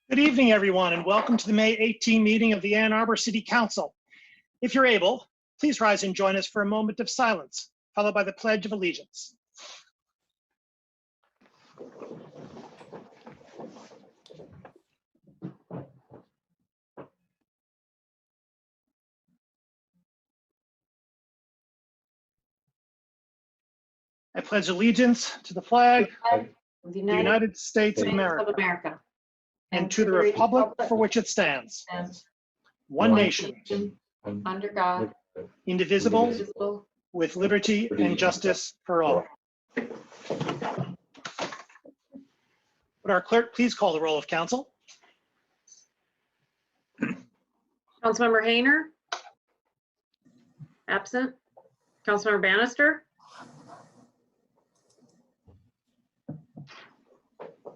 Good evening, everyone, and welcome to the May 18 meeting of the Ann Arbor City Council. If you're able, please rise and join us for a moment of silence, followed by the Pledge of Allegiance. I pledge allegiance to the flag of the United States of America and to the republic for which it stands, one nation, under God, indivisible, indivisible, with liberty and justice for all. Would our clerk please call the roll of council? Councilmember Hayner? Absent. Councilmember Bannister?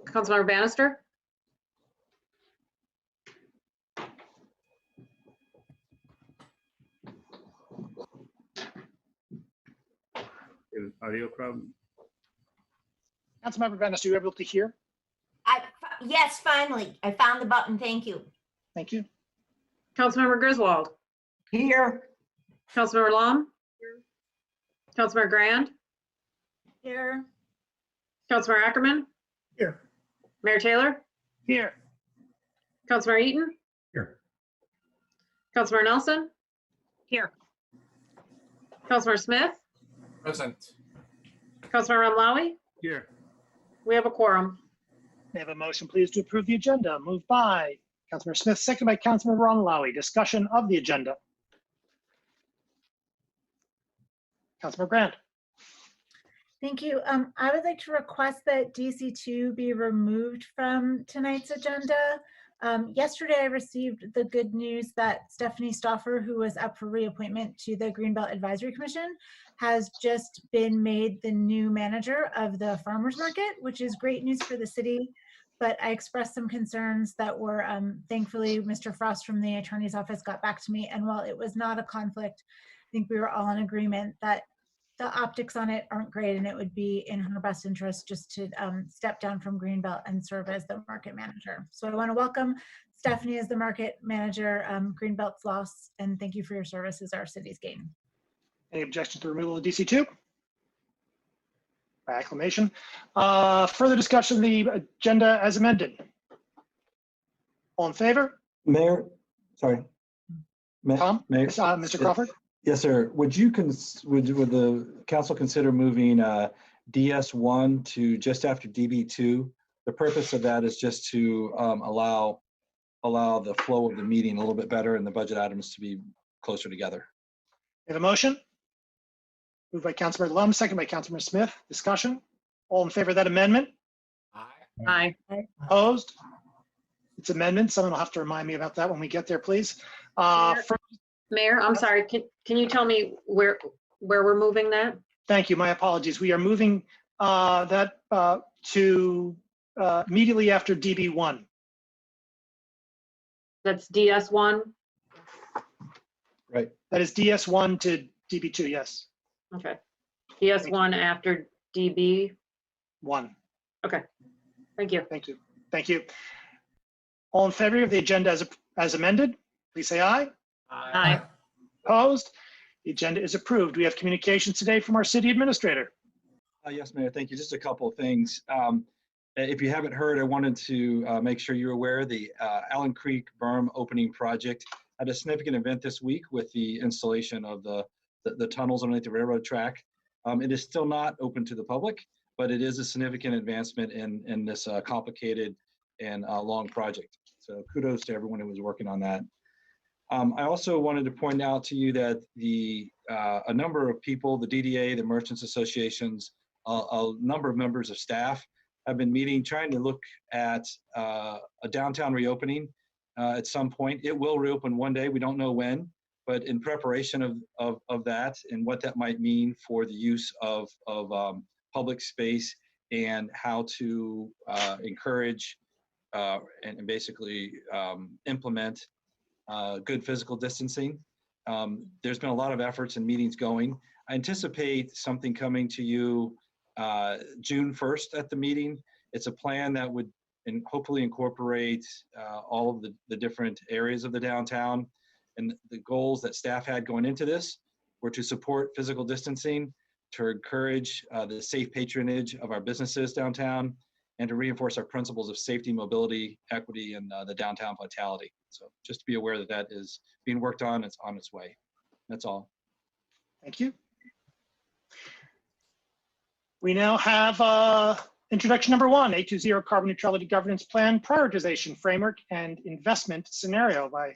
Councilmember Bannister? Audio problem. Councilmember Bannister, are you able to hear? Yes, finally. I found the button. Thank you. Thank you. Councilmember Griswold? Here. Councilmember Lum? Councilmember Grand? Here. Councilmember Ackerman? Here. Mayor Taylor? Here. Councilmember Eaton? Here. Councilmember Nelson? Here. Councilmember Smith? Present. Councilmember Ramlawi? Here. We have a quorum. May I have a motion, please, to approve the agenda? Moved by Councilmember Smith, second by Councilmember Ramlawi. Discussion of the agenda. Councilmember Grant. Thank you. I would like to request that DC2 be removed from tonight's agenda. Yesterday, I received the good news that Stephanie Stauffer, who was up for reappointment to the Greenbelt Advisory Commission, has just been made the new manager of the farmers market, which is great news for the city. But I expressed some concerns that were, thankfully, Mr. Frost from the attorney's office got back to me. And while it was not a conflict, I think we were all in agreement that the optics on it aren't great, and it would be in her best interest just to step down from Greenbelt and serve as the market manager. So I want to welcome Stephanie as the market manager. Greenbelt's loss, and thank you for your service as our city's gain. Any objection to the removal of DC2? By acclamation. Further discussion of the agenda as amended. All in favor? Mayor, sorry. Tom? Mayor, Mr. Crawford? yes, sir. Would the council consider moving DS1 to just after DB2? The purpose of that is just to allow the flow of the meeting a little bit better and the budget items to be closer together. We have a motion. Moved by Councilmember Lum, second by Councilmember Smith. Discussion. All in favor of that amendment? Aye. Opposed? It's amendment. Someone will have to remind me about that when we get there, please. Mayor, I'm sorry. Can you tell me where we're moving that? Thank you. My apologies. We are moving that to immediately after DB1. That's DS1? Right. That is DS1 to DB2, yes. Okay. DS1 after DB? 1. Okay. Thank you. Thank you. Thank you. All in favor of the agenda as amended, please say aye. Aye. Opposed? The agenda is approved. We have communications today from our city administrator. Yes, Mayor, thank you. Just a couple of things. If you haven't heard, I wanted to make sure you're aware the Allen Creek berm opening project had a significant event this week with the installation of the tunnels underneath the railroad track. It is still not open to the public, but it is a significant advancement in this complicated and long project. So kudos to everyone who was working on that. I also wanted to point out to you that a number of people, the DDA, the merchants associations, a number of members of staff have been meeting, trying to look at a downtown reopening at some point. It will reopen one day. We don't know when, but in preparation of that and what that might mean for the use of public space and how to encourage and basically implement good physical distancing. There's been a lot of efforts and meetings going. I anticipate something coming to you June 1st at the meeting. It's a plan that would and hopefully incorporate all of the different areas of the downtown. And the goals that staff had going into this were to support physical distancing, to encourage the safe patronage of our businesses downtown, and to reinforce our principles of safety, mobility, equity, and the downtown vitality. So just to be aware that that is being worked on, it's on its way. That's all. Thank you. We now have introduction number 1, 820 Carbon Neutrality Governance Plan, Prioritization Framework, and Investment Scenario by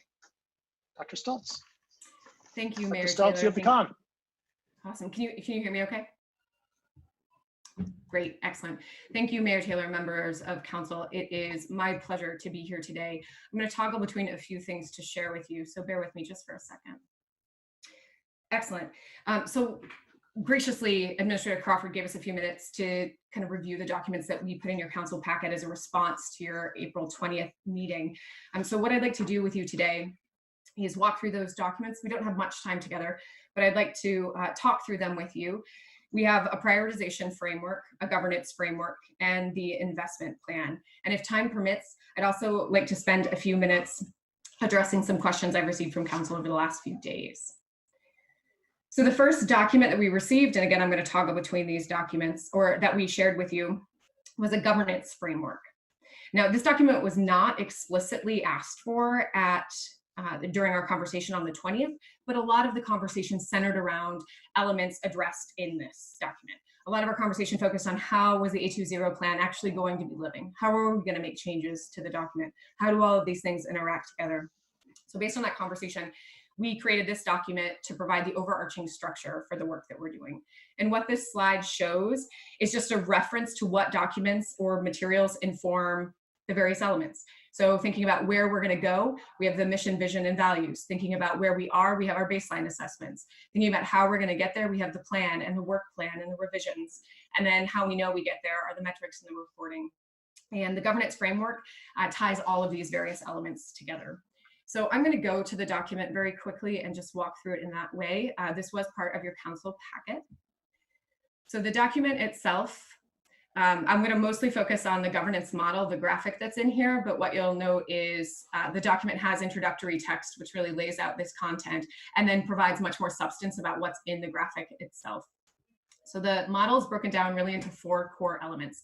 Dr. Stultz. Thank you, Dr. Mayor Stultz, Taylor. you have the con. Awesome. Can you hear me okay? Great, excellent. Thank you, Mayor Taylor, members of council. It is my pleasure to be here today. I'm going to toggle between a few things to share with you, so bear with me just for a second. Excellent. So graciously, Administrator Crawford gave us a few minutes to kind of review the documents that we put in your council packet as a response to your April 20th meeting. So what I'd like to do with you today is walk through those documents. We don't have much time together, but I'd like to talk through them with you. We have a prioritization framework, a governance framework, and the investment plan. And if time permits, I'd also like to spend a few minutes addressing some questions I've received from council over the last few days. So the first document that we received, and again, I'm going to toggle between these documents, or that we shared with you, was a governance framework. Now, this document was not explicitly asked for during our conversation on the 20th, but a lot of the conversation centered around elements addressed in this document. A lot of our conversation focused on how was the 820 plan actually going to be living? How are we going to make changes to the document? How do all of these things interact together? So based on that conversation, we created this document to provide the overarching structure for the work that we're doing. And what this slide shows is just a reference to what documents or materials inform the various elements. So thinking about where we're going to go, we have the mission, vision, and values. Thinking about where we are, we have our baseline assessments. Thinking about how we're going to get there, we have the plan and the work plan and the revisions. And then how we know we get there are the metrics and the reporting. And the governance framework ties all of these various elements together. So I'm going to go to the document very quickly and just walk through it in that way. This was part of your council packet. So the document itself, I'm going to mostly focus on the governance model, the graphic that's in here, but what you'll note is the document has introductory text, which really lays out this content and then provides much more substance about what's in the graphic itself. So the model is broken down really into 4 core elements.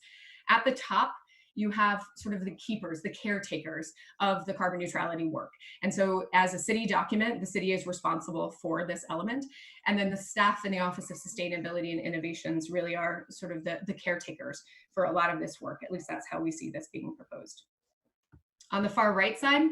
At the top, you have sort of the keepers, the caretakers of the carbon neutrality work. And so as a city document, the city is responsible for this element. And then the staff in the Office of Sustainability and Innovations really are sort of the caretakers for a lot of this work. At least that's how we see this being proposed. On the far right side,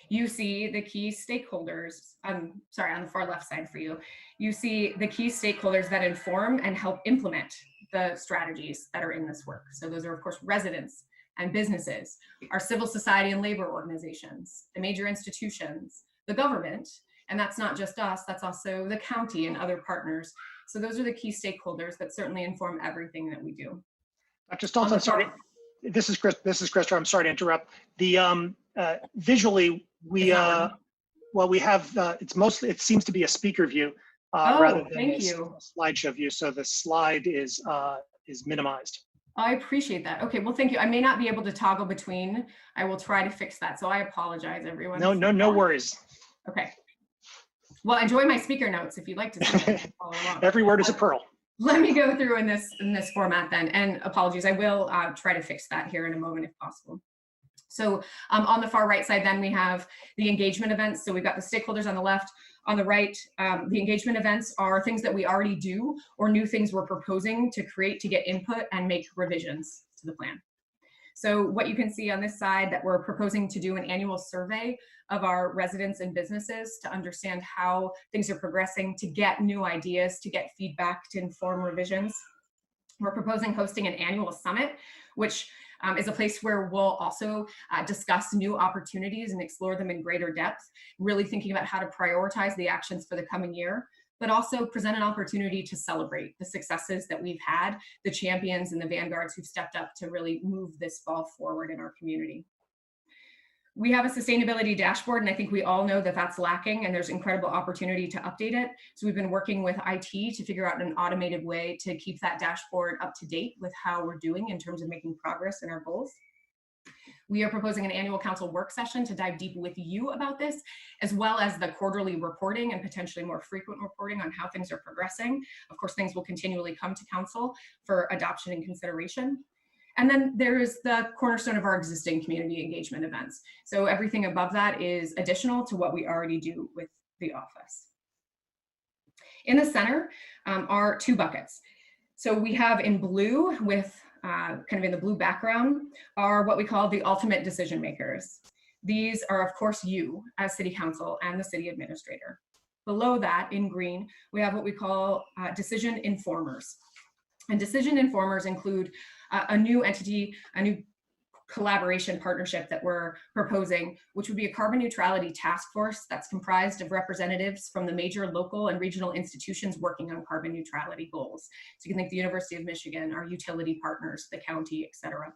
you see the key stakeholders. On the far left side for you, you see the key stakeholders that inform and help implement the strategies that are in this work. So those are, of course, residents and businesses, our civil society and labor organizations, the major institutions, the government, and that's not just us, that's also the county and other partners. So those are the key stakeholders that certainly inform everything that we do. Dr. Stultz, I'm sorry. This is Christopher. I'm sorry to interrupt. The visually, we have it seems to be a speaker view rather than a slideshow view. So the slide is minimized. I appreciate that. Okay, well, thank you. I may not be able to toggle between. I will try to fix that. So I apologize, everyone. No worries. Okay. Well, enjoy my speaker notes if you'd like to see them. Follow along. Every word is a pearl. Let me go through in this format then, and apologies. I will try to fix that here in a moment if possible. So on the far right side, then we have the engagement events. So we've got the stakeholders on the left. On the right, the engagement events are things that we already do or new things we're proposing to create to get input and make revisions to the plan. So what you can see on this side that we're proposing to do an annual survey of our residents and businesses to understand how things are progressing, to get new ideas, to get feedback, to inform revisions. We're proposing hosting an annual summit, which is a place where we'll also discuss new opportunities and explore them in greater depth, really thinking about how to prioritize the actions for the coming year, but also present an opportunity to celebrate the successes that we've had, the champions and the vanguards who've stepped up to really move this ball forward in our community. We have a sustainability dashboard, and I think we all know that that's lacking, and there's incredible opportunity to update it. So we've been working with IT to figure out an automated way to keep that dashboard up to date with how we're doing in terms of making progress in our goals. We are proposing an annual council work session to dive deep with you about this, as well as the quarterly reporting and potentially more frequent reporting on how things are progressing. Of course, things will continually come to council for adoption and consideration. And then there is the cornerstone of our existing community engagement events. So everything above that is additional to what we already do with the office. In the center are 2 buckets. So we have in blue with kind of in the blue background are what we call the ultimate decision makers. These are, of course, you as city council and the city administrator. Below that in green, we have what we call decision informers. And decision informers include a new entity, a new collaboration partnership that we're proposing, which would be a carbon neutrality task force that's comprised of representatives from the major local and regional institutions working on carbon neutrality goals. So you can think the University of Michigan, our utility partners, the county, et cetera.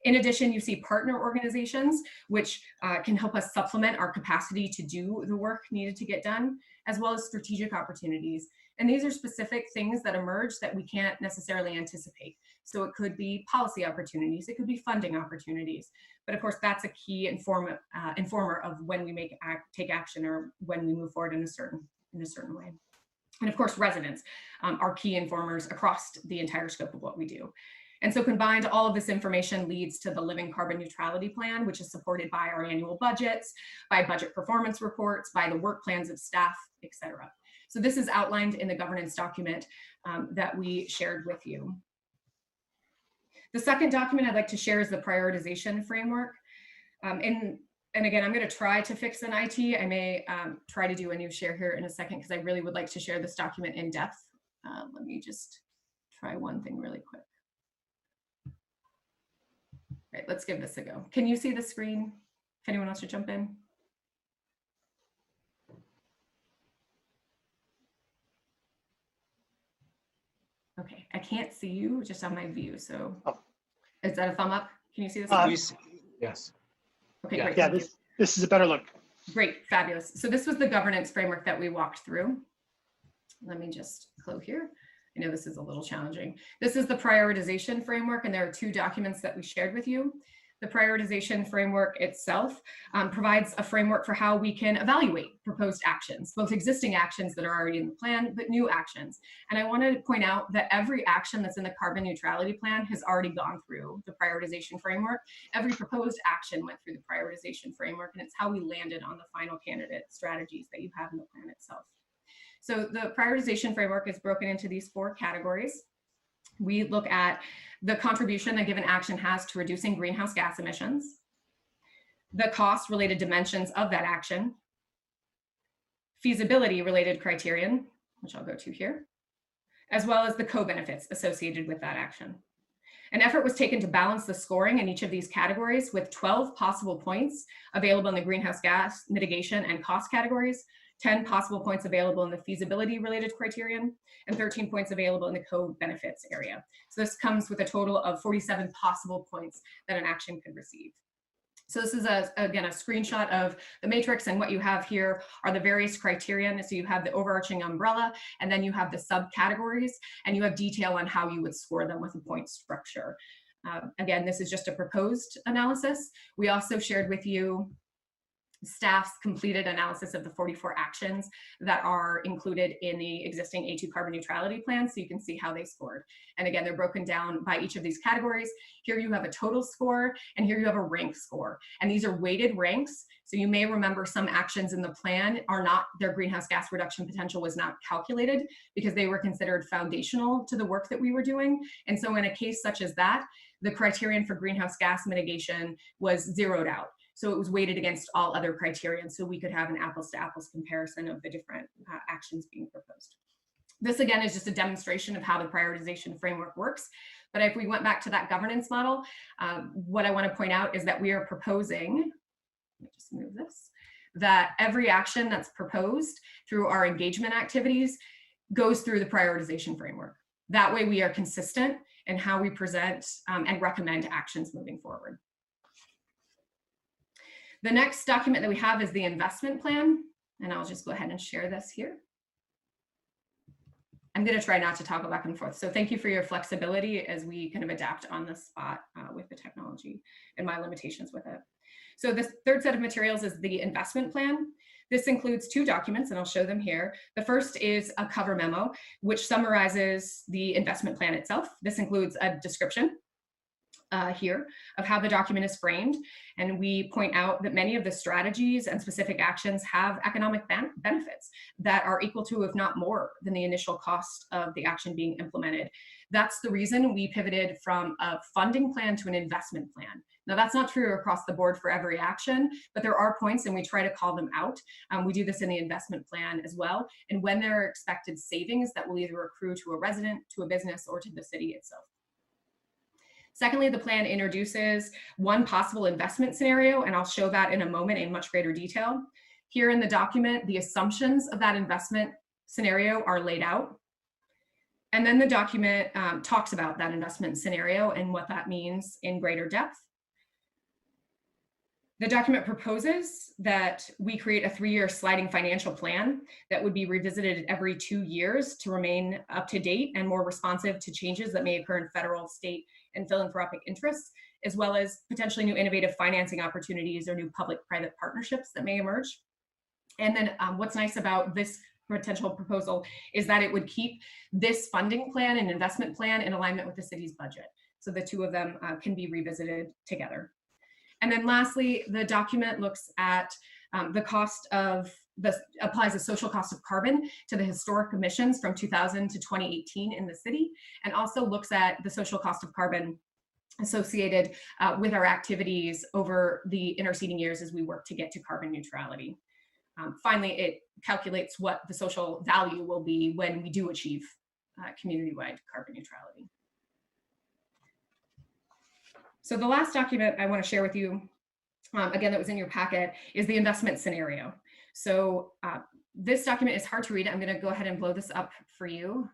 In addition, you see partner organizations, which can help us supplement our capacity to do the work needed to get done, as well as strategic opportunities. And these are specific things that emerge that we can't necessarily anticipate. So it could be policy opportunities, it could be funding opportunities. But of course, that's a key informer of when we take action or when we move forward in a certain way. And of course, residents are key informers across the entire scope of what we do. And so combined, all of this information leads to the Living Carbon Neutrality Plan, which is supported by our annual budgets, by budget performance reports, by the work plans of staff, et cetera. So this is outlined in the governance document that we shared with you. The second document I'd like to share is the prioritization framework. And again, I'm going to try to fix an IT. I may try to do a new share here in a second because I really would like to share this document in depth. Let me just try one thing really quick. All right, let's give this a go. Can you see the screen? If anyone wants to jump in. Okay, I can't see you just on my view. So is that a thumb up? Can you see this? Yes. Okay, Yeah. great. Yeah, this is a better look. Great, fabulous. So this was the governance framework that we walked through. Let me just close here. I know this is a little challenging. This is the prioritization framework, and there are 2 documents that we shared with you. The prioritization framework itself provides a framework for how we can evaluate proposed actions, both existing actions that are already in the plan, but new actions. And I want to point out that every action that's in the carbon neutrality plan has already gone through the prioritization framework. Every proposed action went through the prioritization framework, and it's how we landed on the final candidate strategies that you have in the plan itself. So the prioritization framework is broken into these 4 categories. We look at the contribution a given action has to reducing greenhouse gas emissions, the cost related dimensions of that action, feasibility related criterion, which I'll go to here, as well as the co-benefits associated with that action. An effort was taken to balance the scoring in each of these categories with 12 possible points available in the greenhouse gas mitigation and cost categories, 10 possible points available in the feasibility related criterion, and 13 points available in the co-benefits area. So this comes with a total of 47 possible points that an action could receive. So this is, again, a screenshot of the matrix, and what you have here are the various criterion. So you have the overarching umbrella, and then you have the subcategories, and you have detail on how you would score them with a point structure. Again, this is just a proposed analysis. We also shared with you staff's completed analysis of the 44 actions that are included in the existing A2 carbon neutrality plan, so you can see how they scored. And again, they're broken down by each of these categories. Here you have a total score, and here you have a rank score. And these are weighted ranks. So you may remember some actions in the plan are not, their greenhouse gas reduction potential was not calculated because they were considered foundational to the work that we were doing. And so in a case such as that, the criterion for greenhouse gas mitigation was zeroed out. So it was weighted against all other criterion, so we could have an apples to apples comparison of the different actions being proposed. This again is just a demonstration of how the prioritization framework works. But if we went back to that governance model, what I want to point out is that we are proposing, let me just move this, that every action that's proposed through our engagement activities goes through the prioritization framework. That way we are consistent in how we present and recommend actions moving forward. The next document that we have is the investment plan, and I'll just go ahead and share this here. I'm going to try not to toggle back and forth. So thank you for your flexibility as we kind of adapt on the spot with the technology and my limitations with it. So the third set of materials is the investment plan. This includes 2 documents, and I'll show them here. The first is a cover memo, which summarizes the investment plan itself. This includes a description here of how the document is framed. And we point out that many of the strategies and specific actions have economic benefits that are equal to, if not more, than the initial cost of the action being implemented. That's the reason we pivoted from a funding plan to an investment plan. Now, that's not true across the board for every action, but there are points, and we try to call them out. We do this in the investment plan as well. And when there are expected savings that will either accrue to a resident, to a business, or to the city itself. Secondly, the plan introduces one possible investment scenario, and I'll show that in a moment in much greater detail. Here in the document, the assumptions of that investment scenario are laid out. And then the document talks about that investment scenario and what that means in greater depth. The document proposes that we create a 3-year sliding financial plan that would be revisited every 2 years to remain up to date and more responsive to changes that may occur in federal, state, and philanthropic interests, as well as potentially new innovative financing opportunities or new public-private partnerships that may emerge. And then what's nice about this potential proposal is that it would keep this funding plan and investment plan in alignment with the city's budget. So the 2 of them can be revisited together. And then lastly, the document looks at the cost of applies a social cost of carbon to the historic emissions from 2000 to 2018 in the city, and also looks at the social cost of carbon associated with our activities over the interceding years as we work to get to carbon neutrality. Finally, it calculates what the social value will be when we do achieve community-wide carbon neutrality. So the last document I want to share with you, again, that was in your packet, is the investment scenario. So this document is hard to read. I'm going to go ahead and blow this up for you.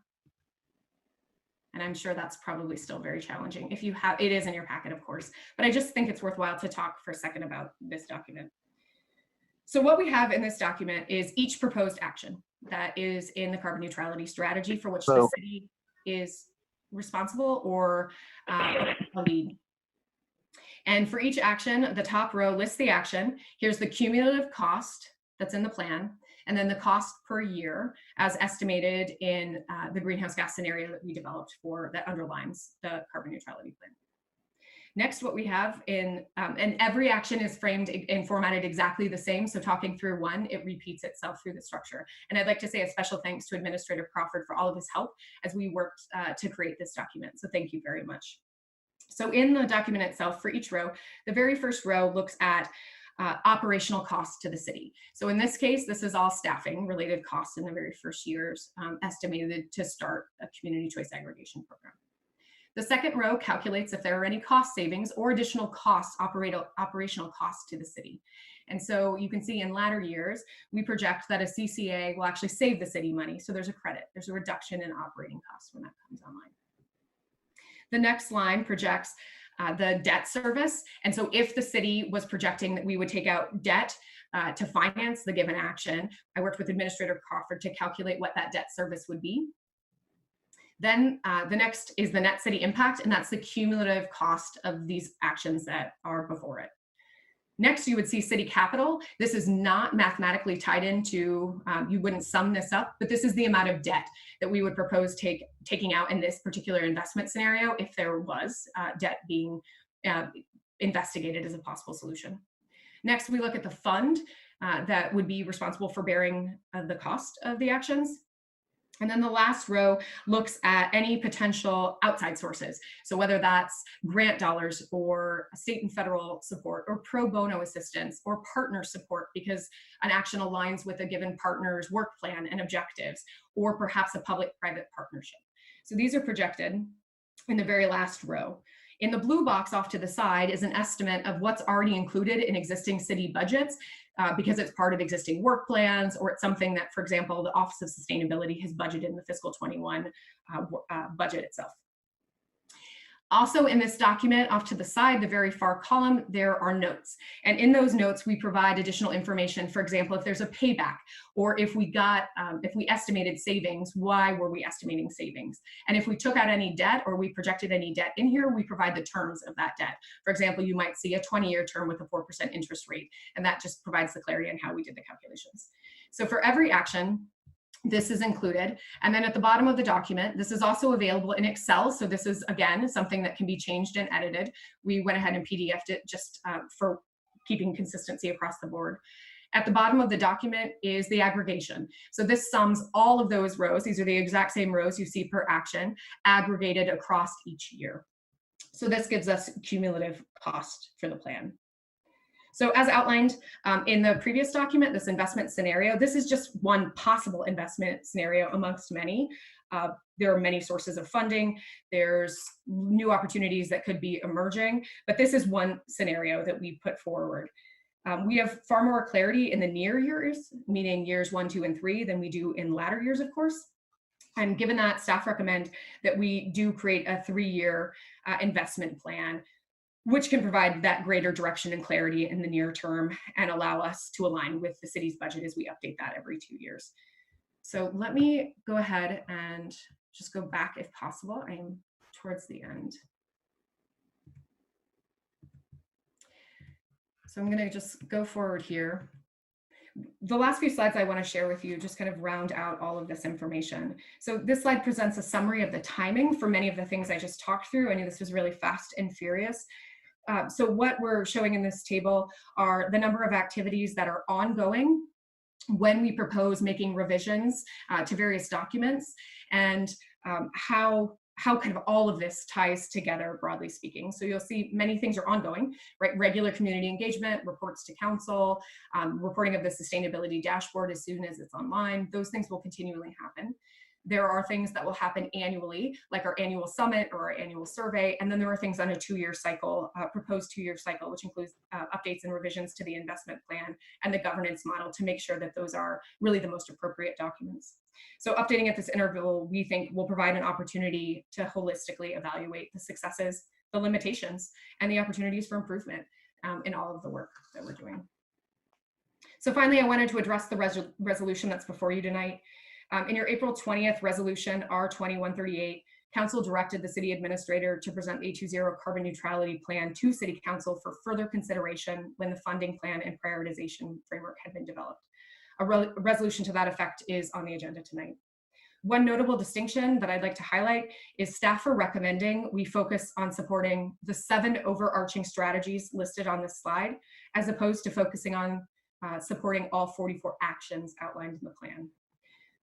And I'm sure that's probably still very challenging. If you have, it is in your packet, of course, but I just think it's worthwhile to talk for a second about this document. So what we have in this document is each proposed action that is in the carbon neutrality strategy for which the city is responsible or a lead. And for each action, the top row lists the action. Here's the cumulative cost that's in the plan, and then the cost per year as estimated in the greenhouse gas scenario that we developed for that underlines the carbon neutrality plan. Next, what we have in, and every action is framed and formatted exactly the same. So talking through one, it repeats itself through the structure. And I'd like to say a special thanks to Administrator Crawford for all of his help as we worked to create this document. So thank you very much. So in the document itself, for each row, the very first row looks at operational costs to the city. So in this case, this is all staffing related costs in the very first years estimated to start a community choice aggregation program. The second row calculates if there are any cost savings or additional costs, operational costs to the city. And so you can see in latter years, we project that a CCA will actually save the city money. So there's a credit, there's a reduction in operating costs when that comes online. The next line projects the debt service. And so if the city was projecting that we would take out debt to finance the given action, I worked with Administrator Crawford to calculate what that debt service would be. Then the next is the net city impact, and that's the cumulative cost of these actions that are before it. Next, you would see city capital. This is not mathematically tied into, you wouldn't sum this up, but this is the amount of debt that we would propose taking out in this particular investment scenario if there was debt being investigated as a possible solution. Next, we look at the fund that would be responsible for bearing the cost of the actions. And then the last row looks at any potential outside sources. So whether that's grant dollars or state and federal support or pro bono assistance or partner support because an action aligns with a given partner's work plan and objectives, or perhaps a public-private partnership. So these are projected in the very last row. In the blue box off to the side is an estimate of what's already included in existing city budgets because it's part of existing work plans, or it's something that, for example, the Office of Sustainability has budgeted in the fiscal 21 budget itself. Also in this document, off to the side, the very far column, there are notes. And in those notes, we provide additional information. For example, if there's a payback, or if we estimated savings, why were we estimating savings? And if we took out any debt or we projected any debt in here, we provide the terms of that debt. For example, you might see a 20-year term with a 4% interest rate, and that just provides the clarity on how we did the calculations. So for every action, this is included. And then at the bottom of the document, this is also available in Excel. So this is, again, something that can be changed and edited. We went ahead and PDF'd it just for keeping consistency across the board. At the bottom of the document is the aggregation. So this sums all of those rows. These are the exact same rows you see per action, aggregated across each year. So this gives us cumulative cost for the plan. So as outlined in the previous document, this investment scenario, this is just one possible investment scenario amongst many. There are many sources of funding. There's new opportunities that could be emerging, but this is one scenario that we put forward. We have far more clarity in the near years, meaning years 1, 2, and 3, than we do in latter years, of course. And given that, staff recommend that we do create a 3-year investment plan, which can provide that greater direction and clarity in the near term and allow us to align with the city's budget as we update that every 2 years. So let me go ahead and just go back if possible. I'm towards the end. So I'm going to just go forward here. The last few slides I want to share with you just kind of round out all of this information. So this slide presents a summary of the timing for many of the things I just talked through. I knew this was really fast and furious. So what we're showing in this table are the number of activities that are ongoing when we propose making revisions to various documents, and how kind of all of this ties together, broadly speaking. So you'll see many things are ongoing, right? Regular community engagement, reports to council, reporting of the sustainability dashboard as soon as it's online. Those things will continually happen. There are things that will happen annually, like our annual summit or our annual survey. And then there are things on a 2-year cycle, proposed 2-year cycle, which includes updates and revisions to the investment plan and the governance model to make sure that those are really the most appropriate documents. So updating at this interval, we think, will provide an opportunity to holistically evaluate the successes, the limitations, and the opportunities for improvement in all of the work that we're doing. So finally, I wanted to address the resolution that's before you tonight. In your April 20th resolution, R2138, Council directed the City Administrator to present the 2.0 carbon neutrality plan to City Council for further consideration when the funding plan and prioritization framework had been developed. A resolution to that effect is on the agenda tonight. One notable distinction that I'd like to highlight is staff are recommending we focus on supporting the 7 overarching strategies listed on this slide, as opposed to focusing on supporting all 44 actions outlined in the plan.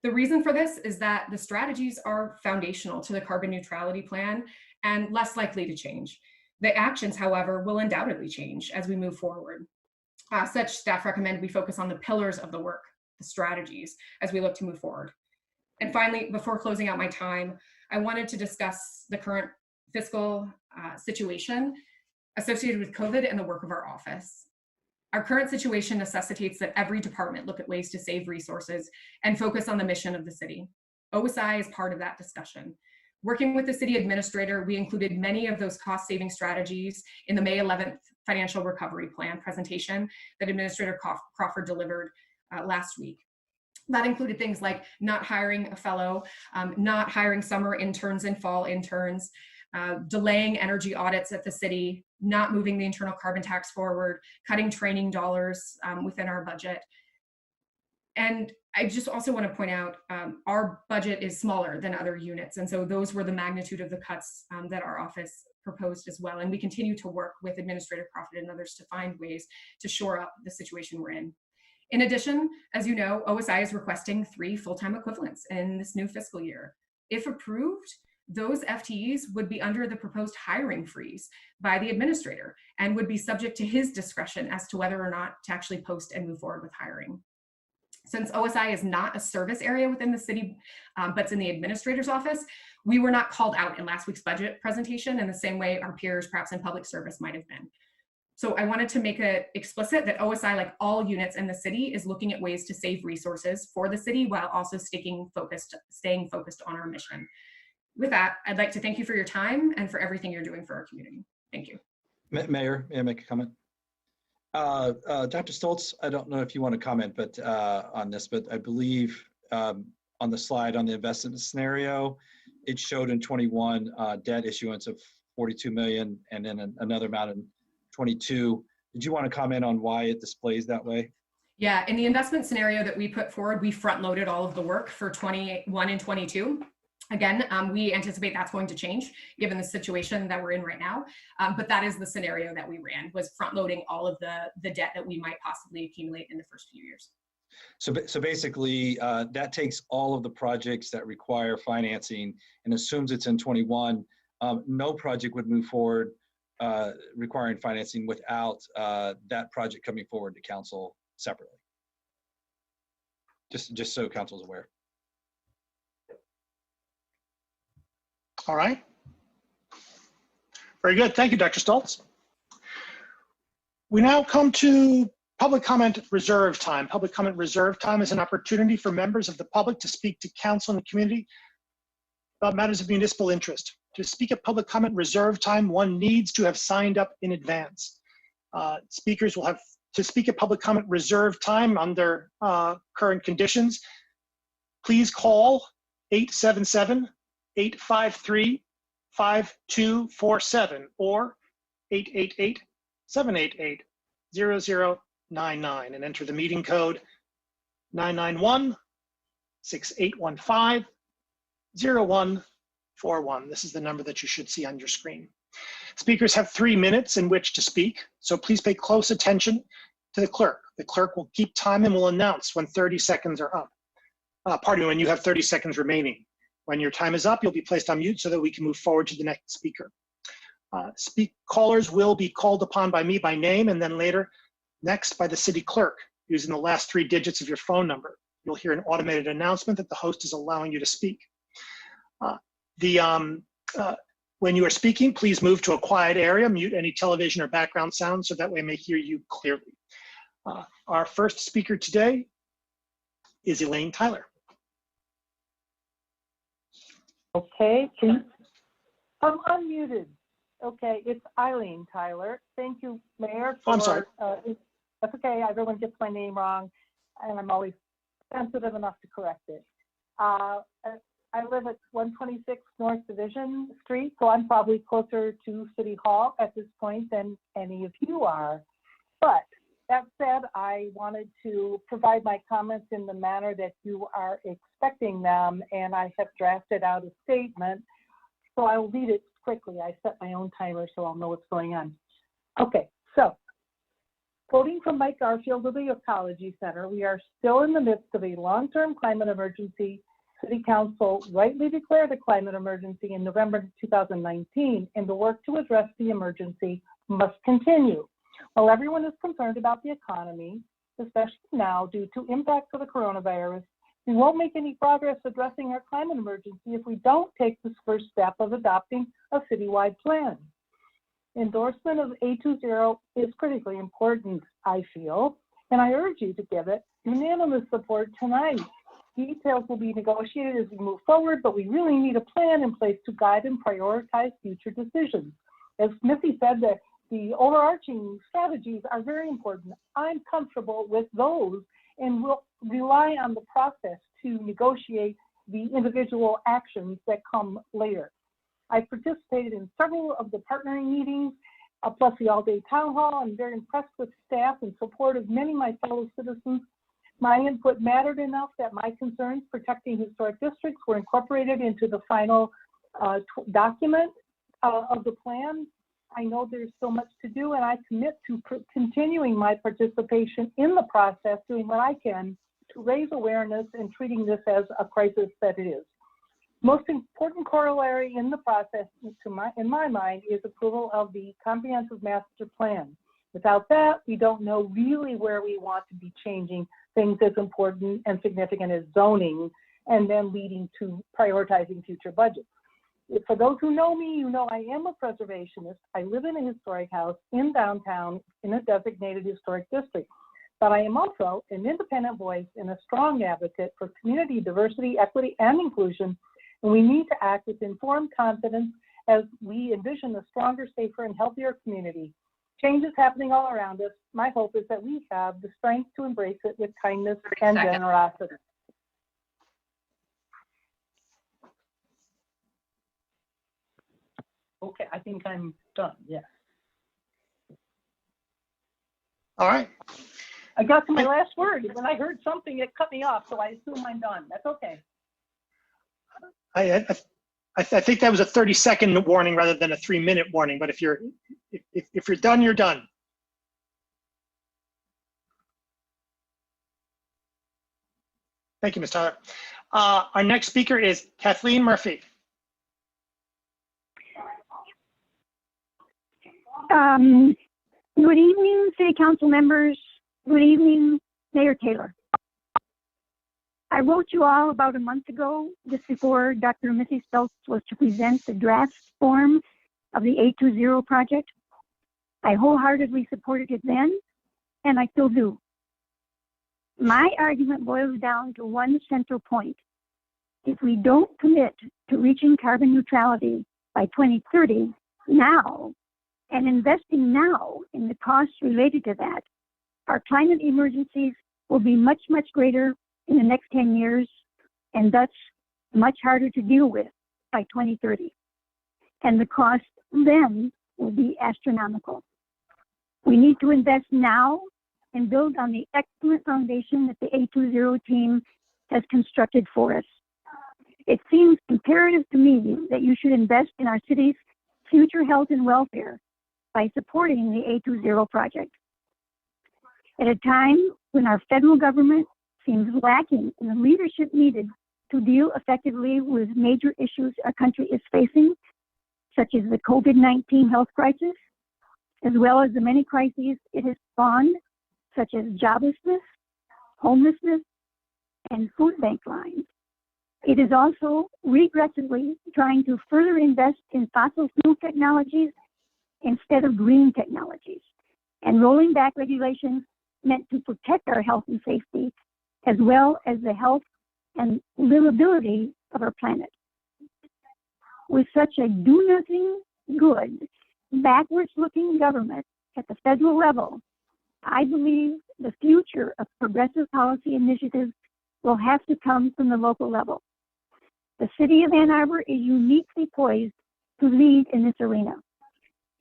The reason for this is that the strategies are foundational to the carbon neutrality plan and less likely to change. The actions, however, will undoubtedly change as we move forward. Such staff recommend we focus on the pillars of the work, the strategies, as we look to move forward. And finally, before closing out my time, I wanted to discuss the current fiscal situation associated with COVID and the work of our office. Our current situation necessitates that every department look at ways to save resources and focus on the mission of the city. OSI is part of that discussion. Working with the city administrator, we included many of those cost-saving strategies in the May 11th financial recovery plan presentation that Administrator Crawford delivered last week. That included things like not hiring a fellow, not hiring summer interns and fall interns, delaying energy audits at the city, not moving the internal carbon tax forward, cutting training dollars within our budget. And I just also want to point out our budget is smaller than other units. And so those were the magnitude of the cuts that our office proposed as well. And we continue to work with Administrator Crawford and others to find ways to shore up the situation we're in. In addition, as you know, OSI is requesting 3 full-time equivalents in this new fiscal year. If approved, those FTEs would be under the proposed hiring freeze by the administrator and would be subject to his discretion as to whether or not to actually post and move forward with hiring. Since OSI is not a service area within the city, but it's in the administrator's office, we were not called out in last week's budget presentation in the same way our peers, perhaps in public service, might have been. So I wanted to make it explicit that OSI, like all units in the city, is looking at ways to save resources for the city while also staying focused on our mission. with that, I'd like to thank you for your time and for everything you're doing for our community. Thank you. Mayor, may I make a comment? Dr. Stoltz, I don't know if you want to comment on this, but I believe on the slide on the investment scenario, it showed in 21 debt issuance of 42 million and then another amount in 22. Did you want to comment on why it displays that way? Yeah, in the investment scenario that we put forward, we front loaded all of the work for 21 and 22. Again, we anticipate that's going to change given the situation that we're in right now. But that is the scenario that we ran, was front loading all of the debt that we might possibly accumulate in the first few years. So basically, that takes all of the projects that require financing and assumes it's in 21. No project would move forward requiring financing without that project coming forward to council separately. Just so council's aware. All right. Very good. Thank you, Dr. Stoltz. We now come to public comment reserve time. Public comment reserve time is an opportunity for members of the public to speak to council and the community about matters of municipal interest. To speak at public comment reserve time, one needs to have signed up in advance. Speakers will have to speak at public comment reserve time under current conditions. Please call 877-853-5247 or 888-788-0099 and enter the meeting code 991-6815-0141. This is the number that you should see on your screen. Speakers have 3 minutes in which to speak, so please pay close attention to the clerk. The clerk will keep time and will announce when 30 seconds are up. Pardon me, when you have 30 seconds remaining. When your time is up, you'll be placed on mute so that we can move forward to the next speaker. Callers will be called upon by me by name and then later next by the city clerk using the last 3 digits of your phone number. You'll hear an automated announcement that the host is allowing you to speak. When you are speaking, please move to a quiet area, mute any television or background sound so that way I may hear you clearly. Our first speaker today is Elaine Tyler. Okay, I'm unmuted. Okay, it's Eileen Tyler. Thank you, Mayor. I'm sorry. That's okay, everyone gets my name wrong, and I'm always sensitive enough to correct it. I live at 126 North Division Street, so I'm probably closer to City Hall at this point than any of you are. But that said, I wanted to provide my comments in the manner that you are expecting them, and I have drafted out a statement, so I will read it quickly. I set my own timer so I'll know what's going on. Okay, so quoting from Mike Garfield of the Ecology Center, we are still in the midst of a long-term climate emergency. City Council rightly declared a climate emergency in November 2019, and the work to address the emergency must continue. While everyone is concerned about the economy, especially now due to impacts of the coronavirus, we won't make any progress addressing our climate emergency if we don't take this first step of adopting a citywide plan. Endorsement of A20 is critically important, I feel, and I urge you to give it unanimous support tonight. Details will be negotiated as we move forward, but we really need a plan in place to guide and prioritize future decisions. As Smithy said, the overarching strategies are very important. I'm comfortable with those and will rely on the process to negotiate the individual actions that come later. I've participated in several of the partnering meetings, plus the all-day town hall. I'm very impressed with staff and support of many of my fellow citizens. My input mattered enough that my concerns protecting historic districts were incorporated into the final document of the plan. I know there's so much to do, and I commit to continuing my participation in the process, doing what I can to raise awareness and treating this as a crisis that it is. Most important corollary in the process, in my mind, is approval of the comprehensive master plan. Without that, we don't know really where we want to be changing things as important and significant as zoning, and then leading to prioritizing future budgets. For those who know me, you know I am a preservationist. I live in a historic house in downtown in a designated historic district. But I am also an independent voice and a strong advocate for community diversity, equity, and inclusion, and we need to act with informed confidence as we envision a stronger, safer, and healthier community. Change is happening all around us. My hope is that we have the strength to embrace it with kindness and generosity. Okay, I think I'm done, yes. All right. I got to my last word. When I heard something, it cut me off, so I assume I'm done. That's okay. I think that was a 30-second warning rather than a 3-minute warning, but if you're done, you're done. Thank you, Ms. Tyler. Our next speaker is Kathleen Murphy. Good evening, City Council members. Good evening, Mayor Taylor. I wrote you all about a month ago, just before Dr. Missy Stokes was to present the draft form of the 820 project. I wholeheartedly supported it then, and I still do. My argument boils down to one central point. If we don't commit to reaching carbon neutrality by 2030 now, and investing now in the costs related to that, our climate emergencies will be much, much greater in the next 10 years, and thus much harder to deal with by 2030. And the cost then will be astronomical. We need to invest now and build on the excellent foundation that the 820 team has constructed for us. It seems imperative to me that you should invest in our city's future health and welfare by supporting the 820 project. At a time when our federal government seems lacking in the leadership needed to deal effectively with major issues our country is facing, such as the COVID-19 health crisis, as well as the many crises it has spawned, such as joblessness, homelessness, and food bank lines. It is also regrettably trying to further invest in fossil fuel technologies instead of green technologies, and rolling back regulations meant to protect our health and safety, as well as the health and livability of our planet. With such a do-nothing good, backwards-looking government at the federal level, I believe the future of progressive policy initiatives will have to come from the local level. The City of Ann Arbor is uniquely poised to lead in this arena.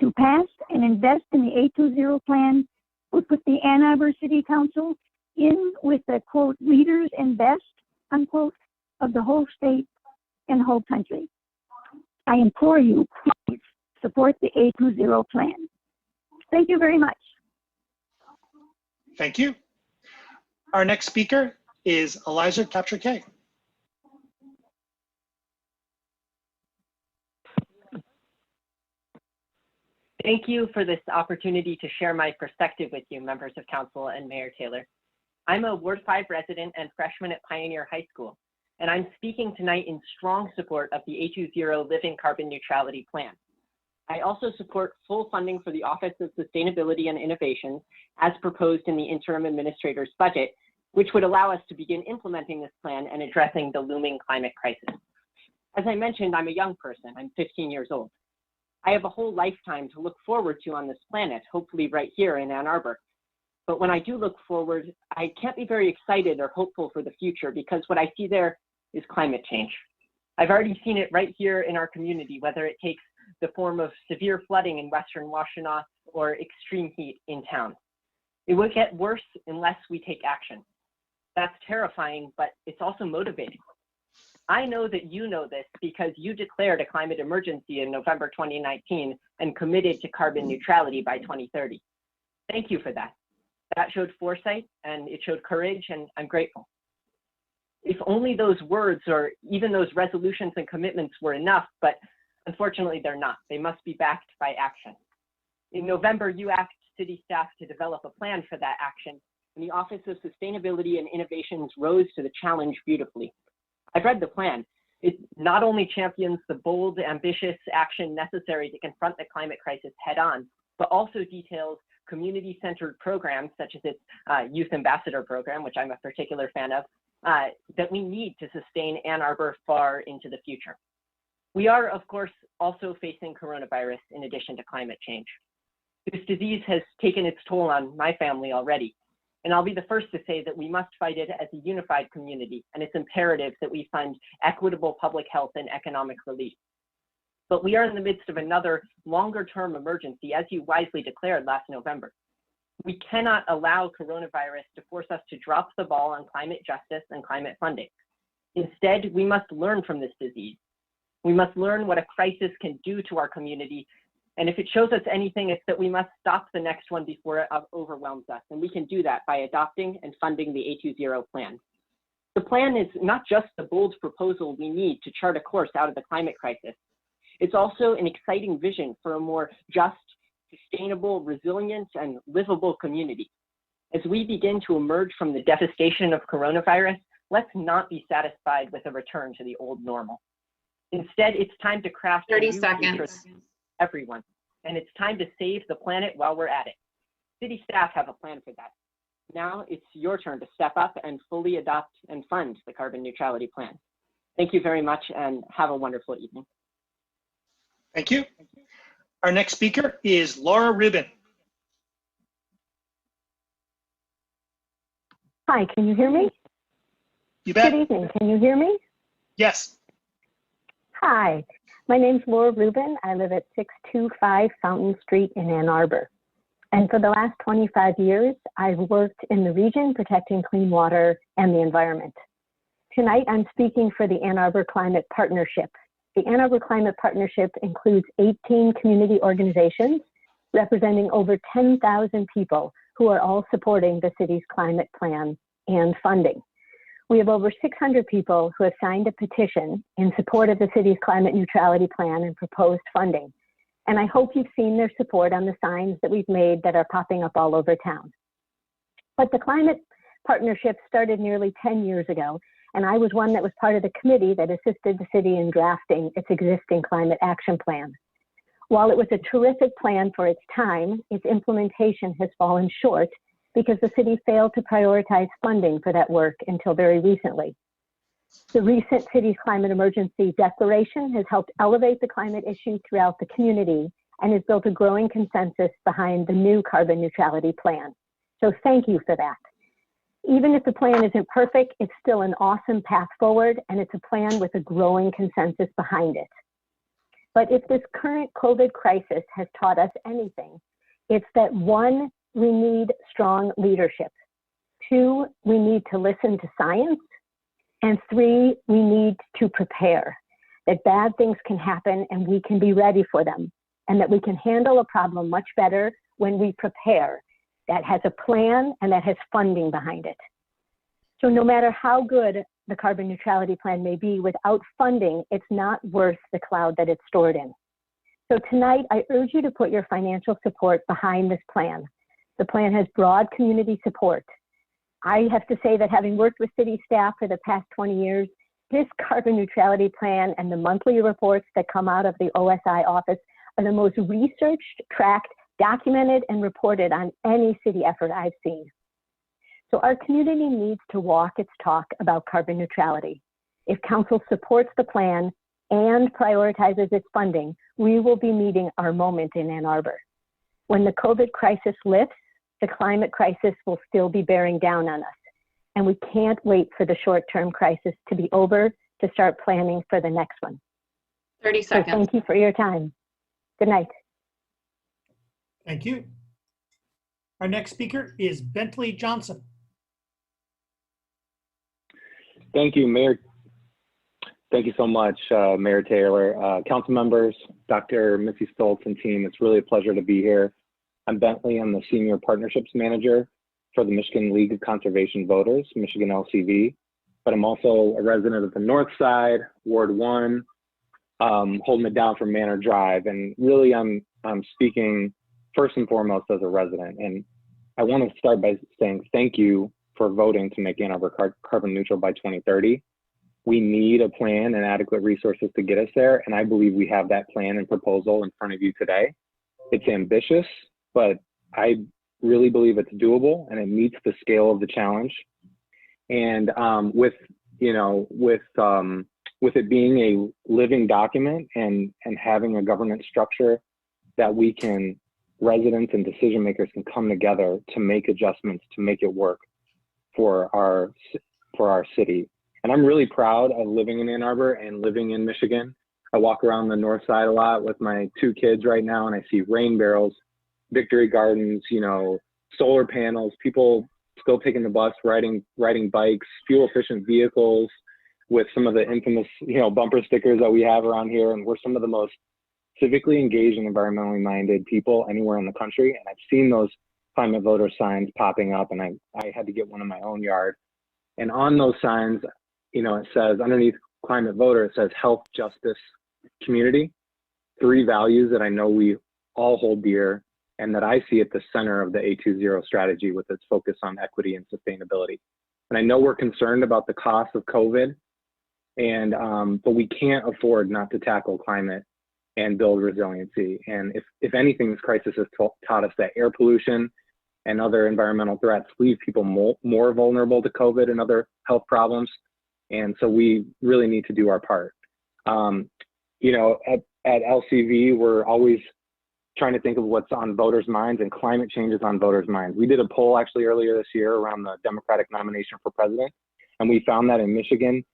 To pass and invest in the 820 plan would put the Ann Arbor City Council in with the, quote, leaders and best, unquote, of the whole state and the whole country. I implore you, please support the 820 plan. Thank you very much. Thank you. Our next speaker is Eliza Capture-Kay. Thank you for this opportunity to share my perspective with you, members of council and Mayor Taylor. I'm a Ward 5 resident and freshman at Pioneer High School, and I'm speaking tonight in strong support of the 820 Living Carbon Neutrality Plan. I also support full funding for the Office of Sustainability and Innovation as proposed in the interim administrator's budget, which would allow us to begin implementing this plan and addressing the looming climate crisis. As I mentioned, I'm a young person. I'm 15 years old. I have a whole lifetime to look forward to on this planet, hopefully right here in Ann Arbor. But when I do look forward, I can't be very excited or hopeful for the future because what I see there is climate change. I've already seen it right here in our community, whether it takes the form of severe flooding in Western Washtenaw or extreme heat in town. It will get worse unless we take action. That's terrifying, but it's also motivating. I know that you know this because you declared a climate emergency in November 2019 and committed to carbon neutrality by 2030. Thank you for that. That showed foresight and it showed courage, and I'm grateful. If only those words or even those resolutions and commitments were enough, but unfortunately they're not. They must be backed by action. In November, you asked city staff to develop a plan for that action, and the Office of Sustainability and Innovations rose to the challenge beautifully. I've read the plan. It not only champions the bold, ambitious action necessary to confront the climate crisis head on, but also details community-centered programs such as its Youth Ambassador program, which I'm a particular fan of, that we need to sustain Ann Arbor far into the future. We are, of course, also facing coronavirus in addition to climate change. This disease has taken its toll on my family already, and I'll be the first to say that we must fight it as a unified community, and it's imperative that we fund equitable public health and economic relief. But we are in the midst of another longer-term emergency, as you wisely declared last November. We cannot allow coronavirus to force us to drop the ball on climate justice and climate funding. Instead, we must learn from this disease. We must learn what a crisis can do to our community. And if it shows us anything, it's that we must stop the next one before it overwhelms us. And we can do that by adopting and funding the A20 plan. The plan is not just the bold proposal we need to chart a course out of the climate crisis. It's also an exciting vision for a more just, sustainable, resilient, and livable community. As we begin to emerge from the devastation of coronavirus, let's not be satisfied with a return to the old normal. Instead, it's time to craft 30 a new seconds. future for everyone, and it's time to save the planet while we're at it. City staff have a plan for that. Now it's your turn to step up and fully adopt and fund the carbon neutrality plan. Thank you very much and have a wonderful evening. Thank you. Our next speaker is Laura Rubin. Hi, can you hear me? You bet. Good evening, can you hear me? Yes. Hi, my name's Laura Rubin. I live at 625 Fountain Street in Ann Arbor. And for the last 25 years, I've worked in the region protecting clean water and the environment. Tonight, I'm speaking for the Ann Arbor Climate Partnership. The Ann Arbor Climate Partnership includes 18 community organizations representing over 10,000 people who are all supporting the city's climate plan and funding. We have over 600 people who have signed a petition in support of the city's climate neutrality plan and proposed funding. And I hope you've seen their support on the signs that we've made that are popping up all over town. But the Climate Partnership started nearly 10 years ago, and I was one that was part of the committee that assisted the city in drafting its existing climate action plan. While it was a terrific plan for its time, its implementation has fallen short because the city failed to prioritize funding for that work until very recently. The recent city's climate emergency declaration has helped elevate the climate issue throughout the community and has built a growing consensus behind the new carbon neutrality plan. So thank you for that. Even if the plan isn't perfect, it's still an awesome path forward, and it's a plan with a growing consensus behind it. But if this current COVID crisis has taught us anything, it's that 1, we need strong leadership. 2, we need to listen to science. And 3, we need to prepare, that bad things can happen and we can be ready for them, and that we can handle a problem much better when we prepare, that has a plan and that has funding behind it. So no matter how good the carbon neutrality plan may be, without funding, it's not worth the cloud that it's stored in. So tonight, I urge you to put your financial support behind this plan. The plan has broad community support. I have to say that having worked with city staff for the past 20 years, this carbon neutrality plan and the monthly reports that come out of the OSI office are the most researched, tracked, documented, and reported on any city effort I've seen. So our community needs to walk its talk about carbon neutrality. If council supports the plan and prioritizes its funding, we will be meeting our moment in Ann Arbor. When the COVID crisis lifts, the climate crisis will still be bearing down on us. And we can't wait for the short-term crisis to be over to start planning for the next one. 30 So seconds. thank you for your time. Good night. Thank you. Our next speaker is Bentley Johnson. Thank you, Mayor. Thank you so much, Mayor Taylor. Council members, Dr. Missy Stoltz and team, it's really a pleasure to be here. I'm Bentley. I'm the Senior Partnerships Manager for the Michigan League of Conservation Voters, Michigan LCV, but I'm also a resident of the North Side, Ward 1, holding it down from Manor Drive. And really, I'm speaking first and foremost as a resident. And I want to start by saying thank you for voting to make Ann Arbor carbon neutral by 2030. We need a plan and adequate resources to get us there. And I believe we have that plan and proposal in front of you today. It's ambitious, but I really believe it's doable and it meets the scale of the challenge. And with it being a living document and having a governance structure that residents and decision makers can come together to make adjustments to make it work for our city. And I'm really proud of living in Ann Arbor and living in Michigan. I walk around the north side a lot with my 2 kids right now, and I see rain barrels, victory gardens, solar panels, people still taking the bus, riding bikes, fuel efficient vehicles with some of the infamous, bumper stickers that we have around here. And we're some of the most civically engaged and environmentally minded people anywhere in the country. And I've seen those climate voter signs popping up, and I had to get one in my own yard. And on those signs, it says underneath climate voter, it says health, justice, community, 3 values that I know we all hold dear and that I see at the center of the A20 strategy with its focus on equity and sustainability. And I know we're concerned about the cost of COVID, but we can't afford not to tackle climate and build resiliency. And if anything, this crisis has taught us that air pollution and other environmental threats leave people more vulnerable to COVID and other health problems. And so we really need to do our part. At LCV, we're always trying to think of what's on voters' minds, and climate change is on voters' minds. We did a poll actually earlier this year around the Democratic nomination for president, and we found that in Michigan,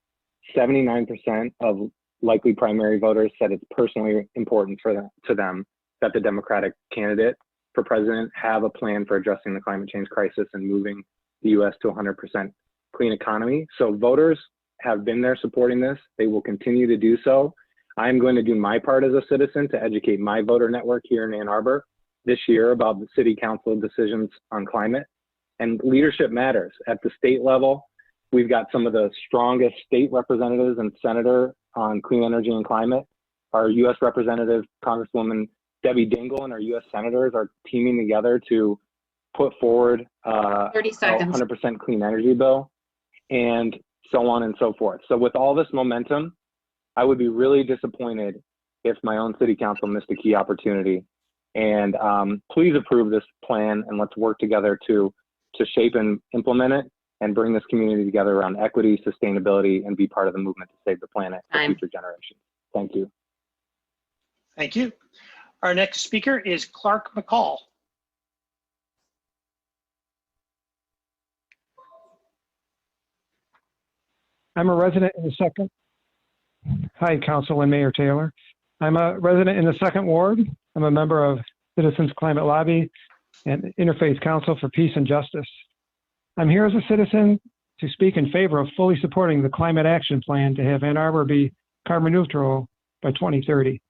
79% of likely primary voters said it's personally important to them that the Democratic candidate for president have a plan for addressing the climate change crisis and moving the U.S. to 100% clean economy. So voters have been there supporting this. They will continue to do so. I'm going to do my part as a citizen to educate my voter network here in Ann Arbor this year about the city council decisions on climate. And leadership matters. At the state level, we've got some of the strongest state representatives and senator on clean energy and climate. Our U.S. Representative, Congresswoman Debbie Dingell, and our U.S. senators are teaming together to put forward 30 seconds. 100% clean energy bill, and so on and so forth. So with all this momentum, I would be really disappointed if my own city council missed a key opportunity. And please approve this plan, and let's work together to shape and implement it and bring this community together around equity, sustainability, and be part of the movement to save the planet for future generations. Thank you. Thank you. Our next speaker is Clark McCall. I'm a resident in the second. Hi, Council and Mayor Taylor. I'm a resident in the 2nd Ward. I'm a member of Citizens Climate Lobby and Interfaith Council for Peace and Justice. I'm here as a citizen to speak in favor of fully supporting the Climate Action Plan to have Ann Arbor be carbon neutral by 2030.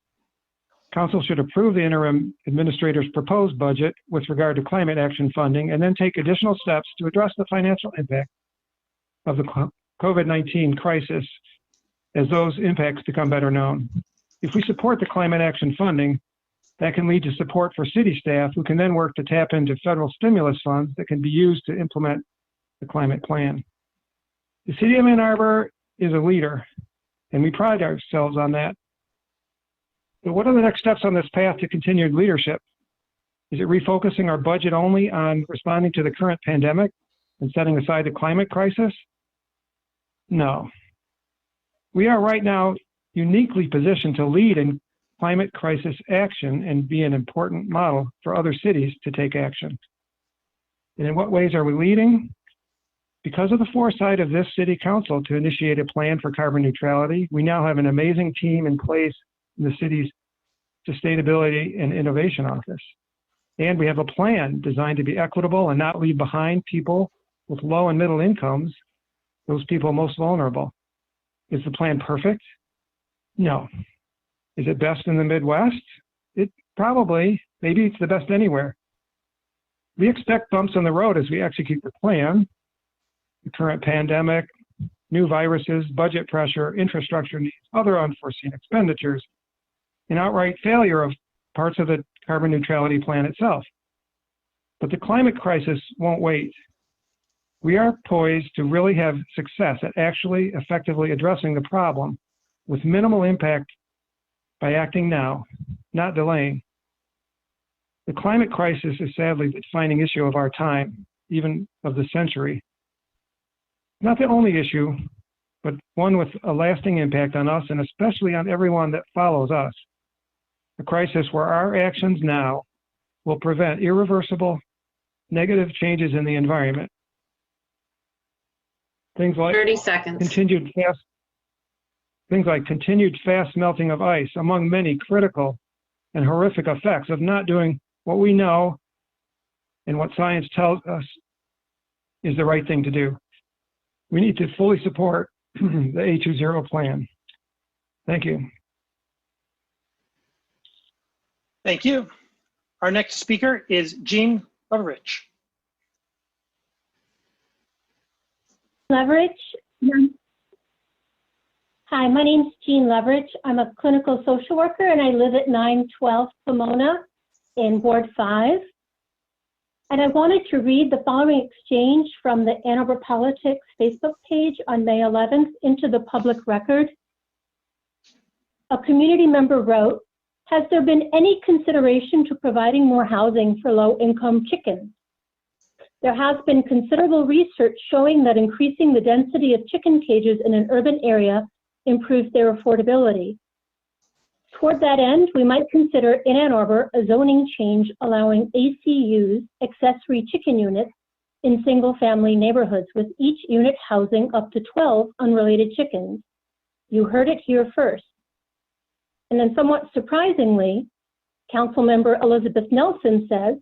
Council should approve the interim administrator's proposed budget with regard to climate action funding and then take additional steps to address the financial impact of the COVID-19 crisis as those impacts become better known. If we support the climate action funding, that can lead to support for city staff who can then work to tap into federal stimulus funds that can be used to implement the climate plan. The City of Ann Arbor is a leader, and we pride ourselves on that. But what are the next steps on this path to continued leadership? Is it refocusing our budget only on responding to the current pandemic and setting aside the climate crisis? No. We are right now uniquely positioned to lead in climate crisis action and be an important model for other cities to take action. And in what ways are we leading? Because of the foresight of this city council to initiate a plan for carbon neutrality, we now have an amazing team in place in the city's Sustainability and Innovation Office. And we have a plan designed to be equitable and not leave behind people with low and middle incomes, those people most vulnerable. Is the plan perfect? No. Is it best in the Midwest? It probably, maybe it's the best anywhere. We expect bumps on the road as we execute the plan. The current pandemic, new viruses, budget pressure, infrastructure needs, other unforeseen expenditures, and outright failure of parts of the carbon neutrality plan itself. But the climate crisis won't wait. We are poised to really have success at actually effectively addressing the problem with minimal impact by acting now, not delaying. The climate crisis is sadly the defining issue of our time, even of the century. not the only issue, but one with a lasting impact on us and especially on everyone that follows us. A crisis where our actions now will prevent irreversible negative changes in the environment. Things like 30 seconds. continued fast melting of ice, among many critical and horrific effects of not doing what we know and what science tells us is the right thing to do. We need to fully support the A20 plan. Thank you. Thank you. Our next speaker is Jean Leverich. Leverich. Hi, my name's Jean Leverich. I'm a clinical social worker and I live at 912 Pomona in Ward 5. And I wanted to read the following exchange from the Ann Arbor Politics Facebook page on May 11th into the public record. A community member wrote, "Has there been any consideration to providing more housing for low-income chickens? There has been considerable research showing that increasing the density of chicken cages in an urban area improves their affordability. Toward that end, we might consider in Ann Arbor a zoning change allowing ACUs, accessory chicken units, in single-family neighborhoods with each unit housing up to 12 unrelated chickens. You heard it here first." And then somewhat surprisingly, Councilmember Elizabeth Nelson says,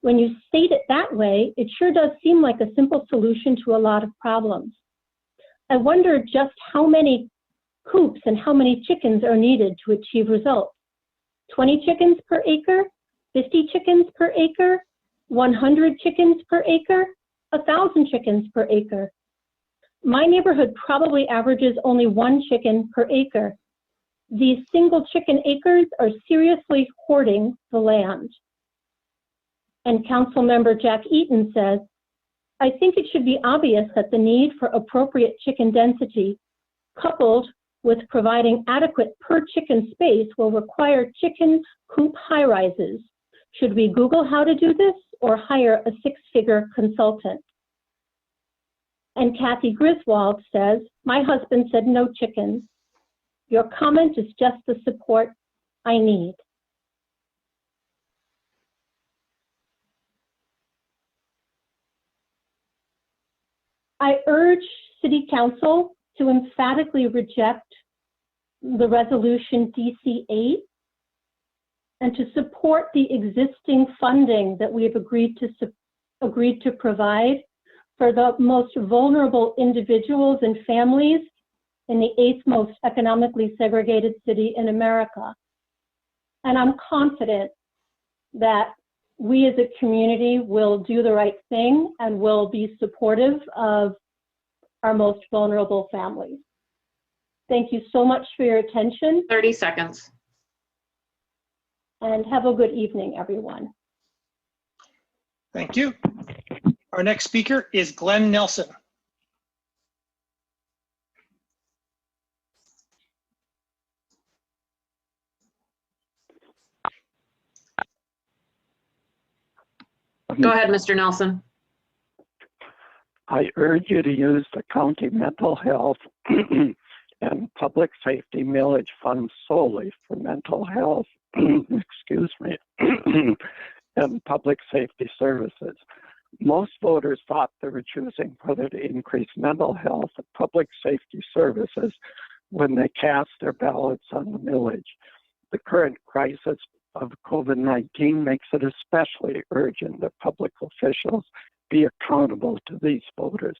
"When you state it that way, it sure does seem like a simple solution to a lot of problems. I wonder just how many coops and how many chickens are needed to achieve results. 20 chickens per acre, 50 chickens per acre, 100 chickens per acre, 1,000 chickens per acre. My neighborhood probably averages only 1 chicken per acre. These single chicken acres are seriously hoarding the land." And Councilmember Jack Eaton says, "I think it should be obvious that the need for appropriate chicken density, coupled with providing adequate per chicken space, will require chicken coop high-rises. Should we Google how to do this or hire a 6-figure consultant?" And Kathy Griswold says, "My husband said no chickens. Your comment is just the support I need." I urge City Council to emphatically reject the resolution DC-8 and to support the existing funding that we have agreed to provide for the most vulnerable individuals and families in the 8th most economically segregated city in America. And I'm confident that we as a community will do the right thing and will be supportive of our most vulnerable families. Thank you so much for your attention. 30 seconds. And have a good evening, everyone. Thank you. Our next speaker is Glenn Nelson. Go ahead, Mr. Nelson. I urge you to use the county mental health and public safety millage funds solely for mental health, excuse me, and public safety services. Most voters thought they were choosing whether to increase mental health and public safety services when they cast their ballots on the millage. The current crisis of COVID-19 makes it especially urgent that public officials be accountable to these voters.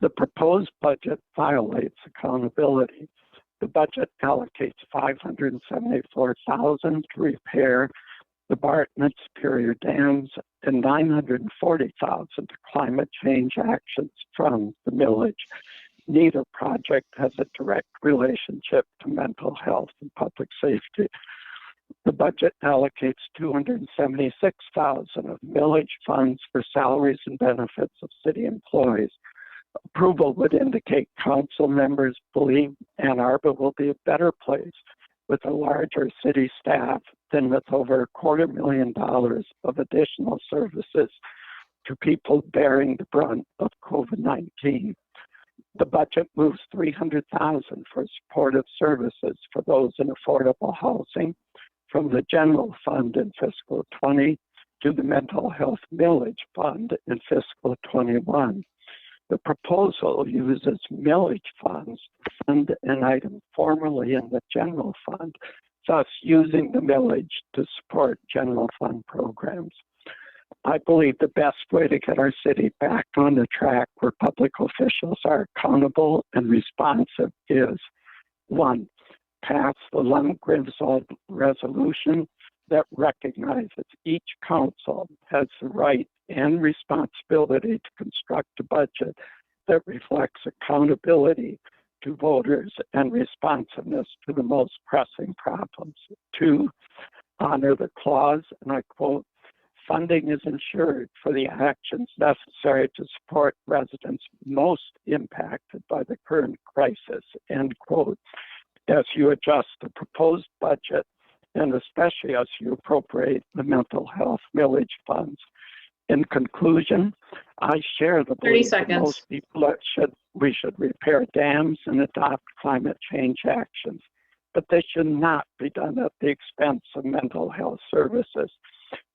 The proposed budget violates accountability. The budget allocates $574,000 to repair the Barton and Superior dams and $940,000 to climate change actions from the millage. Neither project has a direct relationship to mental health and public safety. The budget allocates $276,000 of millage funds for salaries and benefits of city employees. Approval would indicate council members believe Ann Arbor will be a better place with a larger city staff than with over $250,000 of additional services to people bearing the brunt of COVID-19. The budget moves $300,000 for supportive services for those in affordable housing from the general fund in fiscal 20 to the mental health millage fund in fiscal 21. The proposal uses millage funds to fund an item formerly in the general fund, thus using the millage to support general fund programs. I believe the best way to get our city back on the track where public officials are accountable and responsive is 1, pass the Lundgren resolution that recognizes each council has the right and responsibility to construct a budget that reflects accountability to voters and responsiveness to the most pressing problems. 2, honor the clause, and I quote, funding is ensured for the actions necessary to support residents most impacted by the current crisis, end quote, as you adjust the proposed budget and especially as you appropriate the mental health millage funds. In conclusion, I share the 30 belief that seconds. most people we should repair dams and adopt climate change actions, but they should not be done at the expense of mental health services,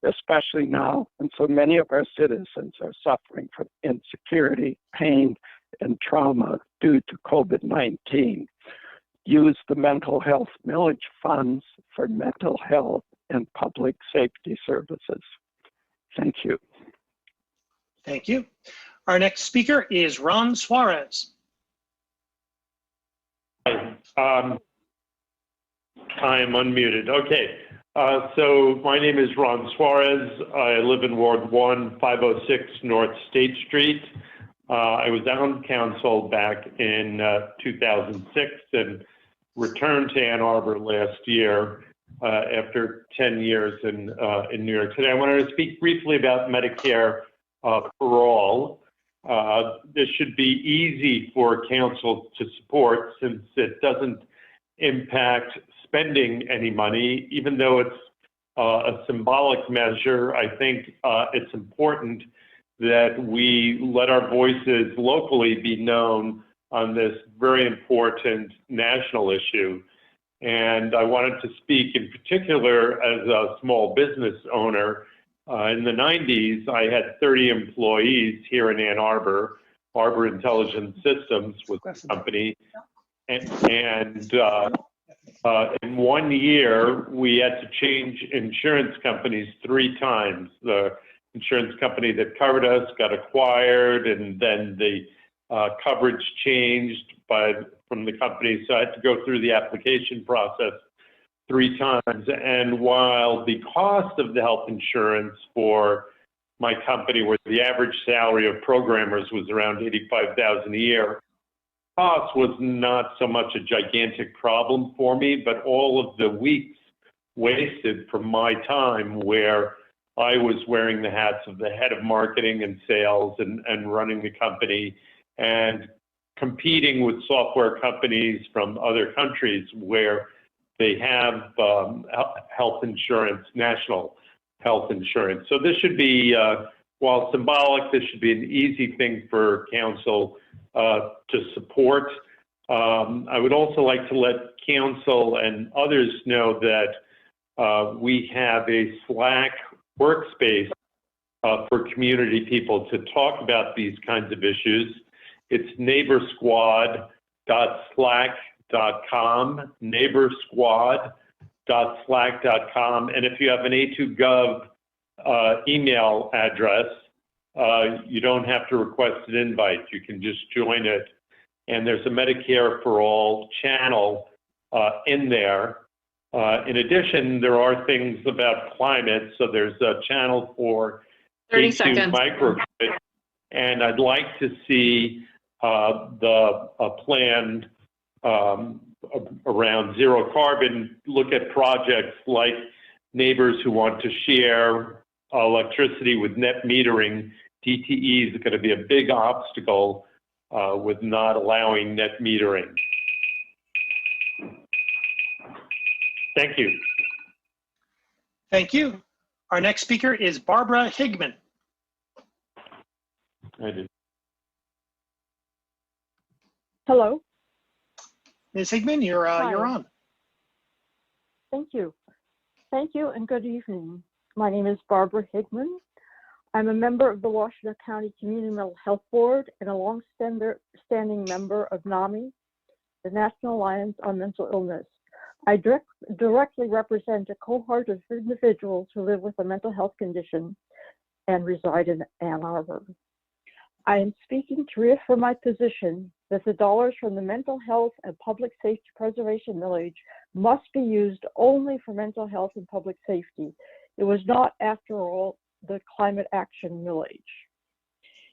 especially now when so many of our citizens are suffering from insecurity, pain, and trauma due to COVID-19. Use the mental health millage funds for mental health and public safety services. Thank you. Thank you. Our next speaker is Ron Suarez. Hi, I am unmuted. Okay, so my name is Ron Suarez. I live in Ward 1, 506 North State Street. I was on council back in 2006 and returned to Ann Arbor last year after 10 years in New York City. I wanted to speak briefly about Medicare for all. This should be easy for council to support since it doesn't impact spending any money, even though it's a symbolic measure. I think it's important that we let our voices locally be known on this very important national issue. And I wanted to speak in particular as a small business owner. In the 90s, I had 30 employees here in Ann Arbor. Arbor Intelligence Systems was the company. And in 1 year, we had to change insurance companies 3 times. The insurance company that covered us got acquired, and then the coverage changed from the company. So I had to go through the application process 3 times. And while the cost of the health insurance for my company, where the average salary of programmers was around $85,000 a year, cost was not so much a gigantic problem for me, but all of the weeks wasted from my time where I was wearing the hats of the head of marketing and sales and running the company and competing with software companies from other countries where they have health insurance, national health insurance. So this should be, while symbolic, this should be an easy thing for council to support. I would also like to let council and others know that we have a Slack workspace for community people to talk about these kinds of issues. It's neighborsquad.slack.com, neighborsquad.slack.com. And if you have an A2Gov email address, you don't have to request an invite. You can just join it. And there's a Medicare for All channel in there. In addition, there are things about climate. So there's a channel for 30 A2 seconds. microgrid. And I'd like to see the plan around zero carbon, look at projects like neighbors who want to share electricity with net metering. DTE is going to be a big obstacle with not allowing net metering. Thank you. Thank you. Our next speaker is Barbara Higman. I did. Hello. Ms. Hickman, you're on. Thank you. Thank you and good evening. My name is Barbara Hickman. I'm a member of the Washington County Community Mental Health Board and a long-standing member of NAMI, the National Alliance on Mental Illness. I directly represent a cohort of individuals who live with a mental health condition and reside in Ann Arbor. I am speaking to reaffirm my position that the dollars from the Mental Health and Public Safety Preservation Millage must be used only for mental health and public safety. It was not, after all, the climate action millage.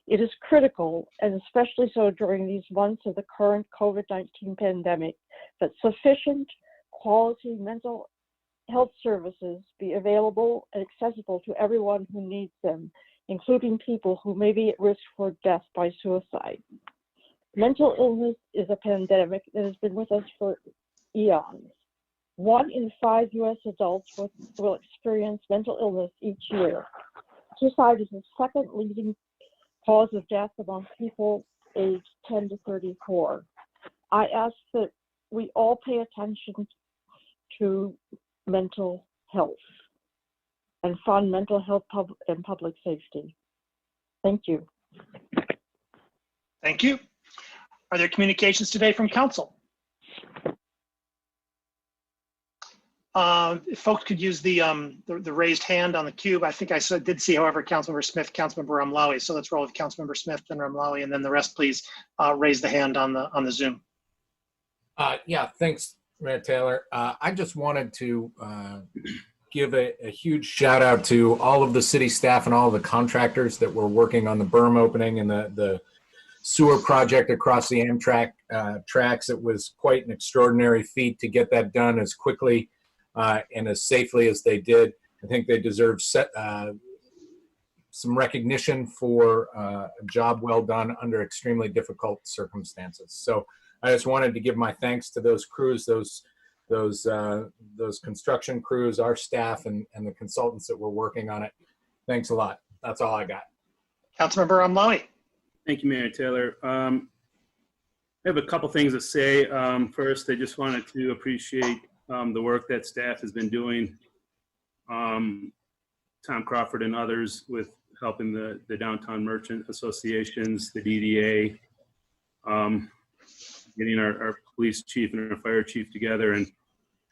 It is critical, and especially so during these months of the current COVID-19 pandemic, that sufficient quality mental health services be available and accessible to everyone who needs them, including people who may be at risk for death by suicide. Mental illness is a pandemic that has been with us for eons. 1 in 5 U.S. adults will experience mental illness each year. Suicide is the second leading cause of death among people aged 10 to 34. I ask that we all pay attention to mental health and fund mental health and public safety. Thank you. Thank you. Are there communications today from council? If folks could use the raised hand on the cube. I think I did see, however, Councilmember Smith, Councilmember Ramlawi. So let's roll with Councilmember Smith and Ramlawi, and then the rest, please raise the hand on the Zoom. Yeah, thanks, Mayor Taylor. I just wanted to give a huge shout out to all of the city staff and all of the contractors that were working on the berm opening and the sewer project across the Amtrak tracks. It was quite an extraordinary feat to get that done as quickly and as safely as they did. I think they deserve some recognition for a job well done under extremely difficult circumstances. So I just wanted to give my thanks to those crews, those construction crews, our staff, and the consultants that were working on it. Thanks a lot. That's all I got. Councilmember Ramlawi. Thank you, Mayor Taylor. I have a couple things to say. First, I just wanted to appreciate the work that staff has been doing. Tom Crawford and others with helping the Downtown Merchant Associations, the DDA, getting our police chief and our fire chief together and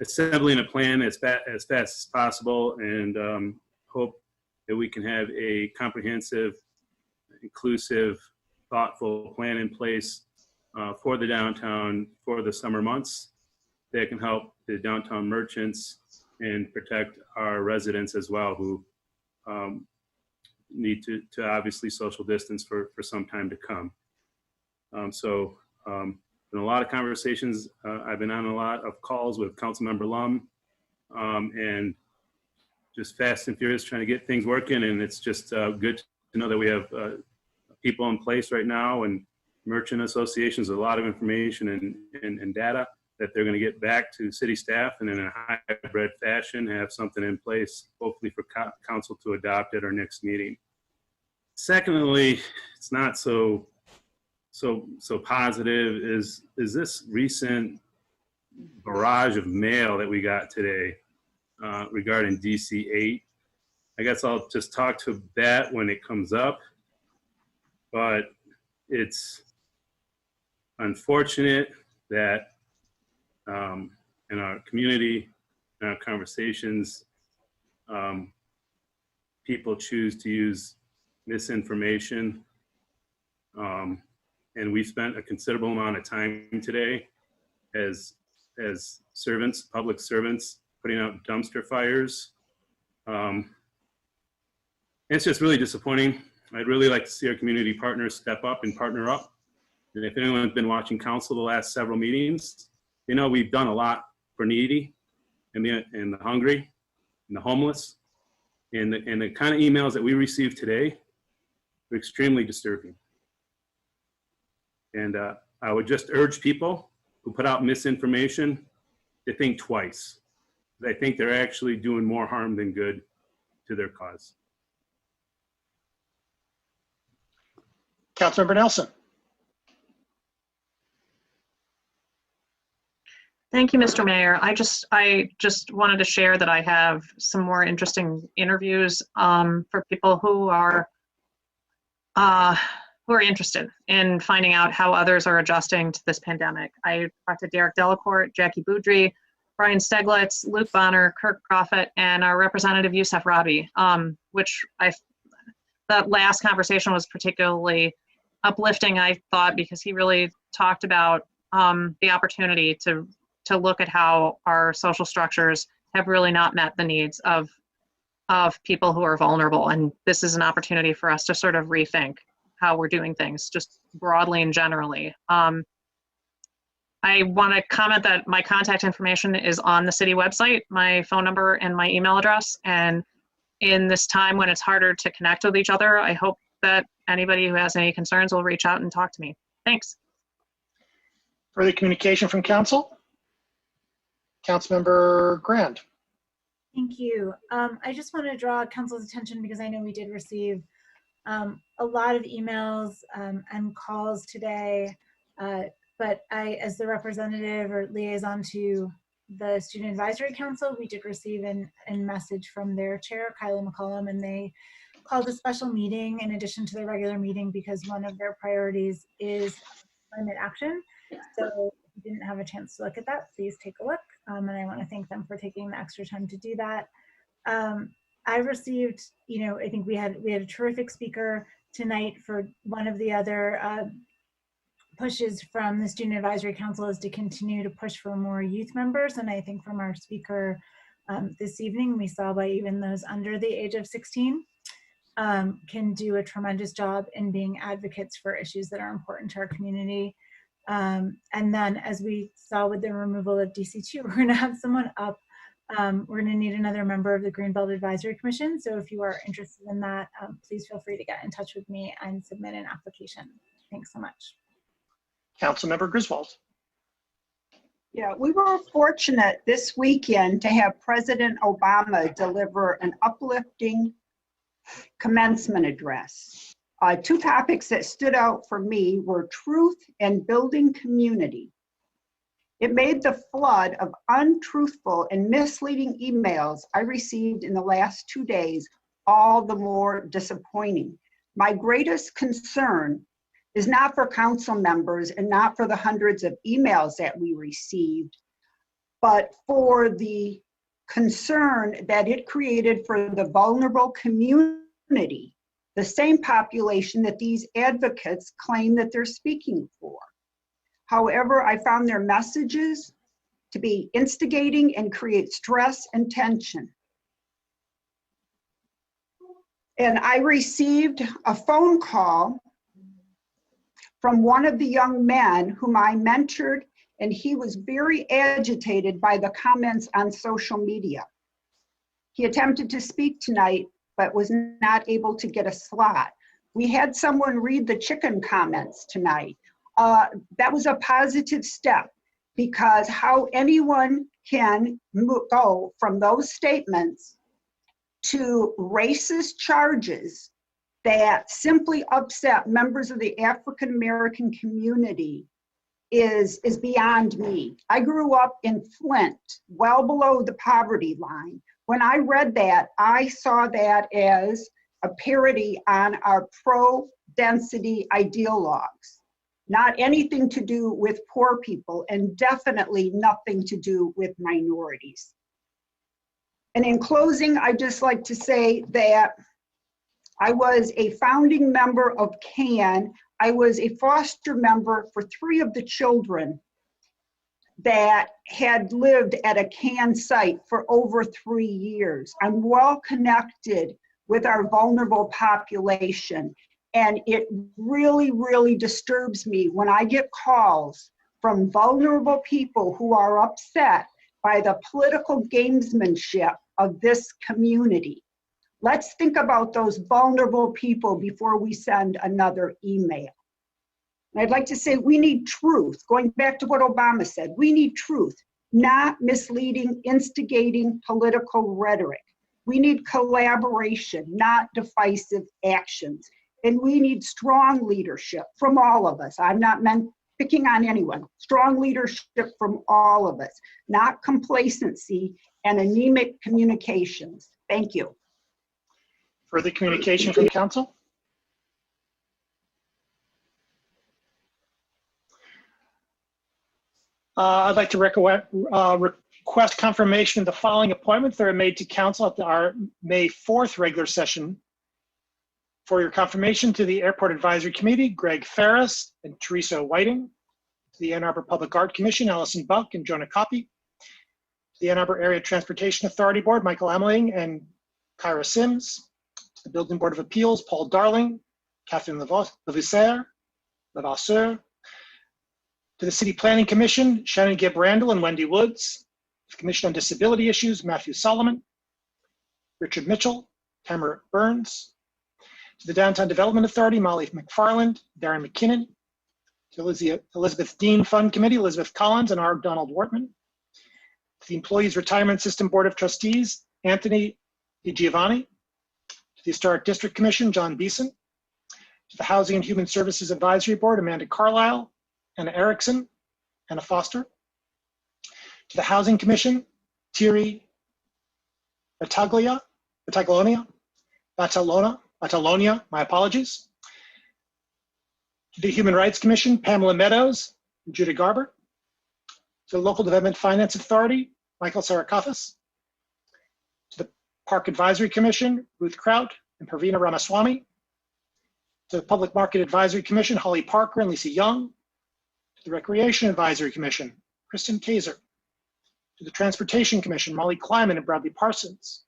assembling a plan as fast as possible, and hope that we can have a comprehensive, inclusive, thoughtful plan in place for the downtown for the summer months that can help the downtown merchants and protect our residents as well, who need to obviously social distance for some time to come. Been a lot of conversations. I've been on a lot of calls with Councilmember Lum and just fast and furious trying to get things working. And it's just good to know that we have people in place right now and merchant associations, a lot of information and data that they're going to get back to city staff, and in a hybrid fashion have something in place, hopefully for council to adopt at our next meeting. Secondly, it's not so positive is this recent barrage of mail that we got today regarding DC-8. I guess I'll just talk to that when it comes up, but it's unfortunate that in our community, in our conversations, people choose to use misinformation. And we spent a considerable amount of time today as servants, public servants, putting out dumpster fires. It's just really disappointing. I'd really like to see our community partners step up and partner up. And if anyone's been watching council the last several meetings, you know we've done a lot for needy and the hungry and the homeless. And the kind of emails that we received today were extremely disturbing. And I would just urge people who put out misinformation to think twice. I think they're actually doing more harm than good to their cause. Councilmember Nelson. Thank you, Mr. Mayor. I just wanted to share that I have some more interesting interviews for people who are interested in finding out how others are adjusting to this pandemic. I talked to Derek Delacourt, Jackie Boudry, Brian Steglitz, Luke Bonner, Kirk Profit, and our representative Youssef Rabi, that last conversation was particularly uplifting, I thought, because he really talked about the opportunity to look at how our social structures have really not met the needs of people who are vulnerable. And this is an opportunity for us to sort of rethink how we're doing things, just broadly and generally. I want to comment that my contact information is on the city website, my phone number and my email address. And in this time when it's harder to connect with each other, I hope that anybody who has any concerns will reach out and talk to me. Thanks. Further communication from council? Councilmember Grand. Thank you. I just want to draw council's attention because I know we did receive a lot of emails and calls today, but I, as the representative or liaison to the Student Advisory Council, we did receive a message from their chair, Kylie McCollum, and they called a special meeting in addition to their regular meeting because one of their priorities is climate action. So if you didn't have a chance to look at that, please take a look. And I want to thank them for taking the extra time to do that. I received, I think we had a terrific speaker tonight. For one of the other pushes from the Student Advisory Council is to continue to push for more youth members. And I think from our speaker this evening, we saw why even those under the age of 16 can do a tremendous job in being advocates for issues that are important to our community. And then as we saw with the removal of DC2, we're going to have someone up. We're going to need another member of the Greenbelt Advisory Commission. So if you are interested in that, please feel free to get in touch with me and submit an application. Thanks so much. Councilmember Griswold. Yeah, we were fortunate this weekend to have President Obama deliver an uplifting commencement address. Two topics that stood out for me were truth and building community. It made the flood of untruthful and misleading emails I received in the last 2 days all the more disappointing. My greatest concern is not for council members and not for the hundreds of emails that we received, but for the concern that it created for the vulnerable community, the same population that these advocates claim that they're speaking for. However, I found their messages to be instigating and create stress and tension. And I received a phone call from one of the young men whom I mentored, and he was very agitated by the comments on social media. He attempted to speak tonight, but was not able to get a slot. We had someone read the chicken comments tonight. That was a positive step, because how anyone can go from those statements to racist charges that simply upset members of the African American community is beyond me. I grew up in Flint, well below the poverty line. When I read that, I saw that as a parody on our pro-density ideologues. Not anything to do with poor people, and definitely nothing to do with minorities. And in closing, I'd just like to say that I was a founding member of CAN. I was a foster member for 3 of the children that had lived at a CAN site for over 3 years. I'm well connected with our vulnerable population. And it really, really disturbs me when I get calls from vulnerable people who are upset by the political gamesmanship of this community. Let's think about those vulnerable people before we send another email. And I'd like to say we need truth. Going back to what Obama said, we need truth, not misleading, instigating political rhetoric. We need collaboration, not divisive actions. And we need strong leadership from all of us. I'm not picking on anyone. Strong leadership from all of us, not complacency and anemic communications. Thank you. Further communication from council? I'd like to request confirmation of the following appointments that are made to council at our May 4th regular session. For your confirmation, to the Airport Advisory Committee, Greg Ferris and Teresa Whiting. To the Ann Arbor Public Art Commission, Allison Buck and Jonah Coppy. To the Ann Arbor Area Transportation Authority Board, Michael Emmeling and Kyra Sims. To the Building Board of Appeals, Paul Darling, Catherine Levasseur. To the City Planning Commission, Shannon Gibb Randall and Wendy Woods. To the Commission on Disability Issues, Matthew Solomon, Richard Mitchell, Tamara Burns. To the Downtown Development Authority, Molly McFarland, Darren McKinnon. To Elizabeth Dean Fund Committee, Elizabeth Collins and R. Donald Wortman. To the Employees Retirement System Board of Trustees, Anthony DiGiovanni. To the Historic District Commission, John Beeson. To the Housing and Human Services Advisory Board, Amanda Carlisle, Anna Erickson, Anna Foster. To the Housing Commission, Thierry Battaglonia, my apologies. To the Human Rights Commission, Pamela Meadows and Judah Garber. To the Local Development Finance Authority, Michael Sarakafis. To the Park Advisory Commission, Ruth Kraut and Pravina Ramaswamy. To the Public Market Advisory Commission, Holly Parker and Lisa Young. To the Recreation Advisory Commission, Kristen Kaiser. To the Transportation Commission, Molly Kleiman and Bradley Parsons.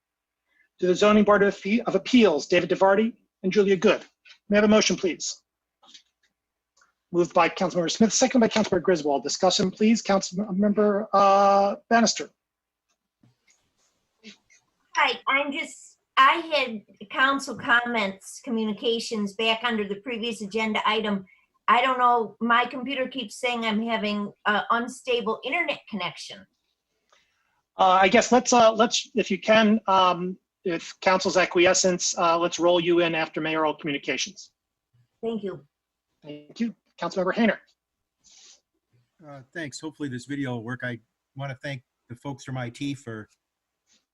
To the Zoning Board of Appeals, David DeVarty and Julia Good. May I have a motion, please? Moved by Councilmember Smith, second by Councilmember Griswold. Discussion, please. Councilmember Bannister. Hi, I had council comments, communications back under the previous agenda item. I don't know, my computer keeps saying I'm having unstable internet connection. I guess let's, if you can, if council's acquiescence, let's roll you in after mayoral communications. Thank you. Thank you. Councilmember Hayner. Thanks. Hopefully this video will work. I want to thank the folks from IT for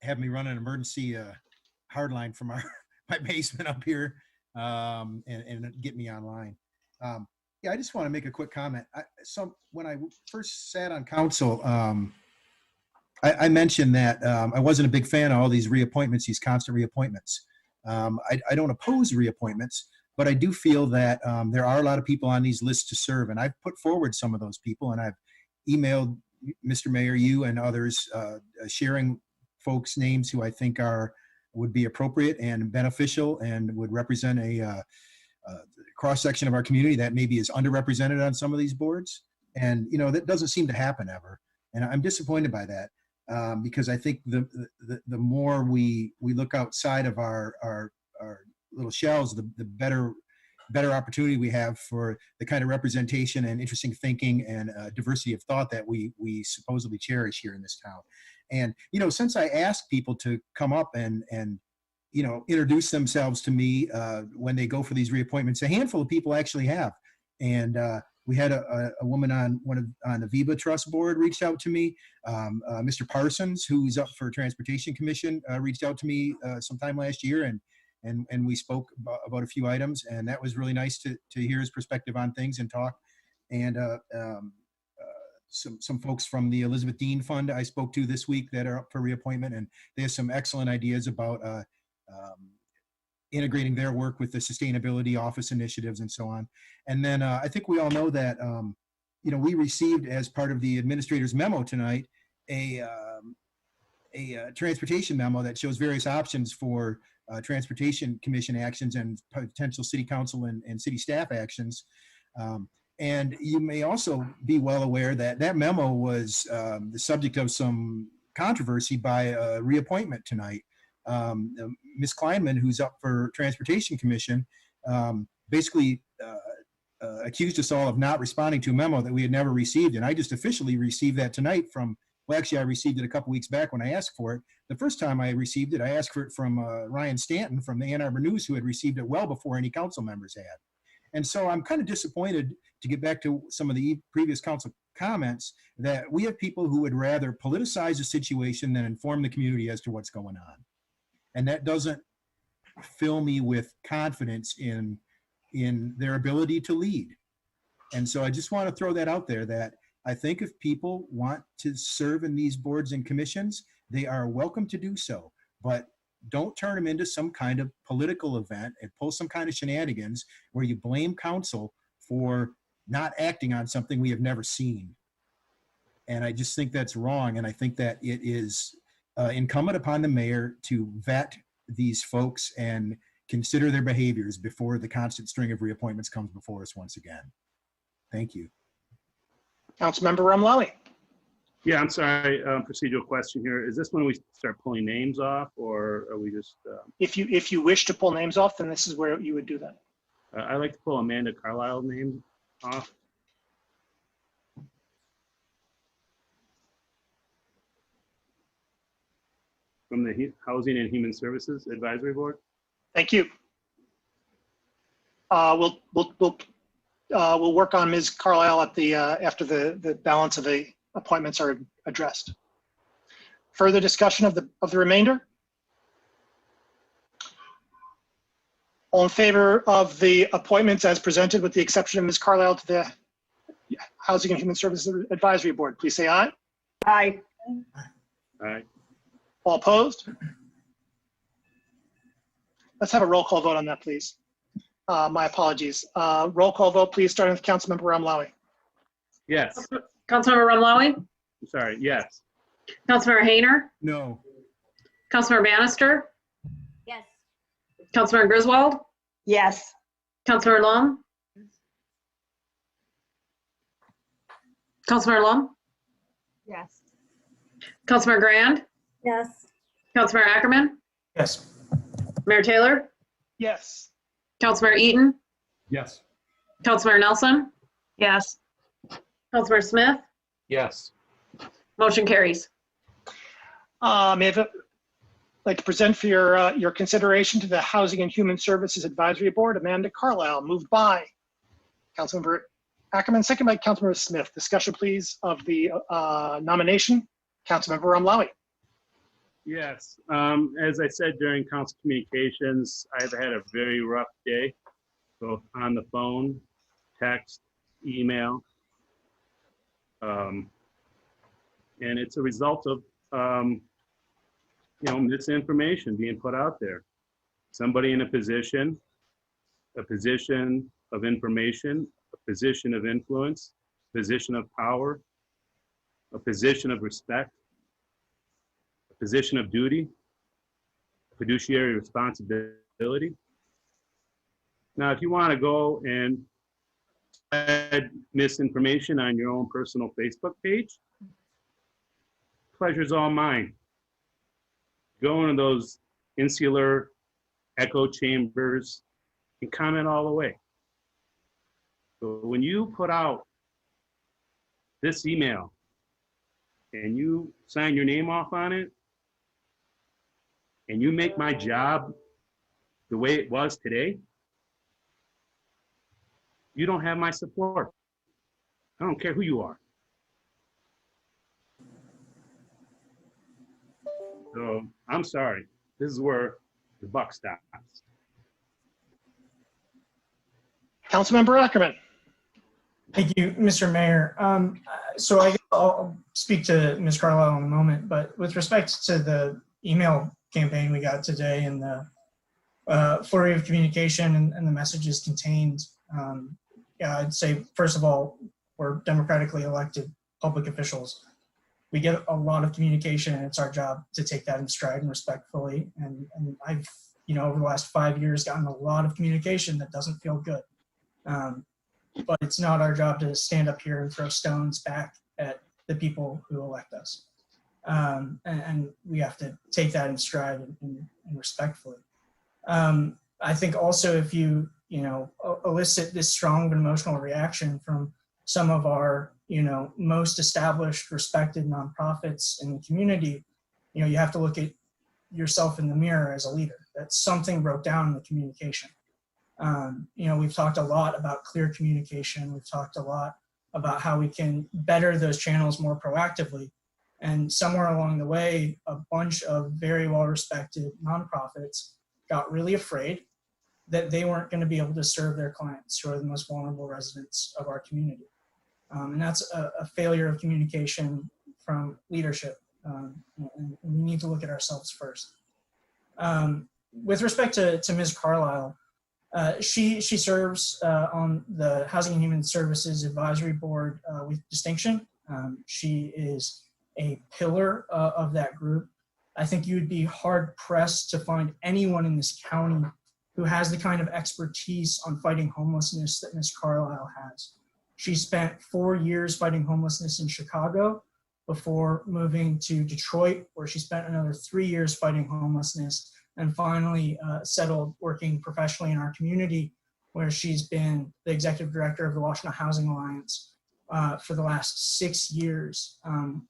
having me run an emergency hardline from my basement up here and get me online. Yeah, I just want to make a quick comment. When I first sat on council, I mentioned that I wasn't a big fan of all these reappointments, these constant reappointments. I don't oppose reappointments, but I do feel that there are a lot of people on these lists to serve, and I've put forward some of those people, and I've emailed Mr. Mayor, you and others, sharing folks' names who I think would be appropriate and beneficial and would represent a cross-section of our community that maybe is underrepresented on some of these boards. And, you know, that doesn't seem to happen ever. And I'm disappointed by that because I think the more we look outside of our little shells, the better opportunity we have for the kind of representation and interesting thinking and diversity of thought that we supposedly cherish here in this town. And, you know, since I asked people to come up and you know, introduce themselves to me when they go for these reappointments, a handful of people actually have. And we had a woman on the VIBA Trust Board reached out to me. Mr. Parsons, who's up for Transportation Commission, reached out to me sometime last year, and we spoke about a few items, and that was really nice to hear his perspective on things and talk. And some folks from the Elizabeth Dean Fund I spoke to this week that are up for reappointment, and they have some excellent ideas about integrating their work with the sustainability office initiatives and so on. And then I think we all know that, you know, we received as part of the administrator's memo tonight, a transportation memo that shows various options for transportation commission actions and potential city council and city staff actions. And you may also be well aware that that memo was the subject of some controversy by a reappointment tonight. Ms. Kleinman, who's up for Transportation Commission, basically accused us all of not responding to a memo that we had never received. And I just officially received that tonight from, well, actually, I received it a couple weeks back when I asked for it. The first time I received it, I asked for it from Ryan Stanton from the Ann Arbor News, who had received it well before any council members had. And so I'm kind of disappointed, to get back to some of the previous council comments, that we have people who would rather politicize the situation than inform the community as to what's going on. And that doesn't fill me with confidence in their ability to lead. And so I just want to throw that out there, that I think if people want to serve in these boards and commissions, they are welcome to do so, but don't turn them into some kind of political event and pull some kind of shenanigans where you blame council for not acting on something we have never seen. And I just think that's wrong. And I think that it is incumbent upon the mayor to vet these folks and consider their behaviors before the constant string of reappointments comes before us once again. Thank you. Councilmember Ramlawi. Yeah, I'm sorry, procedural question here. Is this when we start pulling names off, or are we just? If you wish to pull names off, then this is where you would do that. I'd like to pull Amanda Carlisle's name off. From the Housing and Human Services Advisory Board. Thank you. We'll work on Ms. Carlisle at the after the balance of the appointments are addressed. Further discussion of the remainder? All in favor of the appointments as presented, with the exception of Ms. Carlisle to the Housing and Human Services Advisory Board, please say aye. Aye. Aye. All opposed? Let's have a roll call vote on that, please. My apologies. Roll call vote, please, starting with Councilmember Ramlawi. Yes. Councilmember Ramlawi? I'm sorry. Yes. Councilmember Hayner? No. Councilmember Bannister? Yes. Councilmember Griswold? Yes. Councilmember Lum? Councilmember Lum? Yes. Councilmember Grand? Yes. Councilmember Ackerman? Yes. Mayor Taylor? Yes. Councilmember Eaton? Yes. Councilmember Nelson? Yes. Councilmember Smith? Yes. Motion carries. May I like to present for your consideration to the Housing and Human Services Advisory Board, Amanda Carlisle, moved by Councilmember Ackerman, second by Councilmember Smith. Discussion, please, of the nomination. Councilmember Ramlawi. Yes. As I said during council communications, I've had a very rough day, both on the phone, text, email. And it's a result of, misinformation being put out there. Somebody in a position of information, a position of influence, a position of power, a position of respect, a position of duty, fiduciary responsibility. Now, if you want to go and spread misinformation on your own personal Facebook page, pleasure's all mine. Go into those insular echo chambers and comment all the way. So when you put out this email and you sign your name off on it, and you make my job the way it was today, you don't have my support. I don't care who you are. So I'm sorry. This is where the buck stops. Councilmember Ackerman. Thank you, Mr. Mayor. So I guess I'll speak to Ms. Carlisle in a moment, but with respect to the email campaign we got today and the flurry of communication and the messages contained, yeah, I'd say, first of all, we're democratically elected public officials. We get a lot of communication, and it's our job to take that in stride and respectfully. And I've, over the last 5 years, gotten a lot of communication that doesn't feel good. But it's not our job to stand up here and throw stones back at the people who elect us. And we have to take that in stride and respectfully. I think also if you, elicit this strong but emotional reaction from some of our, most established, respected nonprofits in the community, you have to look at yourself in the mirror as a leader. That something broke down in the communication. We've talked a lot about clear communication. We've talked a lot about how we can better those channels more proactively. And somewhere along the way, a bunch of very well-respected nonprofits got really afraid that they weren't going to be able to serve their clients, who are the most vulnerable residents of our community. And that's a failure of communication from leadership. And we need to look at ourselves first. With respect to Ms. Carlisle, she serves on the Housing and Human Services Advisory Board with distinction. She is a pillar of that group. I think you would be hard pressed to find anyone in this county who has the kind of expertise on fighting homelessness that Ms. Carlisle has. She spent 4 years fighting homelessness in Chicago before moving to Detroit, where she spent another 3 years fighting homelessness, and finally settled working professionally in our community, where she's been the executive director of the Washington Housing Alliance for the last 6 years,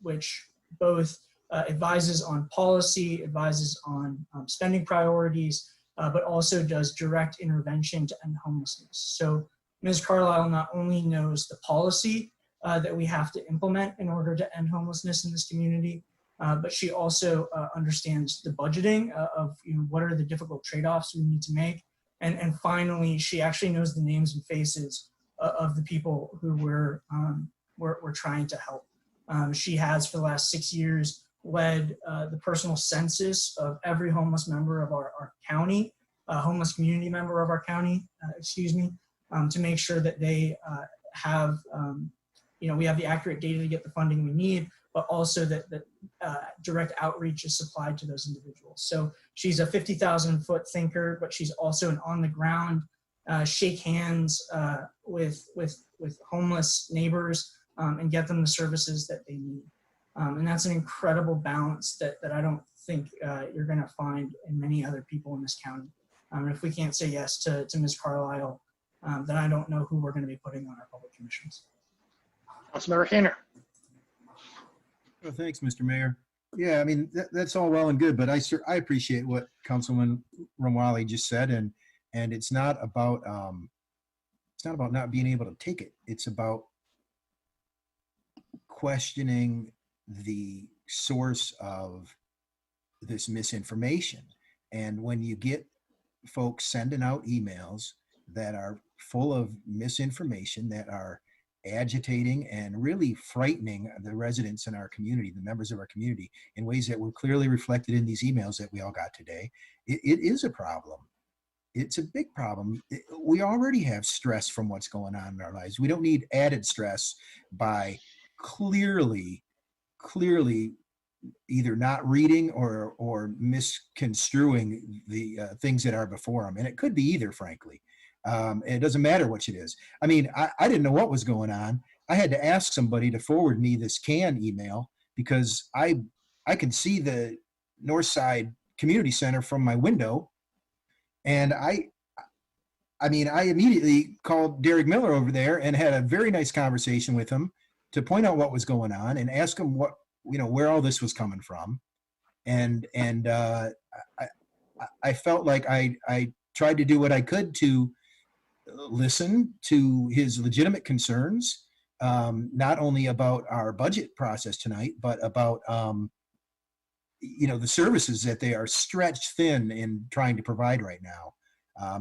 which both advises on policy, advises on spending priorities, but also does direct intervention to end homelessness. So Ms. Carlisle not only knows the policy that we have to implement in order to end homelessness in this community, but she also understands the budgeting of what are the difficult trade-offs we need to make. And finally, she actually knows the names and faces of the people who we're trying to help. She has, for the last 6 years, led the personal census of every homeless member of our county, homeless community member of our county, to make sure that they have, we have the accurate data to get the funding we need, but also that direct outreach is supplied to those individuals. So she's a 50,000-foot thinker, but she's also an on-the-ground, shake hands with homeless neighbors and get them the services that they need. And that's an incredible balance that I don't think you're going to find in many other people in this county. If we can't say yes to Ms. Carlisle, then I don't know who we're going to be putting on our public commissions. Councilmember Hayner. Oh, thanks, Mr. Mayor. Yeah, I mean, that's all well and good, but I appreciate what Councilman Ramwali just said, and it's not about not being able to take it. It's about questioning the source of this misinformation. And when you get folks sending out emails that are full of misinformation, that are agitating and really frightening the residents in our community, the members of our community, in ways that were clearly reflected in these emails that we all got today, it is a problem. It's a big problem. We already have stress from what's going on in our lives. We don't need added stress by clearly either not reading or misconstruing the things that are before them. And it could be either, frankly. It doesn't matter which it is. I mean, I didn't know what was going on. I had to ask somebody to forward me this CAN email because I can see the Northside Community Center from my window. And I immediately called Derek Miller over there and had a very nice conversation with him to point out what was going on and ask him where all this was coming from. And I felt like I tried to do what I could to listen to his legitimate concerns, not only about our budget process tonight, but about the services that they are stretched thin in trying to provide right now.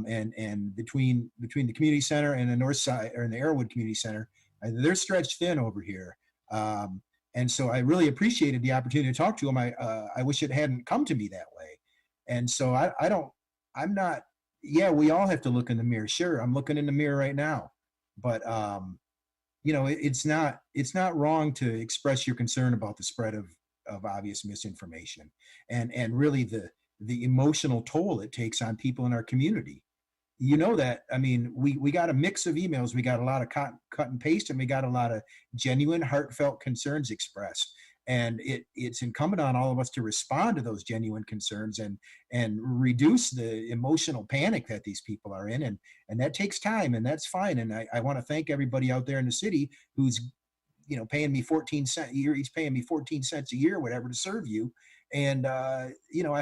And between the community center and the north side, or in the Arrowwood Community Center, they're stretched thin over here. And so I really appreciated the opportunity to talk to him. I wish it hadn't come to me that way. And so we all have to look in the mirror. Sure, I'm looking in the mirror right now, but it's not wrong to express your concern about the spread of obvious misinformation and really the emotional toll it takes on people in our community. That, I mean, we got a mix of emails. We got a lot of cut and paste, and we got a lot of genuine, heartfelt concerns expressed. And it's incumbent on all of us to respond to those genuine concerns and reduce the emotional panic that these people are in. And that takes time, and that's fine. And I want to thank everybody out there in the city who's, paying me 14 cents a year. He's paying me 14 cents a year, whatever, to serve you. And, I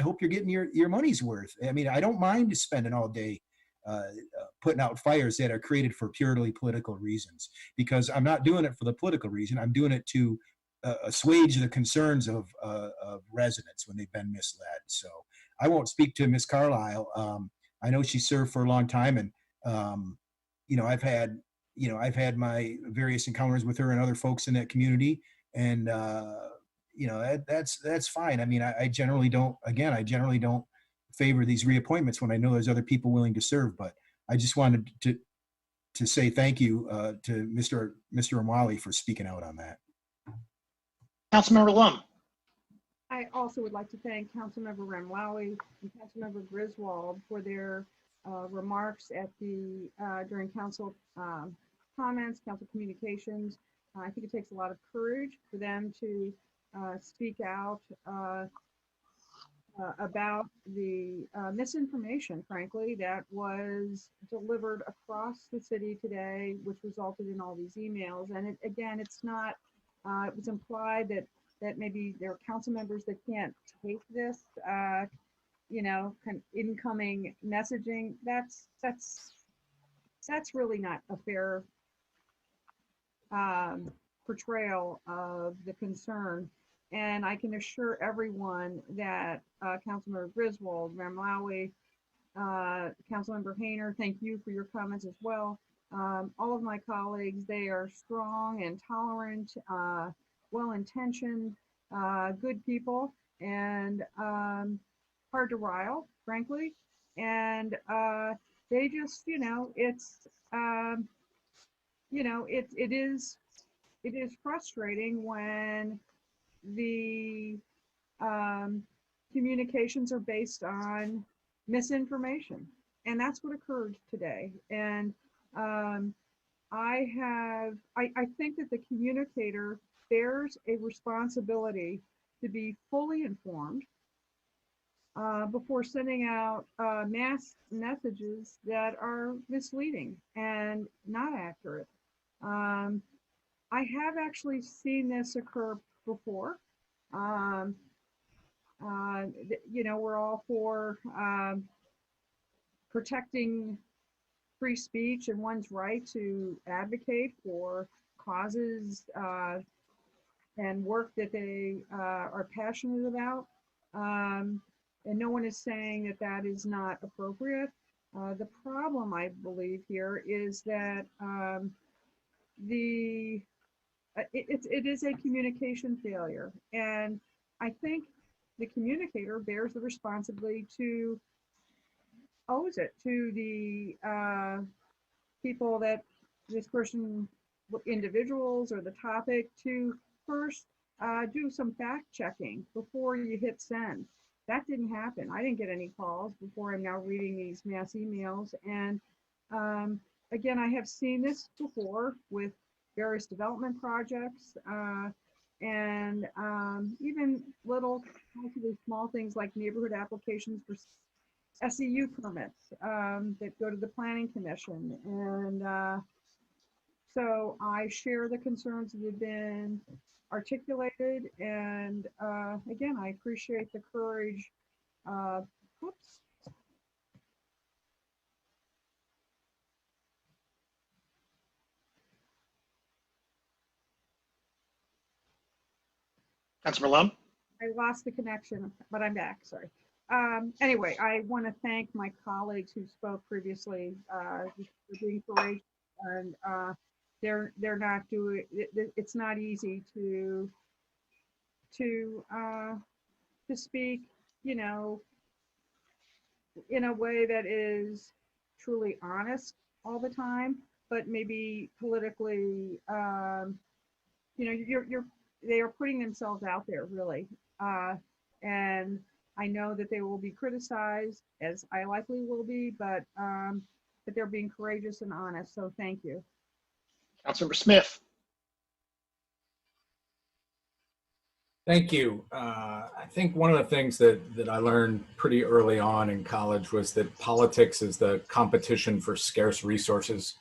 hope you're getting your money's worth. I mean, I don't mind spending all day putting out fires that are created for purely political reasons. Because I'm not doing it for the political reason. I'm doing it to assuage the concerns of residents when they've been misled. So I won't speak to Ms. Carlisle. I know she served for a long time, and I've had my various encounters with her and other folks in that community, and that's fine. I mean, I generally don't favor these reappointments when I know there's other people willing to serve. But I just wanted to say thank you to Mr. Amwali for speaking out on that. Councilmember Lum. I also would like to thank Councilmember Ramlawi and Councilmember Griswold for their remarks at the during council comments, council communications. I think it takes a lot of courage for them to speak out about the misinformation, frankly, that was delivered across the city today, which resulted in all these emails. And it's not, it was implied that maybe there are council members that can't take this, kind of incoming messaging. That's really not a fair portrayal of the concern. And I can assure everyone that Councilmember Griswold, Ramlawi, Councilmember Hayner, thank you for your comments as well. All of my colleagues, they are strong and tolerant, well-intentioned, good people, and hard to rile, frankly. And they just, it is frustrating when the communications are based on misinformation, and that's what occurred today. And I think that the communicator bears a responsibility to be fully informed before sending out mass messages that are misleading and not accurate. I have actually seen this occur before. We're all for protecting free speech and one's right to advocate for causes and work that they are passionate about. And no one is saying that that is not appropriate. The problem, I believe, here is that it is a communication failure. And I think the communicator bears the responsibility to owes it to the people that this person, individuals or the topic, to first do some fact checking before you hit send. That didn't happen. I didn't get any calls before I'm now reading these mass emails. And again, I have seen this before with various development projects and even little relatively small things like neighborhood applications for SEU permits that go to the Planning Commission. And so I share the concerns that have been articulated. And again, I appreciate the courage. Oops. Councilor Lum. I lost the connection, but I'm back, sorry. Anyway, I want to thank my colleagues who spoke previously for being courageous, and they're not doing it. It's not easy to speak, in a way that is truly honest all the time, but maybe politically, they are putting themselves out there, really. And I know that they will be criticized, as I likely will be, but they're being courageous and honest. So thank you. Councilmember Smith. Thank you. I think one of the things that I learned pretty early on in college was that politics is the competition for scarce resources.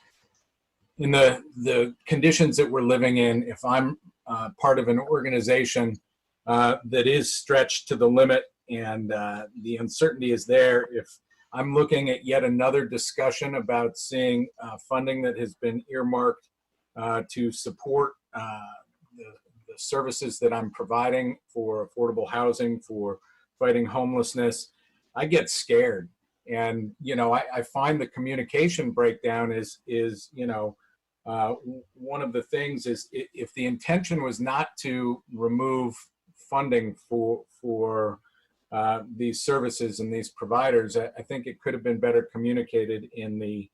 In the conditions that we're living in, if I'm part of an organization that is stretched to the limit and the uncertainty is there, if I'm looking at yet another discussion about seeing funding that has been earmarked to support the services that I'm providing for affordable housing, for fighting homelessness. I get scared. And, you know, I find the communication breakdown is one of the things is if the intention was not to remove funding for these services and these providers, I think it could have been better communicated in the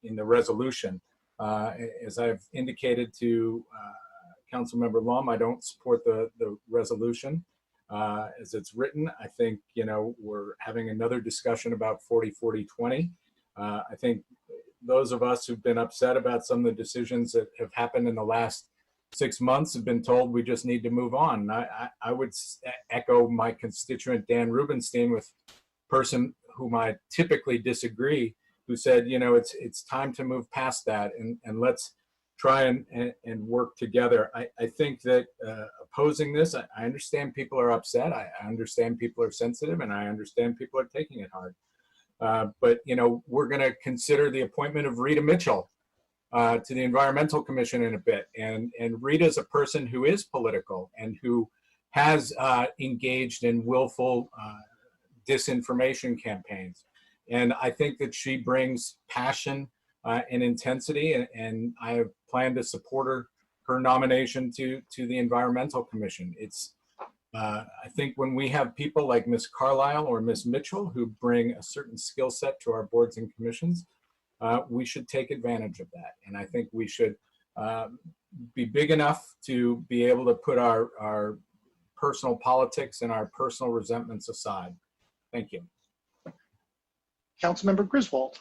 resolution. As I've indicated to Councilmember Lum, I don't support the resolution as it's written. I think, you know, we're having another discussion about 40-40-20. I think those of us who've been upset about some of the decisions that have happened in the last 6 months have been told we just need to move on. I would echo my constituent Dan Rubenstein, with a person whom I typically disagree, who said, you know, it's time to move past that and let's try and work together. I think that opposing this, I understand people are upset. I understand people are sensitive, and I understand people are taking it hard. But, you know, we're going to consider the appointment of Rita Mitchell to the Environmental Commission in a bit. And Rita's a person who is political and who has engaged in willful disinformation campaigns. And I think that she brings passion and intensity, and I have planned to support her nomination to the Environmental Commission. It's I think when we have people like Ms. Carlisle or Ms. Mitchell who bring a certain skill set to our boards and commissions, we should take advantage of that. And I think we should be big enough to be able to put our personal politics and our personal resentments aside. Thank you. Councilmember Griswold.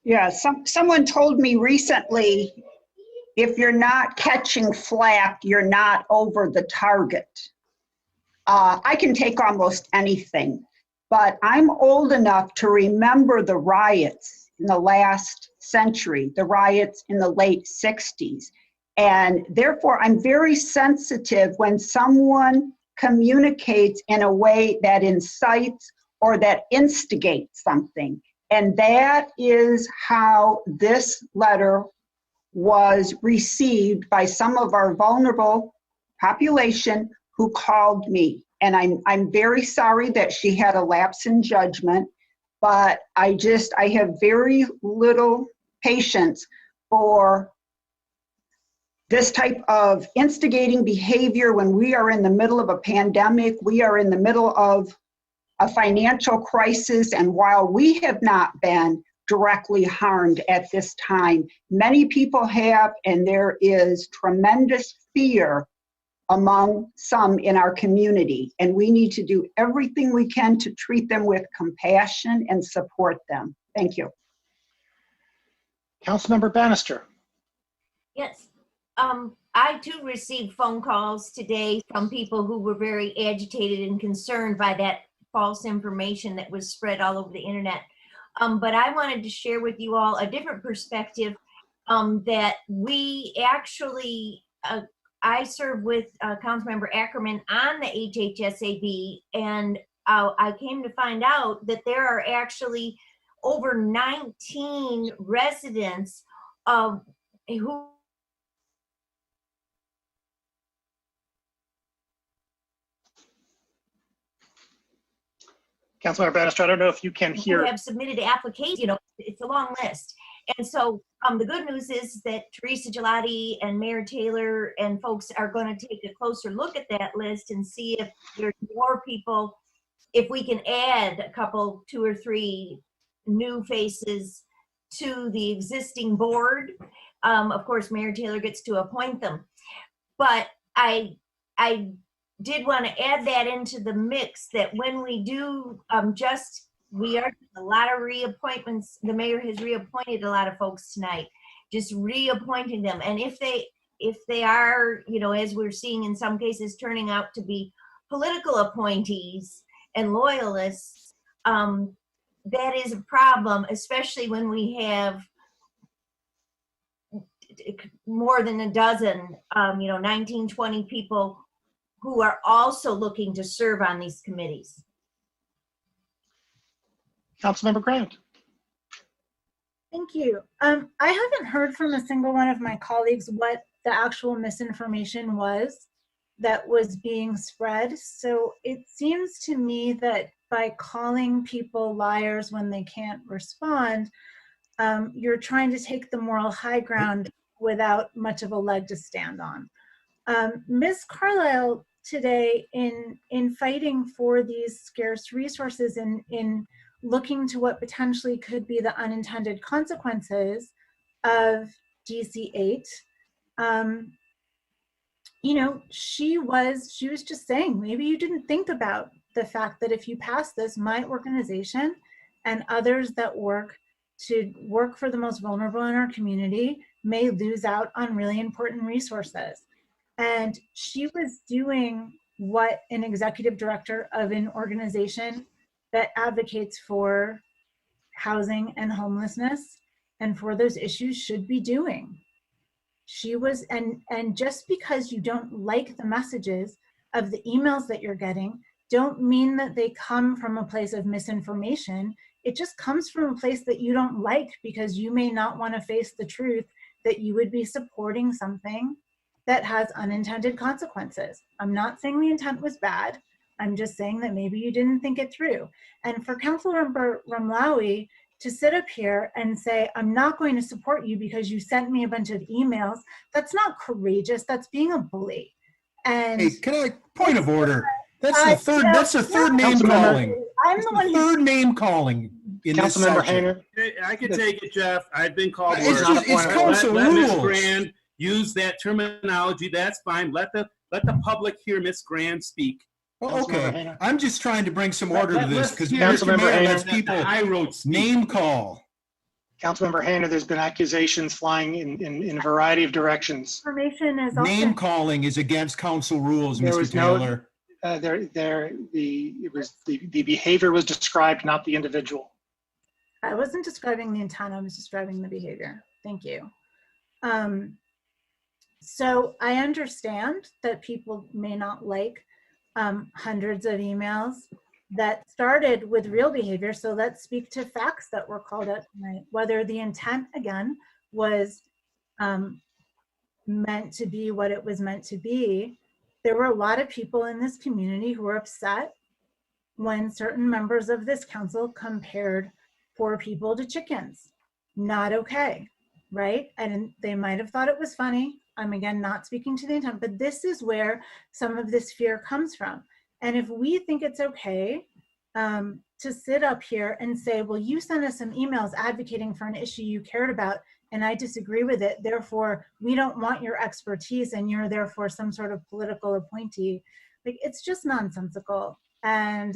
Yeah, someone told me recently, if you're not catching flack, you're not over the target. I can take almost anything, but I'm old enough to remember the riots in the last century, the riots in the late 60s. And therefore, I'm very sensitive when someone communicates in a way that incites or that instigates something. And that is how this letter was received by some of our vulnerable population who called me. And I'm very sorry that she had a lapse in judgment, but I have very little patience for this type of instigating behavior when we are in the middle of a pandemic, we are in the middle of a financial crisis, and while we have not been directly harmed at this time, many people have, and there is tremendous fear among some in our community, and we need to do everything we can to treat them with compassion and support them. Thank you. Councilmember Bannister. Yes. I too received phone calls today from people who were very agitated and concerned by that false information that was spread all over the internet. But I wanted to share with you all a different perspective that we actually, I serve with Councilmember Ackerman on the HHSAB, and I came to find out that there are actually over 19 residents who Councilmember Bannister, I don't know if you can hear. Who have submitted applications, you know, it's a long list. And so the good news is that Teresa Gelati and Mayor Taylor and folks are going to take a closer look at that list and see if there's more people, if we can add a couple, 2 or 3 new faces to the existing board. Of course, Mayor Taylor gets to appoint them. But I did want to add that into the mix, that when we do we are a lot of reappointments. The mayor has reappointed a lot of folks tonight, just reappointing them. And if they are, you know, as we're seeing in some cases, turning out to be political appointees and loyalists, that is a problem, especially when we have more than a dozen, 19, 20 people who are also looking to serve on these committees. Councilmember Grant. Thank you. I haven't heard from a single one of my colleagues what the actual misinformation was that was being spread. So it seems to me that by calling people liars when they can't respond, you're trying to take the moral high ground without much of a leg to stand on. Ms. Carlisle today, in fighting for these scarce resources, in looking to what potentially could be the unintended consequences of DC 8, you know, she was just saying, maybe you didn't think about the fact that if you pass this, my organization and others that work for the most vulnerable in our community may lose out on really important resources. And she was doing what an executive director of an organization that advocates for housing and homelessness and for those issues should be doing. She was, and just because you don't like the messages of the emails that you're getting, don't mean that they come from a place of misinformation. It just comes from a place that you don't like because you may not want to face the truth that you would be supporting something that has unintended consequences. I'm not saying the intent was bad. I'm just saying that maybe you didn't think it through. And for Councilmember Ramlawi to sit up here and say, I'm not going to support you because you sent me a bunch of emails, that's not courageous, that's being a bully. And hey, can I, point of order, that's the third name calling. I'm the one third name calling in this section. I can take it, Jeff. I've been called It's worse. just, it's council Let Ms. rules. Grand use that terminology. That's fine. Let the public hear Ms. Grand speak. Oh, okay, I'm just trying to bring some order to this because Mr. Councilmember Mayor lets Hayner. people name call. Councilmember Hayner, there's been accusations flying in a variety of directions. Information is Name often calling is against council rules, There Mr. was no- Taylor. The behavior was described, not the individual. I wasn't describing the intent, I was describing the behavior. Thank you. So I understand that people may not like hundreds of emails that started with real behavior. So let's speak to facts that were called out tonight. Whether the intent, again, was meant to be what it was meant to be. There were a lot of people in this community who were upset when certain members of this council compared poor people to chickens. Not okay, right? And they might have thought it was funny. I'm again not speaking to the intent, but this is where some of this fear comes from. And if we think it's okay to sit up here and say, well, you sent us some emails advocating for an issue you cared about, and I disagree with it, therefore we don't want your expertise and you're therefore some sort of political appointee, like it's just nonsensical. And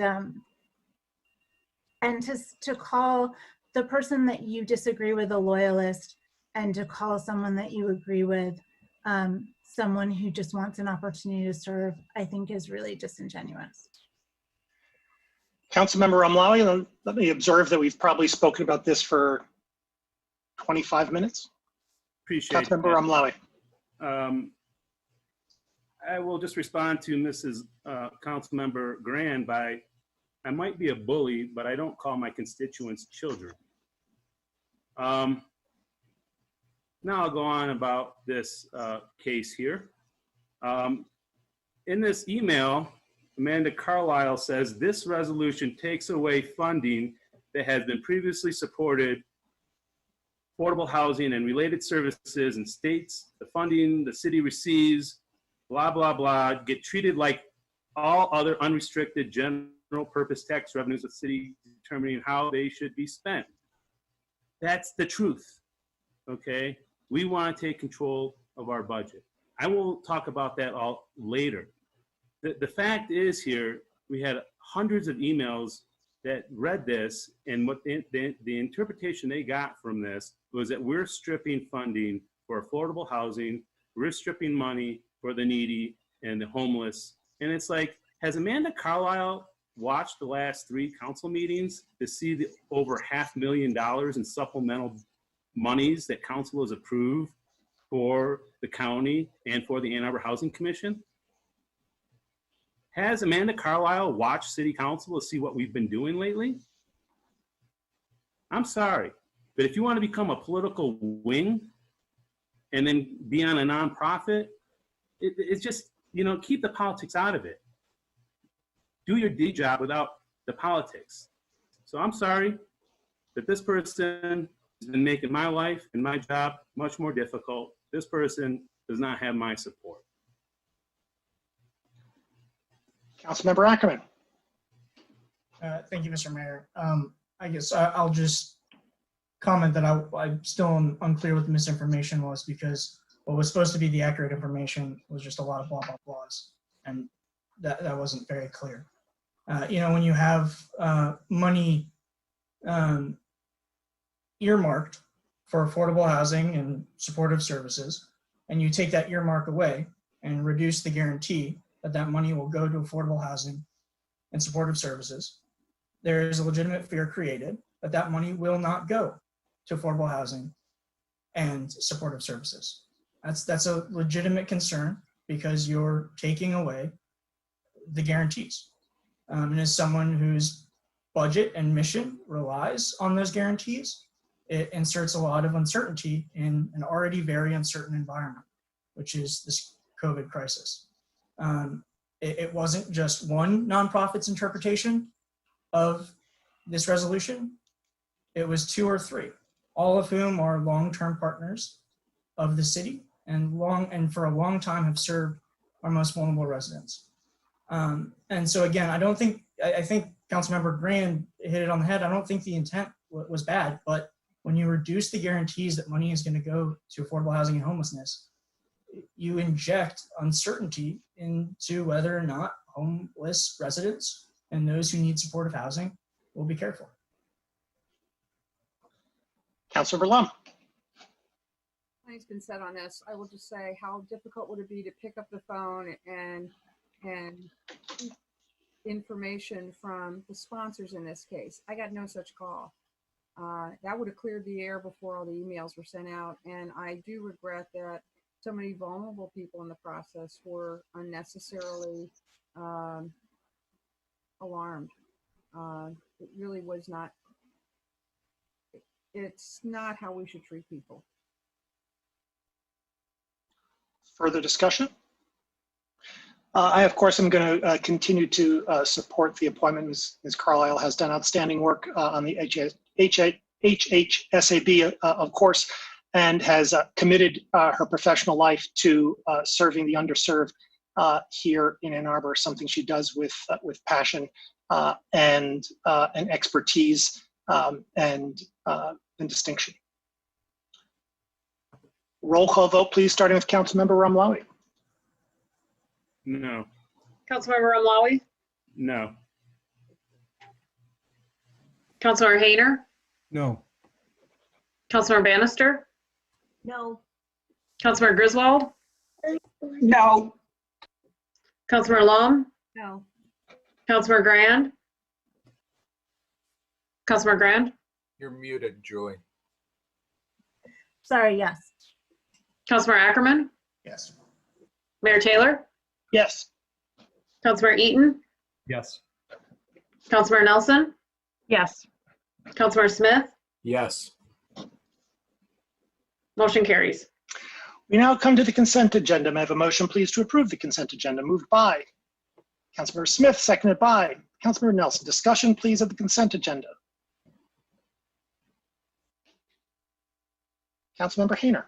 to call the person that you disagree with a loyalist and to call someone that you agree with someone who just wants an opportunity to serve, I think is really disingenuous. Councilmember Ramlawi, let me observe that we've probably spoken about this for 25 minutes. Appreciate it. Councilmember Ramlawi. I will just respond to Mrs. Councilmember Grand by, I might be a bully, but I don't call my constituents children. Now I'll go on about this case here. In this email, Amanda Carlisle says this resolution takes away funding that has been previously supported affordable housing and related services and states, the funding the city receives, blah, blah, blah, get treated like all other unrestricted general purpose tax revenues of the city determining how they should be spent. That's the truth, okay? We want to take control of our budget. I will talk about that all later. The fact is here, we had hundreds of emails that read this, and what the interpretation they got from this was that we're stripping funding for affordable housing, we're stripping money for the needy and the homeless. And it's like, has Amanda Carlisle watched the last 3 council meetings to see the over $500,000 in supplemental monies that council has approved for the county and for the Ann Arbor Housing Commission? Has Amanda Carlisle watched City Council to see what we've been doing lately? I'm sorry, but if you want to become a political wing and then be on a nonprofit, it's just, you know, keep the politics out of it. Do your D job without the politics. So I'm sorry that this person has been making my life and my job much more difficult. This person does not have my support. Councilmember Ackerman. Thank you, Mr. Mayor. I guess I'll just comment that I'm still unclear what the misinformation was, because what was supposed to be the accurate information was just a lot of blah, blah, blahs. And that wasn't very clear. You know, when you have money earmarked for affordable housing and supportive services, and you take that earmark away and reduce the guarantee that that money will go to affordable housing and supportive services, there is a legitimate fear created that that money will not go to affordable housing and supportive services. That's a legitimate concern, because you're taking away the guarantees. And as someone whose budget and mission relies on those guarantees, it inserts a lot of uncertainty in an already very uncertain environment, which is this COVID crisis. It wasn't just one nonprofit's interpretation of this resolution. It was two or three, all of whom are long-term partners of the city and for a long time have served our most vulnerable residents. And so again, I think Councilmember Grand hit it on the head. I don't think the intent was bad, but when you reduce the guarantees that money is going to go to affordable housing and homelessness, you inject uncertainty into whether or not homeless residents and those who need supportive housing will be careful. Councilor Lum. Nothing's been said on this. I will just say, how difficult would it be to pick up the phone and information from the sponsors in this case? I got no such call. That would have cleared the air before all the emails were sent out. And I do regret that so many vulnerable people in the process were unnecessarily alarmed. It really was not, it's not how we should treat people. Further discussion? I, of course, am going to continue to support the appointment. Ms. Carlisle has done outstanding work on the HHSAB, of course, and has committed her professional life to serving the underserved here in Ann Arbor, something she does with passion and expertise and distinction. Roll call vote, please, starting with Councilmember Ramlawi. No. Councilmember Ramlawi, No. Councilmember Hayner, No. Councilmember Bannister, No. Councilmember Griswold, No. Councilmember Lum, No. Councilmember Grand, Councilmember Grand, You're muted, Julie. Sorry, yes. Councilmember Ackerman, Yes. Mayor Taylor, Yes. Councilmember Eaton, Yes. Councilmember Nelson, Yes. Councilmember Smith, Yes. motion carries. We now come to the consent agenda. May I have a motion, please, to approve the consent agenda? Moved by Councilmember Smith, seconded by Councilmember Nelson. Discussion, please, of the consent agenda. Councilmember Hayner.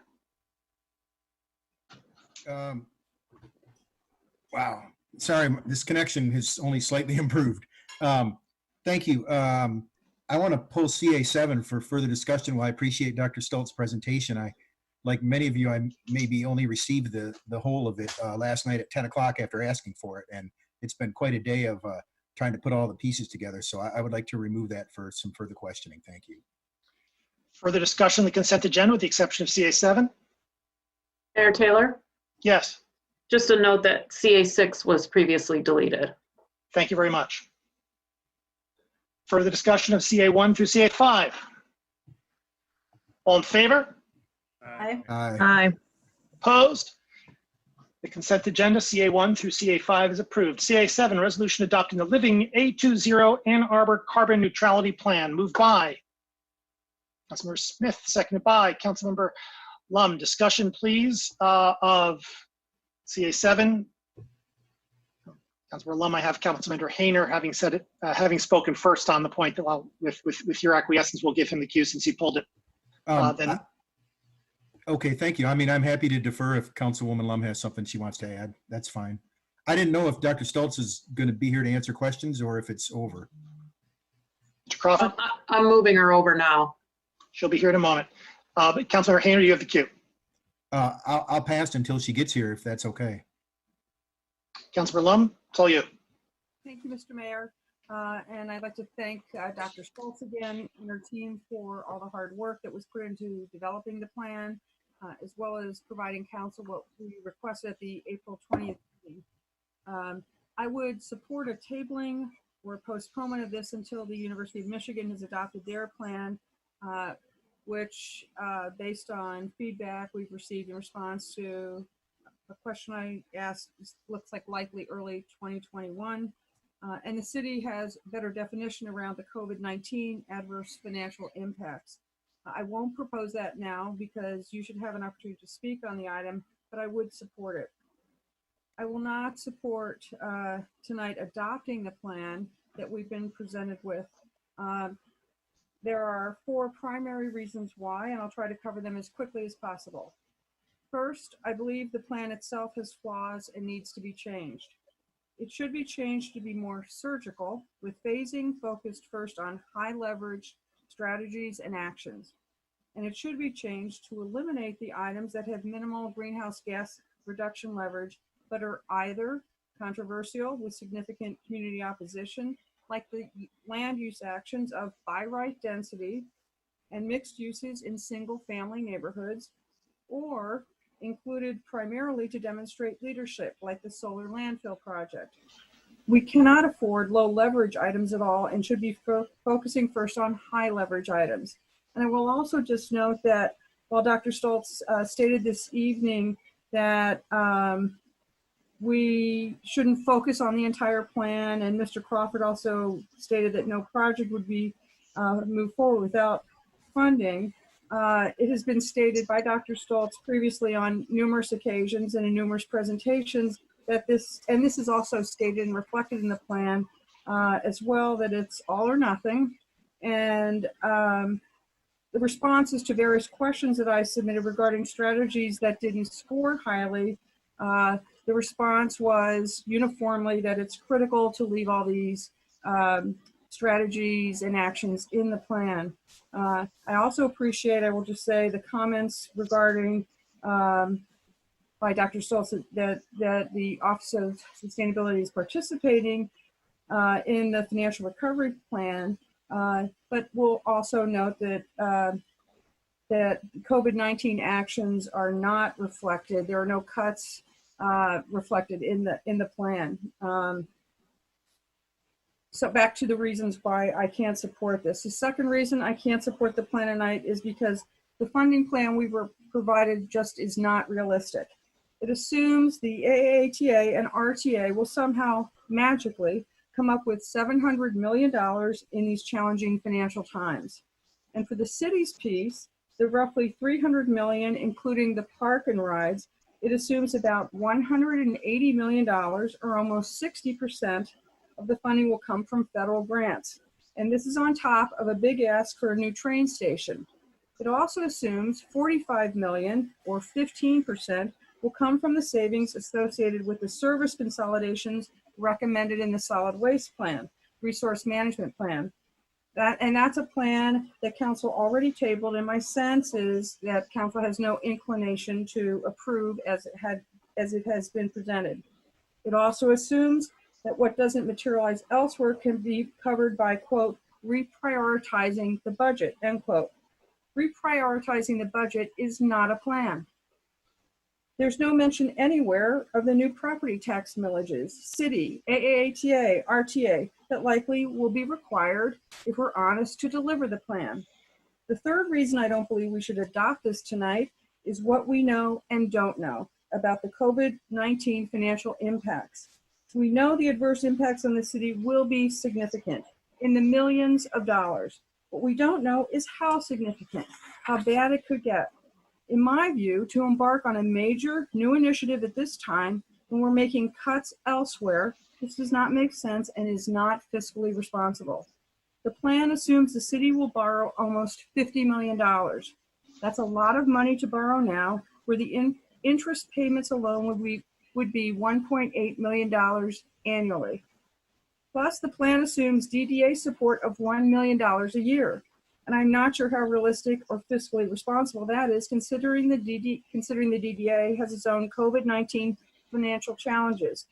Wow. Sorry, this connection has only slightly improved. Thank you. I want to pull CA7 for further discussion. While I appreciate Dr. Stoltz's presentation, like many of you, I maybe only received the whole of it last night at 10 o'clock after asking for it. And it's been quite a day of trying to put all the pieces together. So I would like to remove that for some further questioning. Thank you. Further discussion on the consent agenda with the exception of CA7? Mayor Taylor, Yes. just a note that CA6 was previously deleted. Thank you very much. Further discussion of CA1 through CA5? All in favor? Aye. Aye. Aye. Opposed? The consent agenda, CA1 through CA5 is approved. CA7, resolution adopting the Living A20 Ann Arbor Carbon Neutrality Plan. Moved by Councilmember Smith, seconded by Councilmember Lum. Discussion, please, of CA7. Councilmember Lum, I have Councilmember Hayner having said it, having spoken first on the point that, well, with your acquiescence, we'll give him the cue since he pulled it. Okay, thank you. I mean, I'm happy to defer if Councilwoman Lum has something she wants to add. That's fine. I didn't know if Dr. Stoltz is going to be here to answer questions or if it's over. Mr. Crawford? I'm moving her over now. She'll be here in a moment. But Councilmember Hayner, you have the cue. I'll pass until she gets here, if that's okay. Councilmember Lum, it's all you. Thank you, Mr. Mayor. And I'd like to thank Dr. Stoltz again and her team for all the hard work that was put into developing the plan, as well as providing council what we requested at the April 20th meeting. I would support a tabling or postponement of this until the University of Michigan has adopted their plan, which based on feedback we've received in response to a question I asked, looks like likely early 2021. And the city has better definition around the COVID-19 adverse financial impacts. I won't propose that now because you should have an opportunity to speak on the item, but I would support it. I will not support tonight adopting the plan that we've been presented with. There are 4 primary reasons why, and I'll try to cover them as quickly as possible. First, I believe the plan itself has flaws and needs to be changed. It should be changed to be more surgical, with phasing focused first on high leverage strategies and actions. And it should be changed to eliminate the items that have minimal greenhouse gas reduction leverage, but are either controversial with significant community opposition, like the land use actions of by right density and mixed uses in single family neighborhoods, or included primarily to demonstrate leadership, like the solar landfill project. We cannot afford low leverage items at all and should be focusing first on high leverage items. And I will also just note that while Dr. Stoltz stated this evening that we shouldn't focus on the entire plan, and Mr. Crawford also stated that no project would be moved forward without funding, it has been stated by Dr. Stoltz previously on numerous occasions and in numerous presentations that this, and this is also stated and reflected in the plan as well, that it's all or nothing. And the responses to various questions that I submitted regarding strategies that didn't score highly, the response was uniformly that it's critical to leave all these strategies and actions in the plan. I also appreciate, I will just say, the comments regarding by Dr. Stoltz that the Office of Sustainability is participating in the financial recovery plan, but we'll also note that that COVID-19 actions are not reflected. There are no cuts reflected in the plan. So back to the reasons why I can't support this. The second reason I can't support the plan tonight is because the funding plan we were provided just is not realistic. It assumes the AATA and RTA will somehow magically come up with $700 million in these challenging financial times. And for the city's piece, the roughly $300 million, including the park and rides, it assumes about $180 million, or almost 60%, of the funding will come from federal grants. And this is on top of a big ask for a new train station. It also assumes $45 million, or 15%, will come from the savings associated with the service consolidations recommended in the solid waste plan, resource management plan. That's a plan that council already tabled, and my sense is that council has no inclination to approve as it has been presented. It also assumes that what doesn't materialize elsewhere can be covered by, quote, reprioritizing the budget, end quote. Reprioritizing the budget is not a plan. There's no mention anywhere of the new property tax millages, city, AATA, RTA, that likely will be required if we're honest to deliver the plan. The third reason I don't believe we should adopt this tonight is what we know and don't know. about the COVID-19 financial impacts. We know the adverse impacts on the city will be significant, in the millions of dollars. What we don't know is how significant, how bad it could get. In my view, to embark on a major new initiative at this time when we're making cuts elsewhere, this does not make sense and is not fiscally responsible. The plan assumes the city will borrow almost $50 million. That's a lot of money to borrow now, where the interest payments alone would be $1.8 million annually. Plus, the plan assumes DDA support of $1 million a year. And I'm not sure how realistic or fiscally responsible that is, considering the DDA has its own COVID-19 financial challenges,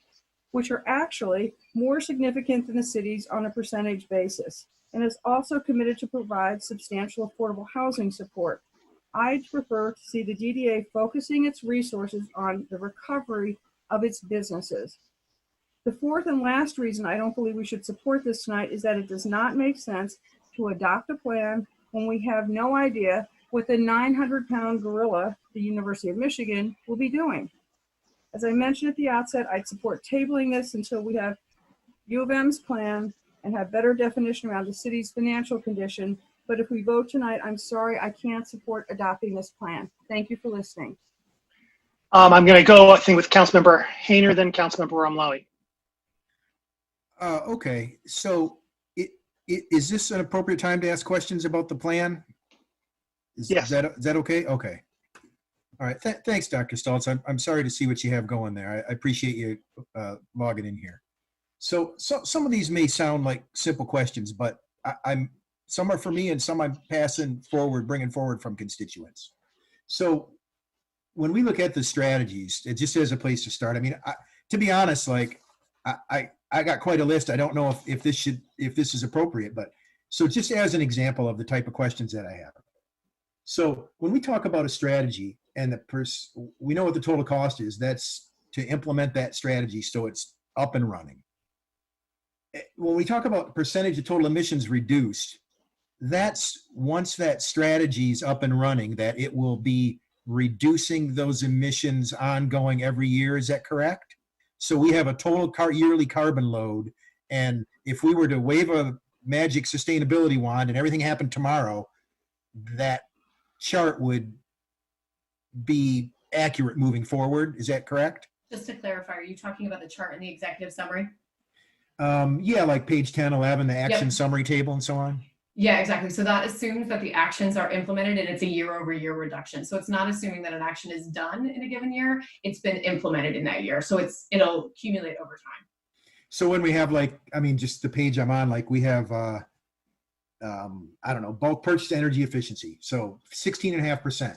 which are actually more significant than the city's on a percentage basis, and is also committed to provide substantial affordable housing support. I'd prefer to see the DDA focusing its resources on the recovery of its businesses. The fourth and last reason I don't believe we should support this tonight is that it does not make sense to adopt a plan when we have no idea what the 900-pound gorilla, the University of Michigan, will be doing. As I mentioned at the outset, I'd support tabling this until we have U of M's plan and have better definition around the city's financial condition. But if we vote tonight, I'm sorry, I can't support adopting this plan. Thank you for listening. I'm going to go, I think, with Councilmember Hayner, then Councilmember Romlawi. Okay, so is this an appropriate time to ask questions about the plan? Yes. Is that okay? Okay. All right. Thanks, Dr. Stoltz. I'm sorry to see what you have going there. I appreciate you logging in here. So some of these may sound like simple questions, but some are for me and some I'm bringing forward from constituents. So when we look at the strategies, it just as a place to start. I mean, to be honest, like I got quite a list. I don't know if this is appropriate, but so just as an example of the type of questions that I have. So when we talk about a strategy and we know what the total cost is, that's to implement that strategy so it's up and running. When we talk about percentage of total emissions reduced, that's once that strategy is up and running, that it will be reducing those emissions ongoing every year. Is that correct? So we have a total yearly carbon load, and if we were to wave a magic sustainability wand and everything happened tomorrow, that chart would be accurate moving forward. Is that correct? Just to clarify, are you talking about the chart in the executive summary? Yeah, like page 10, 11, the action Yep. summary table and so on. Yeah, exactly. So that assumes that the actions are implemented and it's a year-over-year reduction. So it's not assuming that an action is done in a given year. It's been implemented in that year. So it'll accumulate over time. So when we have just the page I'm on, like we have, I don't know, bulk purchase energy efficiency. So 16.5%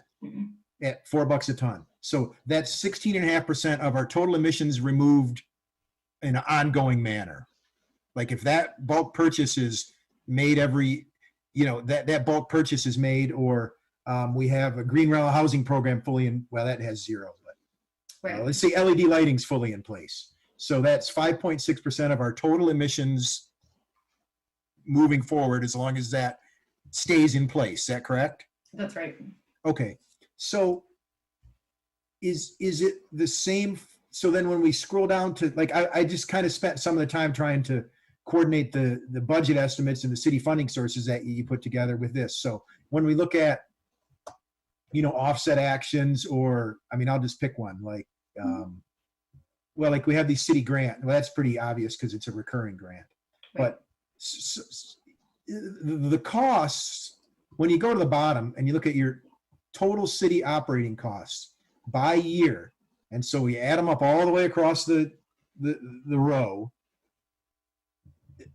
at $4 a ton. So that's 16.5% of our total emissions removed in an ongoing manner. Like if that bulk purchase is made that bulk purchase is made, or we have a green rental housing program fully in, well, that has zero, but let's say LED lighting's fully in place. So that's 5.6% of our total emissions moving forward, as long as that stays in place. Is that correct? That's right. Okay. So is it the same? So then when we scroll down to, like, I just kind of spent some of the time trying to coordinate the budget estimates and the city funding sources that you put together with this. So when we look at, offset actions, or, I'll just pick one, like, like we have the city grant. Well, that's pretty obvious because it's a recurring grant. Right. But the costs, when you go to the bottom and you look at your total city operating costs by year, and so we add them up all the way across the row,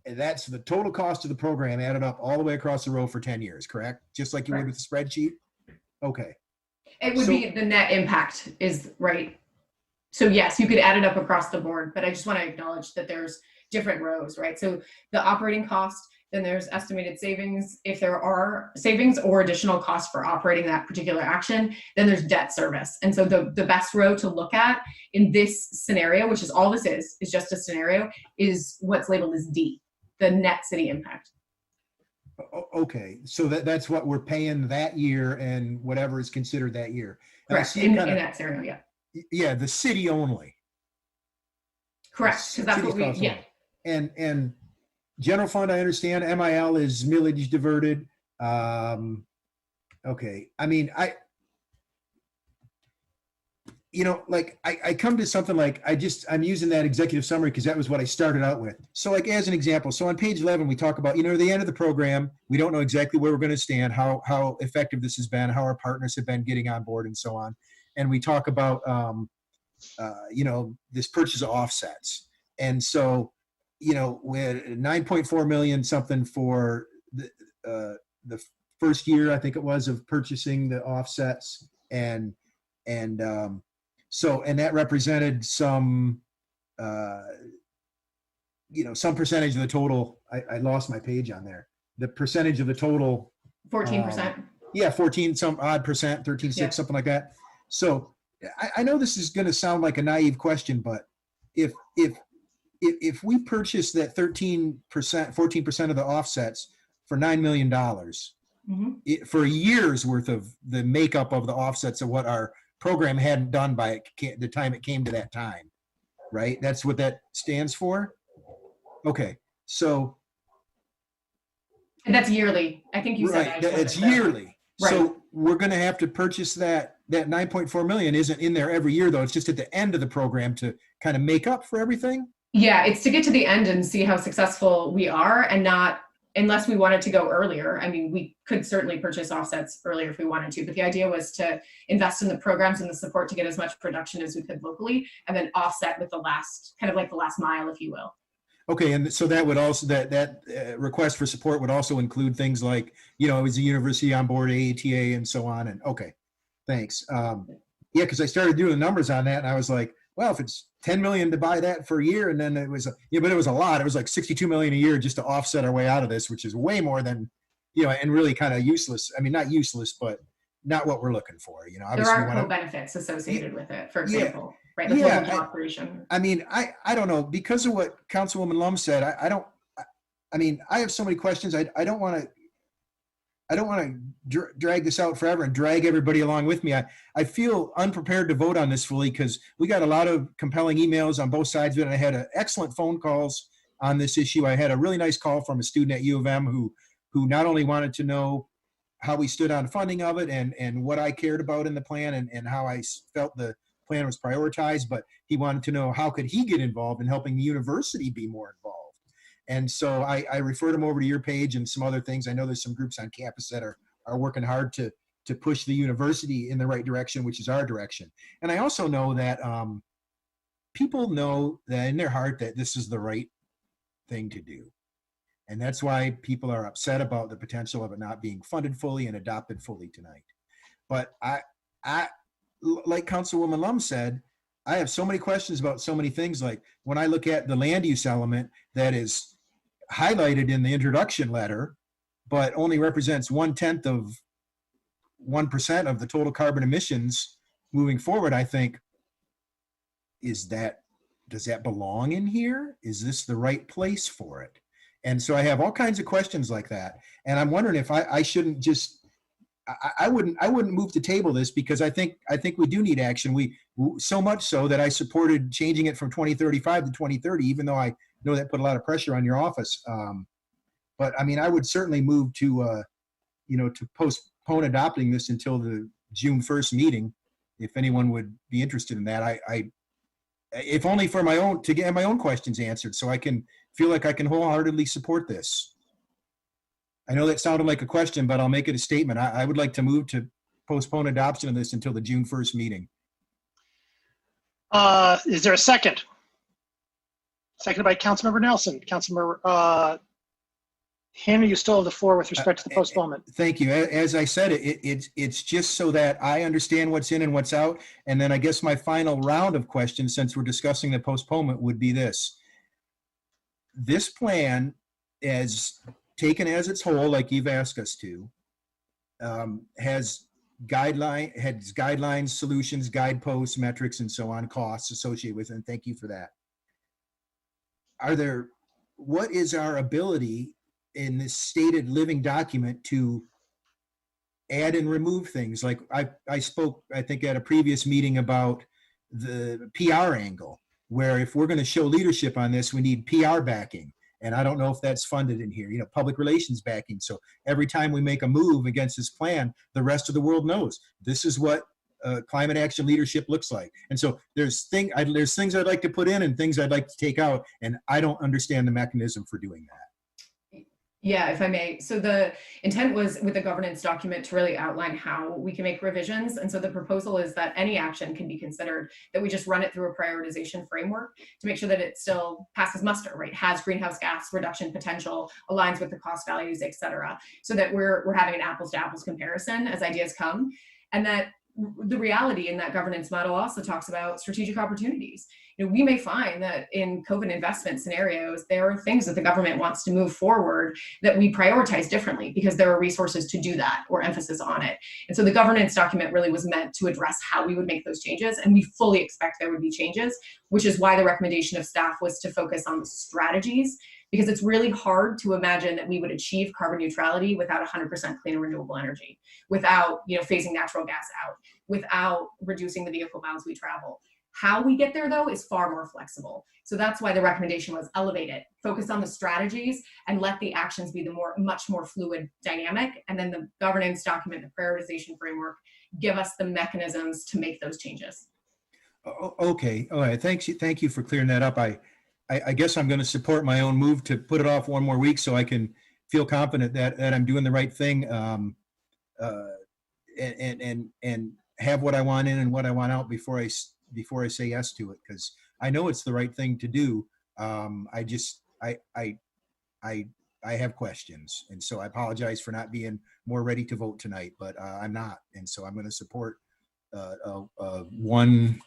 that's the total cost of the program added up all the way across the row for 10 years, correct? Just like you would with the spreadsheet? Okay. It would be the net impact is right. So yes, you could add it up across the board, but I just want to acknowledge that there's different rows, right? So the operating cost, then there's estimated savings. If there are savings or additional costs for operating that particular action, then there's debt service. And so the best row to look at in this scenario, which is all this is just a scenario, is what's labeled as D, the net city impact. Okay, so that's what we're paying that year and whatever is considered that year. Correct, in that scenario, yeah. Yeah, the city only. Correct, because that's what we, City's yeah. cost only. And general fund, I understand. MIL is millage diverted. Okay, I mean, like I come to something like I'm using that executive summary because that was what I started out with. So like as an example, so on page 11 we talk about the end of the program. We don't know exactly where we're going to stand, how effective this has been, how our partners have been getting on board, and so on. And we talk about this purchase of offsets. And so with 9.4 million something for the first year, I think it was, of purchasing the offsets, and that represented some some percentage of the total. I lost my page on there. The percentage of the total 14%. Yeah, 14 some odd percent, 13.6, Yeah. something like that. So I know this is going to sound like a naive question, but if we purchase that 13%, 14% of the offsets for $9 million for a year's worth of the makeup of the offsets of what our program hadn't done by the time it came to that time, right? That's what that stands for? Okay, so. And that's yearly. I think you said Right, that. it's yearly. Right. So we're going to have to purchase that 9.4 million isn't in there every year, though. It's just at the end of the program to kind of make up for everything. Yeah, it's to get to the end and see how successful we are, and not unless we wanted to go earlier. I mean, we could certainly purchase offsets earlier if we wanted to, but the idea was to invest in the programs and the support to get as much production as we could locally, and then offset with the last, kind of like the last mile, if you will. Okay, and so that would also that request for support would also include things like is the university on board, AATA, and so on. And okay, thanks. Yeah, because I started doing the numbers on that, and I was like, well, if it's 10 million to buy that for a year, and then it was but it was a lot. It was like 62 million a year just to offset our way out of this, which is way more than and really kind of useless. I mean, not useless, but not what we're looking for. There are co-benefits associated with it, for example. Yeah. Right, the total job creation. I mean, I don't know, because of what Councilwoman Lum said. I mean, I have so many questions. I don't want to drag this out forever and drag everybody along with me. I feel unprepared to vote on this fully because we got a lot of compelling emails on both sides of it. And I had excellent phone calls on this issue. I had a really nice call from a student at U of M who not only wanted to know how we stood on funding of it and what I cared about in the plan and how I felt the plan was prioritized, but he wanted to know how could he get involved in helping the university be more involved. And so I referred him over to your page and some other things. I know there's some groups on campus that are working hard to push the university in the right direction, which is our direction. And I also know that people know that in their heart that this is the right thing to do. And that's why people are upset about the potential of it not being funded fully and adopted fully tonight. But I like Councilwoman Lum said, I have so many questions about so many things. Like when I look at the land use element that is highlighted in the introduction letter, but only represents 1/10 of 1% of the total carbon emissions moving forward, I think, does that belong in here? Is this the right place for it? And so I have all kinds of questions like that. And I'm wondering if I shouldn't just, I wouldn't move to table this, because I think we do need action. We so much so that I supported changing it from 2035 to 2030, even though I know that put a lot of pressure on your office. But I mean, I would certainly move to postpone adopting this until the June 1st meeting, if anyone would be interested in that. If only for to get my own questions answered, so I can feel like I can wholeheartedly support this. I know that sounded like a question, but I'll make it a statement. I would like to move to postpone adoption of this until the June 1st meeting. Is there a second? Seconded by Councilmember Nelson. Councilmember Hannah, you still have the floor with respect to the postponement. Thank you. As I said, it's just so that I understand what's in and what's out. And then I guess my final round of questions, since we're discussing the postponement, would be this. This plan, as taken as its whole, like you've asked us to, has guidelines, solutions, guideposts, metrics, and so on, costs associated with it, and thank you for that. What is our ability in this stated living document to add and remove things? Like I spoke, I think, at a previous meeting about the PR angle, where if we're going to show leadership on this, we need PR backing. And I don't know if that's funded in here, public relations backing. So every time we make a move against this plan, the rest of the world knows this is what climate action leadership looks like. And so there's things I'd like to put in and things I'd like to take out, and I don't understand the mechanism for doing that. Yeah, if I may. So the intent was with the governance document to really outline how we can make revisions. And so the proposal is that any action can be considered, that we just run it through a prioritization framework to make sure that it still passes muster, right? Has greenhouse gas reduction potential, aligns with the cost values, et cetera, so that we're having an apples to apples comparison as ideas come. And that the reality in that governance model also talks about strategic opportunities. We may find that in COVID investment scenarios, there are things that the government wants to move forward that we prioritize differently because there are resources to do that or emphasis on it. And so the governance document really was meant to address how we would make those changes. And we fully expect there would be changes, which is why the recommendation of staff was to focus on the strategies, because it's really hard to imagine that we would achieve carbon neutrality without 100% clean and renewable energy, without phasing natural gas out, without reducing the vehicle miles we travel. How we get there, though, is far more flexible. So that's why the recommendation was elevate it, focus on the strategies, and let the actions be the much more fluid dynamic. And then the governance document, the prioritization framework, give us the mechanisms to make those changes. Okay. All right. Thank you for clearing that up. I guess I'm going to support my own move to put it off one more week so I can feel confident that I'm doing the right thing, and have what I want in and what I want out before I say yes to it, because I know it's the right thing to do. I have questions, and so I apologize for not being more ready to vote tonight, but I'm not, and so I'm going to support one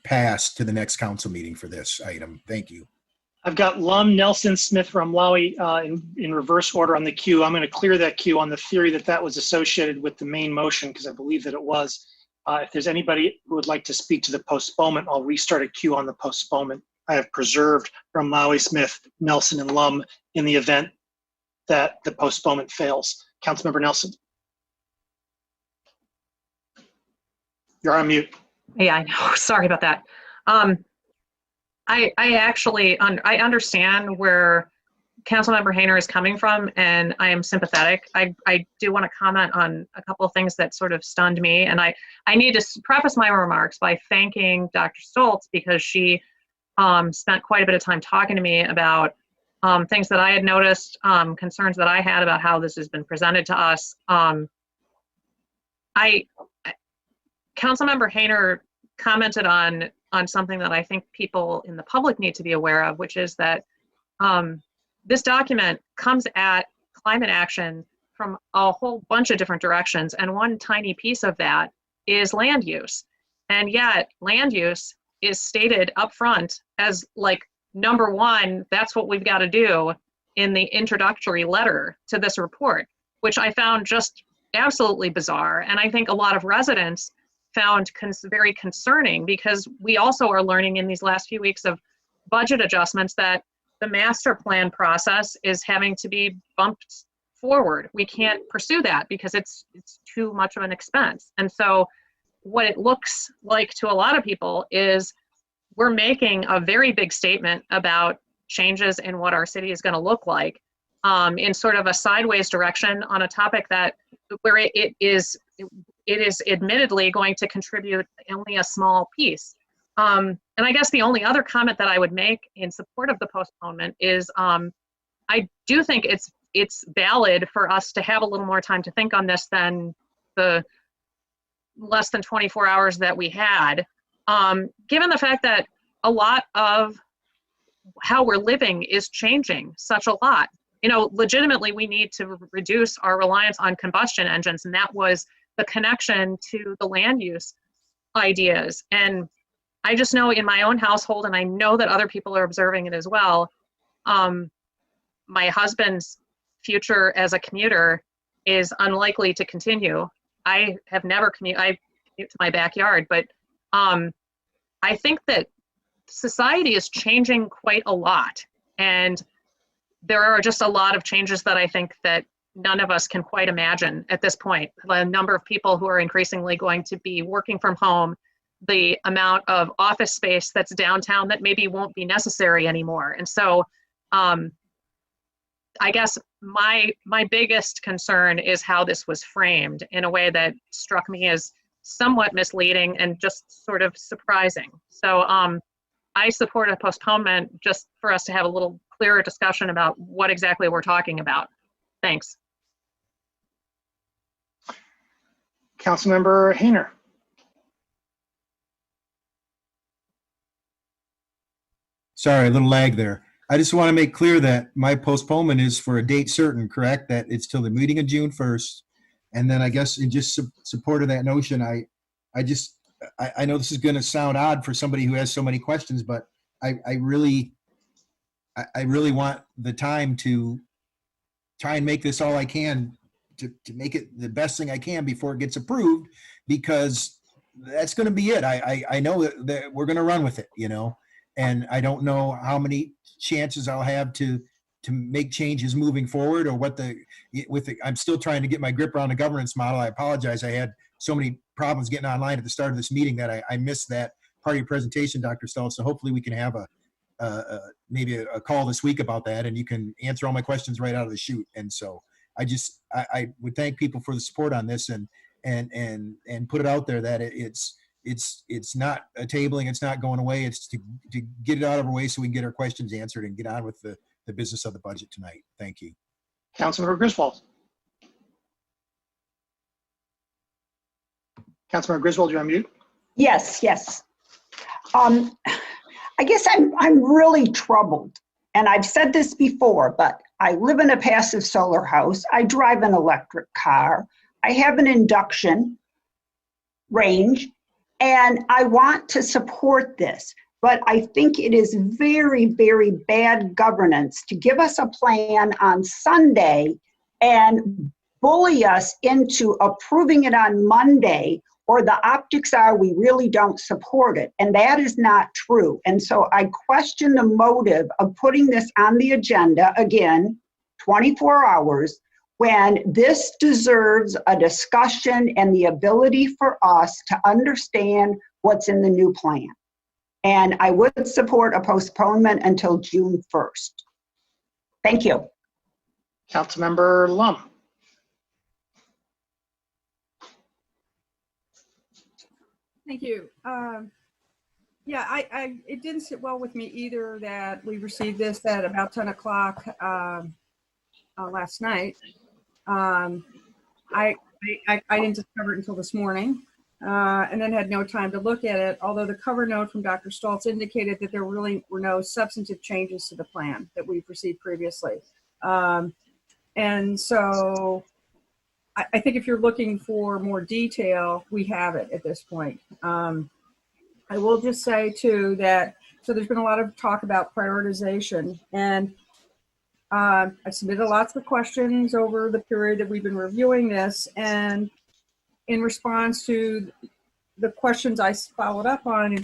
pass to the next council meeting for this item. Thank you. I've got Lum, Nelson, Smith, Rumlawi in reverse order on the queue. I'm going to clear that queue on the theory that that was associated with the main motion, because I believe that it was. If there's anybody who would like to speak to the postponement, I'll restart a queue on the postponement. I have preserved Rumlawi, Smith, Nelson, and Lum in the event that the postponement fails. Councilmember Nelson. You're on mute. Yeah, I know. Sorry about that. I understand where Councilmember Hayner is coming from, and I am sympathetic. I do want to comment on a couple of things that sort of stunned me, and I need to preface my remarks by thanking Dr. Stoltz, because she spent quite a bit of time talking to me about things that I had noticed, concerns that I had about how this has been presented to us. Councilmember Hayner commented on something that I think people in the public need to be aware of, which is that this document comes at climate action from a whole bunch of different directions, and one tiny piece of that is land use. And yet land use is stated up front as like number one, that's what we've got to do in the introductory letter to this report, which I found just absolutely bizarre. And I think a lot of residents found very concerning, because we also are learning in these last few weeks of budget adjustments that the master plan process is having to be bumped forward. We can't pursue that because it's too much of an expense. And so what it looks like to a lot of people is we're making a very big statement about changes in what our city is going to look like in sort of a sideways direction on a topic that where it is admittedly going to contribute only a small piece. And I guess the only other comment that I would make in support of the postponement is I do think it's valid for us to have a little more time to think on this than the less than 24 hours that we had, given the fact that a lot of how we're living is changing such a lot. Legitimately, we need to reduce our reliance on combustion engines, and that was the connection to the land use ideas. And I just know in my own household, and I know that other people are observing it as well, my husband's future as a commuter is unlikely to continue. I have never I commute to my backyard, but I think that society is changing quite a lot. And there are just a lot of changes that I think that none of us can quite imagine at this point. The number of people who are increasingly going to be working from home, the amount of office space that's downtown that maybe won't be necessary anymore. And so I guess my biggest concern is how this was framed in a way that struck me as somewhat misleading and just sort of surprising. So I support a postponement just for us to have a little clearer discussion about what exactly we're talking about. Thanks. Councilmember Hayner. Sorry, a little lag there. I just want to make clear that my postponement is for a date certain, correct? That it's till the meeting of June 1st. And then I guess in just support of that notion, I know this is going to sound odd for somebody who has so many questions, but I really want the time to try and make this all I can to make it the best thing I can before it gets approved, because that's going to be it. I know that we're going to run with it, you know, and I don't know how many chances I'll have to make changes moving forward, or I'm still trying to get my grip around the governance model. I apologize. I had so many problems getting online at the start of this meeting that I missed that part of your presentation, Dr. Stoltz. So hopefully we can have maybe a call this week about that, and you can answer all my questions right out of the chute. And so I would thank people for the support on this, and put it out there that it's not a tabling, it's not going away. It's to get it out of our way so we can get our questions answered and get on with the business of the budget tonight. Thank you. Councilmember Griswold. Councilmember Griswold, you're on mute. Yes. I guess I'm really troubled. And I've said this before, but I live in a passive solar house. I drive an electric car. I have an induction range, and I want to support this. But I think it is very, very bad governance to give us a plan on Sunday and bully us into approving it on Monday, or the optics are we really don't support it. And that is not true. And so I question the motive of putting this on the agenda, again, 24 hours, when this deserves a discussion and the ability for us to understand what's in the new plan. And I would support a postponement until June 1st. Thank you. Councilmember Lum. Thank you. Yeah, it didn't sit well with me either that we received this at about 10 o'clock last night. I didn't discover it until this morning, and then had no time to look at it, although the cover note from Dr. Stoltz indicated that there really were no substantive changes to the plan that we've received previously. And so I think if you're looking for more detail, we have it at this point. I will just say too that, so there's been a lot of talk about prioritization, and I submitted lots of questions over the period that we've been reviewing this, and in response to the questions I followed up on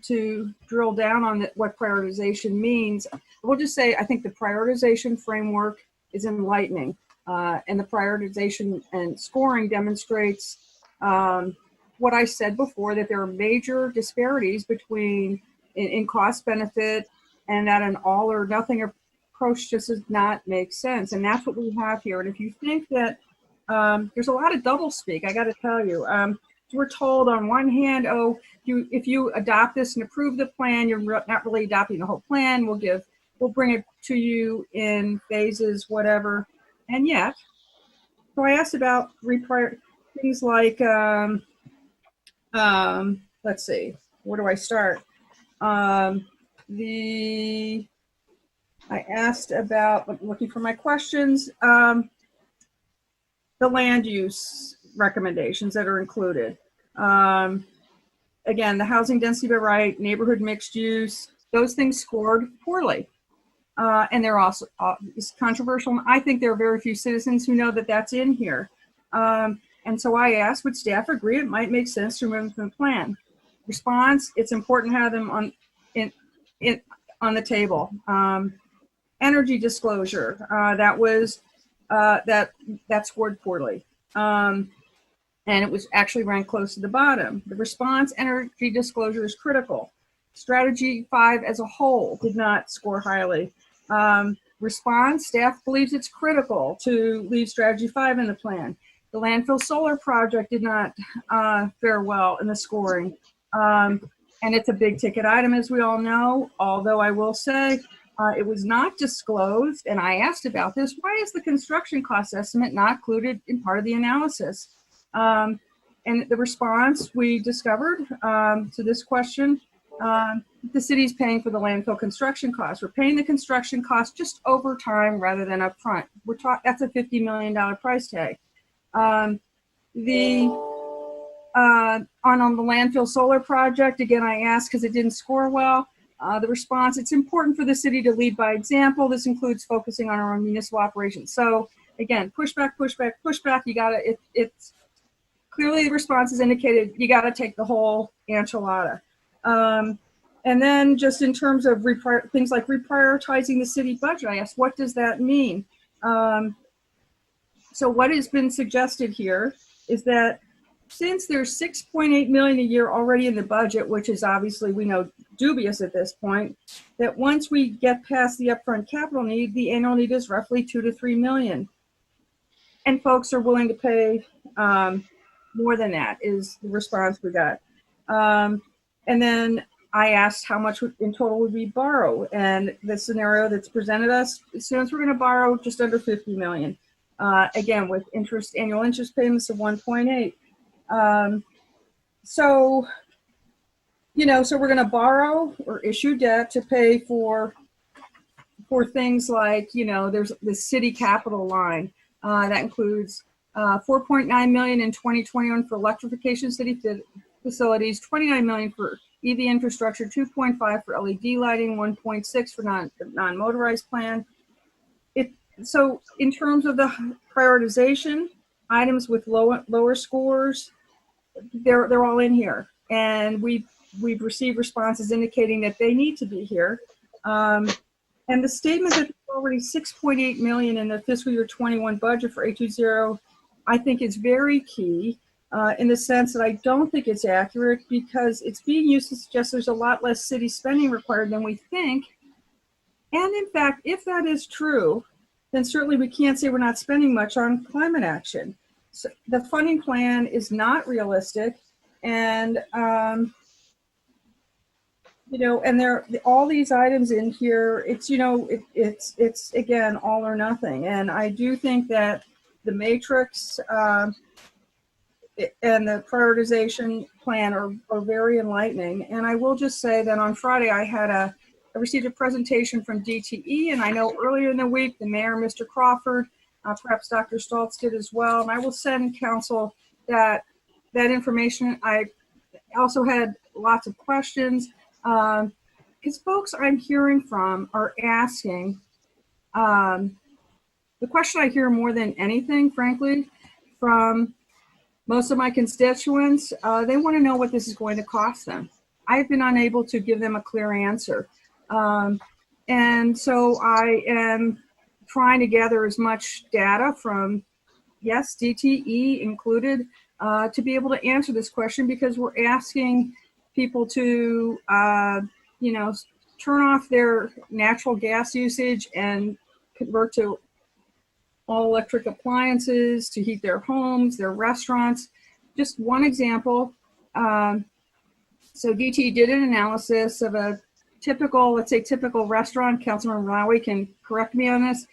to drill down on what prioritization means, I will just say I think the prioritization framework is enlightening, and the prioritization and scoring demonstrates what I said before, that there are major disparities between in cost benefit, and that an all or nothing approach just does not make sense. And that's what we have here. And if you think that there's a lot of doublespeak, I got to tell you, we're told on one hand, oh, if you adopt this and approve the plan, you're not really adopting the whole plan. We'll bring it to you in phases, whatever. And yet, so I asked about things like, let's see, where do I start? I asked about, I'm looking for my questions, the land use recommendations that are included. Again, the housing density by right, neighborhood mixed use, those things scored poorly. And they're also it's controversial. I think there are very few citizens who know that that's in here. And so I asked, would staff agree it might make sense to remove them from the plan? Response, it's important to have them on the table. Energy disclosure, that scored poorly. and it was actually ranked close to the bottom. The response energy disclosure is critical. Strategy 5 as a whole did not score highly. Response, staff believes it's critical to leave strategy 5 in the plan. The landfill solar project did not fare well in the scoring. And it's a big ticket item, as we all know, although I will say it was not disclosed, and I asked about this, why is the construction cost estimate not included in part of the analysis? And the response we discovered to this question, the city's paying for the landfill construction costs. We're paying the construction cost just over time rather than upfront. That's a $50 million price tag. On the landfill solar project, again, I asked because it didn't score well. The response, it's important for the city to lead by example. This includes focusing on our own municipal operations. So again, pushback, pushback, pushback. You gotta, it's clearly the response is indicated, you gotta take the whole enchilada. And then just in terms of things like reprioritizing the city budget, I asked, what does that mean? So what has been suggested here is that since there's $6.8 million a year already in the budget, which is obviously, we know, dubious at this point, that once we get past the upfront capital need, the annual need is roughly $2 to $3 million. And folks are willing to pay more than that, is the response we got. And then I asked how much in total would we borrow, and the scenario that's presented us assumes we're going to borrow just under $50 million. Again, with annual interest payments of 1.8. So we're going to borrow or issue debt to pay for things like, there's the city capital line that includes $4.9 million in 2021 for electrification city facilities, $29 million for EV infrastructure, 2.5 for LED lighting, 1.6 for non-motorized plan. So in terms of the prioritization, items with lower scores, they're all in here, and we've received responses indicating that they need to be here. And the statement that there's already $6.8 million in the fiscal year 21 budget for 820, I think is very key in the sense that I don't think it's accurate, because it's being used to suggest there's a lot less city spending required than we think. And in fact, if that is true, then certainly we can't say we're not spending much on climate action. So the funding plan is not realistic, and and there all these items in here. It's it's again all or nothing, and I do think that the matrix and the prioritization plan are very enlightening. And I will just say that on Friday I received a presentation from DTE, and I know earlier in the week, the mayor, Mr. Crawford, perhaps Dr. Stoltz did as well. And I will send council that information. I also had lots of questions, because folks I'm hearing from are asking, the question I hear more than anything, frankly, from most of my constituents, they want to know what this is going to cost them. I've been unable to give them a clear answer. And so I am trying to gather as much data from, yes, DTE included, to be able to answer this question, because we're asking people to, turn off their natural gas usage and convert to all electric appliances to heat their homes, their restaurants. Just one example. So DTE did an analysis of a typical restaurant. Councilman Rawi can correct me on this.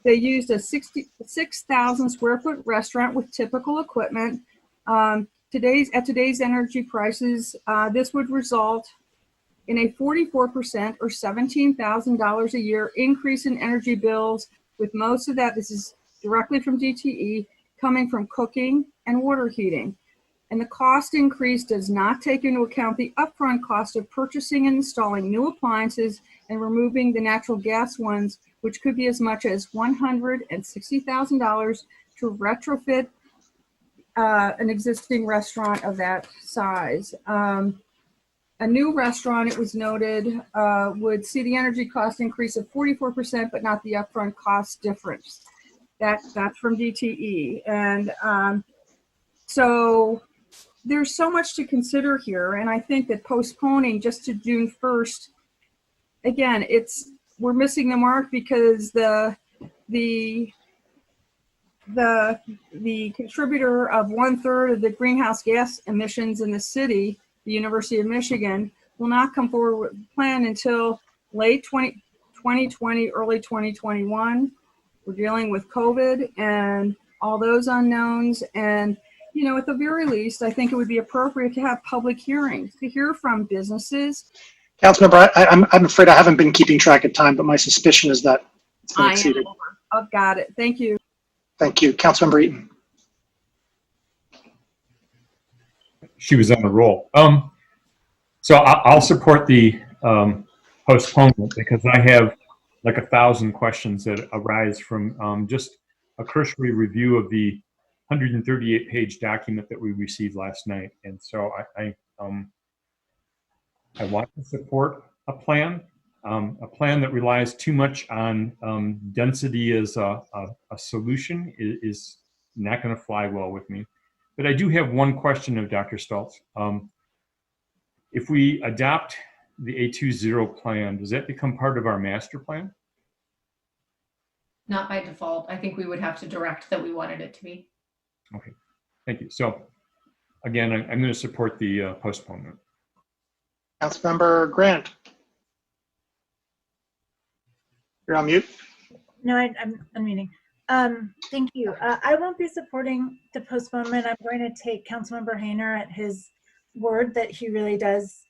They used a 66,000 square foot restaurant with typical equipment. At today's energy prices, this would result in a 44% or $17,000 a year increase in energy bills, with most of that, this is directly from DTE, coming from cooking and water heating. And the cost increase does not take into account the upfront cost of purchasing and installing new appliances and removing the natural gas ones, which could be as much as $160,000 to retrofit an existing restaurant of that size. A new restaurant, it was noted, would see the energy cost increase of 44%, but not the upfront cost difference. That's from DTE. And So there's so much to consider here, and I think that postponing just to June 1st, again, we're missing the mark because the contributor of 1/3 of the greenhouse gas emissions in the city, the University of Michigan, will not come forward with a plan until late 2020, early 2021. We're dealing with COVID and all those unknowns. And, at the very least, I think it would be appropriate to have public hearings, to hear from businesses. Councilmember, I'm afraid I haven't been keeping track of time, but my suspicion is that it's been exceeded. I've got it. Thank you. Thank you. Councilmember Eaton. She was on the roll. So I'll support the postponement because I have like 1,000 questions that arise from just a cursory review of the 138-page document that we received last night. And so I want to support a plan that relies too much on density as a solution is not going to fly well with me. But I do have one question of Dr. Stultz. If we adopt the A20 plan, does that become part of our master plan? Not by default. I think we would have to direct that we wanted it to be. Okay, thank you. So again, I'm going to support the postponement. Councilmember Grant. You're on mute. No, I'm unmuting. Thank you. I won't be supporting the postponement. I'm going to take Councilmember Hayner at his word that he really does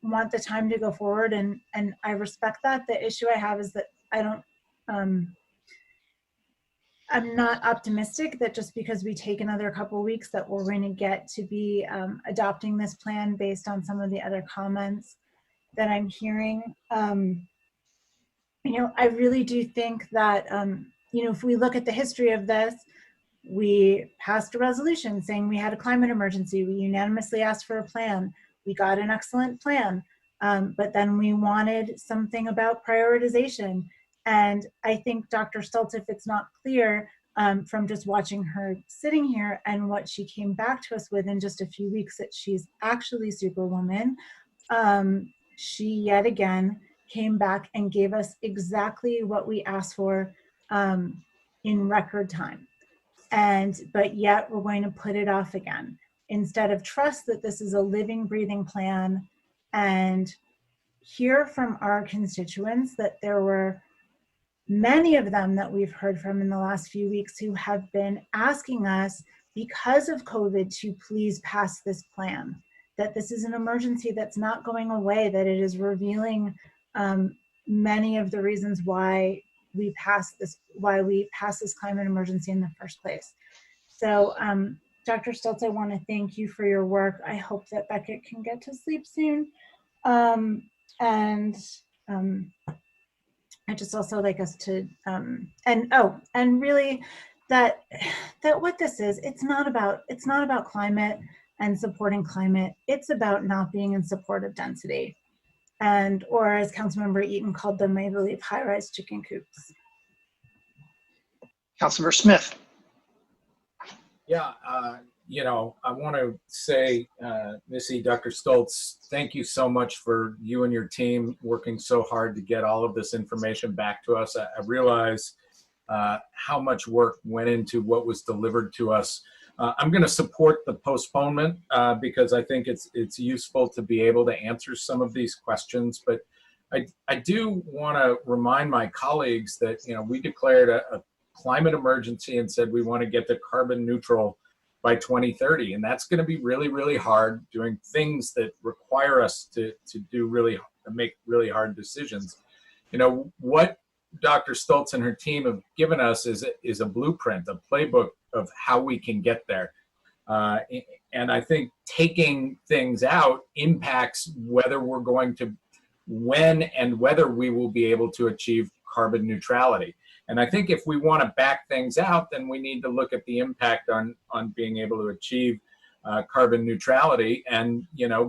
want the time to go forward, and I respect that. The issue I have is that I'm not optimistic that just because we take another couple weeks that we're going to get to be adopting this plan based on some of the other comments that I'm hearing. I really do think that, if we look at the history of this, we passed a resolution saying we had a climate emergency. We unanimously asked for a plan. We got an excellent plan, but then we wanted something about prioritization. And I think Dr. Stultz, if it's not clear from just watching her sitting here and what she came back to us with in just a few weeks, that she's actually Superwoman, she yet again came back and gave us exactly what we asked for in record time. But yet we're going to put it off again instead of trust that this is a living, breathing plan and hear from our constituents that there were many of them that we've heard from in the last few weeks who have been asking us, because of COVID, to please pass this plan, that this is an emergency that's not going away, that it is revealing many of the reasons why we passed this climate emergency in the first place. So Dr. Stultz, I want to thank you for your work. I hope that Beckett can get to sleep soon. I just also like us to, and really that what this is, it's not about climate and supporting climate. It's about not being in support of density. Or as Councilmember Eaton called them, I believe, high-rise chicken coops. Councilmember Smith. Yeah, I want to say, Missy, Dr. Stultz, thank you so much for you and your team working so hard to get all of this information back to us. I realize how much work went into what was delivered to us. I'm going to support the postponement because I think it's useful to be able to answer some of these questions. But I do want to remind my colleagues that we declared a climate emergency and said we want to get to carbon neutral by 2030, and that's going to be really, really hard, doing things that require us to make really hard decisions. What Dr. Stultz and her team have given us is a blueprint, a playbook of how we can get there. And I think taking things out impacts whether we're going to, when and whether we will be able to achieve carbon neutrality. And I think if we want to back things out, then we need to look at the impact on being able to achieve carbon neutrality and,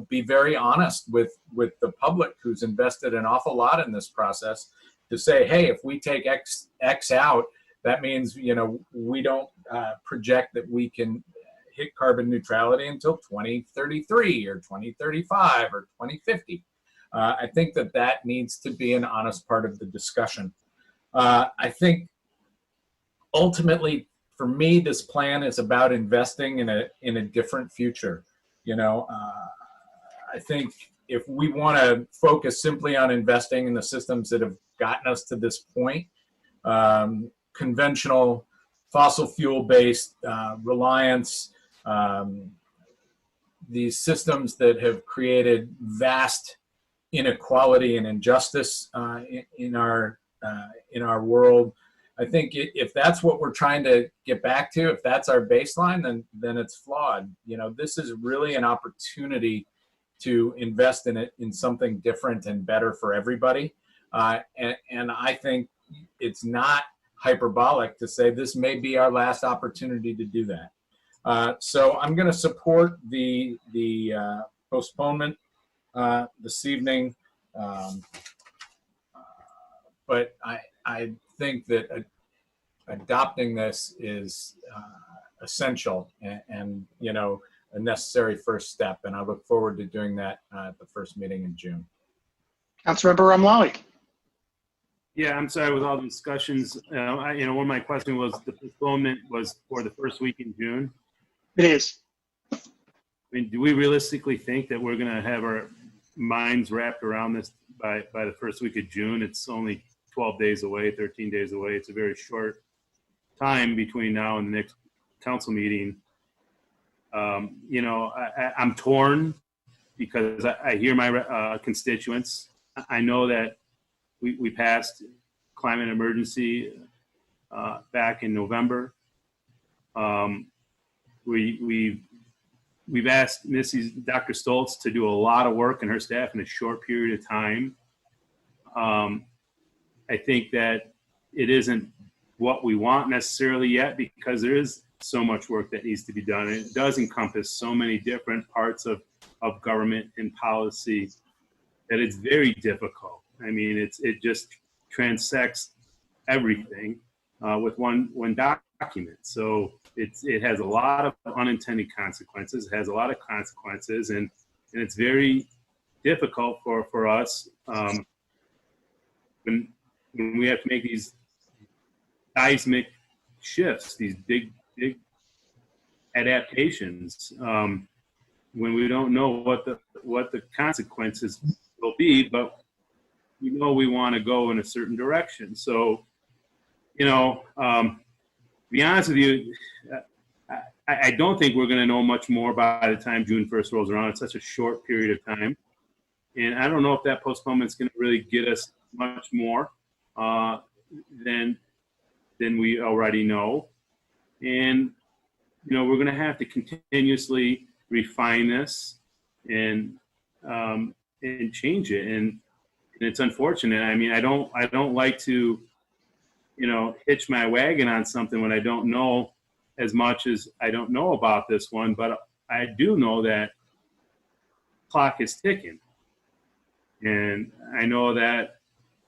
be very honest with the public who's invested an awful lot in this process to say, hey, if we take X out, that means, we don't project that we can hit carbon neutrality until 2033 or 2035 or 2050. I think that needs to be an honest part of the discussion. I think ultimately, for me, this plan is about investing in a different future. I think if we want to focus simply on investing in the systems that have gotten us to this point, conventional fossil fuel-based reliance, these systems that have created vast inequality and injustice in our world. I think if that's what we're trying to get back to, if that's our baseline, then it's flawed. This is really an opportunity to invest in something different and better for everybody. And I think it's not hyperbolic to say this may be our last opportunity to do that. So I'm going to support the postponement this evening. But I think that adopting this is essential and a necessary first step. And I look forward to doing that at the first meeting in June. Councilmember Ramlawi. Yeah, I'm sorry with all the discussions. One of my questions was the postponement was for the first week in June. It is. I mean, do we realistically think that we're going to have our minds wrapped around this by the first week of June? It's only 12 days away, 13 days away. It's a very short time between now and the next council meeting. I'm torn because I hear my constituents. I know that we passed climate emergency back in November. We've asked Dr. Stoltz to do a lot of work and her staff in a short period of time. I think that it isn't what we want necessarily yet because there is so much work that needs to be done. And it does encompass so many different parts of government and policy that it's very difficult. I mean, it just transects everything with one document. So it has a lot of unintended consequences. It has a lot of consequences, and it's very difficult for us when we have to make these seismic shifts, these big adaptations, when we don't know what the consequences will be, but we know we want to go in a certain direction. So, to be honest with you, I don't think we're going to know much more by the time June 1st rolls around. It's such a short period of time. And I don't know if that postponement is going to really get us much more than we already know. And, we're going to have to continuously refine this and change it. And it's unfortunate. I mean, I don't like to, hitch my wagon on something when I don't know as much as I don't know about this one, but I do know that clock is ticking. And I know that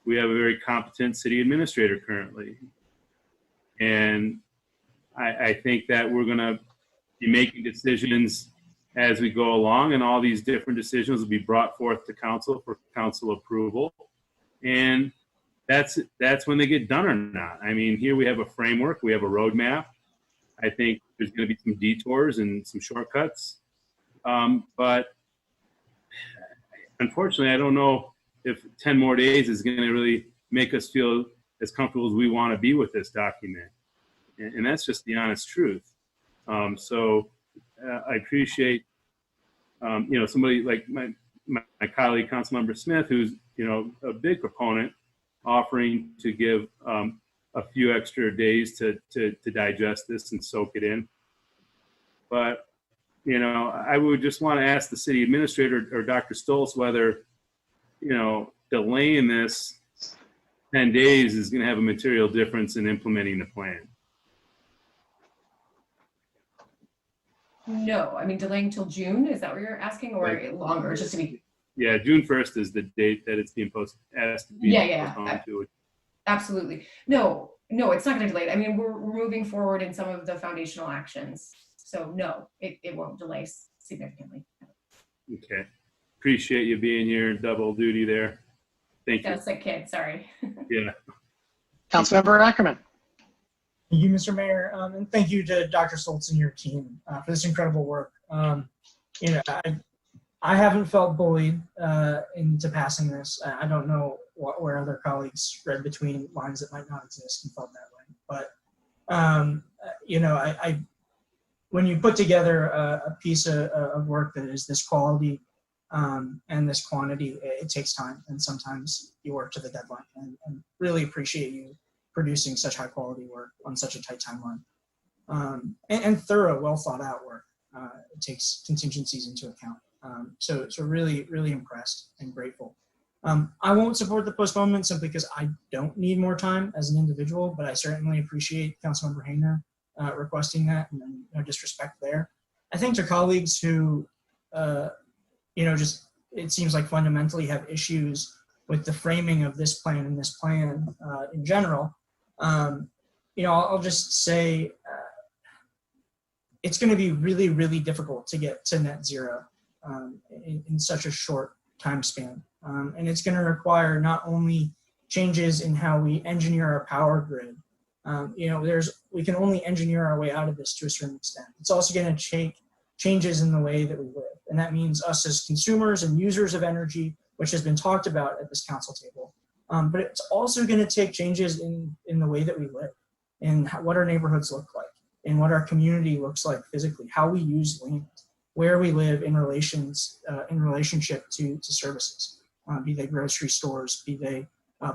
we have a very competent city administrator currently. And I think that we're going to be making decisions as we go along, and all these different decisions will be brought forth to council for council approval. And that's when they get done or not. I mean, here we have a framework, we have a roadmap. I think there's going to be some detours and some shortcuts. But unfortunately, I don't know if 10 more days is going to really make us feel as comfortable as we want to be with this document. And that's just the honest truth. So I appreciate, somebody like my colleague, Councilmember Smith, who's, a big proponent, offering to give a few extra days to digest this and soak it in. But, I would just want to ask the city administrator or Dr. Stoltz whether, delaying this 10 days is going to have a material difference in implementing the plan. No, I mean, delaying till June, is that what you're asking, or longer, just to be? Yeah, June 1st is the date that it's being asked to be postponed to. Absolutely. No, it's not going to delay it. I mean, we're moving forward in some of the foundational actions. So no, it won't delay significantly. Okay. Appreciate you being here, double duty there. Thank you. That's a kid, sorry. Yeah. Councilmember Ackerman. Thank you, Mr. Mayor, and thank you to Dr. Stoltz and your team for this incredible work. You know, I haven't felt bullied into passing this. I don't know where other colleagues read between lines that might not exist and felt that way. But you know, when you put together a piece of work that is this quality and this quantity, it takes time, and sometimes you work to the deadline. And really appreciate you producing such high quality work on such a tight timeline, and thorough, well thought out work. It takes contingencies into account. So really, really impressed and grateful. I won't support the postponement simply because I don't need more time as an individual, but I certainly appreciate Councilmember Hayner requesting that, and no disrespect there. I think to colleagues who, you know, just, it seems like fundamentally have issues with the framing of this plan and this plan in general, you know, I'll just say it's going to be really, really difficult to get to net zero in such a short time span. And it's going to require not only changes in how we engineer our power grid. You know, we can only engineer our way out of this to a certain extent. It's also going to take changes in the way that we live. And that means us as consumers and users of energy, which has been talked about at this council table. But it's also going to take changes in the way that we live, in what our neighborhoods look like, in what our community looks like physically, how we use land, where we live in relationship to services, be they grocery stores, be they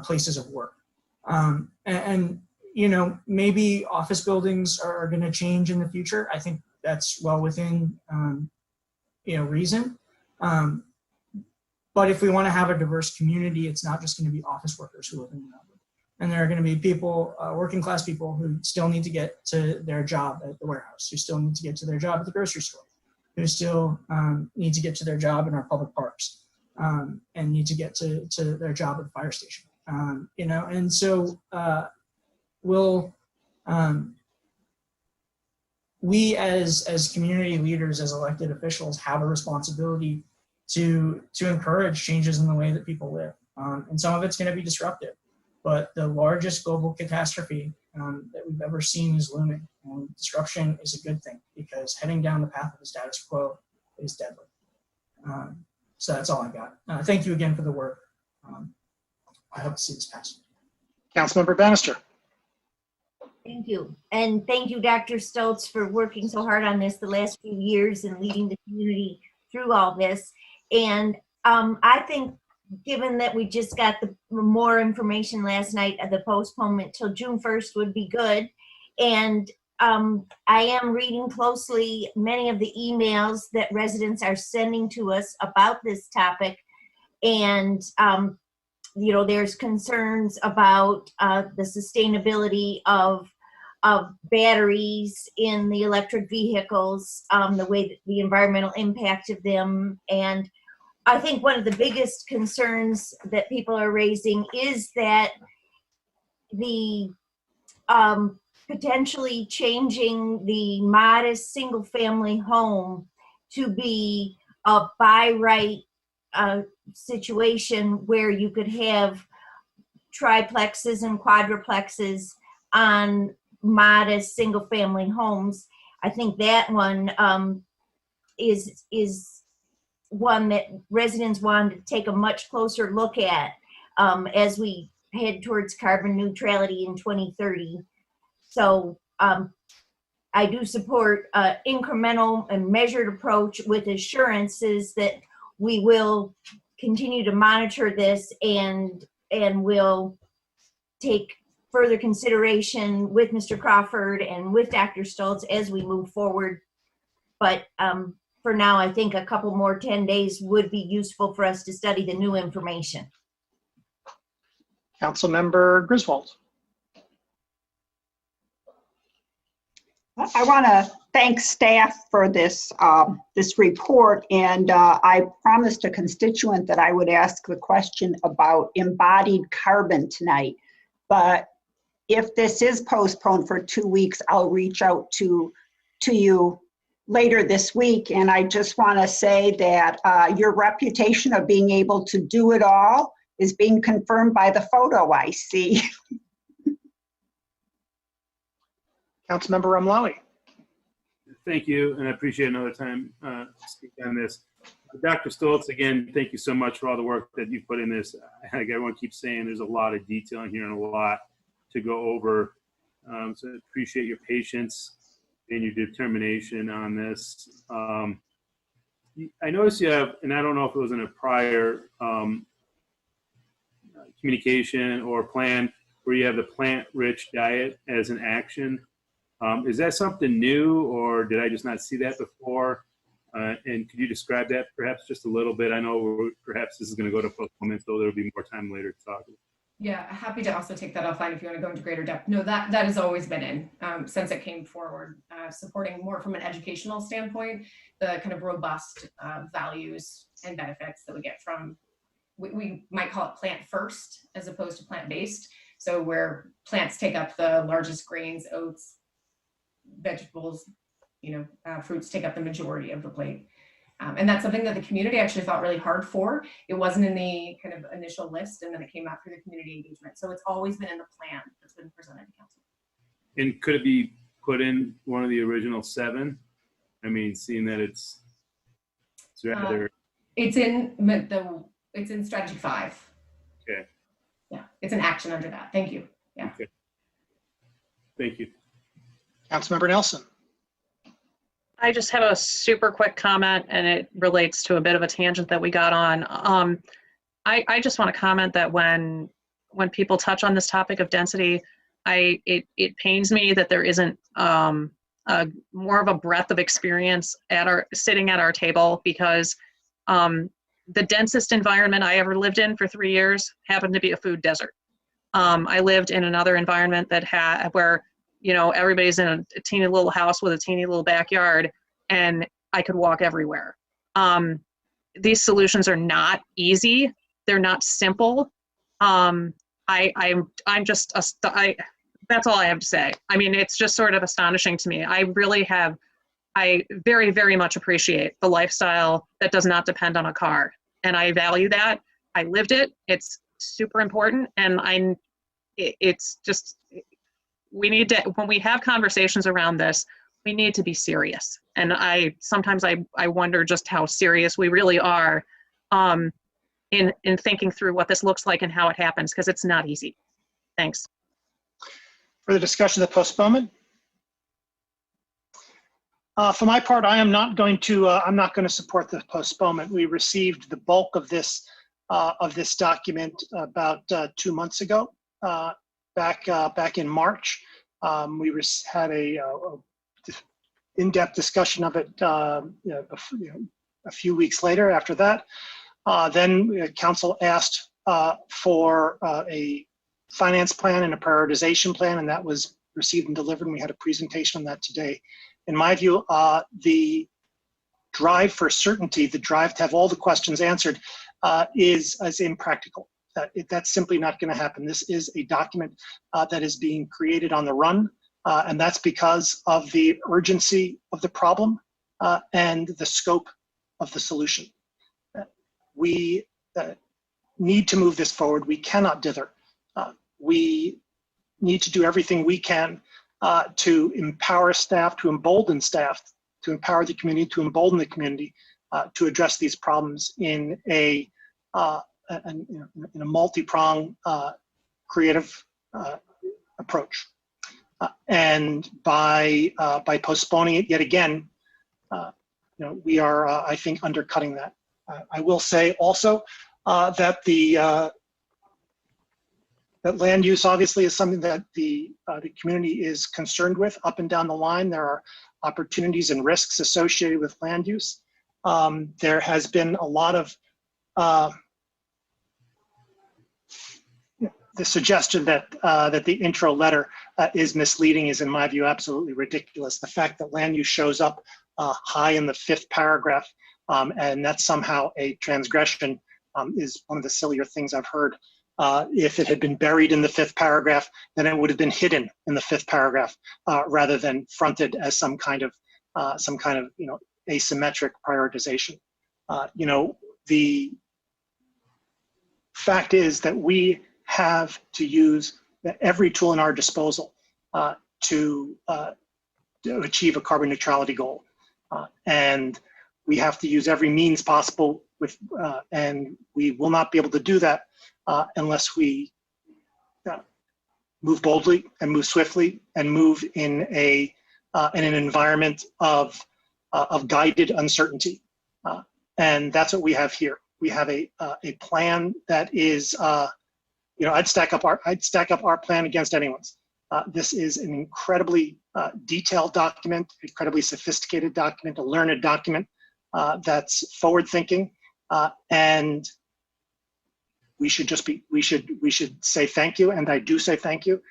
places of work. And you know, maybe office buildings are going to change in the future. I think that's well within you know, reason. But if we want to have a diverse community, it's not just going to be office workers who live in the neighborhood. And there are going to be people, working class people, who still need to get to their job at the warehouse, who still need to get to their job at the grocery store, who still need to get to their job in our public parks, and need to get to their job at the fire station. You know, and so we as community leaders, as elected officials, have a responsibility to encourage changes in the way that people live. And some of it's going to be disruptive, but the largest global catastrophe that we've ever seen is looming. And disruption is a good thing, because heading down the path of the status quo is deadly. So that's all I got. Thank you again for the work. I hope to see this passed. Councilmember Bannister. Thank you. And thank you, Dr. Stoltz, for working so hard on this the last few years and leading the community through all this. And I think, given that we just got the more information last night, the postponement till June 1st would be good. And I am reading closely many of the emails that residents are sending to us about this topic. And you know, there's concerns about the sustainability of batteries in the electric vehicles, the way that the environmental impact of them. And I think one of the biggest concerns that people are raising is that the potentially changing the modest single family home to be a by right situation where you could have triplexes and quadruplexes on modest single family homes. I think that one is one that residents wanted to take a much closer look at as we head towards carbon neutrality in 2030. So I do support incremental and measured approach with assurances that we will continue to monitor this and will take further consideration with Mr. Crawford and with Dr. Stoltz as we move forward. But for now, I think a couple more 10 days would be useful for us to study the new information. Councilmember Griswold. I want to thank staff for this this report, and I promised a constituent that I would ask the question about embodied carbon tonight. But if this is postponed for 2 weeks, I'll reach out to you later this week. And I just want to say that your reputation of being able to do it all is being confirmed by the photo I see. Councilmember Ramlawi. Thank you, and I appreciate another time to speak on this. Dr. Stoltz, again, thank you so much for all the work that you put in this. Like everyone keeps saying, there's a lot of detail in here and a lot to go over. So I appreciate your patience and your determination on this. I noticed you have, and I don't know if it was in a prior communication or plan, where you have the plant-rich diet as an action. Is that something new, or did I just not see that before? And could you describe that perhaps just a little bit? I know perhaps this is going to go to postponement, so there'll be more time later to talk. Yeah, happy to also take that offline if you want to go into greater depth. No, that has always been in since it came forward, supporting more from an educational standpoint, the kind of robust values and benefits that we get from, we might call it plant first as opposed to plant based. So where plants take up the largest grains, oats, vegetables, fruits take up the majority of the plate. And that's something that the community actually fought really hard for. It wasn't in the kind of initial list, and then it came out through the community engagement. So it's always been in the plan that's been presented to council. And could it be put in one of the original 7? I mean, seeing that it's rather. It's in strategy 5. Okay. Yeah, it's an action under that. Thank you. Yeah. Okay. Thank you. Councilmember Nelson. I just have a super quick comment, and it relates to a bit of a tangent that we got on. I just want to comment that when people touch on this topic of density, it pains me that there isn't more of a breadth of experience sitting at our table, because the densest environment I ever lived in for 3 years happened to be a food desert. I lived in another environment where everybody's in a teeny little house with a teeny little backyard, and I could walk everywhere. These solutions are not easy. They're not simple. I'm just, that's all I have to say. I mean, it's just sort of astonishing to me. I very, very much appreciate the lifestyle that does not depend on a car. And I value that. I lived it. It's super important. And it's just, we need to, when we have conversations around this, we need to be serious. And sometimes I wonder just how serious we really are in thinking through what this looks like and how it happens, because it's not easy. Thanks. For the discussion of the postponement. For my part, I'm not going to support the postponement. We received the bulk of this document about 2 months ago, back in March. We had a in-depth discussion of it a few weeks later. After that, then council asked for a finance plan and a prioritization plan, and that was received and delivered, and we had a presentation on that today. In my view, the drive for certainty, the drive to have all the questions answered, is impractical. That's simply not going to happen. This is a document that is being created on the run, and that's because of the urgency of the problem and the scope of the solution. We need to move this forward. We cannot dither. We need to do everything we can to empower staff, to embolden staff, to empower the community, to embolden the community to address these problems in a multi-pronged, creative approach. And by postponing it yet again, we are, I think, undercutting that. I will say also that that land use obviously is something that the community is concerned with up and down the line. There are opportunities and risks associated with land use. There has been a lot of the suggestion that the intro letter is misleading is, in my view, absolutely ridiculous. The fact that land use shows up high in the 5th paragraph, and that's somehow a transgression, is one of the sillier things I've heard. If it had been buried in the 5th paragraph, then it would have been hidden in the 5th paragraph rather than fronted as some kind of some kind of asymmetric prioritization. The fact is that we have to use every tool in our disposal to achieve a carbon neutrality goal, and we have to use every means possible and we will not be able to do that unless we move boldly and move swiftly and move in an environment of guided uncertainty. And that's what we have here. We have a plan that is, I'd stack up our plan against anyone's. This is an incredibly detailed document, incredibly sophisticated document, a learned document that's forward-thinking, and we should say thank you, and I do say thank you,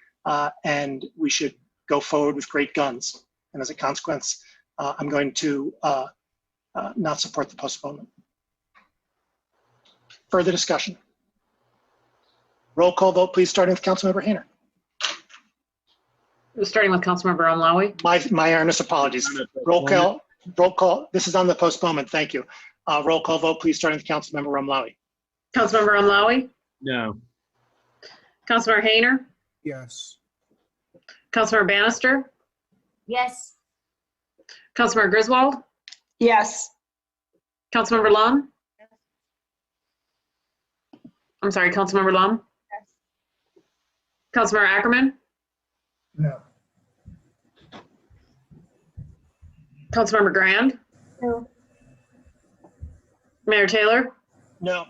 and we should go forward with great guns. And as a consequence, I'm going to not support the postponement. Further discussion? Roll call vote, please, starting with Councilmember Hayner. Starting with Councilmember Omlawi. My earnest apologies. Roll call. This is on the postponement. Thank you. Roll call vote, please, starting with Councilmember Omlawi. Councilmember Omlawi. No. Councilmember Hayner. Yes. Councilmember Bannister. Yes. Councilmember Griswold. Yes. Councilmember Lum. I'm sorry, Councilmember Lum. Yes. Councilmember Ackerman. No. Councilmember Grand. No. Mayor Taylor. No.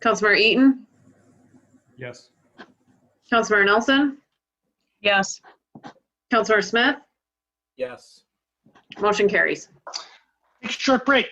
Councilmember Eaton. Yes. Councilmember Nelson. Yes. Councilmember Smith. Yes. Motion carries. Take a short break.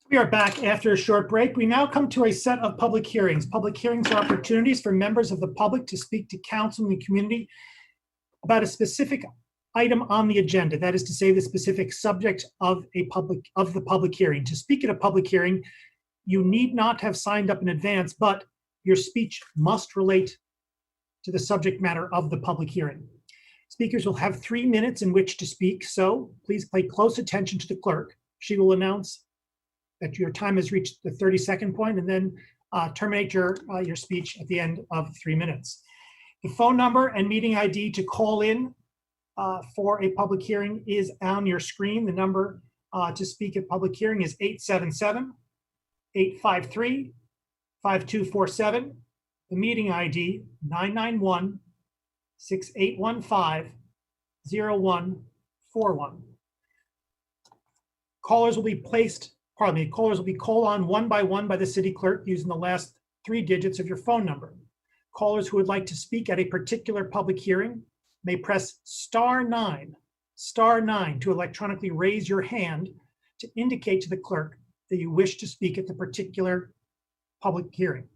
We are back after a short break. We now come to a set of public hearings. Public hearings are opportunities for members of the public to speak to council and the community about a specific item on the agenda. That is to say, the specific subject of the public hearing. To speak at a public hearing, you need not have signed up in advance, but your speech must relate to the subject matter of the public hearing. Speakers will have 3 minutes in which to speak, so please pay close attention to the clerk. She will announce that your time has reached the 30-second point, and then terminate your speech at the end of 3 minutes. The phone number and meeting ID to call in for a public hearing is on your screen. The number to speak at public hearing is 877-853-5247. The meeting ID 991-6815-0141. Callers will be called on one by one by the city clerk using the last 3 digits of your phone number. Callers who would like to speak at a particular public hearing may press *9 to electronically raise your hand to indicate to the clerk that you wish to speak at the particular public hearing.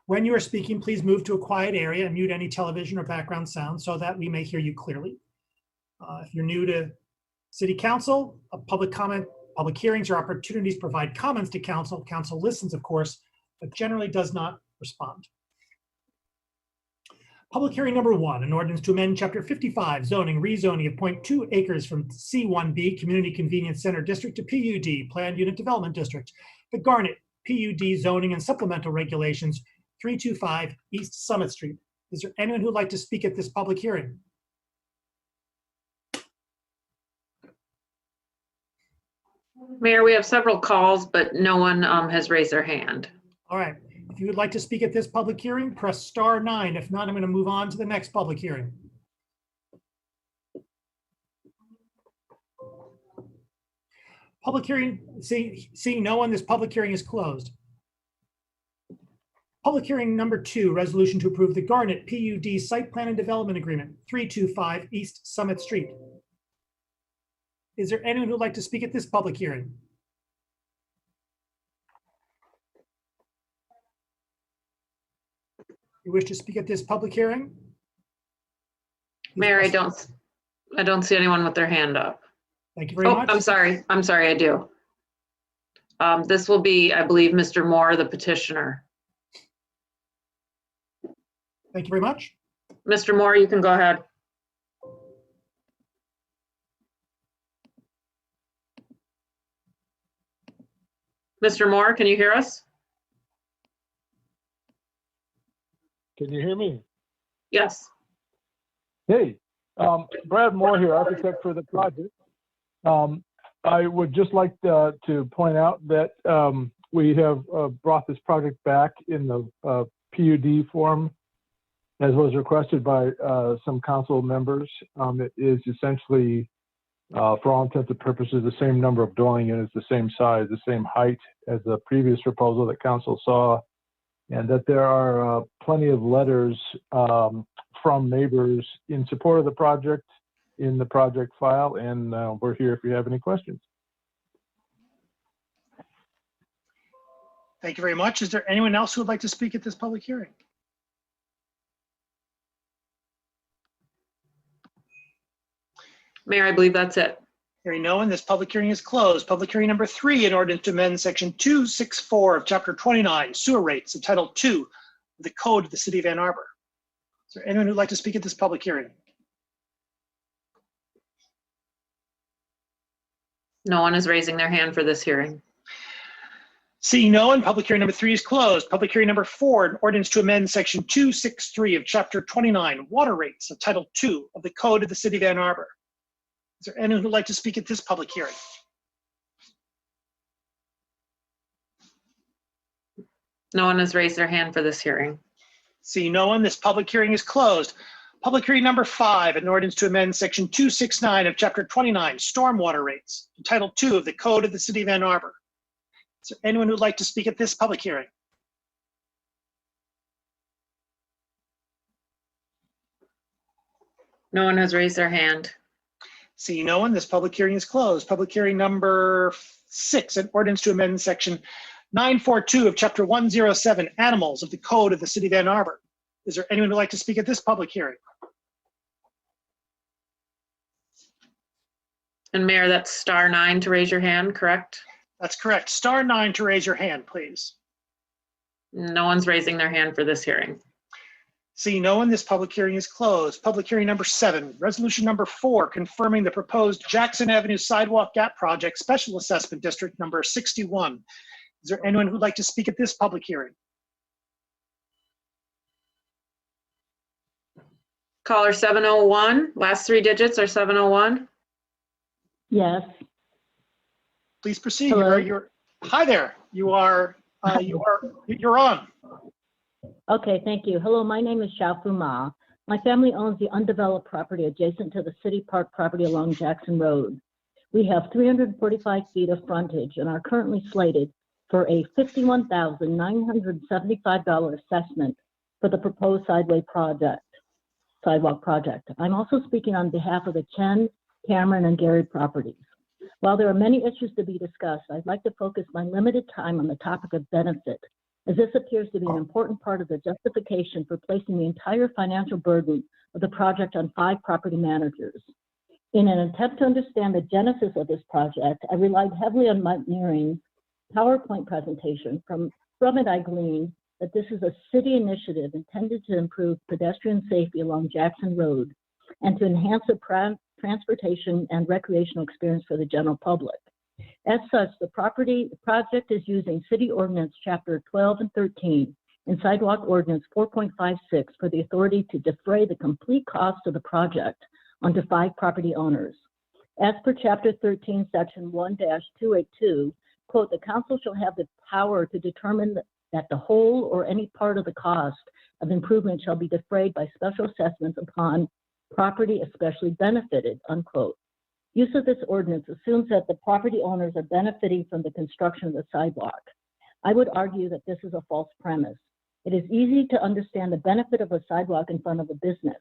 When you are speaking, please move to a quiet area and mute any television or background sound so that we may hear you clearly. If you're new to City Council, public hearings are opportunities to provide comments to council. Council listens, of course, but generally does not respond. Public hearing number 1, an ordinance to amend Chapter 55, zoning, rezoning of 0.2 acres from C1B, Community Convenience Center District, to PUD, Planned Unit Development District, the Garnet PUD zoning and supplemental regulations, 325 East Summit Street. Is there anyone who would like to speak at this public hearing? Mayor, we have several calls, but no one has raised their hand. All right. If you would like to speak at this public hearing, press *9. If not, I'm going to move on to the next public hearing. Public hearing, seeing no one, this public hearing is closed. Public hearing number 2, resolution to approve the Garnet PUD Site Plan and Development Agreement, 325 East Summit Street. Is there anyone who would like to speak at this public hearing? You wish to speak at this public hearing? Mayor, I don't see anyone with their hand up. Thank you very much. I'm sorry, I do. This will be, I believe, Mr. Moore, the petitioner. Thank you very much. Mr. Moore, you can go ahead. Mr. Moore, can you hear us? Can you hear me? Yes. Hey, Brad Moore here, architect for the project. I would just like to point out that we have brought this project back in the PUD form, as was requested by some council members. It is essentially, for all intents and purposes, the same number of dwelling units, the same size, the same height as the previous proposal that council saw, and that there are plenty of letters from neighbors in support of the project in the project file, and we're here if you have any questions. Thank you very much. Is there anyone else who would like to speak at this public hearing? Mayor, I believe that's it. Hearing no one, this public hearing is closed. Public hearing number 3, an ordinance to amend section 264 of chapter 29, sewer rates of title 2 of the code of the city of Ann Arbor. Is there anyone who'd like to speak at this public hearing? No one is raising their hand for this hearing. Seeing no one, public hearing number 3 is closed. Public hearing number 4, an ordinance to amend section 263 of chapter 29, water rates of title 2 of the code of the city of Ann Arbor. Is there anyone who'd like to speak at this public hearing? No one has raised their hand for this hearing. Seeing no one, this public hearing is closed. Public hearing number 5, an ordinance to amend section 269 of chapter 29, stormwater rates, title 2 of the code of the city of Ann Arbor. Is there anyone who'd like to speak at this public hearing? No one has raised their hand. Seeing no one, this public hearing is closed. Public hearing number 6, an ordinance to amend section 942 of chapter 107, animals of the code of the city of Ann Arbor. Is there anyone who'd like to speak at this public hearing? And Mayor, that's *9 to raise your hand, correct? That's correct. *9 to raise your hand, please. No one's raising their hand for this hearing. Seeing no one, this public hearing is closed. Public hearing number 7, resolution number 4, confirming the proposed Jackson Avenue Sidewalk Gap Project Special Assessment District number 61. Is there anyone who'd like to speak at this public hearing? Caller 701, last 3 digits are 701. Yes. Please proceed. Hello? Hi there. You're on. Okay, thank you. Hello, my name is Xiaofu Ma. My family owns the undeveloped property adjacent to the city park property along Jackson Road. We have 345 feet of frontage and are currently slated for a $51,975 assessment for the proposed sidewalk project. I'm also speaking on behalf of the Chen, Cameron, and Gary properties. While there are many issues to be discussed, I'd like to focus my limited time on the topic of benefit, as this appears to be an important part of the justification for placing the entire financial burden of the project on 5 property managers. In an attempt to understand the genesis of this project, I relied heavily on Mike Nearing's PowerPoint presentation. From it, I gleaned that this is a city initiative intended to improve pedestrian safety along Jackson Road and to enhance the transportation and recreational experience for the general public. As such, the project is using City Ordinance Chapter 12 and 13 and Sidewalk Ordinance 4.56 for the authority to defray the complete cost of the project onto 5 property owners. As per Chapter 13, Section 1-282, quote, the council shall have the power to determine that the whole or any part of the cost of improvement shall be defrayed by special assessments upon property especially benefited, unquote. Use of this ordinance assumes that the property owners are benefiting from the construction of the sidewalk. I would argue that this is a false premise. It is easy to understand the benefit of a sidewalk in front of a business.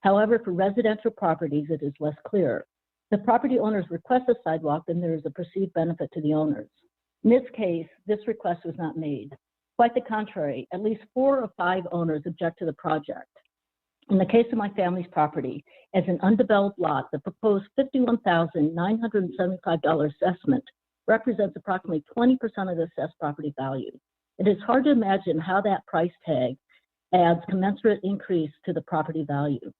However, for residential properties, it is less clear. If property owners request a sidewalk, then there is a perceived benefit to the owners. In this case, this request was not made. Quite the contrary, at least 4 of 5 owners object to the project. In the case of my family's property, as an undeveloped lot, the proposed $51,975 assessment represents approximately 20% of the assessed property value. It is hard to imagine how that price tag adds commensurate increase to the property value.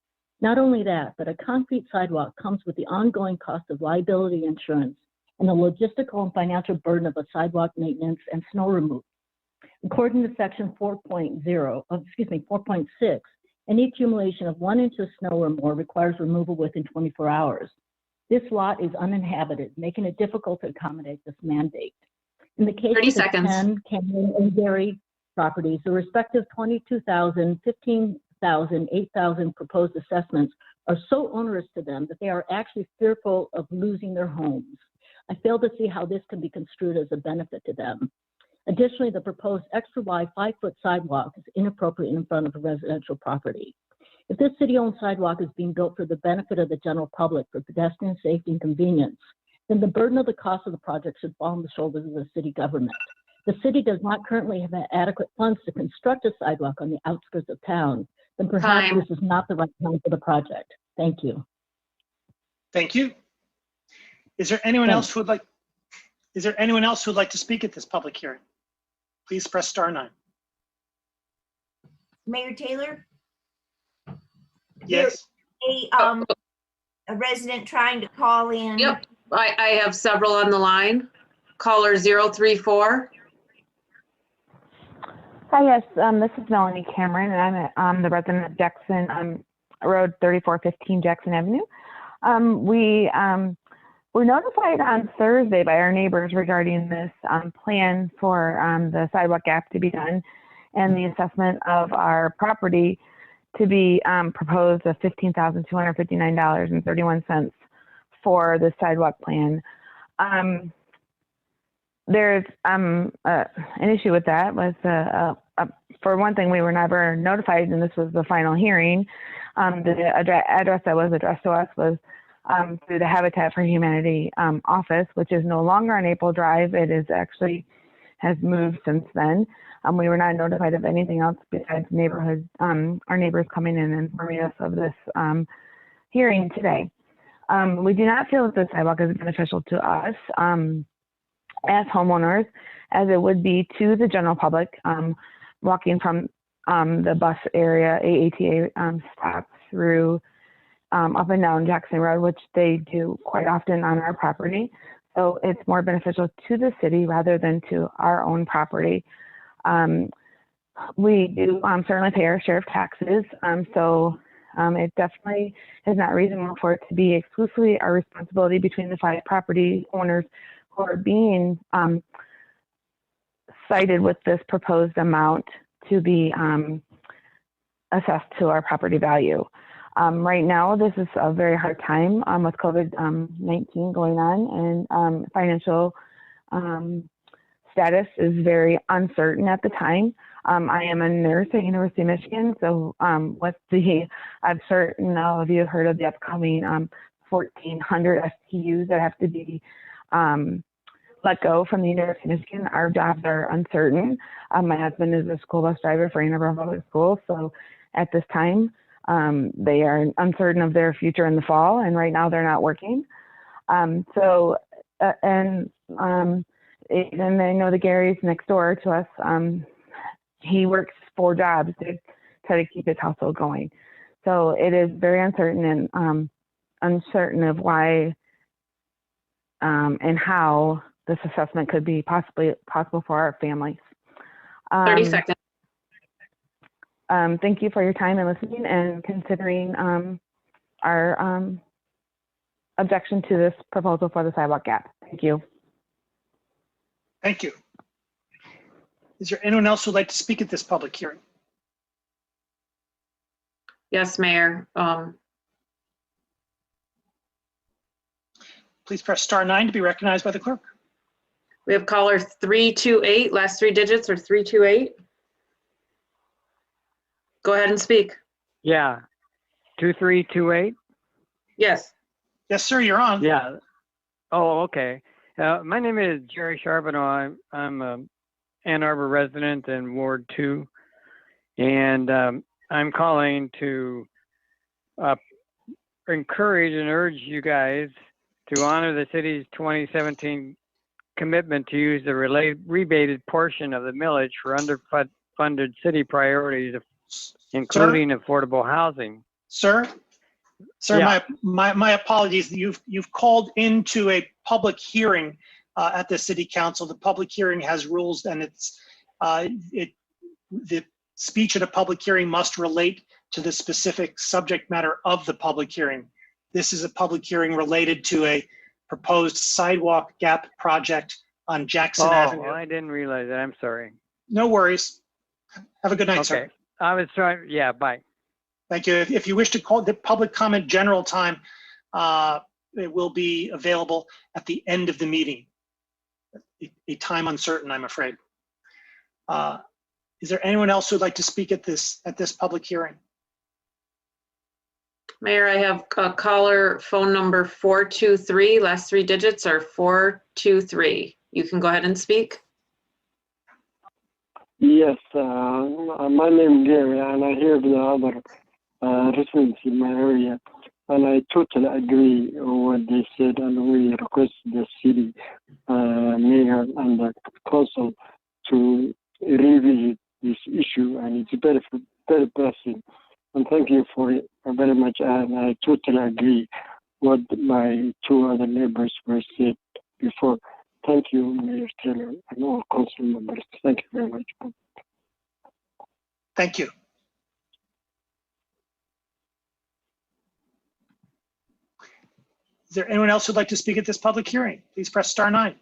Not only that, but a concrete sidewalk comes with the ongoing cost of liability insurance and the logistical and financial burden of a sidewalk maintenance and snow removal. According to Section 4.6, any accumulation of 1 inch of snow or more requires removal within 24 hours. This lot is uninhabited, making it difficult to accommodate this mandate. In the case 30 of the seconds. 10 Cameron and Gary properties, the respective $22,000, $15,000, $8,000 proposed assessments are so onerous to them that they are actually fearful of losing their homes. I fail to see how this can be construed as a benefit to them. Additionally, the proposed extra wide 5-foot sidewalk is inappropriate in front of a residential property. If this city-owned sidewalk is being built for the benefit of the general public for pedestrian safety and convenience, then the burden of the cost of the project should fall on the shoulders of the city government. The city does not currently have adequate funds to construct a sidewalk on the outskirts of town, then perhaps Time. this is not the right time for the project. Thank you. Thank you. Is there anyone else who would like to speak at this public hearing? Please press *9. Mayor Taylor, Yes. a resident trying to call in. Yep, I have several on the line. Caller 034. Hi, yes, this is Melanie Cameron, and I'm the resident of Jackson Road 3415 Jackson Avenue. We were notified on Thursday by our neighbors regarding this plan for the sidewalk gap to be done and the assessment of our property to be proposed of $15,259.31 for the sidewalk plan. There's an issue with that was for one thing, we were never notified, and this was the final hearing. The address that was addressed to us was through the Habitat for Humanity office, which is no longer on April Drive. It is actually has moved since then. We were not notified of anything else besides our neighbors coming in and informing us of this hearing today. We do not feel that the sidewalk is beneficial to us as homeowners, as it would be to the general public walking from the bus area, AATA stops through up and down Jackson Road, which they do quite often on our property. So it's more beneficial to the city rather than to our own property. We do certainly pay our share of taxes, so it definitely is not reasonable for it to be exclusively our responsibility between the 5 property owners who are being cited with this proposed amount to be assessed to our property value. Right now, this is a very hard time with COVID-19 going on, and financial status is very uncertain at the time. I am a nurse at University of Michigan, so with I'm certain all of you have heard of the upcoming 1,400 STUs that have to be let go from the University of Michigan. Our jobs are uncertain. My husband is a school bus driver for Ann Arbor Public Schools, so at this time, they are uncertain of their future in the fall, and right now they're not working. And I know the Gary's next door to us. He works 4 jobs to try to keep his household going. So it is very uncertain and uncertain of why and how this assessment could be possible for our families. 30 seconds. Thank you for your time and listening and considering our objection to this proposal for the sidewalk gap. Thank you. Thank you. Is there anyone else who would like to speak at this public hearing? Yes, Mayor. Please press star 9 to be recognized by the clerk. We have caller 328, last 3 digits are 328. Go ahead and speak. Yeah, 2328. Yes. Yes, sir, you're on. Yeah. Oh, okay. My name is Jerry Charbonneau. I'm a Ann Arbor resident in Ward 2, and I'm calling to encourage and urge you guys to honor the city's 2017 commitment to use the rebated portion of the millage for underfunded city priorities, including affordable housing. Sir, Yeah. my apologies. You've called into a public hearing at the city council. The public hearing has rules, and the speech at a public hearing must relate to the specific subject matter of the public hearing. This is a public hearing related to a proposed sidewalk gap project on Jackson Avenue. Oh, I didn't realize that. I'm sorry. No worries. Have a good night, sir. Okay. I was trying. Yeah. Bye. Thank you. If you wish to call the public comment general time, it will be available at the end of the meeting. A time uncertain, I'm afraid. Is there anyone else who'd like to speak at this public hearing? Mayor, I have a caller phone number 423, last 3 digits are 423. You can go ahead and speak. Yes, my name is Gary, and I hear the other residents in my area, and I totally agree with what they said, and we request the city mayor and the council to revisit this issue, and it's very pressing. And thank you for it very much, and I totally agree what my 2 other neighbors were said before. Thank you, Mayor Taylor, and all council members. Thank you very much. Thank you. Is there anyone else who'd like to speak at this public hearing? Please press star 9.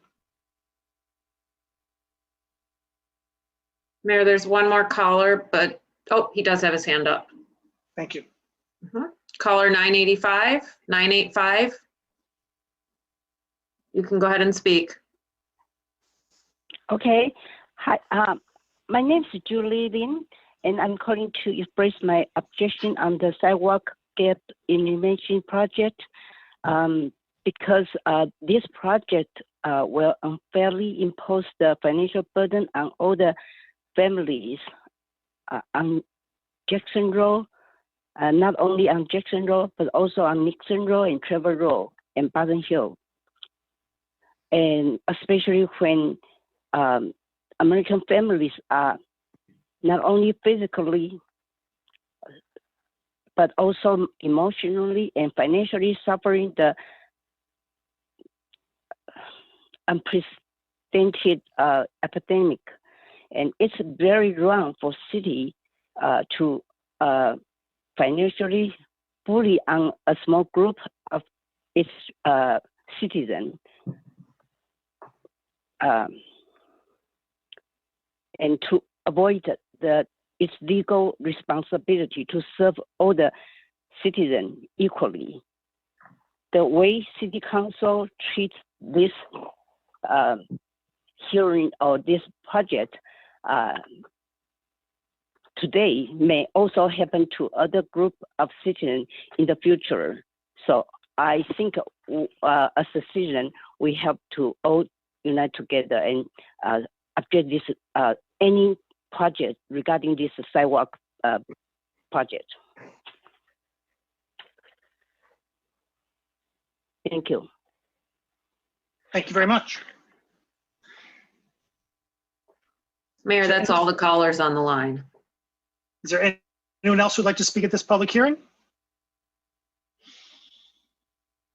Mayor, there's one more caller, but, oh, he does have his hand up. Thank you. Caller 985. You can go ahead and speak. Okay. Hi, my name is Julie Lin, and I'm calling to express my objection on the sidewalk gap elimination project. because this project will unfairly impose the financial burden on all the families on Jackson Road, not only on Jackson Road, but also on Nixon Road and Trevor Road and Button Hill. And especially when American families are not only physically, but also emotionally and financially suffering the unprecedented epidemic. And it's very wrong for city to financially bully on a small group of its citizens. And to avoid its legal responsibility to serve all the citizens equally. The way City Council treats this hearing or this project today may also happen to other group of citizens in the future. So I think as a citizen, we have to all unite together and object this any project regarding this sidewalk project. Thank you. Thank you very much. Mayor, that's all the callers on the line. Is there anyone else who'd like to speak at this public hearing?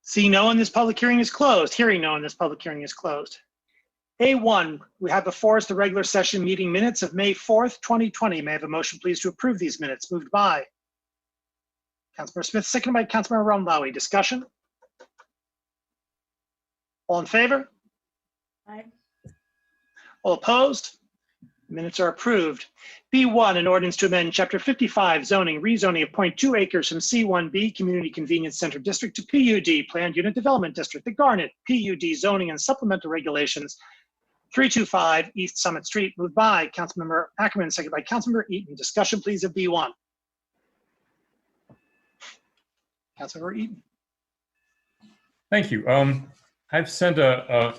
Seeing no one, this public hearing is closed. Hearing no one, this public hearing is closed. A1, we have before us the regular session meeting minutes of May 4th, 2020. May I have a motion, please, to approve these minutes? Moved by Councilmember Smith, seconded by Councilmember Romlawi. Discussion? All in favor? Aye. All opposed? Minutes are approved. B1, an ordinance to amend Chapter 55, zoning, rezoning of 0.2 acres from C1B, Community Convenience Center District, to PUD, Planned Unit Development District, the Garnet, PUD zoning and supplemental regulations, 325 East Summit Street. Moved by Councilmember Ackerman, seconded by Councilmember Eaton. Discussion, please, of B1. Councilmember Eaton. Thank you. I've sent an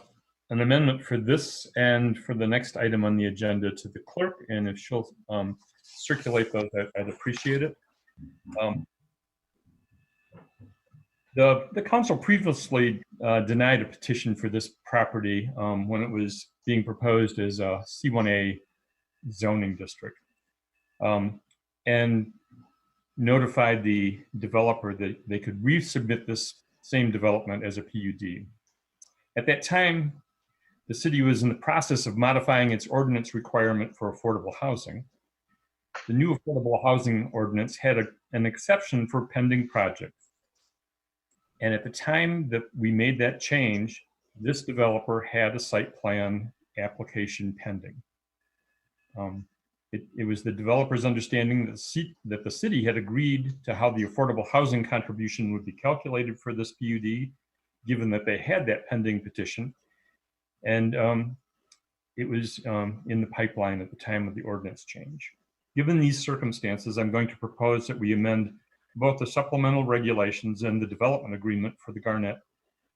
amendment for this and for the next item on the agenda to the clerk, and if she'll circulate those, I'd appreciate it. The council previously denied a petition for this property when it was being proposed as a C1A zoning district, and notified the developer that they could resubmit this same development as a PUD. At that time, the city was in the process of modifying its ordinance requirement for affordable housing. The new affordable housing ordinance had an exception for pending projects. And at the time that we made that change, this developer had a site plan application pending. It was the developer's understanding that the city had agreed to how the affordable housing contribution would be calculated for this PUD, given that they had that pending petition. And it was in the pipeline at the time of the ordinance change. Given these circumstances, I'm going to propose that we amend both the supplemental regulations and the development agreement for the Garnet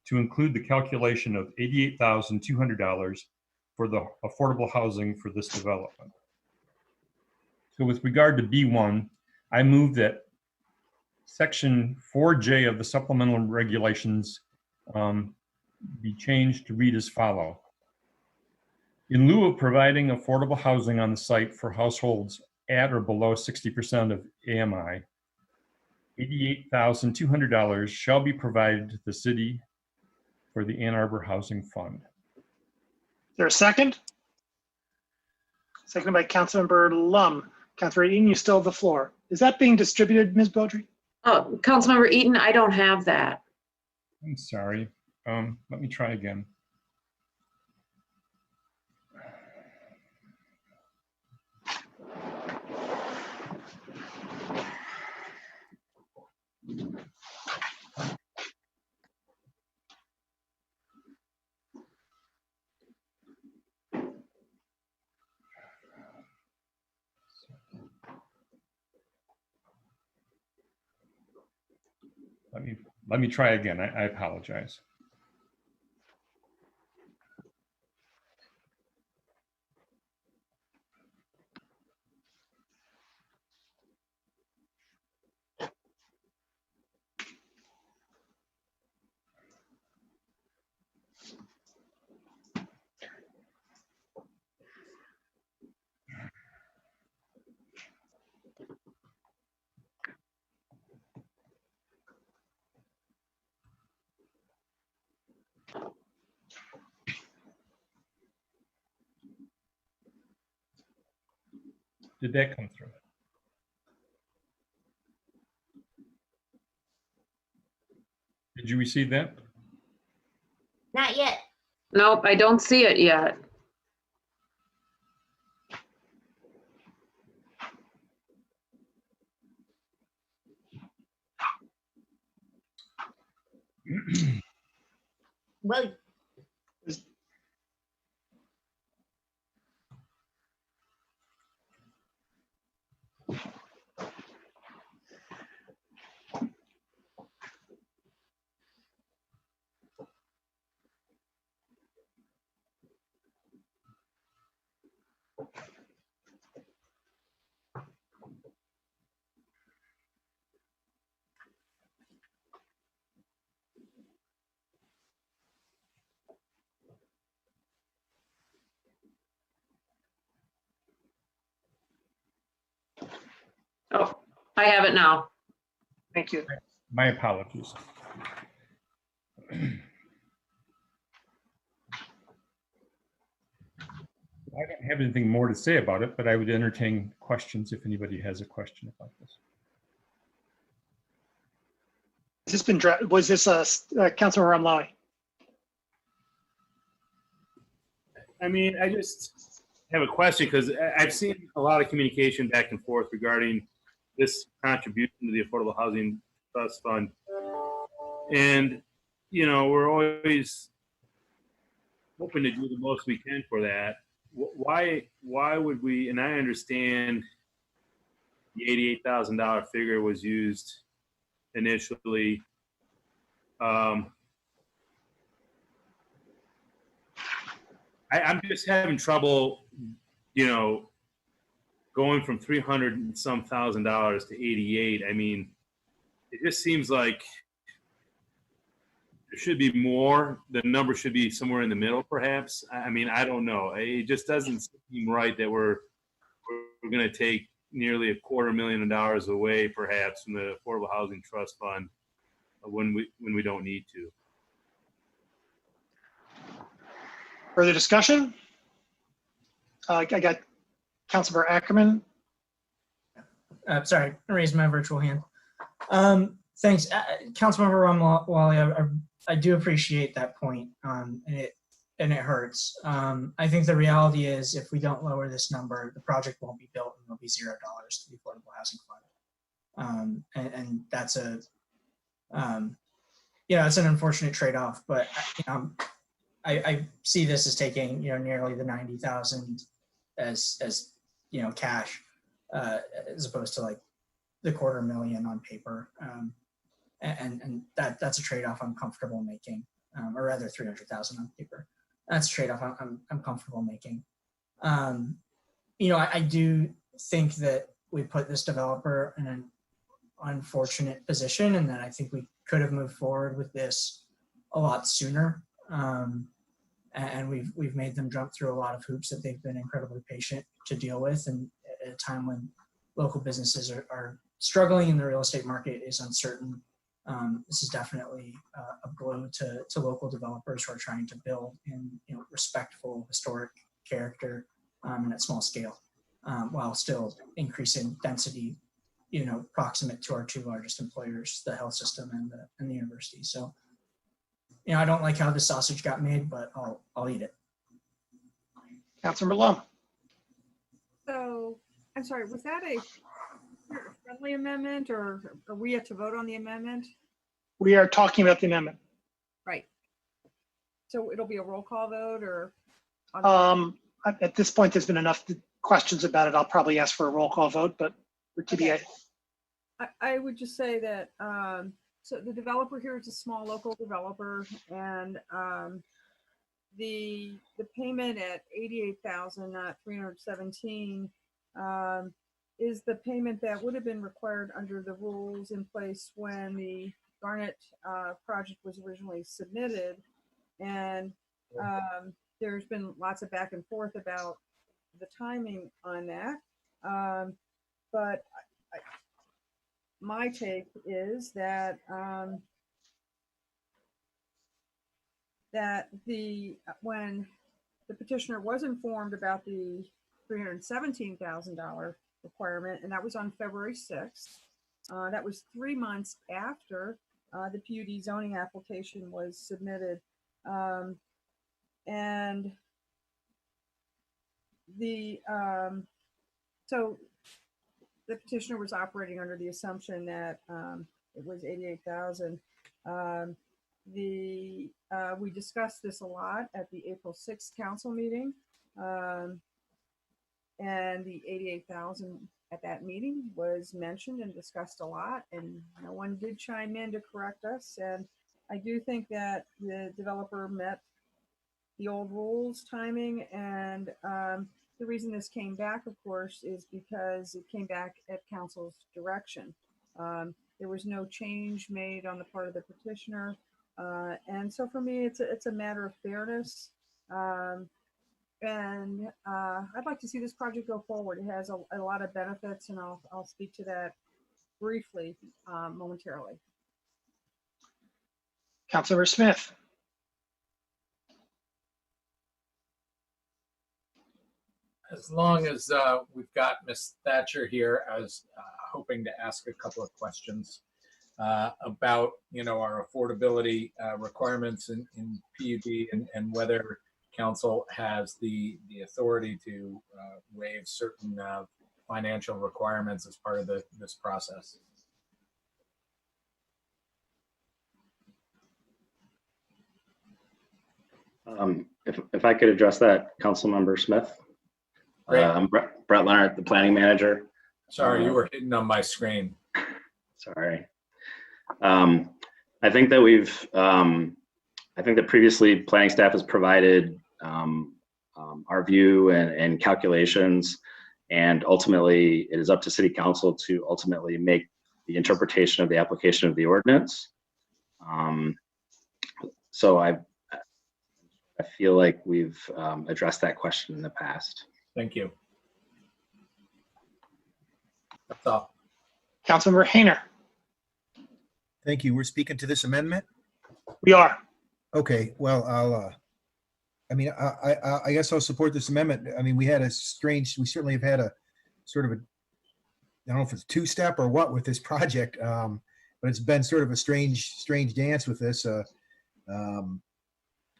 to include the calculation of $88,200 for the affordable housing for this development. So with regard to B1, I move that section 4J of the supplemental regulations be changed to read as follows. In lieu of providing affordable housing on the site for households at or below 60% of AMI, $88,200 shall be provided to the city for the Ann Arbor Housing Fund. Is there a second? Seconded by Councilmember Lum. Councilmember Eaton, you still have the floor. Is that being distributed, Ms. Beaudry? Oh, Councilmember Eaton, I don't have that. I'm sorry. Let me try again. Let me try again. I apologize. Did that come through? Did you receive that? Not yet. Nope, I don't see it yet. Well, Oh, I have it now. Thank you. My apologies. I don't have anything more to say about it, but I would entertain questions if anybody has a question about this. Has this been, was this Councilmember Ramlawi? I mean, I just have a question because I've seen a lot of communication back and forth regarding this contribution to the Affordable Housing Trust Fund. And, you know, we're always hoping to do the most we can for that. Why would we, and I understand the $88,000 figure was used initially. I'm just having trouble, you know, going from $300 and some thousand dollars to 88. I mean, it just seems like there should be more. The number should be somewhere in the middle, perhaps. I mean, I don't know. It just doesn't seem right that we're going to take nearly $250,000 away, perhaps, from the Affordable Housing Trust Fund when we don't need to. Further discussion? I got Councilmember Ackerman. Sorry, I raised my virtual hand. Thanks, Councilmember Ramlawi. I do appreciate that point, and it hurts. I think the reality is, if we don't lower this number, the project won't be built, and there'll be $0 to the Affordable Housing Fund. And that's a, it's an unfortunate trade-off. But I see this as taking nearly the 90,000 as cash, as opposed to like the $250,000 on paper. And that's a trade-off I'm comfortable making, or rather 300,000 on paper. That's a trade-off I'm comfortable making. I do think that we put this developer in an unfortunate position, and that I think we could have moved forward with this a lot sooner. And we've made them jump through a lot of hoops that they've been incredibly patient to deal with, and at a time when local businesses are struggling and the real estate market is uncertain. This is definitely a blow to local developers who are trying to build in respectful historic character and at small scale, while still increasing density, proximate to our two largest employers, the health system and the university. So, I don't like how the sausage got made, but I'll eat it. Councilmember Lum. So, I'm sorry, was that a friendly amendment, or are we yet to vote on the amendment? We are talking about the amendment. Right. So it'll be a roll call vote, or? At this point, there's been enough questions about it. I'll probably ask for a roll call vote, but for TBA. Okay. I would just say that so the developer here is a small local developer, and the payment at 88,000, not 317, is the payment that would have been required under the rules in place when the Garnet project was originally submitted. And there's been lots of back and forth about the timing on that. But my take is that when the petitioner was informed about the $317,000 requirement, and that was on February 6th, that was 3 months after the PUD zoning application was submitted. And so the petitioner was operating under the assumption that it was 88,000. We discussed this a lot at the April 6th council meeting, and the 88,000 at that meeting was mentioned and discussed a lot, and no one did chime in to correct us. And I do think that the developer met the old rules timing, and the reason this came back, of course, is because it came back at council's direction. There was no change made on the part of the petitioner. And so for me, it's a matter of fairness. And I'd like to see this project go forward. It has a lot of benefits, and I'll speak to that briefly momentarily. Councilmember Smith. As long as we've got Ms. Thatcher here, I was hoping to ask a couple of questions about, our affordability requirements in PUD, and whether council has the authority to waive certain financial requirements as part of this process. If I could address that, Councilmember Smith. I'm Brett Leonard, the planning manager. Sorry, you were hidden on my screen. Sorry. I think that previously planning staff has provided our view and calculations, and ultimately it is up to city council to ultimately make the interpretation of the application of the ordinance. So I feel like we've addressed that question in the past. Thank you. That's all. Councilmember Hayner. Thank you. We're speaking to this amendment? We are. Okay, well, I guess I'll support this amendment. I mean, we certainly have had a sort of I don't know if it's two-step or what with this project, but it's been sort of a strange dance with this. The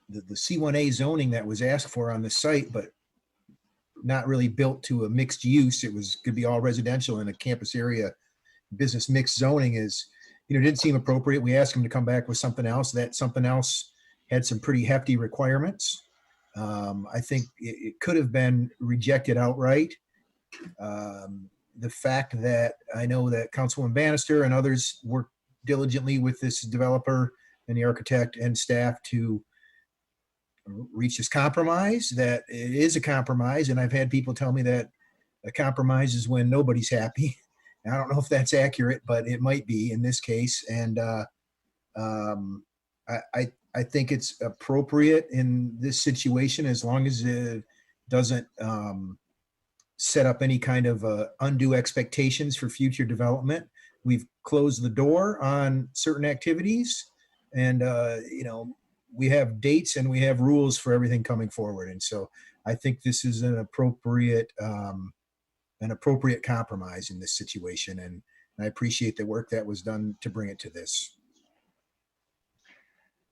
C1A zoning that was asked for on the site, but not really built to a mixed use. It was could be all residential in a campus area. Business mixed zoning is, didn't seem appropriate. We asked them to come back with something else. That something else had some pretty hefty requirements. I think it could have been rejected outright. The fact that I know that Councilwoman Bannister and others worked diligently with this developer and the architect and staff to reach this compromise, that it is a compromise. And I've had people tell me that a compromise is when nobody's happy. I don't know if that's accurate, but it might be in this case. And I think it's appropriate in this situation, as long as it doesn't set up any kind of undue expectations for future development. We've closed the door on certain activities, and we have dates and we have rules for everything coming forward. And so I think this is an appropriate compromise in this situation. And I appreciate the work that was done to bring it to this.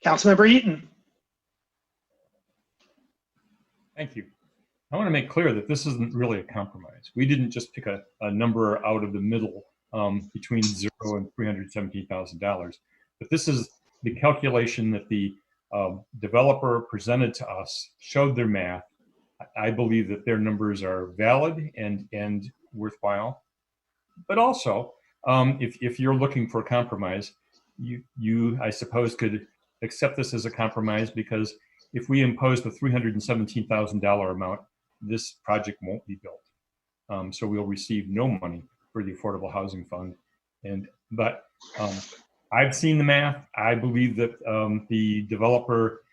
Councilmember Eaton. Thank you. I want to make clear that this isn't really a compromise. We didn't just pick a number out of the middle between $0 and $317,000, but this is the calculation that the developer presented to us, showed their math. I believe that their numbers are valid and worthwhile. But also, if you're looking for a compromise, you, I suppose, could accept this as a compromise, because if we impose the $317,000 amount, this project won't be built. So we'll receive no money for the Affordable Housing Fund. But I've seen the math. I believe that the developer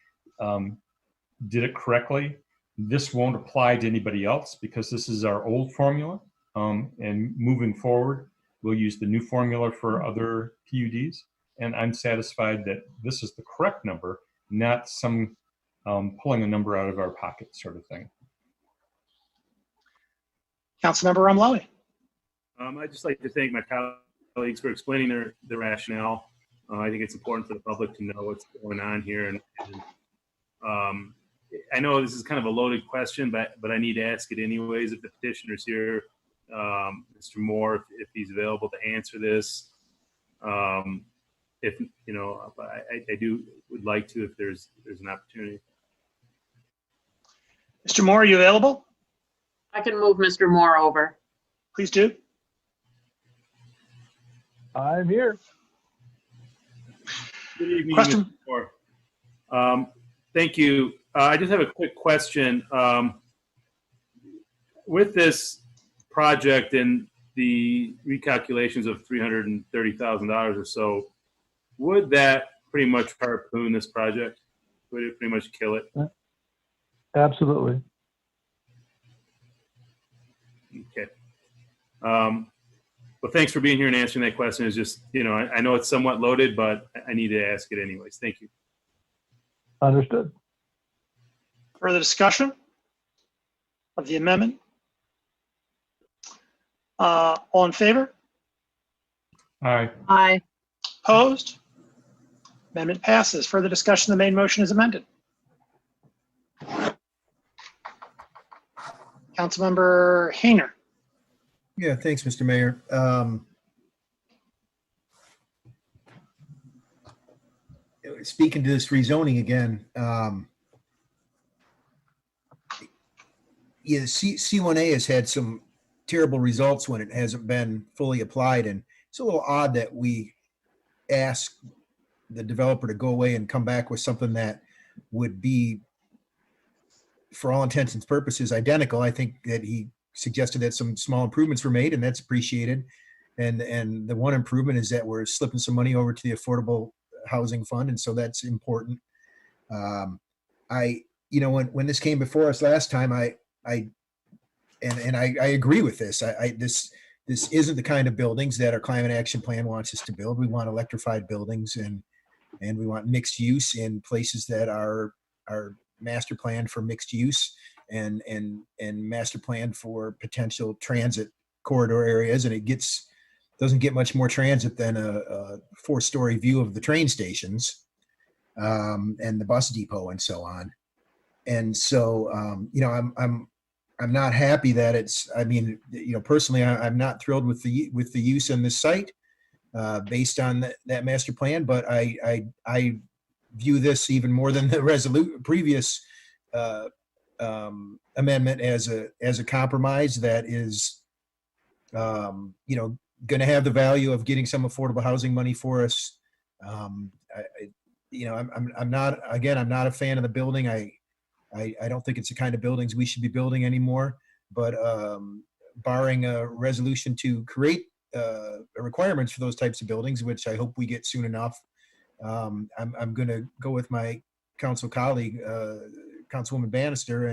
did it correctly. This won't apply to anybody else because this is our old formula. And moving forward, we'll use the new formula for other PUDs. And I'm satisfied that this is the correct number, not some pulling a number out of our pocket sort of thing. Councilmember Rumlowy. I'd just like to thank my colleagues for explaining their rationale. I think it's important for the public to know what's going on here. And I know this is kind of a loaded question, but I need to ask it anyways. If the petitioner's here, Mr. Moore, if he's available to answer this, if you know, I would like to if there's an opportunity. Mr. Moore, are you available? I can move Mr. Moore over. Please do. I'm here. Good evening, Question. Mr. Moore. Thank you. I just have a quick question. With this project and the recalculations of $330,000 or so, would that pretty much harpoon this project? Would it pretty much kill it? Absolutely. Okay. Well, thanks for being here and answering that question. It's just, you know, I know it's somewhat loaded, but I need to ask it anyways. Thank you. Understood. Further discussion of the amendment? All in favor? Aye. Aye. Opposed? Amendment passes. Further discussion, the main motion is amended. Councilmember Hayner. Yeah, thanks, Mr. Mayor. Speaking to this rezoning again, yeah, C1A has had some terrible results when it hasn't been fully applied, and it's a little odd that we ask the developer to go away and come back with something that would be, for all intents and purposes, identical. I think that he suggested that some small improvements were made, and that's appreciated. And the one improvement is that we're slipping some money over to the Affordable Housing Fund, and so that's important. You know, when this came before us last time, I agree with this. This isn't the kind of buildings that our climate action plan wants us to build. We want electrified buildings, and we want mixed use in places that are master planned for mixed use and master planned for potential transit corridor areas. And it doesn't get much more transit than a 4-story view of the train stations and the bus depot and so on. And so, you know, I'm not happy that it's, I mean, you know, personally, I'm not thrilled with the use on this site based on that master plan, but I view this even more than the previous amendment as a compromise that is, you know, going to have the value of getting some affordable housing money for us. You know, I'm not a fan of the building. I don't think it's the kind of buildings we should be building anymore, but barring a resolution to create requirements for those types of buildings, which I hope we get soon enough, I'm going to go with my council colleague, Councilwoman Bannister,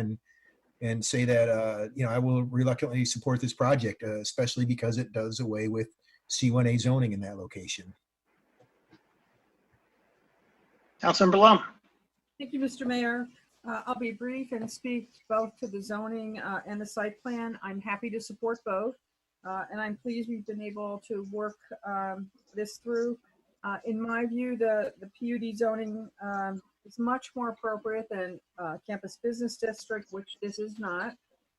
and say that, you know, I will reluctantly support this project, especially because it does away with C1A zoning in that location. Councilmember Lum. Thank you, Mr. Mayor. I'll be brief and speak both to the zoning and the site plan. I'm happy to support both, and I'm pleased we've been able to work this through. In my view, the PUD zoning is much more appropriate than campus business district, which this is not.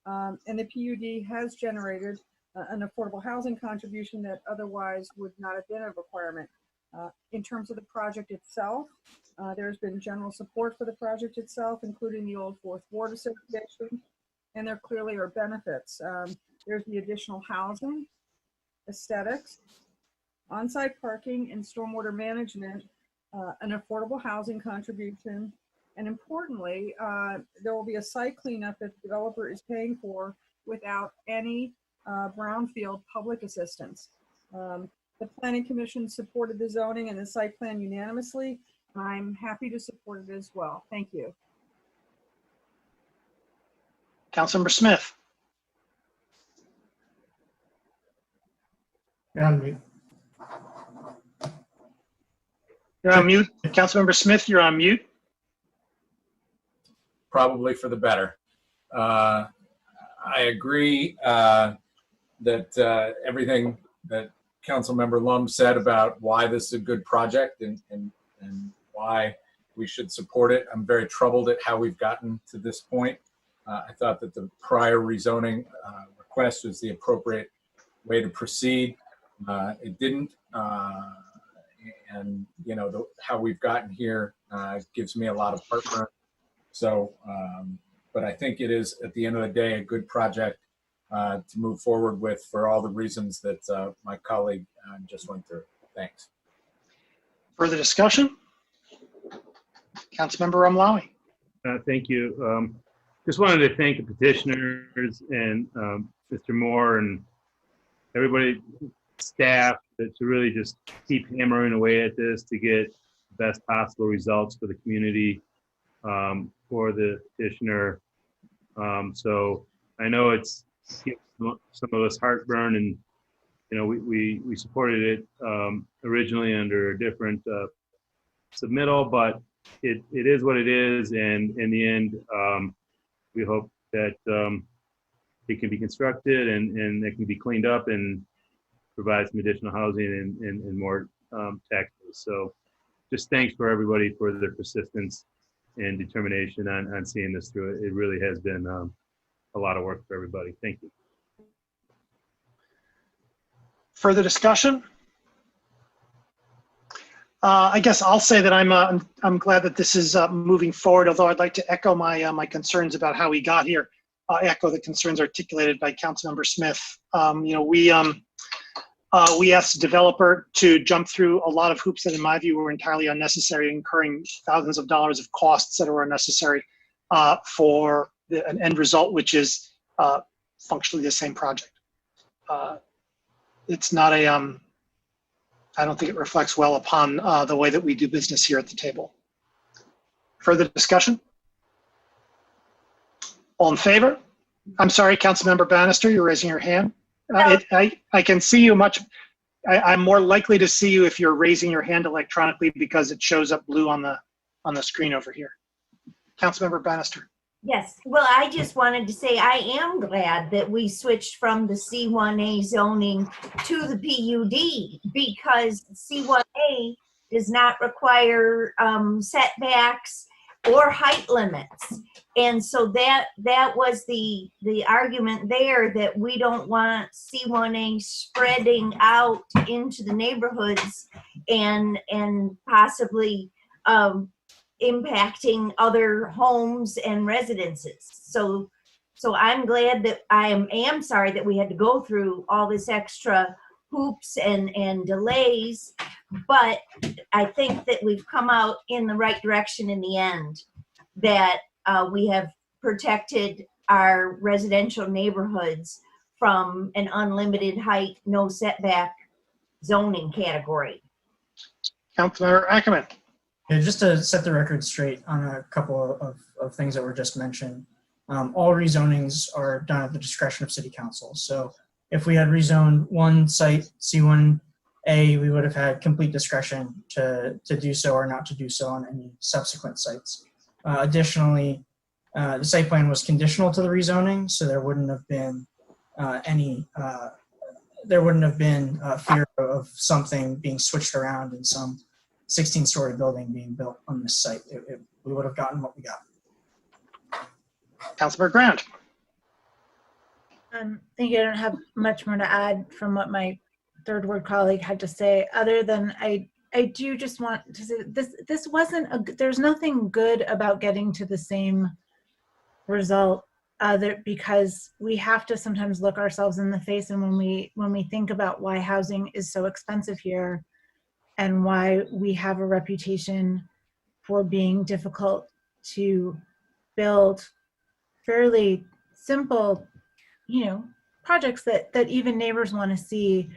And the PUD has generated an affordable housing contribution that otherwise would not have been a requirement. In terms of the project itself, there's been general support for the project itself, including the Old Fourth Ward Association, and there clearly are benefits. There's the additional housing, aesthetics, on-site parking and stormwater management, an affordable housing contribution, and importantly, there will be a site cleanup that the developer is paying for without any brownfield public assistance. The Planning Commission supported the zoning and the site plan unanimously. I'm happy to support it as well. Thank you. Councilmember Smith. You're on mute. You're on mute. Councilmember Smith, you're on mute. Probably for the better. I agree that everything that Councilmember Lum said about why this is a good project and why we should support it. I'm very troubled at how we've gotten to this point. I thought that the prior rezoning request was the appropriate way to proceed. It didn't, and you know how we've gotten here gives me a lot of heartburn. So, but I think it is at the end of the day a good project to move forward with for all the reasons that my colleague just went through. Thanks. Further discussion? Councilmember Umlawi. Thank you. Just wanted to thank the petitioners and Mr. Moore and everybody, staff, to really just keep hammering away at this to get the best possible results for the community, for the petitioner. So I know it's gives some of us heartburn, and you know we supported it originally under a different submittal, but it is what it is, and in the end we hope that it can be constructed and it can be cleaned up and provide some additional housing and more taxes. So just thanks for everybody for their persistence and determination on seeing this through. It really has been a lot of work for everybody. Thank you. Further discussion? I guess I'll say that I'm glad that this is moving forward, although I'd like to echo my concerns about how we got here. Echo the concerns articulated by Councilmember Smith. You know, we asked the developer to jump through a lot of hoops that in my view were entirely unnecessary, incurring thousands of dollars of costs that were unnecessary for an end result, which is functionally the same project. It's not a, I don't think it reflects well upon the way that we do business here at the table. Further discussion? All in favor? I'm sorry, Councilmember Bannister, you're raising your hand. I can see you much. I'm more likely to see you if you're raising your hand electronically because it shows up blue on the screen over here. Councilmember Bannister. Yes, well, I just wanted to say I am glad that we switched from the C1A zoning to the PUD, because C1A does not require setbacks or height limits. And so that was the argument there, that we don't want C1A spreading out into the neighborhoods and possibly impacting other homes and residences. So I'm glad that I am sorry that we had to go through all this extra hoops and delays, but I think that we've come out in the right direction in the end, that we have protected our residential neighborhoods from an unlimited height, no setback zoning category. Councilmember Ackerman. Yeah, just to set the record straight on a couple of things that were just mentioned. All rezonings are done at the discretion of City Council. So if we had rezoned one site, C1A, we would have had complete discretion to do so or not to do so on any subsequent sites. Additionally, the site plan was conditional to the rezoning, so there wouldn't have been fear of something being switched around in some 16-story building being built on this site. We would have gotten what we got. Councilmember Grant. Thank you. I don't have much more to add from what my third ward colleague had to say, other than I do just want to say this wasn't there's nothing good about getting to the same result because we have to sometimes look ourselves in the face, and when we think about why housing is so expensive here and why we have a reputation for being difficult to build fairly simple, projects that even neighbors want to see,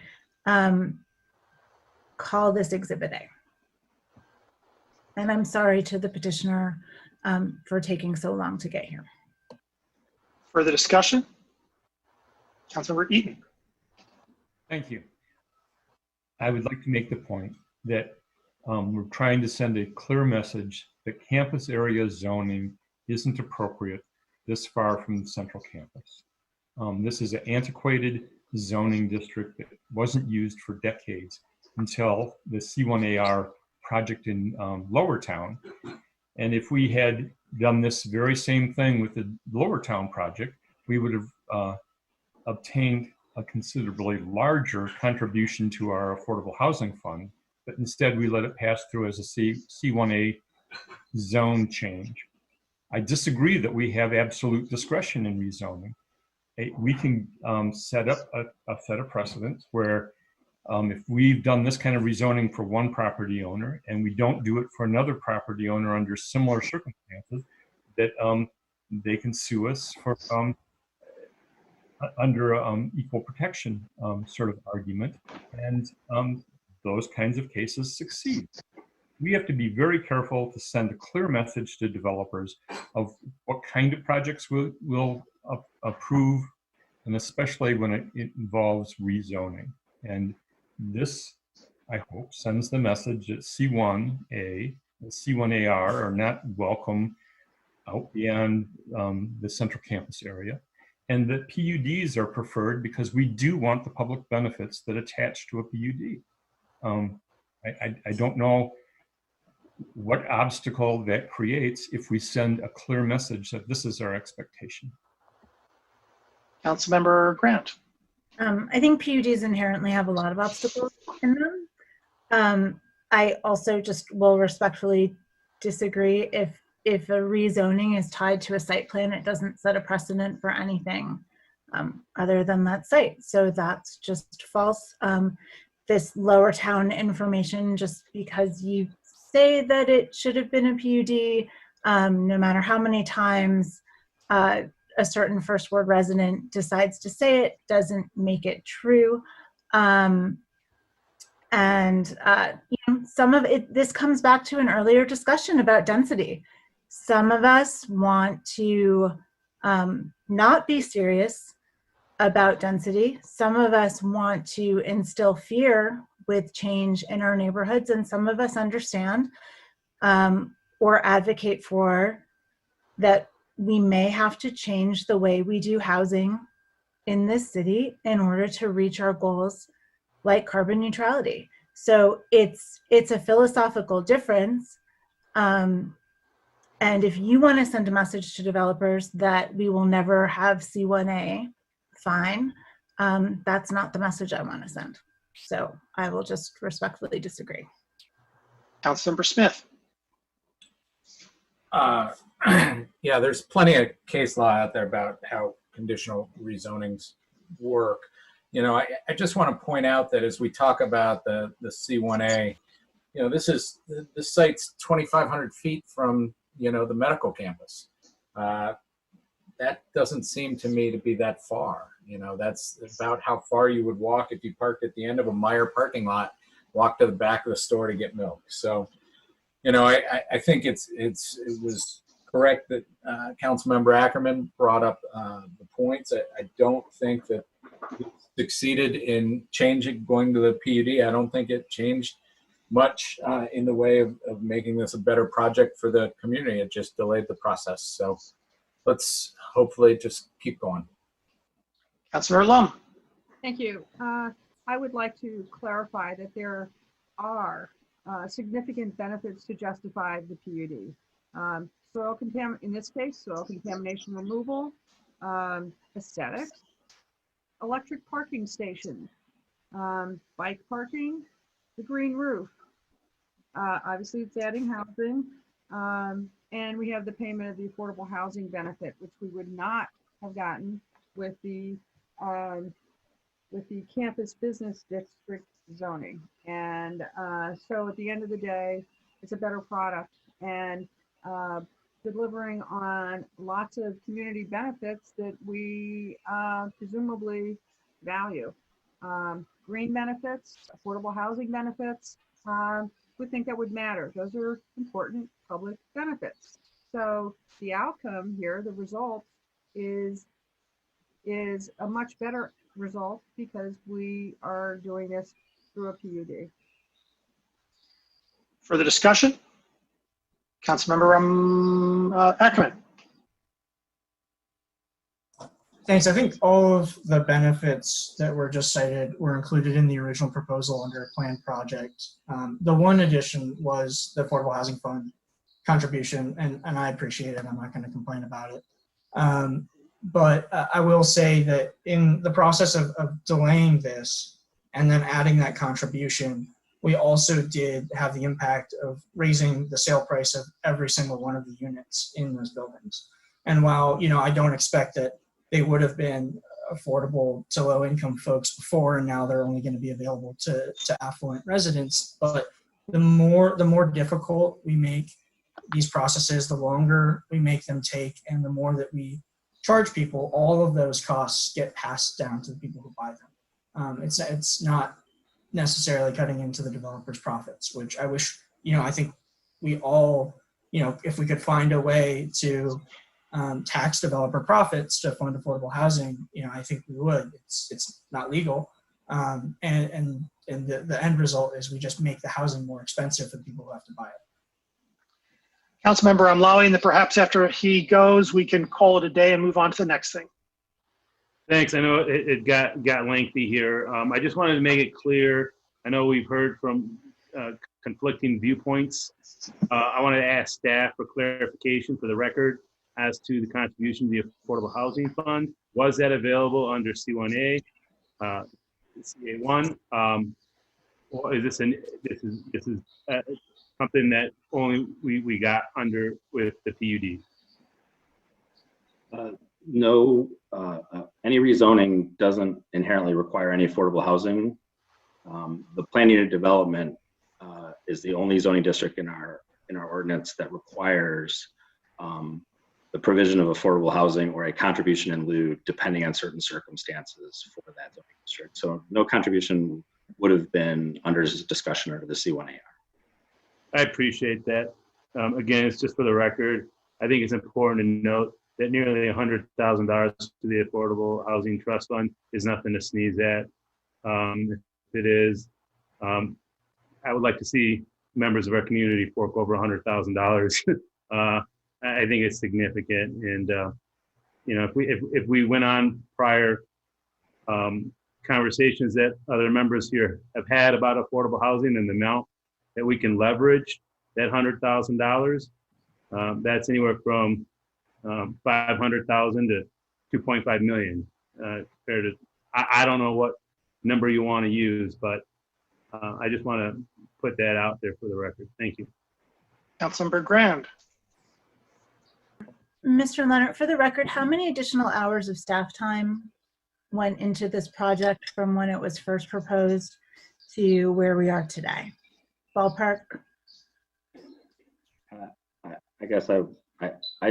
call this Exhibit A. And I'm sorry to the petitioner for taking so long to get here. Further discussion? Councilmember Eaton. Thank you. I would like to make the point that we're trying to send a clear message that campus area zoning isn't appropriate this far from the central campus. This is an antiquated zoning district that wasn't used for decades until the C1AR project in Lower Town. And if we had done this very same thing with the Lower Town project, we would have obtained a considerably larger contribution to our affordable housing fund, but instead we let it pass through as a C1A zone change. I disagree that we have absolute discretion in rezoning. We can set up a set of precedents where if we've done this kind of rezoning for one property owner and we don't do it for another property owner under similar circumstances, that they can sue us for under equal protection sort of argument, and those kinds of cases succeed. We have to be very careful to send a clear message to developers of what kind of projects we'll approve, and especially when it involves rezoning. And this, I hope, sends the message that C1A and C1AR are not welcome out beyond the central campus area, and that PUDs are preferred because we do want the public benefits that attach to a PUD. I don't know what obstacle that creates if we send a clear message that this is our expectation. Councilmember Grant. I think PUDs inherently have a lot of obstacles in them. I also just will respectfully disagree. If a rezoning is tied to a site plan, it doesn't set a precedent for anything other than that site. So that's just false. This Lower Town information, just because you say that it should have been a PUD, no matter how many times a certain first ward resident decides to say it, doesn't make it true. Some of it, this comes back to an earlier discussion about density. Some of us want to not be serious about density. Some of us want to instill fear with change in our neighborhoods, and some of us understand or advocate for that we may have to change the way we do housing in this city in order to reach our goals like carbon neutrality. So it's a philosophical difference. And if you want to send a message to developers that we will never have C1A, fine. That's not the message I want to send. So I will just respectfully disagree. Councilmember Smith. Yeah, there's plenty of case law out there about how conditional rezonings work. I just want to point out that as we talk about the C1A, this site's 2,500 feet from, the medical campus. That doesn't seem to me to be that far. That's about how far you would walk if you parked at the end of a Meijer parking lot, walk to the back of the store to get milk. So, I think it was correct that Councilmember Ackerman brought up the points. I don't think that we succeeded in going to the PUD. I don't think it changed much in the way of making this a better project for the community. It just delayed the process. So let's hopefully just keep going. Councilmember Lum. Thank you. I would like to clarify that there are significant benefits to justify the PUD. In this case, soil contamination removal, aesthetics, electric parking station, bike parking, the green roof. Obviously, it's adding housing, and we have the payment of the affordable housing benefit, which we would not have gotten with the campus business district zoning. And so at the end of the day, it's a better product and delivering on lots of community benefits that we presumably value. Green benefits, affordable housing benefits, we think that would matter. Those are important public benefits. So the outcome here, the result is a much better result because we are doing this through a PUD. Further discussion? Councilmember Ackerman. Thanks. I think all of the benefits that were just cited were included in the original proposal under a planned project. The one addition was the Affordable Housing Fund contribution, and I appreciate it. I'm not going to complain about it. But I will say that in the process of delaying this and then adding that contribution, we also did have the impact of raising the sale price of every single one of the units in those buildings. And while, I don't expect that they would have been affordable to low income folks before, and now they're only going to be available to affluent residents. But the more difficult we make these processes, the longer we make them take, and the more that we charge people, all of those costs get passed down to the people who buy them. It's not necessarily cutting into the developers' profits, which I wish, I think we all, if we could find a way to tax developer profits to fund affordable housing, I think we would. It's not legal, and the end result is we just make the housing more expensive for the people who have to buy it. Councilmember Amlawi, and that perhaps after he goes, we can call it a day and move on to the next thing. Thanks. I know it got lengthy here. I just wanted to make it clear. I know we've heard from conflicting viewpoints. I wanted to ask staff for clarification for the record as to the contribution to the Affordable Housing Fund. Was that available under C1A, CA1? Or is this something that only we got under with the PUD? No, any rezoning doesn't inherently require any affordable housing. The planning and development is the only zoning district in our ordinance that requires the provision of affordable housing or a contribution in lieu, depending on certain circumstances for that zoning district. So no contribution would have been under discussion under the C1AR. I appreciate that. Again, it's just for the record. I think it's important to note that nearly $100,000 to the Affordable Housing Trust Fund is nothing to sneeze at. If it is, I would like to see members of our community fork over $100,000. I think it's significant, and if we went on prior conversations that other members here have had about affordable housing and the amount that we can leverage that $100,000, that's anywhere from 500,000 to 2.5 million. Compared to, I don't know what number you want to use, but I just want to put that out there for the record. Thank you. Councilmember Grand. Mr. Leonard, for the record, how many additional hours of staff time went into this project from when it was first proposed to where we are today? Ballpark? I guess I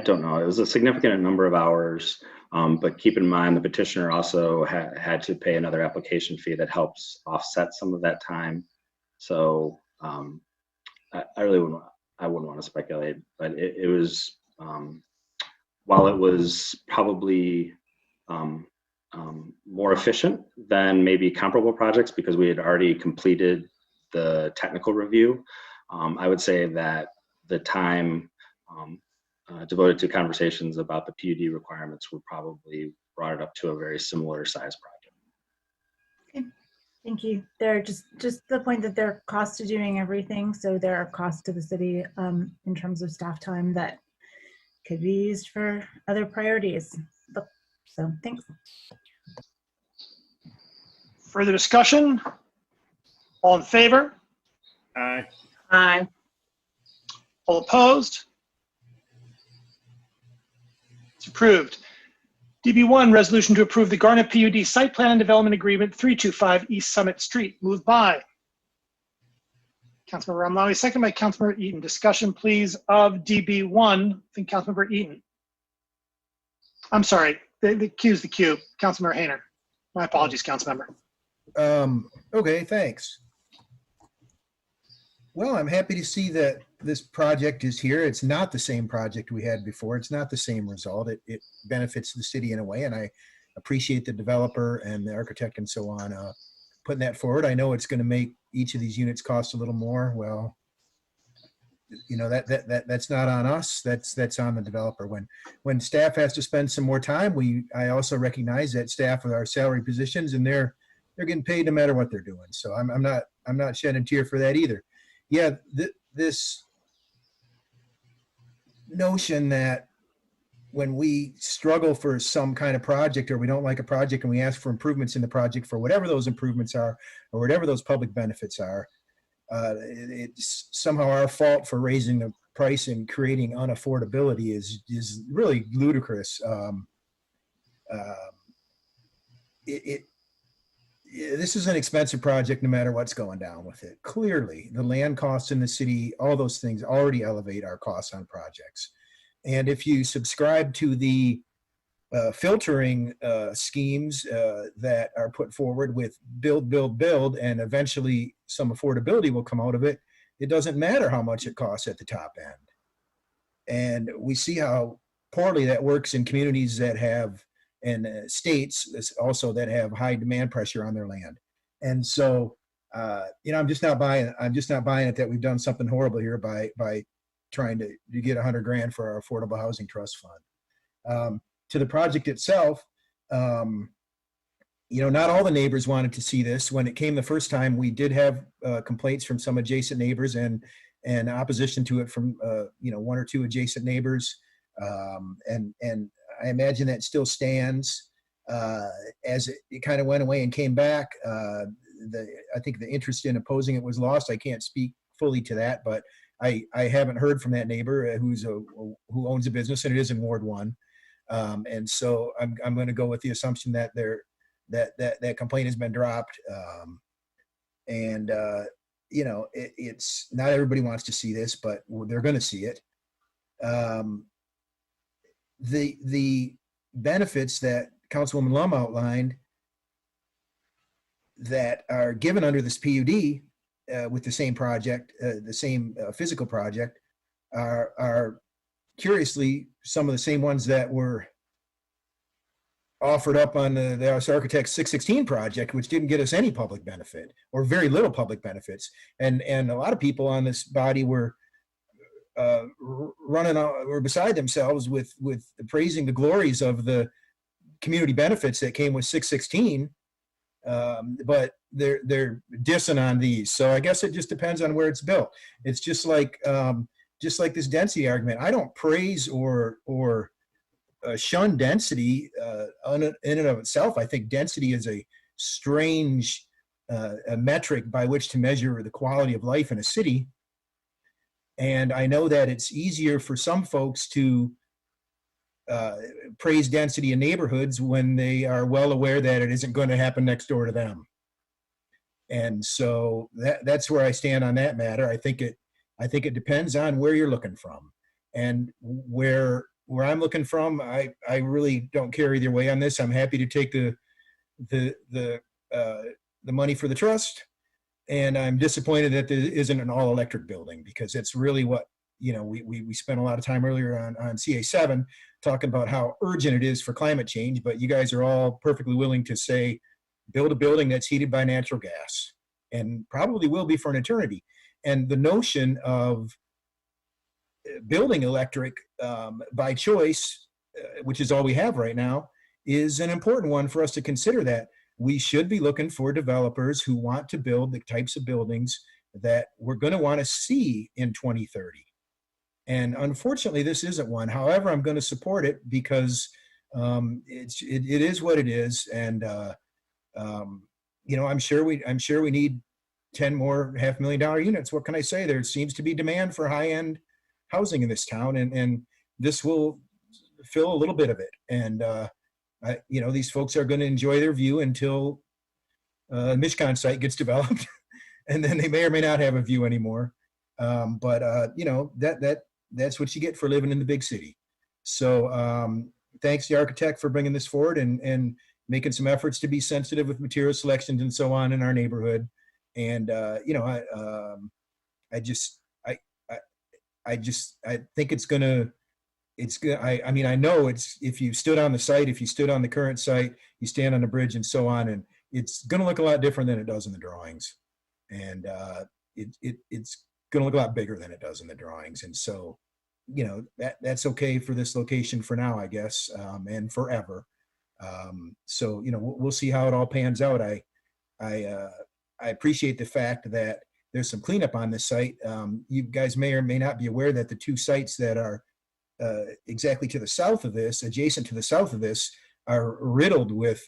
don't know. It was a significant number of hours, but keep in mind the petitioner also had to pay another application fee that helps offset some of that time. So I wouldn't want to speculate, but it was, while it was probably more efficient than maybe comparable projects because we had already completed the technical review, I would say that the time devoted to conversations about the PUD requirements would probably brought it up to a very similar size project. Okay. Thank you. They're just the point that there are costs to doing everything. So there are costs to the city in terms of staff time that could be used for other priorities. So thanks. Further discussion? All in favor? Aye. Aye. All opposed? It's approved. DB1, resolution to approve the Garnet PUD Site Plan and Development Agreement 325 East Summit Street. Moved by Councilmember Ramlawi, second by Councilmember Eaton. Discussion, please, of DB1. I think Councilmember Eaton. I'm sorry, the cue's the cue. Councilmember Hayner. My apologies, Councilmember. Okay, thanks. Well, I'm happy to see that this project is here. It's not the same project we had before. It's not the same result. It benefits the city in a way, and I appreciate the developer and the architect and so on putting that forward. I know it's going to make each of these units cost a little more. Well, you know, that's not on us. That's on the developer. When staff has to spend some more time, I also recognize that staff are salary positions, and they're getting paid no matter what they're doing. So I'm not shedding a tear for that either. Yeah, this notion that when we struggle for some kind of project or we don't like a project and we ask for improvements in the project for whatever those improvements are or whatever those public benefits are, it's somehow our fault for raising the price and creating unaffordability is really ludicrous. This is an expensive project no matter what's going down with it. Clearly, the land costs in the city, all those things already elevate our costs on projects. And if you subscribe to the filtering schemes that are put forward with build, build, build, and eventually some affordability will come out of it, it doesn't matter how much it costs at the top end. And we see how poorly that works in communities that have, and states also that have high demand pressure on their land. And so, you know, I'm just not buying it that we've done something horrible here by trying to get $100,000 for our Affordable Housing Trust Fund. To the project itself, you know, not all the neighbors wanted to see this. When it came the first time, we did have complaints from some adjacent neighbors and opposition to it from, you know, one or two adjacent neighbors. And I imagine that still stands as it kind of went away and came back. I think the interest in opposing it was lost. I can't speak fully to that, but I haven't heard from that neighbor who owns a business, and it is in Ward 1. And so I'm going to go with the assumption that that complaint has been dropped. You know, it's not everybody wants to see this, but they're going to see it. The benefits that Councilwoman Lum outlined that are given under this PUD with the same project, the same physical project, are curiously some of the same ones that were offered up on the House Architects 616 project, which didn't get us any public benefit or very little public benefits. And a lot of people on this body were were beside themselves with praising the glories of the community benefits that came with 616, but they're dissing on these. So I guess it just depends on where it's built. It's just like this density argument. I don't praise or shun density in and of itself. I think density is a strange a metric by which to measure the quality of life in a city. And I know that it's easier for some folks to praise density in neighborhoods when they are well aware that it isn't going to happen next door to them. And so that's where I stand on that matter. I think it depends on where you're looking from, and where I'm looking from. I really don't care either way on this. I'm happy to take the money for the trust. And I'm disappointed that there isn't an all-electric building, because it's really what, you know, we spent a lot of time earlier on CA7 talking about how urgent it is for climate change, but you guys are all perfectly willing to say, build a building that's heated by natural gas, and probably will be for an eternity. And the notion of building electric by choice, which is all we have right now, is an important one for us to consider. That we should be looking for developers who want to build the types of buildings that we're going to want to see in 2030. And unfortunately, this isn't one. However, I'm going to support it because it is what it is. And you know, I'm sure we need 10 more $500,000 units. What can I say? There seems to be demand for high-end housing in this town, and this will fill a little bit of it. And these folks are going to enjoy their view until Mishkan site gets developed, and then they may or may not have a view anymore. That's what you get for living in the big city. So thanks to the architect for bringing this forward and making some efforts to be sensitive with material selections and so on in our neighborhood. And I think it's gonna. I know it's, if you stood on the site, if you stood on the current site, you stand on the bridge and so on, and it's going to look a lot different than it does in the drawings. And it's going to look a lot bigger than it does in the drawings. And so, that's okay for this location for now, I guess, and forever. So, we'll see how it all pans out. I appreciate the fact that there's some cleanup on this site. You guys may or may not be aware that the two sites that are exactly to the south of this, adjacent to the south of this, are riddled with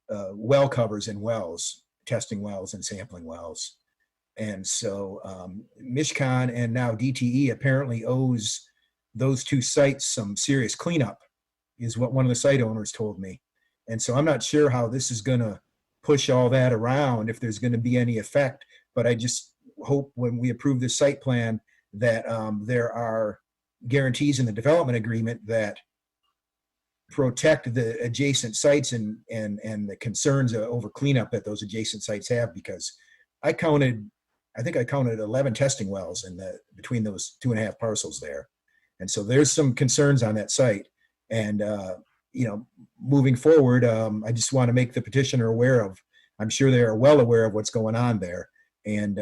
well covers and wells, testing wells and sampling wells. And so Mishkan and now DTE apparently owes those two sites some serious cleanup, is what one of the site owners told me. And so I'm not sure how this is going to push all that around, if there's going to be any effect, but I just hope when we approve this site plan that there are guarantees in the development agreement that protect the adjacent sites and the concerns over cleanup that those adjacent sites have, because I think I counted 11 testing wells between those 2.5 parcels there. And so there's some concerns on that site. And, moving forward, I just want to make the petitioner aware of, I'm sure they are well aware of what's going on there. And,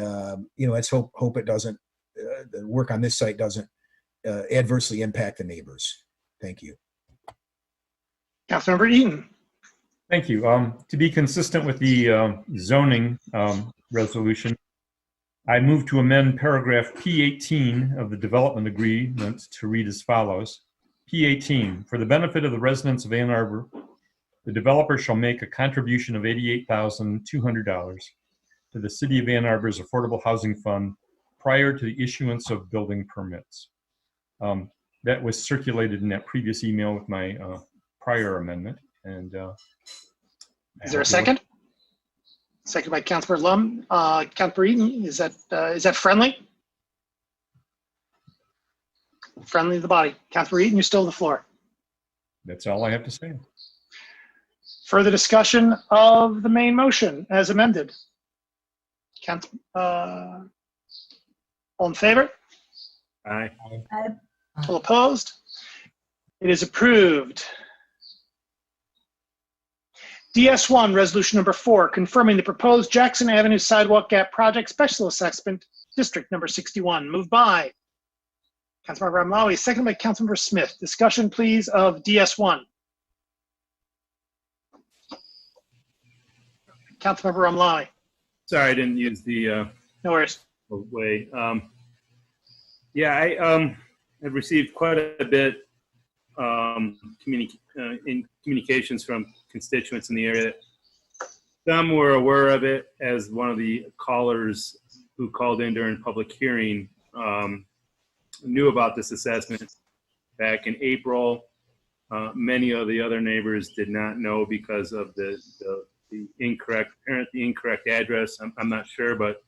let's hope it doesn't, the work on this site doesn't adversely impact the neighbors. Thank you. Councilmember Eaton. Thank you. To be consistent with the zoning resolution, I move to amend paragraph P18 of the development agreement to read as follows. P18, for the benefit of the residents of Ann Arbor, the developer shall make a contribution of $88,200 to the City of Ann Arbor's Affordable Housing Fund prior to the issuance of building permits. That was circulated in that previous email with my prior amendment. And is there a second? Second by Councilmember Lum. Councilmember Eaton, is that friendly? Friendly to the body. Councilmember Eaton, you're still on the floor. That's all I have to say. Further discussion of the main motion as amended. All in favor? Aye. All opposed? It is approved. DS1, resolution number 4, confirming the proposed Jackson Avenue Sidewalk Gap Project Special Assessment, District number 61. Moved by Councilmember Ramlawi, second by Councilmember Smith. Discussion, please, of DS1. Councilmember Ramlawi. Sorry, I didn't use the no worries. Way. I've received quite a bit in communications from constituents in the area. Some were aware of it, as one of the callers who called in during public hearing knew about this assessment back in April. Many of the other neighbors did not know because of the incorrect address. I'm not sure, but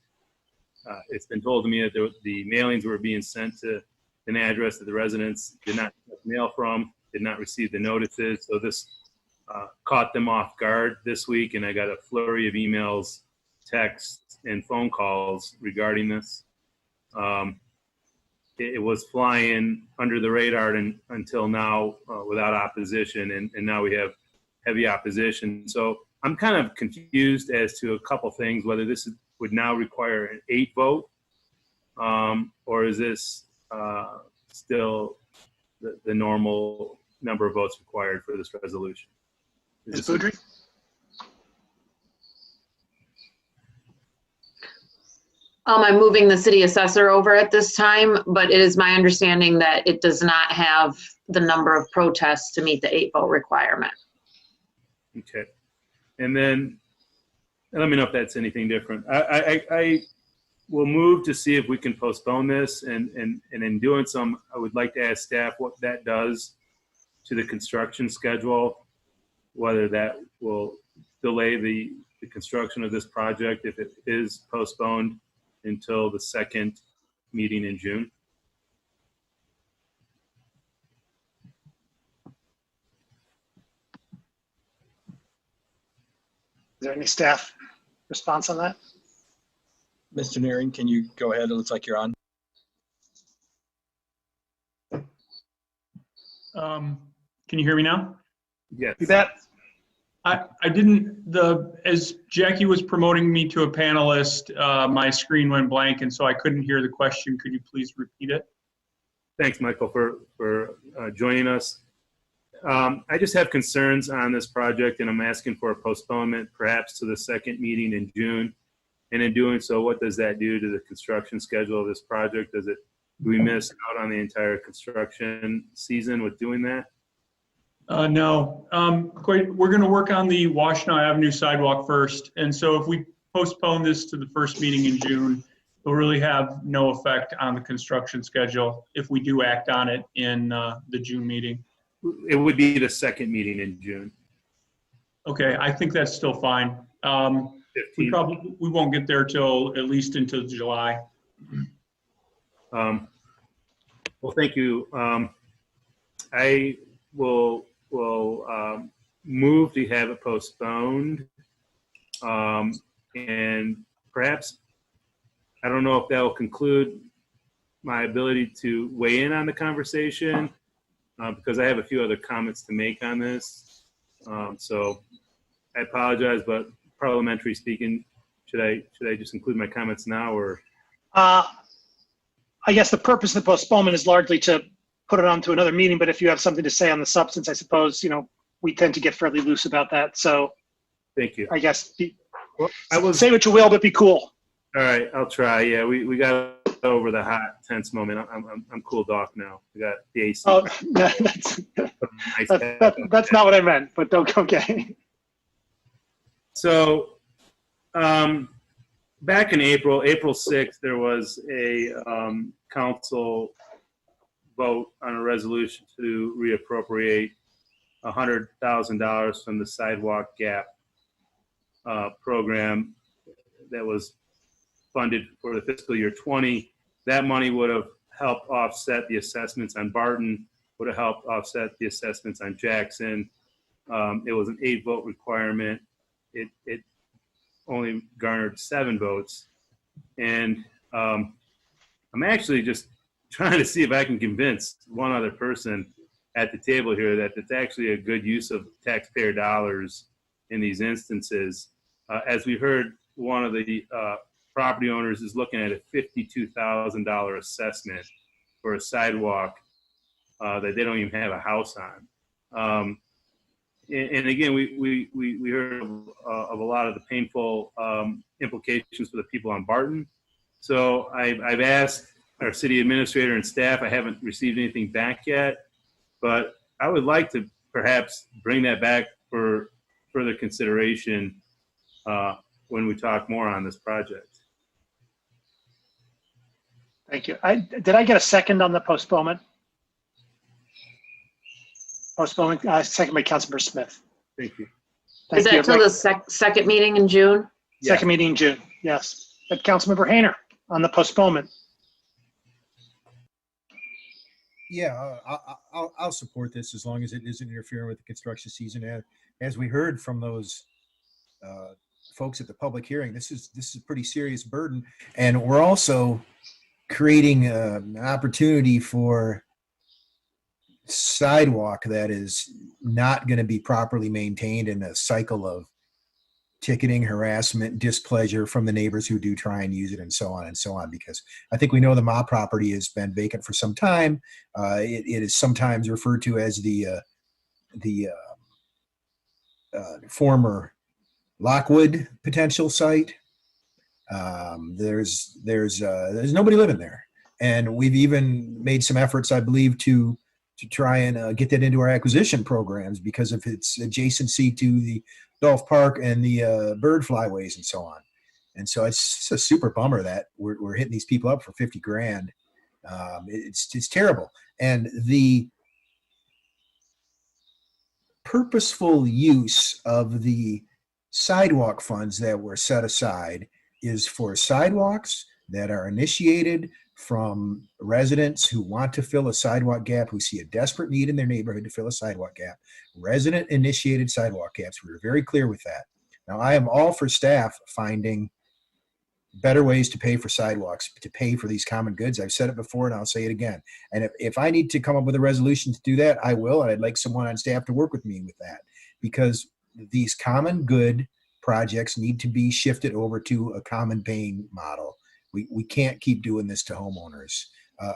it's been told to me that the mailings were being sent to an address that the residents did not mail from, did not receive the notices. So this caught them off guard this week, and I got a flurry of emails, texts, and phone calls regarding this. It was flying under the radar until now without opposition, and now we have heavy opposition. So I'm kind of confused as to a couple things, whether this would now require an 8 vote, or is this still the normal number of votes required for this resolution? Ms. Boudry? I'm moving the city assessor over at this time, but it is my understanding that it does not have the number of protests to meet the 8 vote requirement. Okay. And then let me know if that's anything different. I will move to see if we can postpone this, and in doing so, I would like to ask staff what that does to the construction schedule, whether that will delay the construction of this project if it is postponed until the second meeting in June. Is there any staff response on that? Mr. Nearing, can you go ahead? It looks like you're on. Can you hear me now? Yes. You bet. I didn't, as Jackie was promoting me to a panelist, my screen went blank, and so I couldn't hear the question. Could you please repeat it? Thanks, Michael, for joining us. I just have concerns on this project, and I'm asking for a postponement, perhaps to the second meeting in June. And in doing so, what does that do to the construction schedule of this project? Do we miss out on the entire construction season with doing that? No. We're going to work on the Washtenaw Avenue sidewalk first, and so if we postpone this to the first meeting in June, it'll really have no effect on the construction schedule if we do act on it in the June meeting. It would be the second meeting in June. Okay, I think that's still fine. We won't get there till at least until July. Well, thank you. I will move to have it postponed, and perhaps, I don't know if that will conclude my ability to weigh in on the conversation, because I have a few other comments to make on this. So I apologize, but parliamentary speaking, should I just include my comments now, or? I guess the purpose of the postponement is largely to put it on to another meeting, but if you have something to say on the substance, I suppose, we tend to get fairly loose about that. So thank you. I guess Well, say what you will, but be cool. All right, I'll try. Yeah, we got over the hot, tense moment. I'm cooled off now. We got the AC. Oh, that's not what I meant, but okay. So, back in April 6th, there was a council vote on a resolution to reappropriate $100,000 from the sidewalk gap program that was funded for the fiscal year 20. That money would have helped offset the assessments on Barton, would have helped offset the assessments on Jackson. It was an 8-vote requirement. It only garnered 7 votes. And I'm actually just trying to see if I can convince one other person at the table here that it's actually a good use of taxpayer dollars in these instances. As we heard, one of the property owners is looking at a $52,000 assessment for a sidewalk that they don't even have a house on. And again, we heard of a lot of the painful implications for the people on Barton. So I've asked our city administrator and staff. I haven't received anything back yet, but I would like to perhaps bring that back for further consideration when we talk more on this project. Thank you. Did I get a second on the postponement? Postponement, second by Councilmember Smith. Thank you. Is that till the second meeting in June? Second meeting in June, yes. But Councilmember Hayner on the postponement. Yeah, I'll support this as long as it isn't interfering with the construction season. As we heard from those folks at the public hearing, this is a pretty serious burden, and we're also creating an opportunity for sidewalk that is not going to be properly maintained, in a cycle of ticketing, harassment, displeasure from the neighbors who do try and use it, and so on and so on. Because I think we know the Ma property has been vacant for some time. It is sometimes referred to as the former Lockwood potential site. There's nobody living there, and we've even made some efforts, I believe, to try and get that into our acquisition programs because of its adjacency to the Dolph Park and the bird flyways and so on. And so it's a super bummer that we're hitting these people up for 50 grand. It's terrible. And the purposeful use of the sidewalk funds that were set aside is for sidewalks that are initiated from residents who want to fill a sidewalk gap, who see a desperate need in their neighborhood to fill a sidewalk gap. Resident initiated sidewalk gaps. We were very clear with that. Now, I am all for staff finding better ways to pay for sidewalks, to pay for these common goods. I've said it before and I'll say it again. And if I need to come up with a resolution to do that, I will. And I'd like someone on staff to work with me with that, because these common good projects need to be shifted over to a common paying model. We can't keep doing this to homeowners,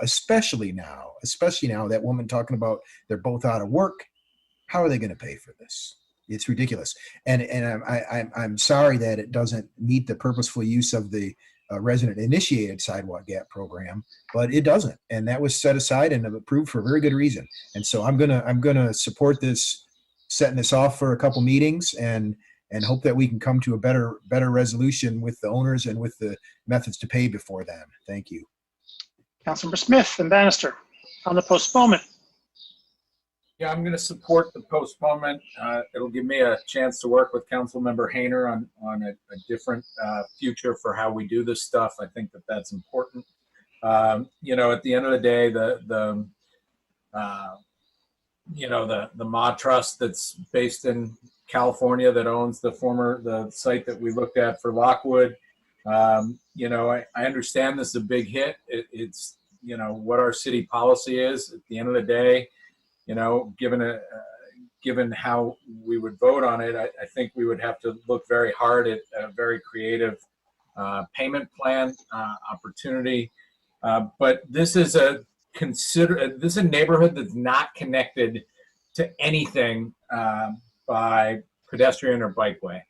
especially now that woman talking about they're both out of work. How are they going to pay for this? It's ridiculous. And I'm sorry that it doesn't meet the purposeful use of the resident initiated sidewalk gap program, but it doesn't. And that was set aside and approved for a very good reason. And so I'm gonna support this, setting this off for a couple meetings and hope that we can come to a better resolution with the owners and with the methods to pay before then. Thank you. Councilmember Smith and Bannister on the postponement. Yeah, I'm going to support the postponement. It'll give me a chance to work with Councilmember Hayner on a different future for how we do this stuff. I think that that's important. You know, at the end of the day, the Ma Trust that's based in California that owns the site that we looked at for Lockwood. You know, I understand this is a big hit. It's, you know, what our city policy is at the end of the day. You know, given how we would vote on it, I think we would have to look very hard at a very creative payment plan opportunity. But this is a neighborhood that's not connected to anything by pedestrian or bikeway.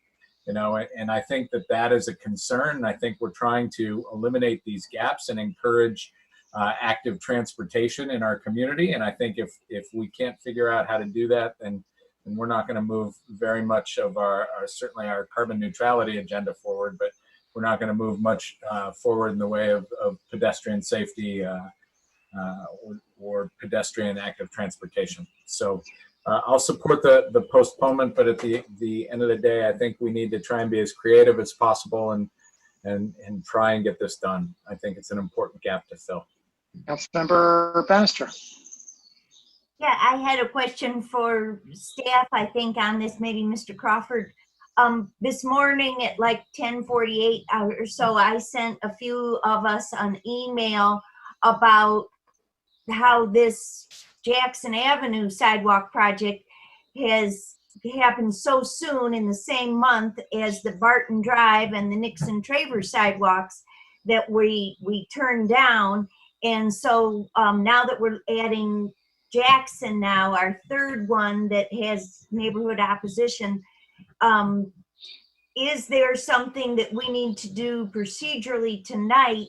You know, and I think that is a concern. I think we're trying to eliminate these gaps and encourage active transportation in our community. And I think if we can't figure out how to do that, then we're not going to move very much of certainly our carbon neutrality agenda forward, but we're not going to move much forward in the way of pedestrian safety or pedestrian active transportation. So I'll support the postponement, but at the end of the day, I think we need to try and be as creative as possible and try and get this done. I think it's an important gap to fill. Councilmember Bannister. Yeah, I had a question for staff, I think, on this, maybe Mr. Crawford. This morning at like 10:48 or so, I sent a few of us an email about how this Jackson Avenue sidewalk project has happened so soon in the same month as the Barton Drive and the Nixon Traver sidewalks that we turned down. And so now that we're adding Jackson now, our third one that has neighborhood opposition, is there something that we need to do procedurally tonight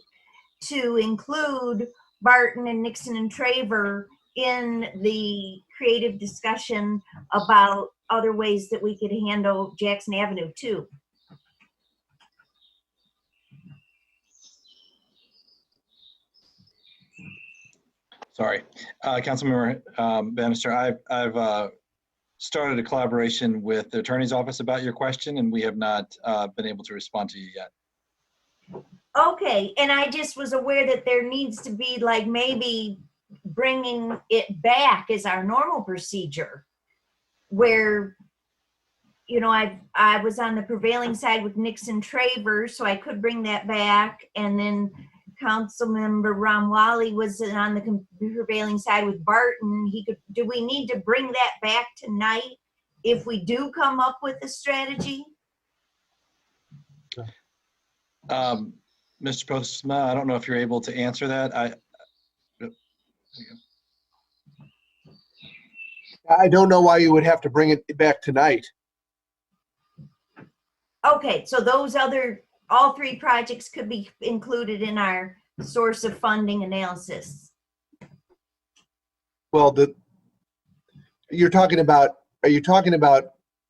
to include Barton and Nixon and Traver in the creative discussion about other ways that we could handle Jackson Avenue too? Sorry, Councilmember Bannister, I've started a collaboration with the attorney's office about your question, and we have not been able to respond to you yet. Okay, and I just was aware that there needs to be like maybe bringing it back as our normal procedure, where, you know, I was on the prevailing side with Nixon Traver, so I could bring that back, and then Councilmember Ramwali was on the prevailing side with Barton. He could. Do we need to bring that back tonight if we do come up with a strategy? Mr. Postma, I don't know if you're able to answer that. I don't know why you would have to bring it back tonight. Okay, so those all three projects could be included in our source of funding analysis. Well, are you talking about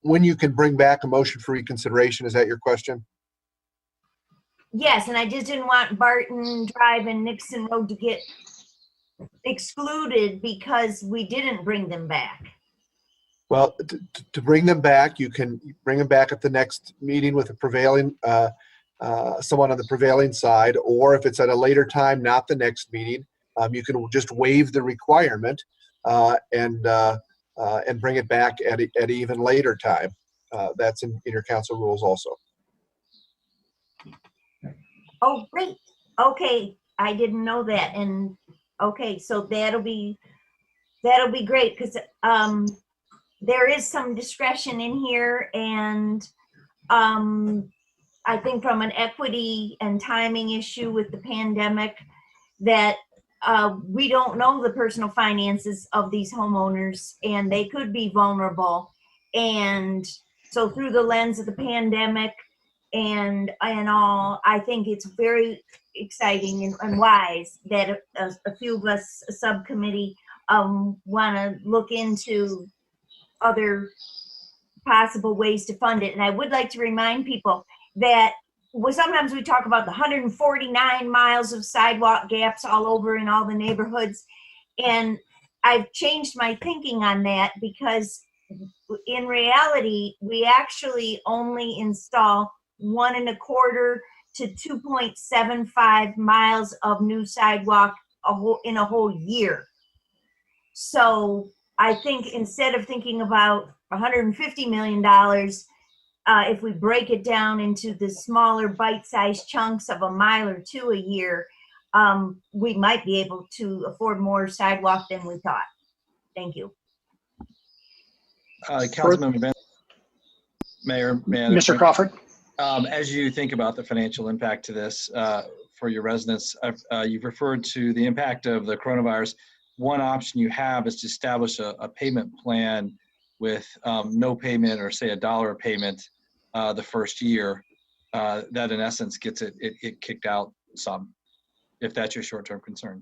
when you can bring back a motion for reconsideration? Is that your question? Yes, and I just didn't want Barton Drive and Nixon Road to get excluded because we didn't bring them back. Well, to bring them back, you can bring them back at the next meeting with a prevailing, someone on the prevailing side, or if it's at a later time, not the next meeting, you can just waive the requirement and bring it back at an even later time. That's in your council rules also. Oh, great. Okay, I didn't know that. And okay, so that'll be great because there is some discretion in here, and I think from an equity and timing issue with the pandemic that we don't know the personal finances of these homeowners, and they could be vulnerable. And so through the lens of the pandemic and all, I think it's very exciting and wise that a few of us, a subcommittee, want to look into other possible ways to fund it. And I would like to remind people that sometimes we talk about the 149 miles of sidewalk gaps all over in all the neighborhoods. And I've changed my thinking on that because in reality, we actually only install 1.25 to 2.75 miles of new sidewalk in a whole year. So I think instead of thinking about $150 million, if we break it down into the smaller bite-sized chunks of 1 mile or 2 a year, we might be able to afford more sidewalk than we thought. Thank you. Councilmember Ben, Mayor, Mr. Crawford. As you think about the financial impact to this for your residents, you've referred to the impact of the coronavirus. One option you have is to establish a payment plan with no payment or say $1 payment the first year. That in essence gets it kicked out some, if that's your short-term concern.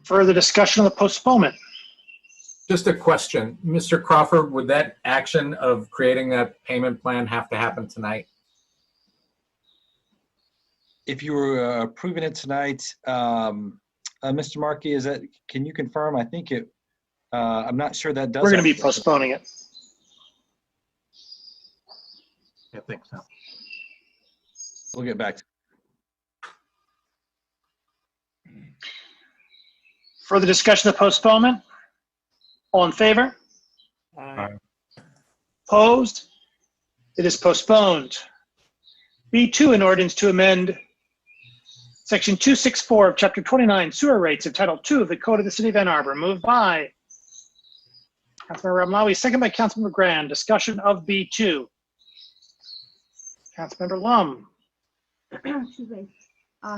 Further discussion on the postponement? Just a question. Mr. Crawford, would that action of creating that payment plan have to happen tonight? If you were approving it tonight, Mr. Markey, can you confirm? I think I'm not sure that does. We're going to be postponing it. I think so. We'll get back to. Further discussion of postponement? All in favor? Aye. Opposed? It is postponed. B2, an ordinance to amend Section 264 of Chapter 29 Sewer Rates of Title II of the Code of the City of Ann Arbor. Moved by Councilmember Ramlawi, second by Councilmember Grand. Discussion of B2. Councilmember Lum. Excuse me.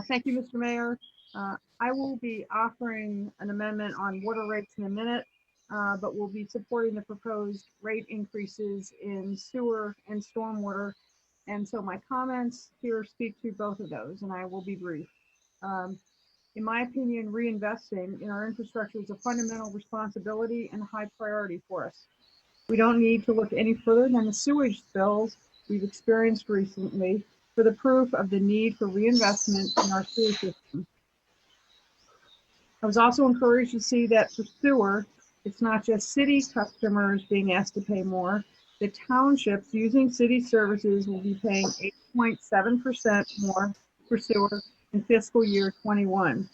Thank you, Mr. Mayor. I will be offering an amendment on water rates in a minute, but we'll be supporting the proposed rate increases in sewer and stormwater. And so my comments here speak to both of those, and I will be brief. In my opinion, reinvesting in our infrastructure is a fundamental responsibility and high priority for us. We don't need to look any further than the sewage spills we've experienced recently for the proof of the need for reinvestment in our sewer system. I was also encouraged to see that for sewer, it's not just city customers being asked to pay more. The townships using city services will be paying 8.7% more for sewer in fiscal year 21.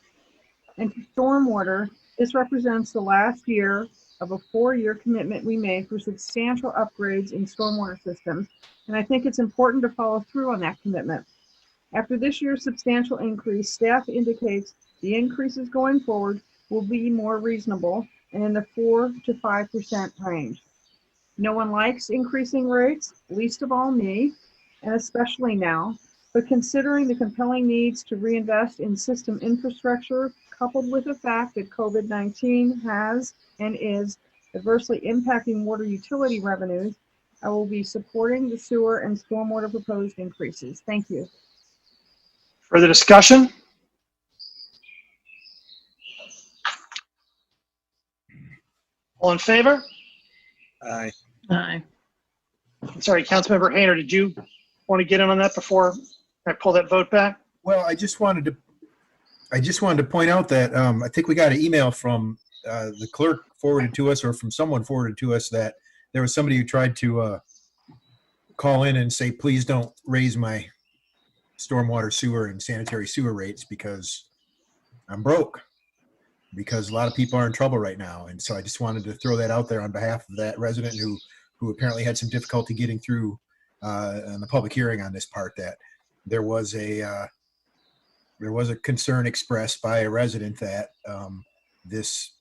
And for stormwater, this represents the last year of a 4-year commitment we made for substantial upgrades in stormwater systems. And I think it's important to follow through on that commitment. After this year's substantial increase, staff indicates the increases going forward will be more reasonable and in the 4 to 5% range. No one likes increasing rates, least of all me, and especially now, but considering the compelling needs to reinvest in system infrastructure, coupled with the fact that COVID-19 has and is adversely impacting water utility revenues, I will be supporting the sewer and stormwater proposed increases. Thank you. Further discussion? All in favor? Aye. Aye. Sorry, Councilmember Hayner, did you want to get in on that before I pull that vote back? Well, I just wanted to point out that I think we got an email from the clerk forwarded to us, or from someone forwarded to us, that there was somebody who tried to call in and say, please don't raise my stormwater sewer and sanitary sewer rates because I'm broke, because a lot of people are in trouble right now. And so I just wanted to throw that out there on behalf of that resident who apparently had some difficulty getting through on the public hearing on this part, that there was a concern expressed by a resident that this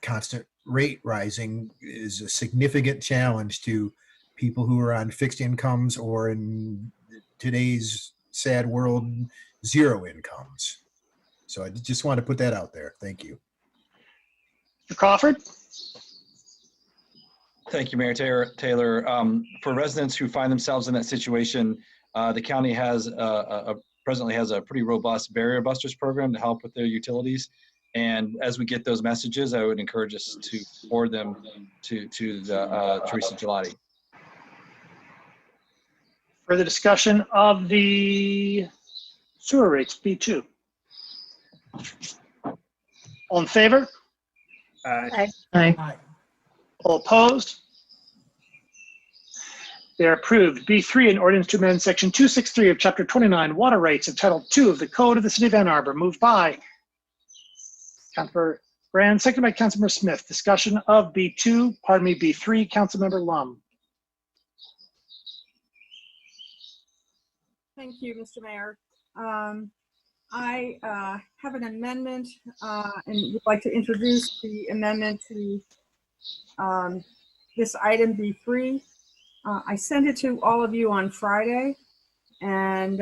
constant rate rising is a significant challenge to people who are on fixed incomes, or in today's sad world, zero incomes. So I just want to put that out there. Thank you. Mr. Crawford? Thank you, Mayor Taylor. For residents who find themselves in that situation, the county has presently has a pretty robust barrier busters program to help with their utilities. And as we get those messages, I would encourage us to forward them to Teresa Gelati. Further discussion of the sewer rates, B2. All in favor? Aye. Aye. All opposed? They're approved. B3, an ordinance to amend section 263 of chapter 29, water rights of title 2 of the Code of the City of Ann Arbor, moved by Councilmember Brand, seconded by Councilmember Smith. Discussion of B3, Councilmember Lum. Thank you, Mr. Mayor. I have an amendment and would like to introduce the amendment to this item B3. I sent it to all of you on Friday and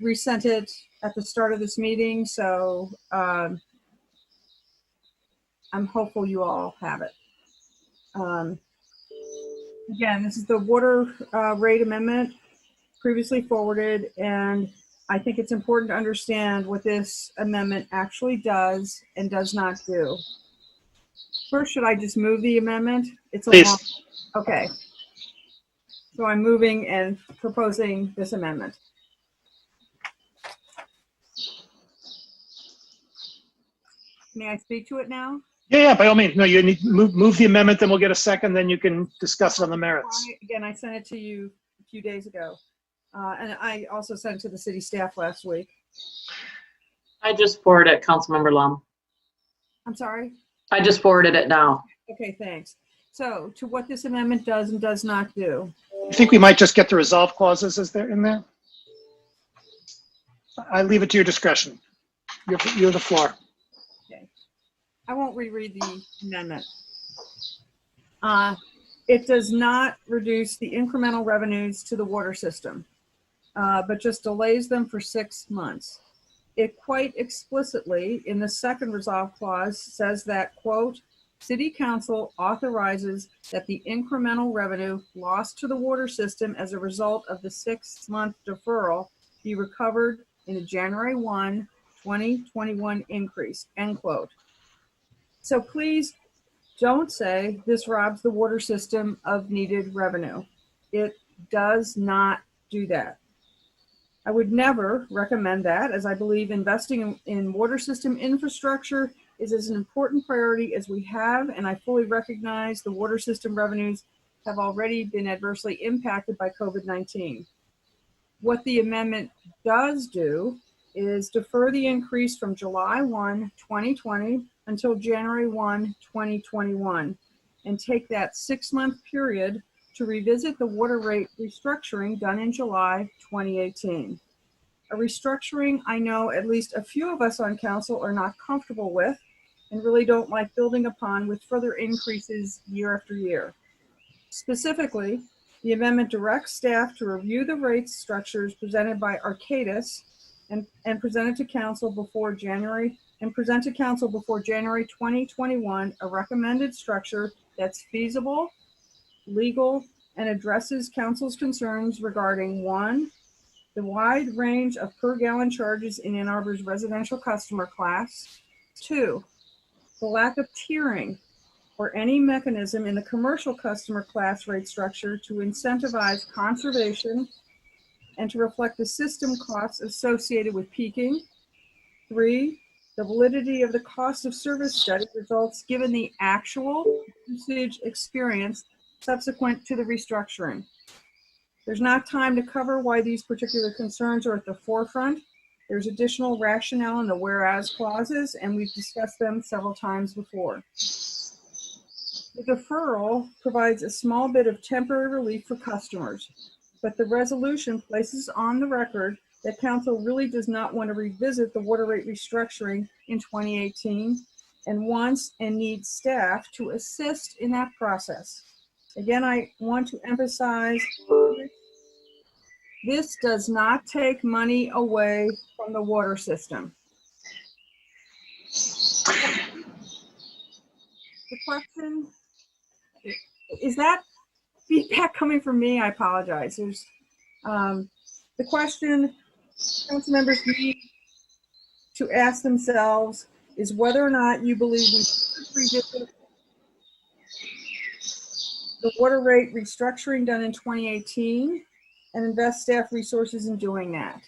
resent it at the start of this meeting, so I'm hopeful you all have it. Again, this is the water rate amendment previously forwarded, and I think it's important to understand what this amendment actually does and does not do. First, should I just move the amendment? It's a long, okay. So I'm moving and proposing this amendment. May I speak to it now? Yeah, by all means. No, you need to move the amendment, then we'll get a second, then you can discuss it on the merits. Again, I sent it to you a few days ago. And I also sent it to the city staff last week. I just forwarded it, Councilmember Lum. I'm sorry? I just forwarded it now. Okay, thanks. So to what this amendment does and does not do. I think we might just get the resolve clauses as they're in there. I leave it to your discretion. You have the floor. Okay. I won't reread the amendment. It does not reduce the incremental revenues to the water system, but just delays them for 6 months. It quite explicitly, in the second resolve clause, says that, quote, City Council authorizes that the incremental revenue lost to the water system as a result of the 6-month deferral be recovered in a January 1, 2021 increase, end quote. So please don't say this robs the water system of needed revenue. It does not do that. I would never recommend that, as I believe investing in water system infrastructure is as an important priority as we have, and I fully recognize the water system revenues have already been adversely impacted by COVID-19. What the amendment does do is defer the increase from July 1, 2020 until January 1, 2021, and take that 6-month period to revisit the water rate restructuring done in July 2018. A restructuring I know at least a few of us on council are not comfortable with and really don't like building upon with further increases year after year. Specifically, the amendment directs staff to review the rate structures presented by Arcadis and present to council before January 2021 a recommended structure that's feasible, legal, and addresses council's concerns regarding 1, the wide range of per gallon charges in Ann Arbor's residential customer class, 2, the lack of tiering or any mechanism in the commercial customer class rate structure to incentivize conservation and to reflect the system costs associated with peaking, 3, The validity of the cost of service study results given the actual usage experience subsequent to the restructuring. There's not time to cover why these particular concerns are at the forefront. There's additional rationale in the whereas clauses, and we've discussed them several times before. The deferral provides a small bit of temporary relief for customers, but the resolution places on the record that council really does not want to revisit the water rate restructuring in 2018 and wants and needs staff to assist in that process. Again, I want to emphasize this does not take money away from the water system. The question, is that feedback coming from me? I apologize. There's the question council members need to ask themselves is whether or not you believe we should revisit the water rate restructuring done in 2018 and invest staff resources in doing that.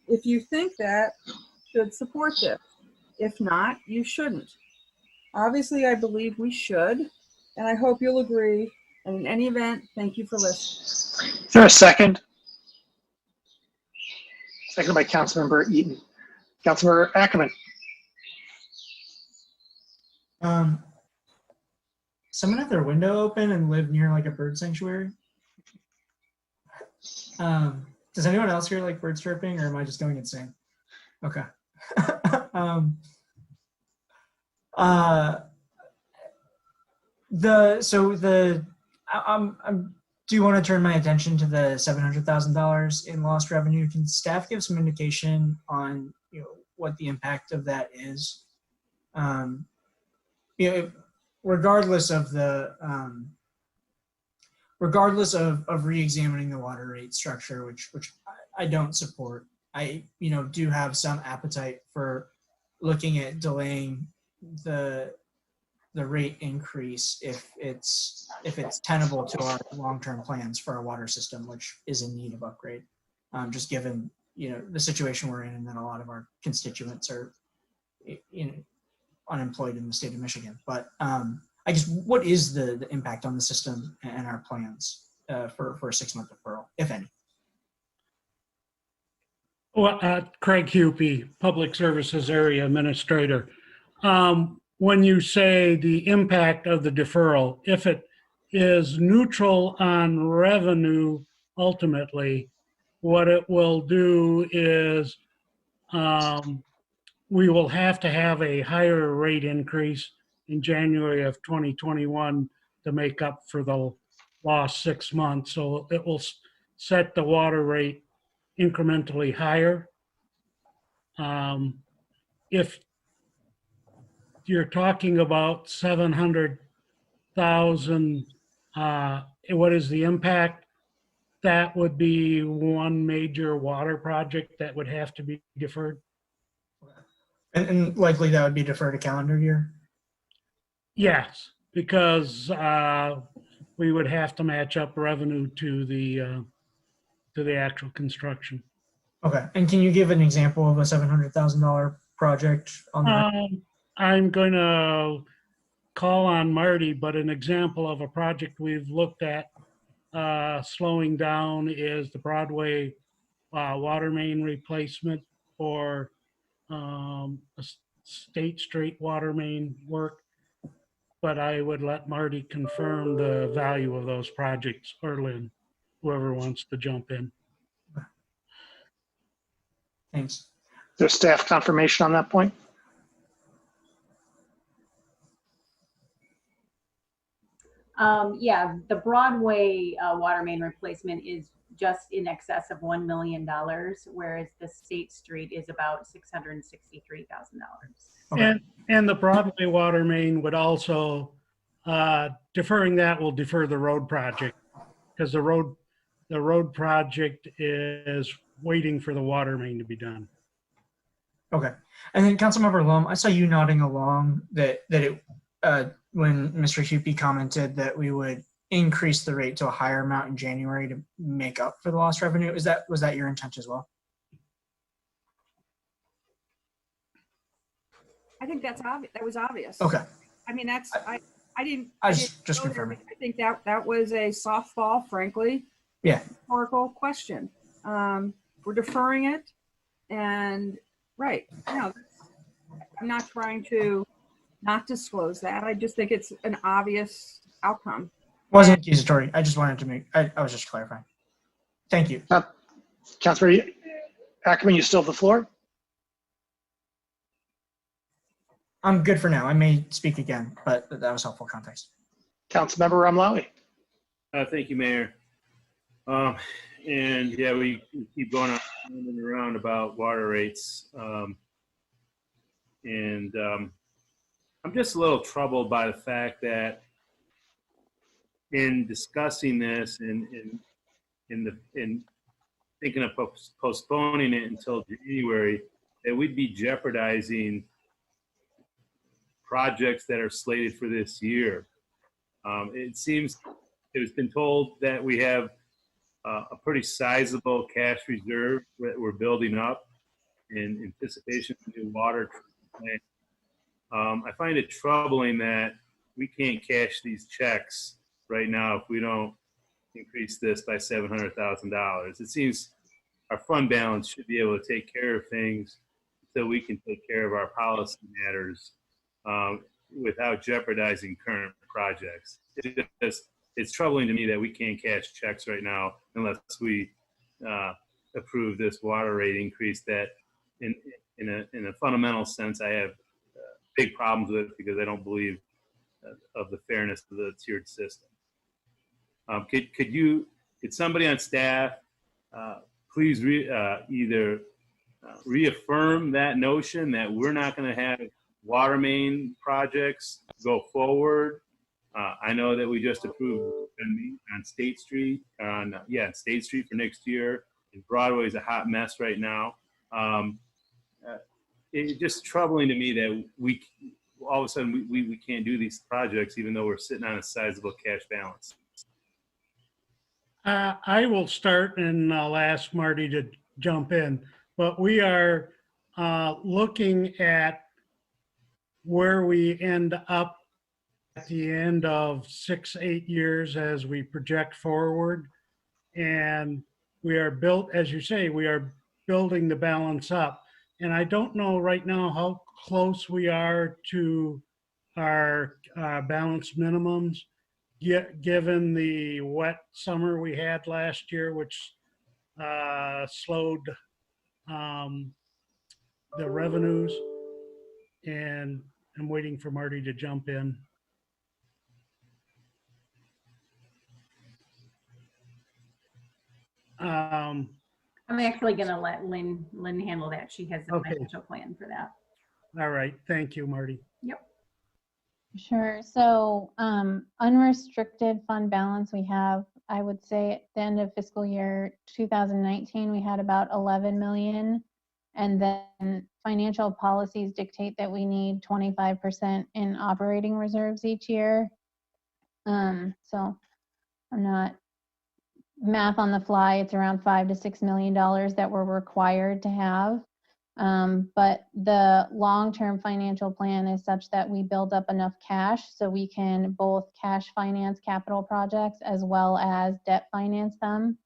If you think that, you should support this. If not, you shouldn't. Obviously, I believe we should, and I hope you'll agree. And in any event, thank you for listening. Is there a second? Second by Councilmember Eaton. Councilmember Ackerman. Someone have their window open and live near like a bird sanctuary? Does anyone else hear like birds chirping, or am I just going insane? Okay. Do you want to turn my attention to the $700,000 in lost revenue? Can staff give some indication on what the impact of that is? Regardless of the re-examining the water rate structure, which I don't support. I do have some appetite for looking at delaying the rate increase if it's tenable to our long-term plans for our water system, which is in need of upgrade. Just given the situation we're in, and then a lot of our constituents are unemployed in the state of Michigan. But I guess what is the impact on the system and our plans for a 6-month deferral, if any? Well, Craig Hupy, Public Services Area Administrator. When you say the impact of the deferral, if it is neutral on revenue, ultimately, what it will do is we will have to have a higher rate increase in January of 2021 to make up for the lost 6 months. So it will set the water rate incrementally higher. If you're talking about 700,000, what is the impact? That would be one major water project that would have to be deferred. And likely that would be deferred a calendar year? Yes, because we would have to match up revenue to the actual construction. Okay, and can you give an example of a $700,000 project on the I'm going to call on Marty, but an example of a project we've looked at slowing down is the Broadway water main replacement for a State Street water main work. But I would let Marty confirm the value of those projects, or Lynn, whoever wants to jump in. Thanks. There's staff confirmation on that point? Yeah, the Broadway water main replacement is just in excess of $1 million, whereas the State Street is about $663,000. And the Broadway water main would also, deferring that will defer the road project, because the road project is waiting for the water main to be done. Okay. And then Councilmember Lum, I saw you nodding along that it when Mr. Hupy commented that we would increase the rate to a higher amount in January to make up for the lost revenue. Was that your intent as well? I think that's obvious. That was obvious. Okay. I mean, that's, I didn't. I was didn't just go there, confirming. but I think that was a softball, frankly. Yeah. Rhetorical question. We're deferring it, and right. No, I'm not trying to not disclose that. I just think it's an obvious outcome. Wasn't accusatory. I just wanted to make, I was just clarifying. Thank you. Councilor Ackerman, you still have the floor? I'm good for now. I may speak again, but that was helpful context. Councilmember Ramlawi. Thank you, Mayor. And yeah, we keep going on and around about water rates. I'm just a little troubled by the fact that in discussing this and in thinking of postponing it until January, that we'd be jeopardizing projects that are slated for this year. It seems it has been told that we have a pretty sizable cash reserve that we're building up in anticipation of the new water treatment plant. I find it troubling that we can't cash these checks right now if we don't increase this by $700,000. It seems our fund balance should be able to take care of things so we can take care of our policy matters without jeopardizing current projects. It's troubling to me that we can't cash checks right now unless we approve this water rate increase that in a fundamental sense I have big problems with because I don't believe of the fairness of the tiered system. Could somebody on staff please either reaffirm that notion that we're not going to have water main projects go forward? I know that we just approved on State Street, State Street for next year. And Broadway is a hot mess right now. It's just troubling to me that we all of a sudden we can't do these projects even though we're sitting on a sizable cash balance. I will start and I'll ask Marty to jump in, but we are looking at where we end up at the end of 6-8 years as we project forward. And we are built, as you say, we are building the balance up. And I don't know right now how close we are to our balance minimums, given the wet summer we had last year, which slowed the revenues. And I'm waiting for Marty to jump in. I'm actually going to let Lynn handle that. She has the Okay. financial plan for that. All right. Thank you, Marty. Yep. Sure. So unrestricted fund balance, we have, I would say at the end of fiscal year 2019, we had about 11 million. And then financial policies dictate that we need 25% in operating reserves each year. So I'm not math on the fly, it's around $5 to $6 million that we're required to have. But the long-term financial plan is such that we build up enough cash so we can both cash finance capital projects as well as debt finance them.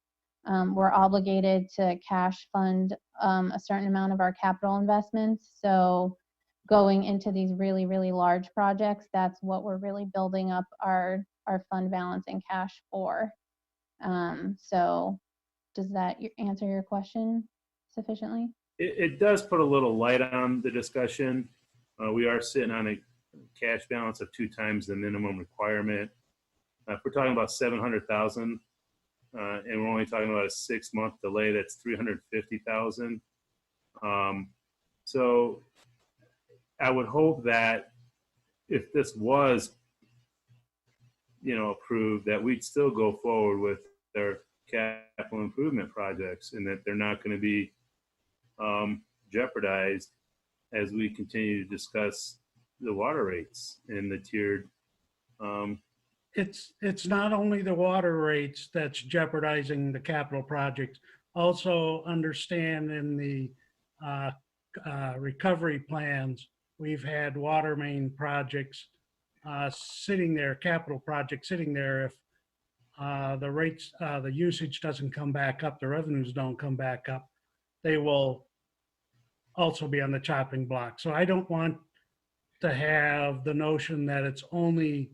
We're obligated to cash fund a certain amount of our capital investments. So going into these really, really large projects, that's what we're really building up our fund balance and cash for. So does that answer your question sufficiently? It does put a little light on the discussion. We are sitting on a cash balance of 2 times the minimum requirement. If we're talking about 700,000, and we're only talking about a 6-month delay, that's 350,000. So I would hope that if this was, approved, that we'd still go forward with their capital improvement projects and that they're not going to be jeopardized as we continue to discuss the water rates and the tiered. It's not only the water rates that's jeopardizing the capital projects. Also understand in the recovery plans, we've had water main projects sitting there, capital projects sitting there. If the rates, the usage doesn't come back up, the revenues don't come back up, they will also be on the chopping block. So I don't want to have the notion that it's only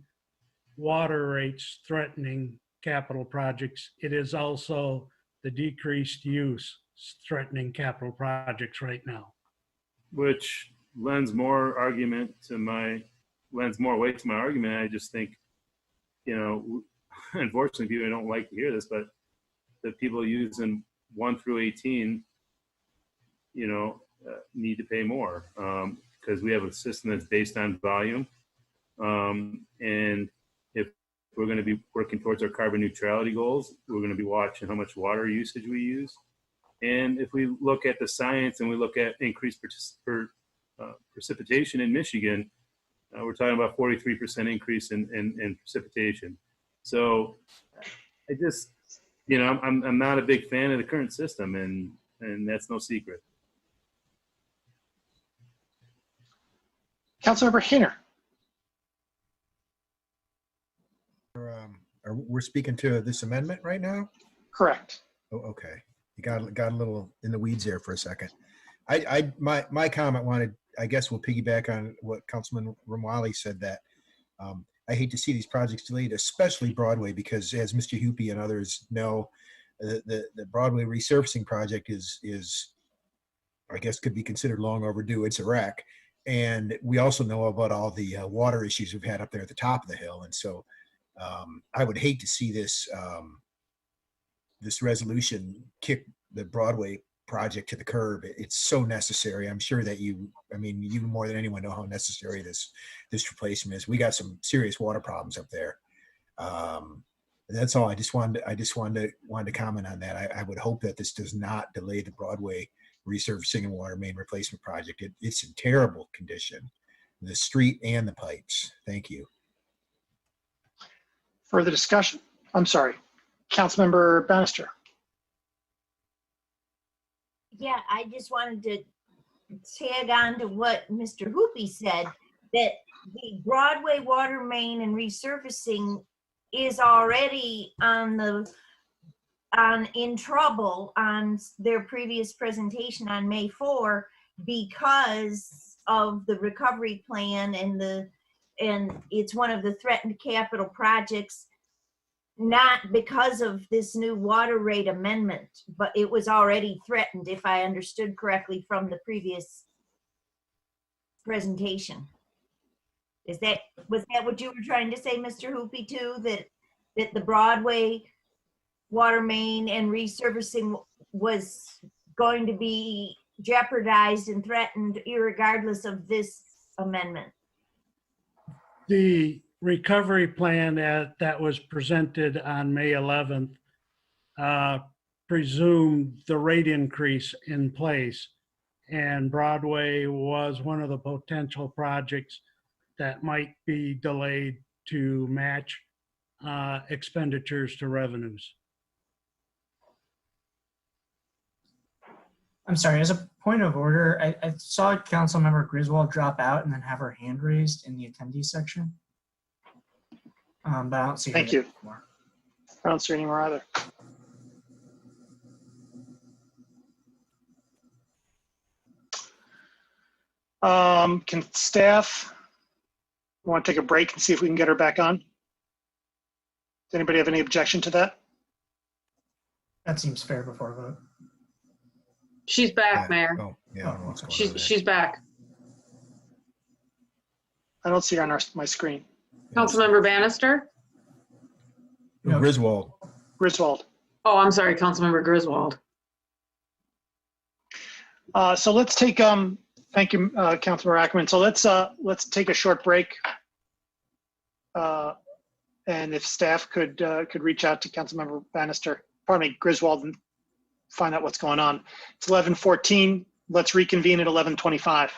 water rates threatening capital projects. It is also the decreased use threatening capital projects right now. Which lends more weight to my argument. I just think, unfortunately, people don't like to hear this, but the people using 1 through 18, need to pay more because we have a system that's based on volume. And if we're going to be working towards our carbon neutrality goals, we're going to be watching how much water usage we use. And if we look at the science and we look at increased precipitation in Michigan, we're talking about 43% increase in precipitation. So I just, I'm not a big fan of the current system, and that's no secret. Councilmember Hayner. We're speaking to this amendment right now? Correct. Oh, okay. You got a little in the weeds there for a second. My comment I guess will piggyback on what Councilman Ramwali said, that I hate to see these projects delayed, especially Broadway, because as Mr. Hoopy and others know, the Broadway resurfacing project is I guess could be considered long overdue. It's a wreck. And we also know about all the water issues we've had up there at the top of the hill. And so I would hate to see this this resolution kick the Broadway project to the curb. It's so necessary. I'm sure that you more than anyone know how necessary this replacement is. We got some serious water problems up there. That's all. I just wanted to comment on that. I would hope that this does not delay the Broadway resurfacing and water main replacement project. It's in terrible condition, the street and the pipes. Thank you. Further discussion? I'm sorry. Councilmember Bannister. Yeah, I just wanted to tag on to what Mr. Hoopy said, that the Broadway water main and resurfacing is already in trouble on their previous presentation on May 4 because of the recovery plan and it's one of the threatened capital projects, not because of this new water rate amendment, but it was already threatened, if I understood correctly from the previous presentation. Was that what you were trying to say, Mr. Hoopy, too, that the Broadway water main and resurfacing was going to be jeopardized and threatened irregardless of this amendment? The recovery plan that was presented on May 11th presumed the rate increase in place, and Broadway was one of the potential projects that might be delayed to match expenditures to revenues. I'm sorry, as a point of order, I saw Councilmember Griswold drop out and then have her hand raised in the attendees section. But I don't see her Thank you. anymore. I don't see her anymore either. Can staff want to take a break and see if we can get her back on? Does anybody have any objection to that? That seems fair before a vote. She's back, Mayor. Oh, yeah. I don't know what's going on there. She's back. I don't see her on my screen. Councilmember Bannister? No, Griswold. Griswold. Oh, I'm sorry, Councilmember Griswold. So let's take, thank you, Councilmember Ackerman. So let's take a short break. And if staff could reach out to Councilmember Bannister, pardon me, Griswold, and find out what's going on. It's 11:14. Let's reconvene at 11:25.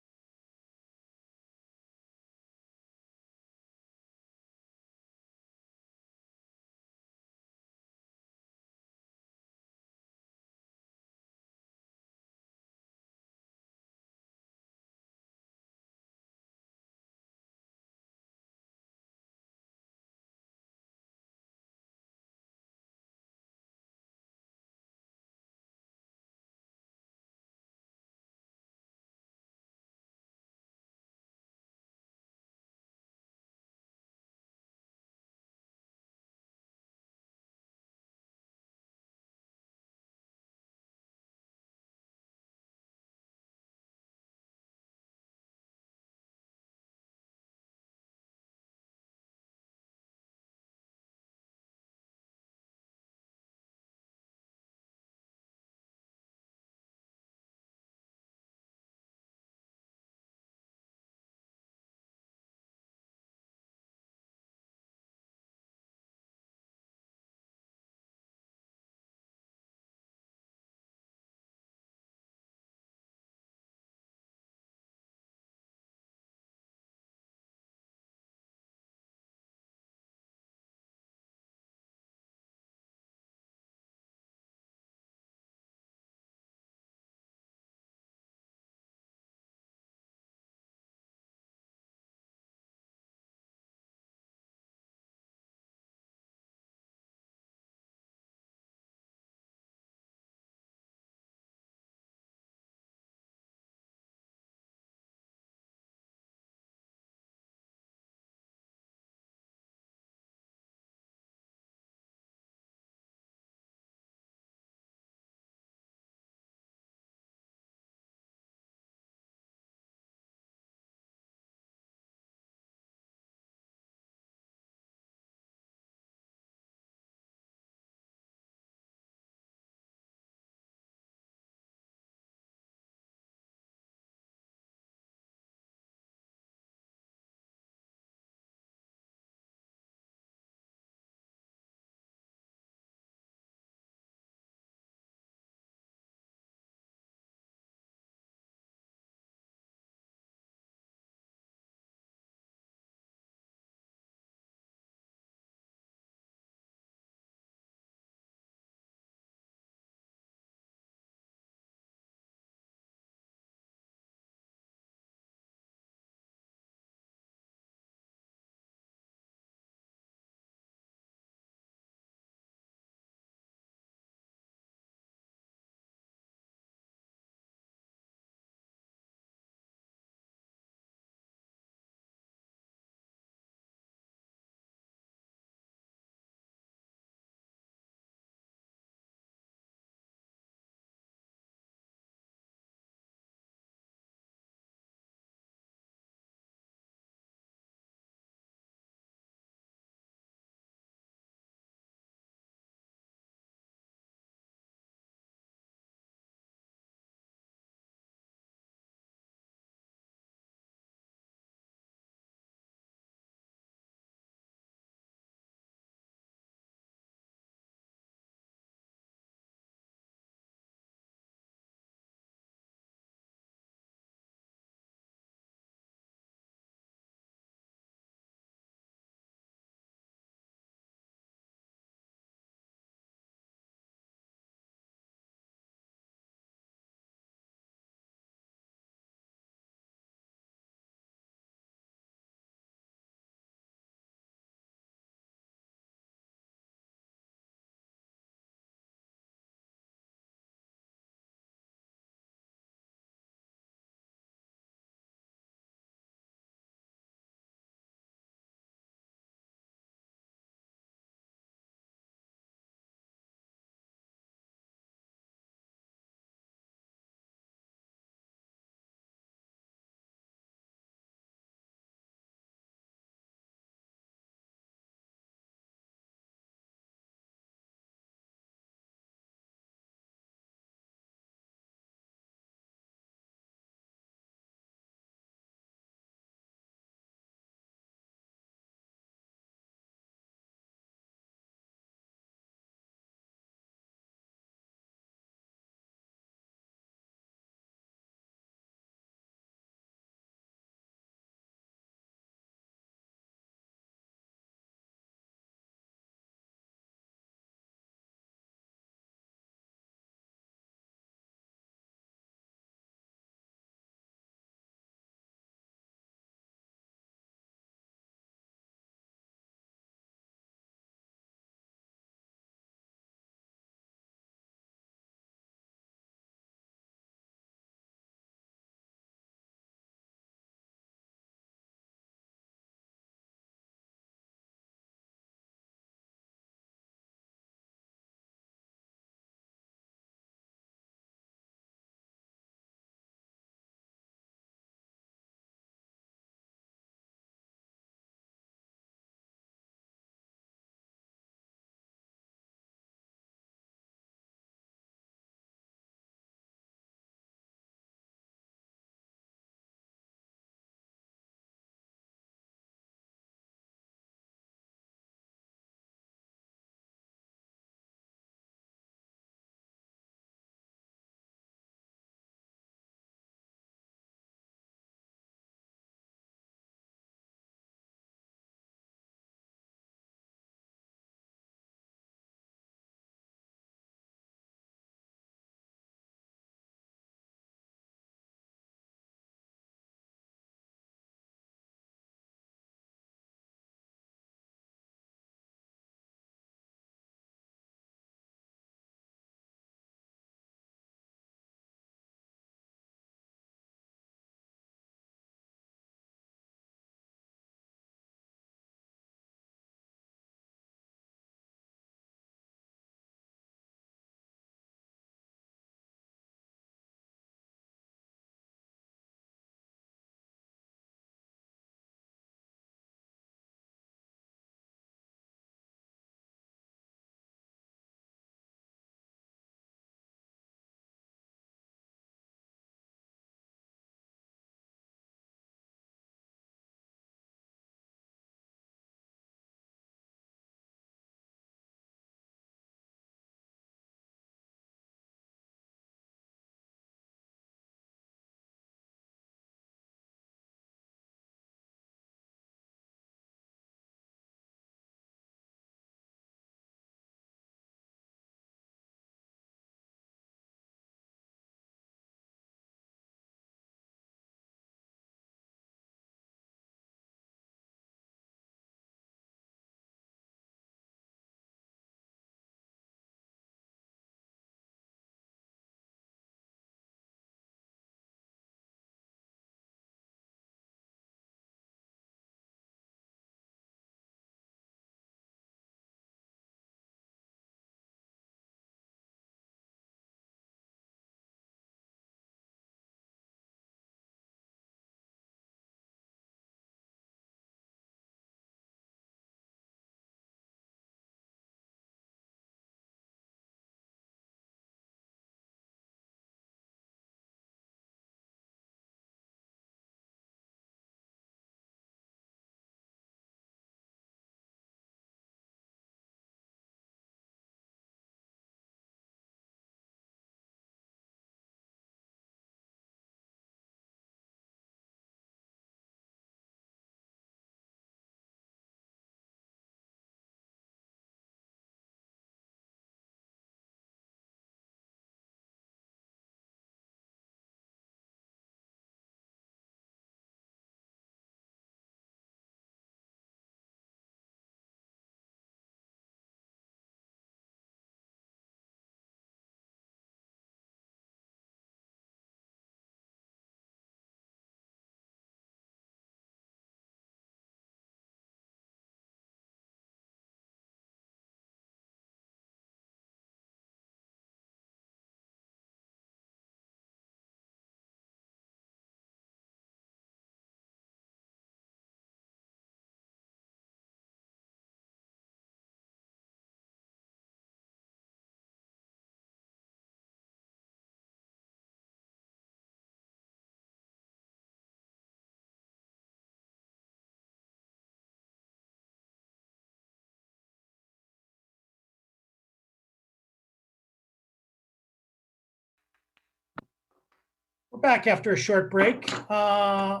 We're back after a short break. I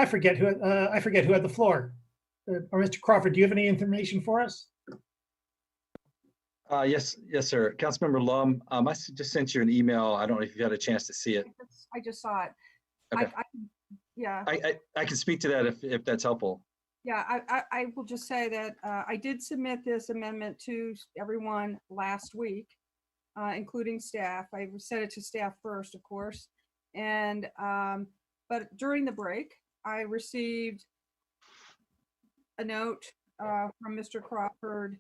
forget who had the floor. Or Mr. Crawford, do you have any information for us? Yes, sir. Councilmember Lum, I just sent you an email. I don't know if you had a chance to see it. I just saw it. Okay. Yeah. I can speak to that if that's helpful. Yeah, I will just say that I did submit this amendment to everyone last week, including staff. I sent it to staff first, of course. And, but during the break, I received a note from Mr. Crawford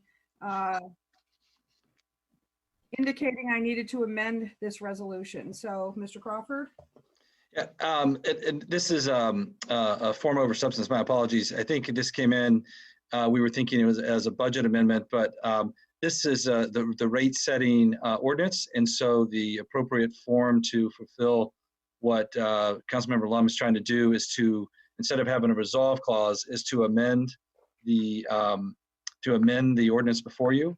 indicating I needed to amend this resolution. So, Mr. Crawford? Yeah, and this is a form over substance. My apologies. I think this came in. We were thinking it was as a budget amendment, but this is the rate setting ordinance, and so the appropriate form to fulfill what Councilmember Lum is trying to do is to, instead of having a resolve clause, is to amend the ordinance before you,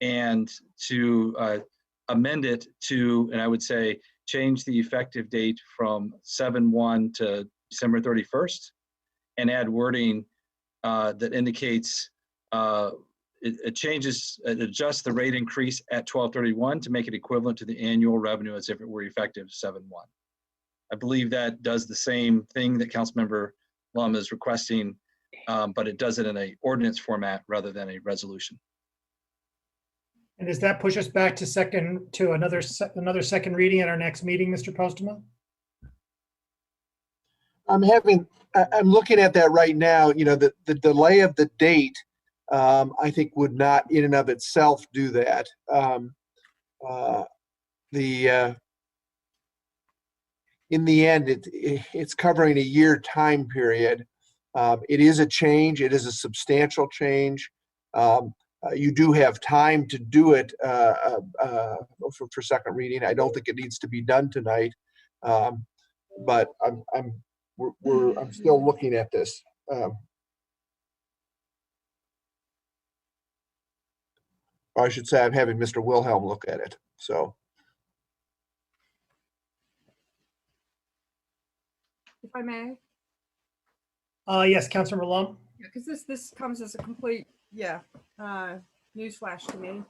and to amend it to, and I would say, change the effective date from 7/1 to December 31st, and add wording that indicates it adjusts the rate increase at 12/31 to make it equivalent to the annual revenue as if it were effective 7/1. I believe that does the same thing that Councilmember Lum is requesting, but it does it in an ordinance format rather than a resolution. And does that push us back to another second reading at our next meeting, Mr. Postma? I'm looking at that right now. You know, the delay of the date, I think would not in and of itself do that. In the end, it's covering a year time period. It is a change. It is a substantial change. You do have time to do it for second reading. I don't think it needs to be done tonight, but I'm still looking at this. Or I should say, I'm having Mr. Wilhelm look at it. So, If I may? Yes, Councilmember Lum. Yeah, because this comes as a complete, newsflash to me.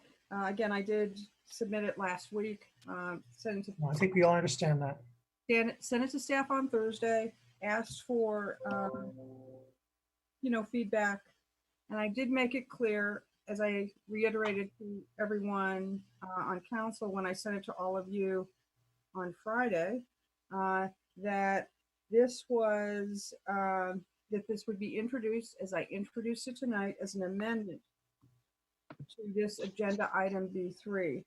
Again, I did submit it last week. Sent it to, I think we all understand that. sent it to staff on Thursday, asked for, feedback. And I did make it clear, as I reiterated to everyone on council when I sent it to all of you on Friday, that this was, that this would be introduced, as I introduced it tonight, as an amendment to this agenda item B3.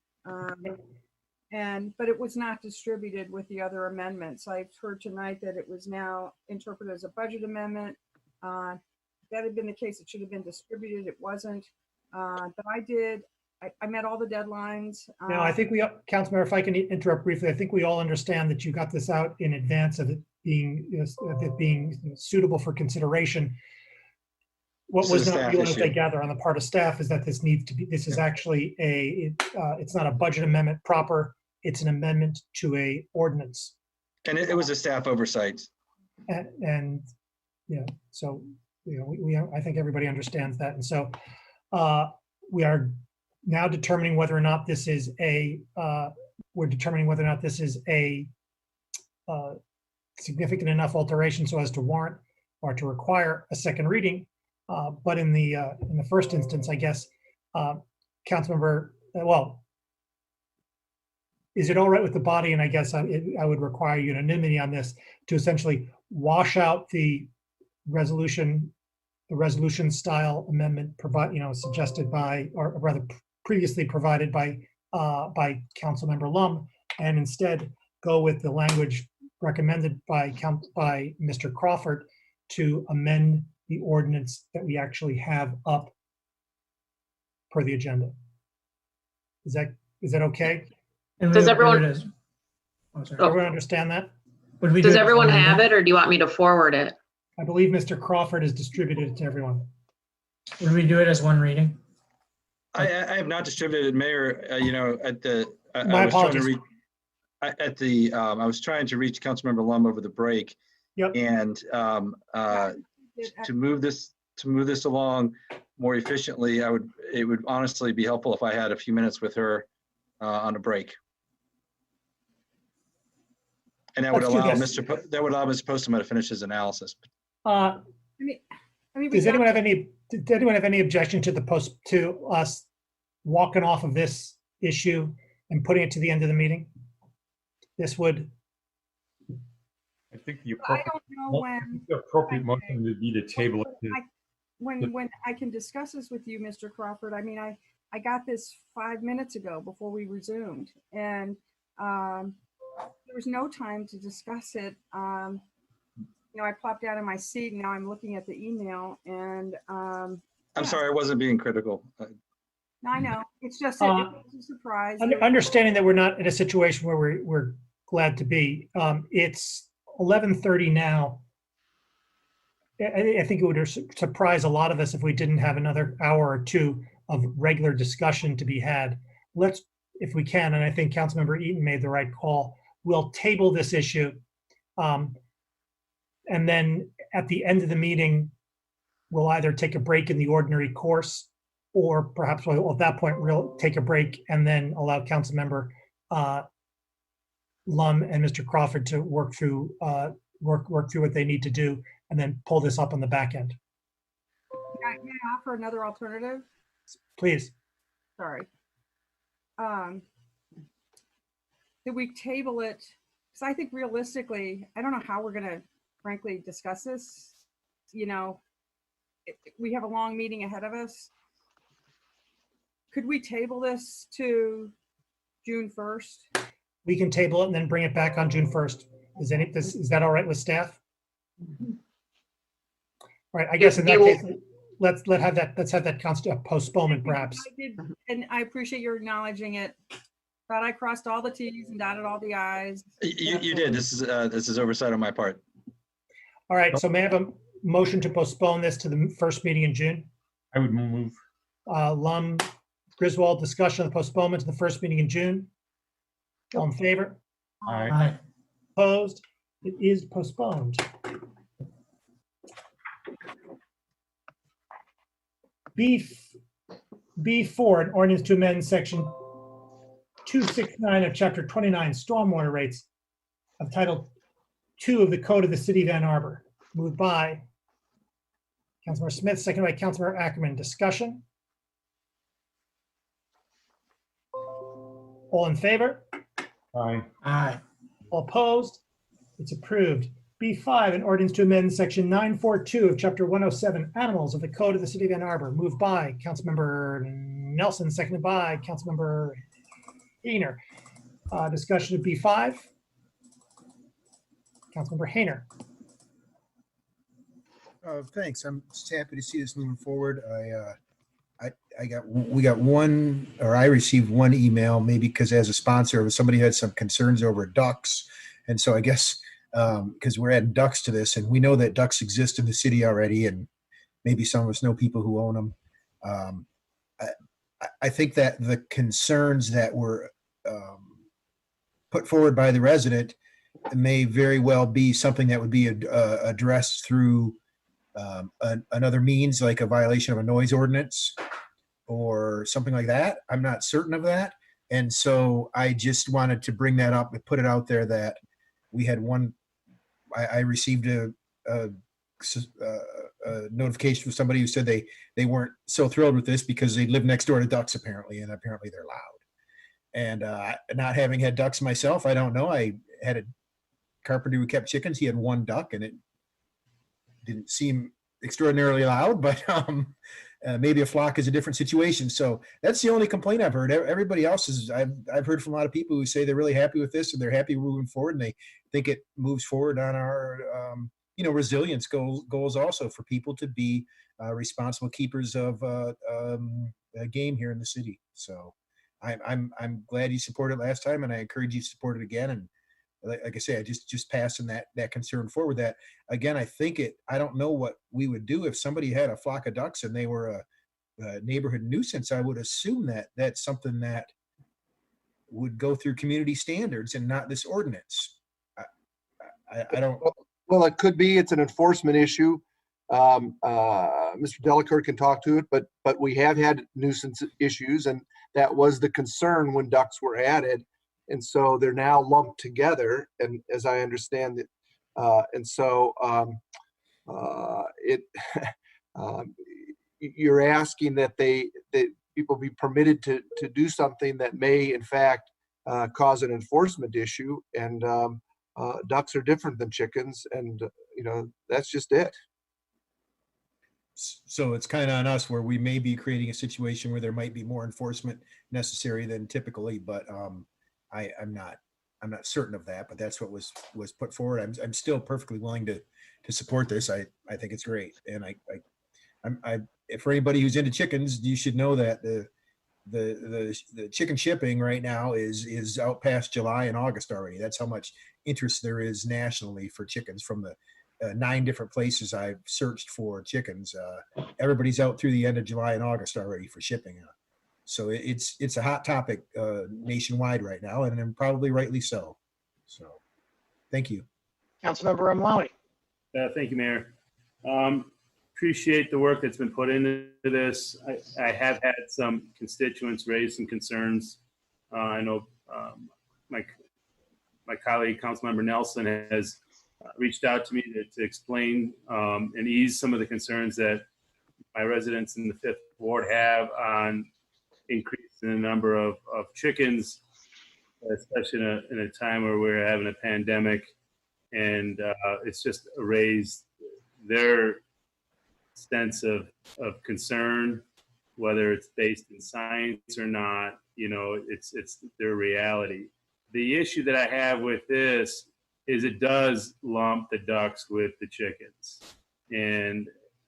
But it was not distributed with the other amendments. I've heard tonight that it was now interpreted as a budget amendment. If that had been the case, it should have been distributed. It wasn't. But I met all the deadlines. No, I think Councilmember, if I can interrupt briefly, I think we all understand that you got this out in advance of it being suitable for consideration. What was not realized, as I gather, on the part of staff is that this is actually it's not a budget amendment proper, it's an amendment to a ordinance. And it was a staff oversight. And so, I think everybody understands that. And so we are now determining whether or not this is a significant enough alteration so as to warrant or to require a second reading. But in the first instance, I guess, Councilmember, is it all right with the body? And I guess I would require unanimity on this to essentially wash out the resolution style amendment suggested by, or rather previously provided by Councilmember Lum, and instead go with the language recommended by Mr. Crawford to amend the ordinance that we actually have up per the agenda. Is that okay? Does everyone Everyone understand that? Does everyone have it, or do you want me to forward it? I believe Mr. Crawford has distributed it to everyone. Would we do it as one reading? I have not distributed it, Mayor. My apologies. I was trying to reach Councilmember Lum over the break. Yep. And to move this along more efficiently, it would honestly be helpful if I had a few minutes with her on a break. And that would Let's do allow this. Mr. Postma to finish his analysis. I mean, Does anyone have any objection to us walking off of this issue and putting it to the end of the meeting? This would. I think the I don't know when. the appropriate motion would be to table it. When I can discuss this with you, Mr. Crawford. I mean, I got this 5 minutes ago before we resumed, and there was no time to discuss it. You know, I plopped down in my seat, and now I'm looking at the email, and I'm sorry, I wasn't being critical. I know it's just it was a surprise. Understanding that we're not in a situation where we're glad to be. It's 11:30 now. I think it would surprise a lot of us if we didn't have another hour or two of regular discussion to be had. Let's, if we can, and I think Councilmember Eaton made the right call, we'll table this issue. And then at the end of the meeting, we'll either take a break in the ordinary course, or perhaps we'll, at that point, we'll take a break and then allow Councilmember Lum and Mr. Crawford to work through what they need to do, and then pull this up on the back end. May I offer another alternative? Please. Sorry. That we table it, because I think realistically, I don't know how we're going to frankly discuss this. You know, we have a long meeting ahead of us. Could we table this to June 1st? We can table it and then bring it back on June 1st. Is that all right with staff? All right, I guess in that case, let's have that postponement perhaps. I did, and I appreciate your acknowledging it. Thought I crossed all the T's and dotted all the I's. You did. This is oversight on my part. All right, so may I have a motion to postpone this to the first meeting in June? I would move. Lum, Griswold, discussion of the postponement to the first meeting in June. All in favor? Aye. Opposed? It is postponed. B4, an ordinance to amend section 269 of chapter 29, stormwater rates of title 2 of the code of the city of Ann Arbor. Moved by Councilmember Smith, seconded by Councilmember Ackerman. Discussion? All in favor? Aye. Aye. All opposed? It's approved. B5, an ordinance to amend section 942 of chapter 107, animals of the code of the city of Ann Arbor. Moved by Councilmember Nelson, seconded by Councilmember Hayner. Discussion of B5. Councilmember Hayner. Thanks. I'm just happy to see this moving forward. We got one, or I received one email, maybe because as a sponsor, somebody had some concerns over ducks. And so I guess because we're adding ducks to this, and we know that ducks exist in the city already, and maybe some of us know people who own them. I think that the concerns that were put forward by the resident may very well be something that would be addressed through another means, like a violation of a noise ordinance or something like that. I'm not certain of that. And so I just wanted to bring that up and put it out there that we had one, I received a notification from somebody who said they weren't so thrilled with this because they live next door to ducks apparently, and apparently they're loud. And not having had ducks myself, I don't know. I had a carpenter who kept chickens. He had one duck, and it didn't seem extraordinarily loud, but maybe a flock is a different situation. So that's the only complaint I've heard. Everybody else is, I've heard from a lot of people who say they're really happy with this and they're happy moving forward, and they think it moves forward on our, resilience goals also for people to be responsible keepers of a game here in the city. So I'm glad you supported it last time, and I encourage you to support it again. And like I say, I just passing that concern forward. That again, I don't know what we would do if somebody had a flock of ducks and they were a neighborhood nuisance. I would assume that that's something that would go through community standards and not this ordinance. I don't. Well, it could be, it's an enforcement issue. Mr. Delacourt can talk to it, but we have had nuisance issues, and that was the concern when ducks were added. And so they're now lumped together, and as I understand it, you're asking that people be permitted to do something that may in fact cause an enforcement issue, and ducks are different than chickens, and that's just it. So it's kind of on us where we may be creating a situation where there might be more enforcement necessary than typically, but I'm not certain of that, but that's what was put forward. I'm still perfectly willing to support this. I think it's great. And if for anybody who's into chickens, you should know that the chicken shipping right now is out past July and August already. That's how much interest there is nationally for chickens from the 9 different places I've searched for chickens. Everybody's out through the end of July and August already for shipping. So it's a hot topic nationwide right now, and probably rightly so. So, thank you. Councilmember Amlawi. Thank you, Mayor. Appreciate the work that's been put into this. I have had some constituents raise some concerns. I know my colleague, Councilmember Nelson, has reached out to me to explain and ease some of the concerns that my residents in the 5th Ward have on increasing the number of chickens, especially in a time where we're having a pandemic, and it's just raised their sense of concern, whether it's based in science or not. It's their reality. The issue that I have with this is it does lump the ducks with the chickens, and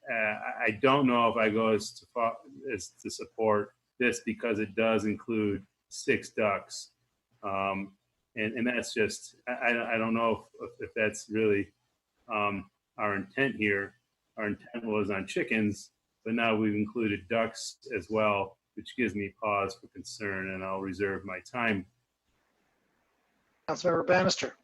I don't know if I go as to support this, because it does include 6 ducks, and that's just I don't know if that's really our intent here. Our intent was on chickens, but now we've included ducks as well, which gives me pause for concern, and I'll reserve my time. Councilmember Bannister.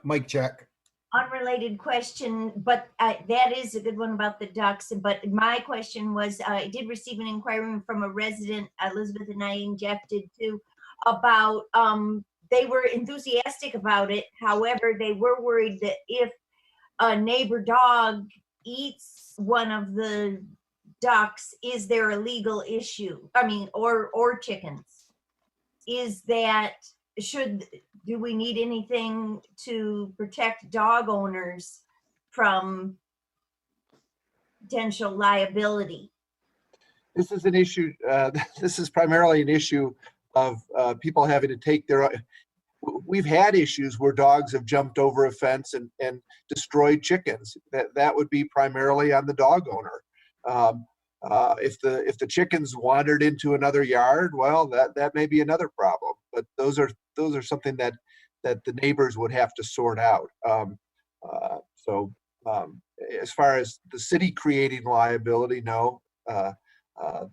Mike check. Unrelated question, but that is a good one about the ducks. But my question was, I did receive an inquiry from a resident, Elizabeth and I, and Jeff did too, about they were enthusiastic about it. However, they were worried that if a neighbor dog eats one of the ducks, is there a legal issue? I mean, or chickens. Is that, do we need anything to protect dog owners from potential liability? This is an issue, this is primarily an issue of people having to take their, we've had issues where dogs have jumped over a fence and destroyed chickens. That would be primarily on the dog owner. If the chickens wandered into another yard, well, that may be another problem. But those are something that the neighbors would have to sort out. As far as the city creating liability, no, the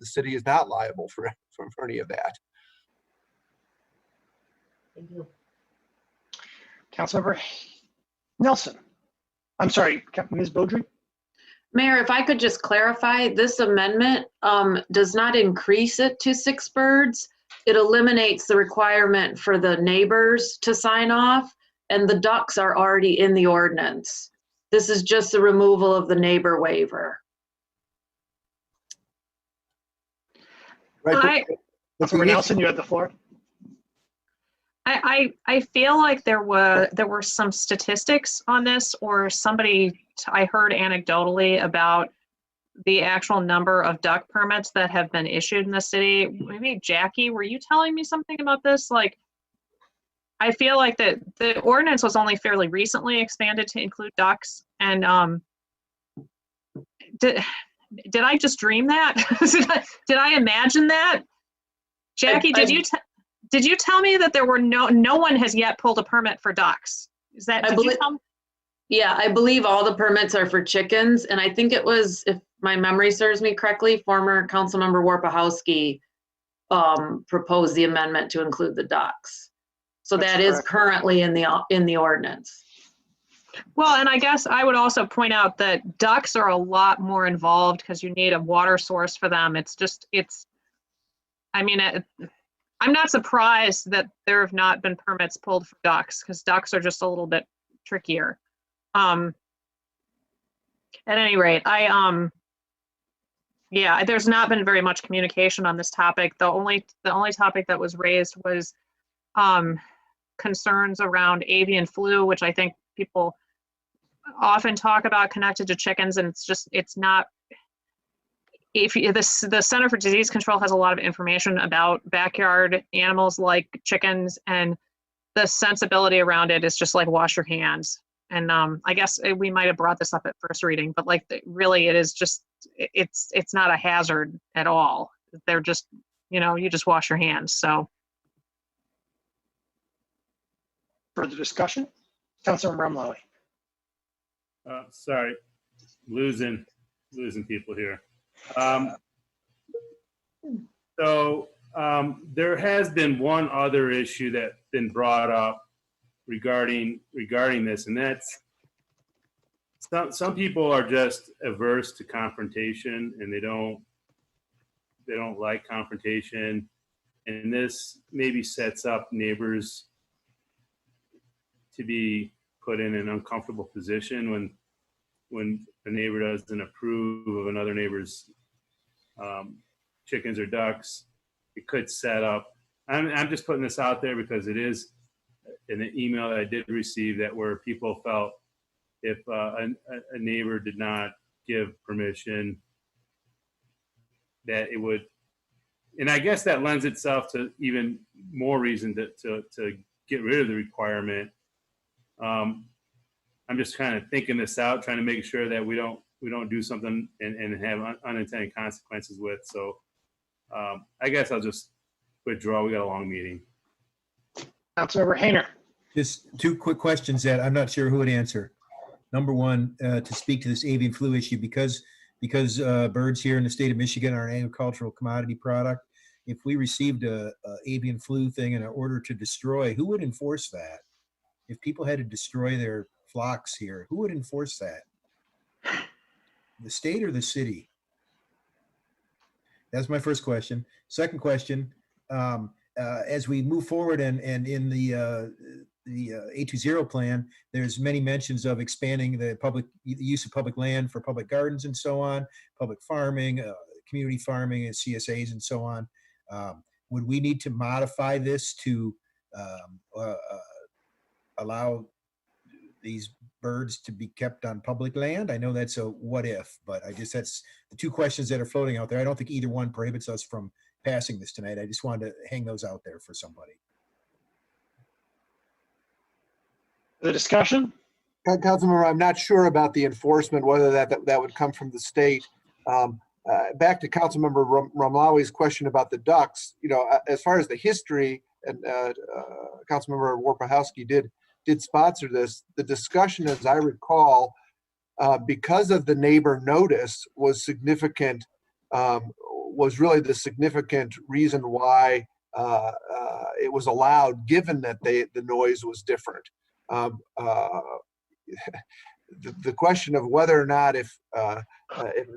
city is not liable for any of that. Thank you. Councilmember Nelson. I'm sorry, Ms. Beaudry. Mayor, if I could just clarify, this amendment does not increase it to 6 birds. It eliminates the requirement for the neighbors to sign off, and the ducks are already in the ordinance. This is just the removal of the neighbor waiver. Right. Councilmember Nelson, you have the floor. I feel like there were some statistics on this, or I heard anecdotally about the actual number of duck permits that have been issued in the city. Maybe Jackie, were you telling me something about this? Like, I feel like that the ordinance was only fairly recently expanded to include ducks, and did I just dream that? Did I imagine that? Jackie, did you tell me that there were no one has yet pulled a permit for ducks? Is that, did you tell me? Yeah, I believe all the permits are for chickens, and I think it was, if my memory serves me correctly, former Councilmember Warpahowski proposed the amendment to include the ducks. So That's that is correct. currently in the ordinance. Well, and I guess I would also point out that ducks are a lot more involved because you need a water source for them. I'm not surprised that there have not been permits pulled for ducks because ducks are just a little bit trickier. At any rate, yeah, there's not been very much communication on this topic. The only topic that was raised was concerns around avian flu, which I think people often talk about connected to chickens, and it's not. If the Center for Disease Control has a lot of information about backyard animals like chickens, and the sensibility around it is just like wash your hands. And I guess we might have brought this up at first reading, but like really it is just, it's not a hazard at all. They're just, you just wash your hands. So. Further discussion? Councilor Rumlowy. Sorry, losing people here. There has been one other issue that's been brought up regarding this, and that's some people are just averse to confrontation, and they don't like confrontation, and this maybe sets up neighbors to be put in an uncomfortable position when a neighbor doesn't approve of another neighbor's chickens or ducks. It could set up, I'm just putting this out there because it is in an email that I did receive that where people felt if a neighbor did not give permission, that it would, and I guess that lends itself to even more reason to get rid of the requirement. I'm just kind of thinking this out, trying to make sure that we don't do something and have unintended consequences with. So I guess I'll just withdraw. We got a long meeting. Councilmember Hayner. Just two quick questions that I'm not sure who would answer. Number one, to speak to this avian flu issue, because birds here in the state of Michigan are an agricultural commodity product. If we received a avian flu thing and an order to destroy, who would enforce that? If people had to destroy their flocks here, who would enforce that? The state or the city? That's my first question. Second question, as we move forward and in the 820 plan, there's many mentions of expanding the use of public land for public gardens and so on, public farming, community farming and CSAs and so on. Would we need to modify this to allow these birds to be kept on public land? I know that's a what if, but I guess that's the two questions that are floating out there. I don't think either one prohibits us from passing this tonight. I just wanted to hang those out there for somebody. The discussion? Councilmember, I'm not sure about the enforcement, whether that would come from the state. Back to Councilmember Rumlawi's question about the ducks, as far as the history, and Councilmember Warpahowski did sponsor this, the discussion, as I recall, because of the neighbor notice was significant, was really the significant reason why it was allowed, given that the noise was different. The question of whether or not if a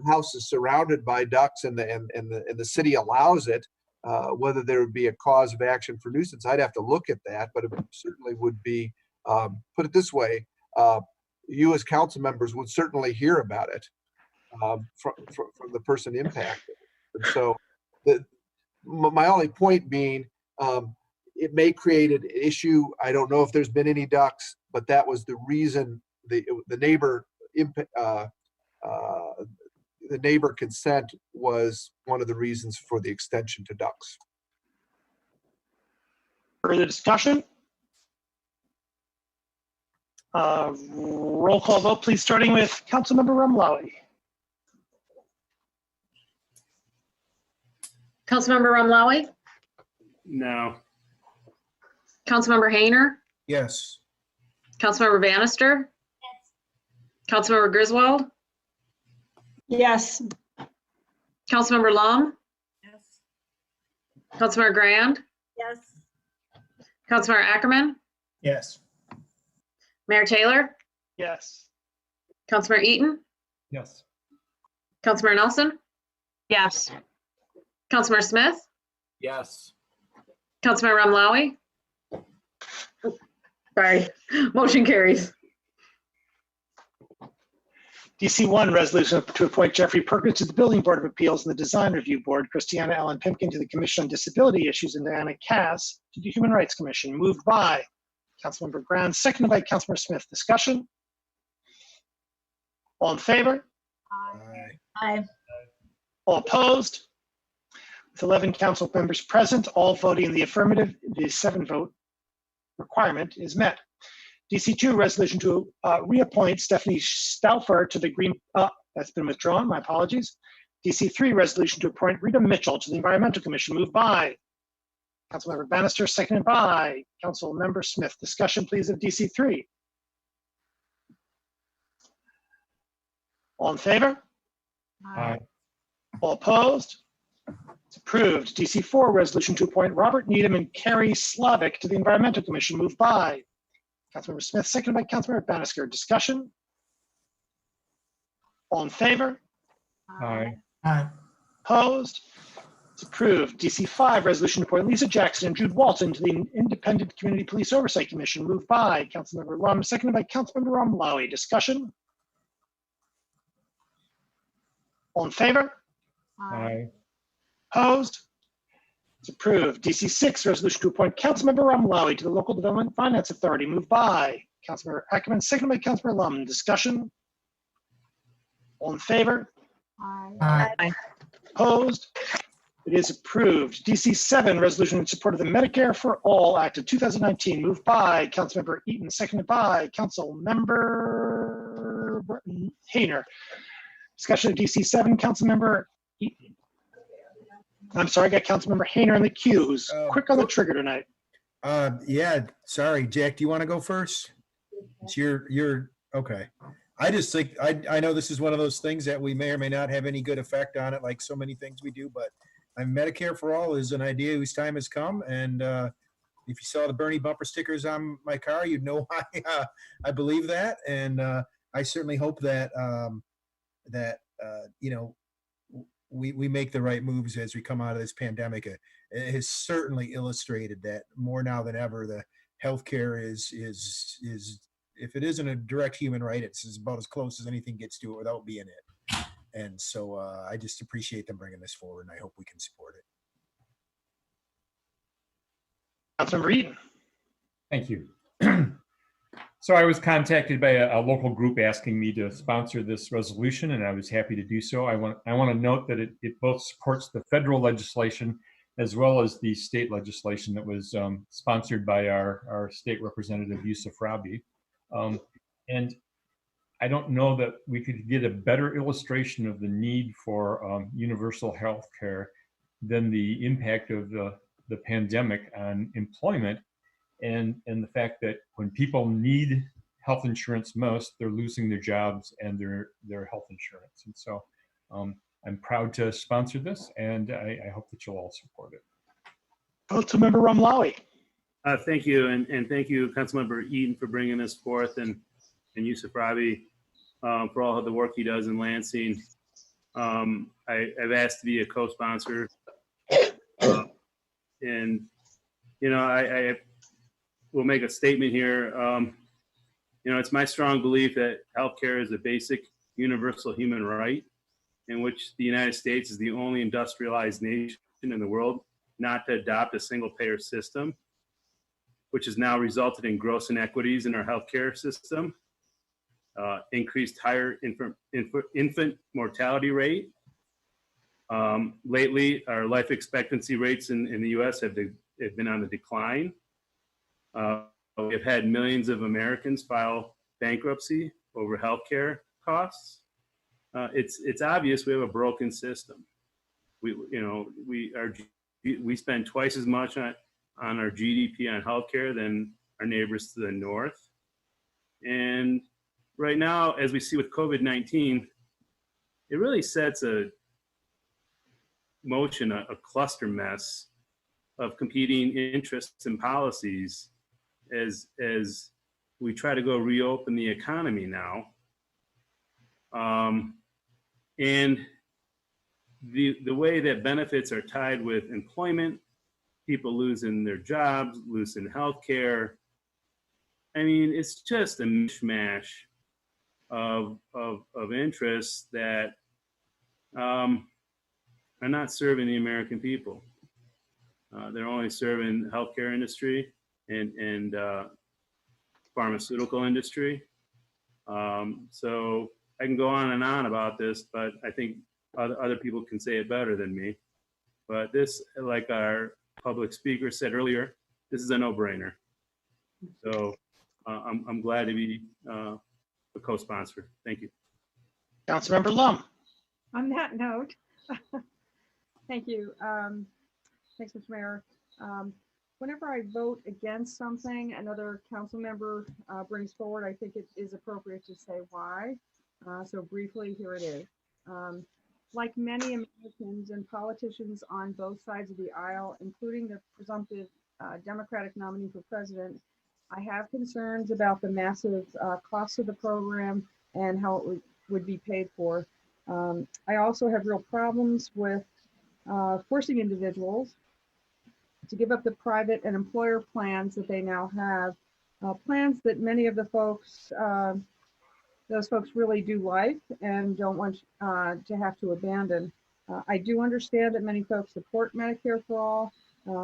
house is surrounded by ducks and the city allows it, whether there would be a cause of action for nuisance, I'd have to look at that, but it certainly would be, put it this way, you as council members would certainly hear about it from the person impacted. And so my only point being, it may create an issue. I don't know if there's been any ducks, but that was the reason the neighbor consent was one of the reasons for the extension to ducks. Further discussion? Roll call vote, please, starting with Councilmember Rumlawi. Councilmember Rumlawi? No. Councilmember Hayner? Yes. Councilmember Bannister? Yes. Councilmember Griswold, Yes. Councilmember Lum, Yes. Councilmember Grand, Yes. Councilmember Ackerman, Yes. Mayor Taylor, Yes. Councilmember Eaton, Yes. Councilmember Nelson, Yes. Councilmember Smith, Yes. Councilmember Ramlawi. Sorry, motion carries. DC1, resolution to appoint Jeffrey Perkins to the Building Board of Appeals and the Design Review Board, Christiana Ellen Pimpkin to the Commission on Disability Issues, and Diana Cass to the Human Rights Commission. Moved by Councilmember Grand, seconded by Councilmember Smith. Discussion? All in favor? Aye. Aye. All opposed? With 11 council members present, all voting in the affirmative, the 7-vote requirement is met. DC2, resolution to reappoint Stephanie Stauffer to the that's been withdrawn, my apologies. DC3, resolution to appoint Rita Mitchell to the Environmental Commission, moved by Councilmember Bannister, seconded by Councilmember Smith. Discussion, please, of DC3. All in favor? Aye. All opposed? It's approved. DC4, resolution to appoint Robert Needham and Carrie Slavic to the Environmental Commission, moved by Councilmember Smith, seconded by Councilmember Bannister. Discussion? All in favor? Aye. Aye. Opposed? It's approved. DC5, resolution to appoint Lisa Jackson and Jude Walton to the Independent Community Police Oversight Commission, moved by Councilmember Lum, seconded by Councilmember Ramlawi. Discussion? All in favor? Aye. Opposed? It's approved. DC6, resolution to appoint Councilmember Ramlawi to the Local Development Finance Authority, moved by Councilmember Ackerman, seconded by Councilmember Lum. Discussion? All in favor? Aye. Opposed? It is approved. DC7, resolution in support of the Medicare for All Act of 2019, moved by Councilmember Eaton, seconded by Councilmember Hayner. Discussion of DC7, Councilmember Eaton. I'm sorry, I got Councilmember Hayner in the queue, who's quick on the trigger tonight. Yeah, sorry, Jack, do you want to go first? It's your, okay. I just think, I know this is one of those things that we may or may not have any good effect on it, like so many things we do, but Medicare for All is an idea whose time has come. And if you saw the Bernie bumper stickers on my car, you'd know why I believe that. And I certainly hope that, you know, we make the right moves as we come out of this pandemic. It has certainly illustrated that more now than ever, the healthcare is if it isn't a direct human right, it's about as close as anything gets to it without being it. And so I just appreciate them bringing this forward, and I hope we can support it. Councilmember Eaton. Thank you. So I was contacted by a local group asking me to sponsor this resolution, and I was happy to do so. I want to note that it both supports the federal legislation as well as the state legislation that was sponsored by our state representative, Yusuf Rabi. And I don't know that we could get a better illustration of the need for universal health care than the impact of the pandemic on employment. And the fact that when people need health insurance most, they're losing their jobs and their health insurance. And so I'm proud to sponsor this, and I hope that you'll all support it. Councilmember Ramlawi. Thank you, and thank you, Councilmember Eaton, for bringing this forth, and Yusuf Rabi for all of the work he does in Lansing. I've asked to be a co-sponsor, and you know, I will make a statement here. You know, it's my strong belief that healthcare is a basic universal human right, in which the United States is the only industrialized nation in the world not to adopt a single-payer system, which has now resulted in gross inequities in our healthcare system, increased higher infant mortality rate. Lately, our life expectancy rates in the U.S. have been on the decline. We've had millions of Americans file bankruptcy over healthcare costs. It's obvious we have a broken system. We spend twice as much on our GDP on healthcare than our neighbors to the north. And right now, as we see with COVID-19, it really sets a motion, a cluster mess of competing interests and policies as we try to go reopen the economy now. And the way that benefits are tied with employment, people losing their jobs, losing healthcare. I mean, it's just a mishmash of interests that are not serving the American people. They're only serving the healthcare industry and pharmaceutical industry. So I can go on and on about this, but I think other people can say it better than me. But this, like our public speaker said earlier, this is a no-brainer. So I'm glad to be a co-sponsor. Thank you. Councilmember Lum. On that note, thank you. Thanks, Mr. Mayor. Whenever I vote against something another council member brings forward, I think it is appropriate to say why. So briefly, here it is. Like many Americans and politicians on both sides of the aisle, including the presumptive Democratic nominee for president, I have concerns about the massive cost of the program and how it would be paid for. I also have real problems with forcing individuals to give up the private and employer plans that they now have, plans that many of the folks, those folks really do like and don't want to have to abandon. I do understand that many folks support Medicare for all,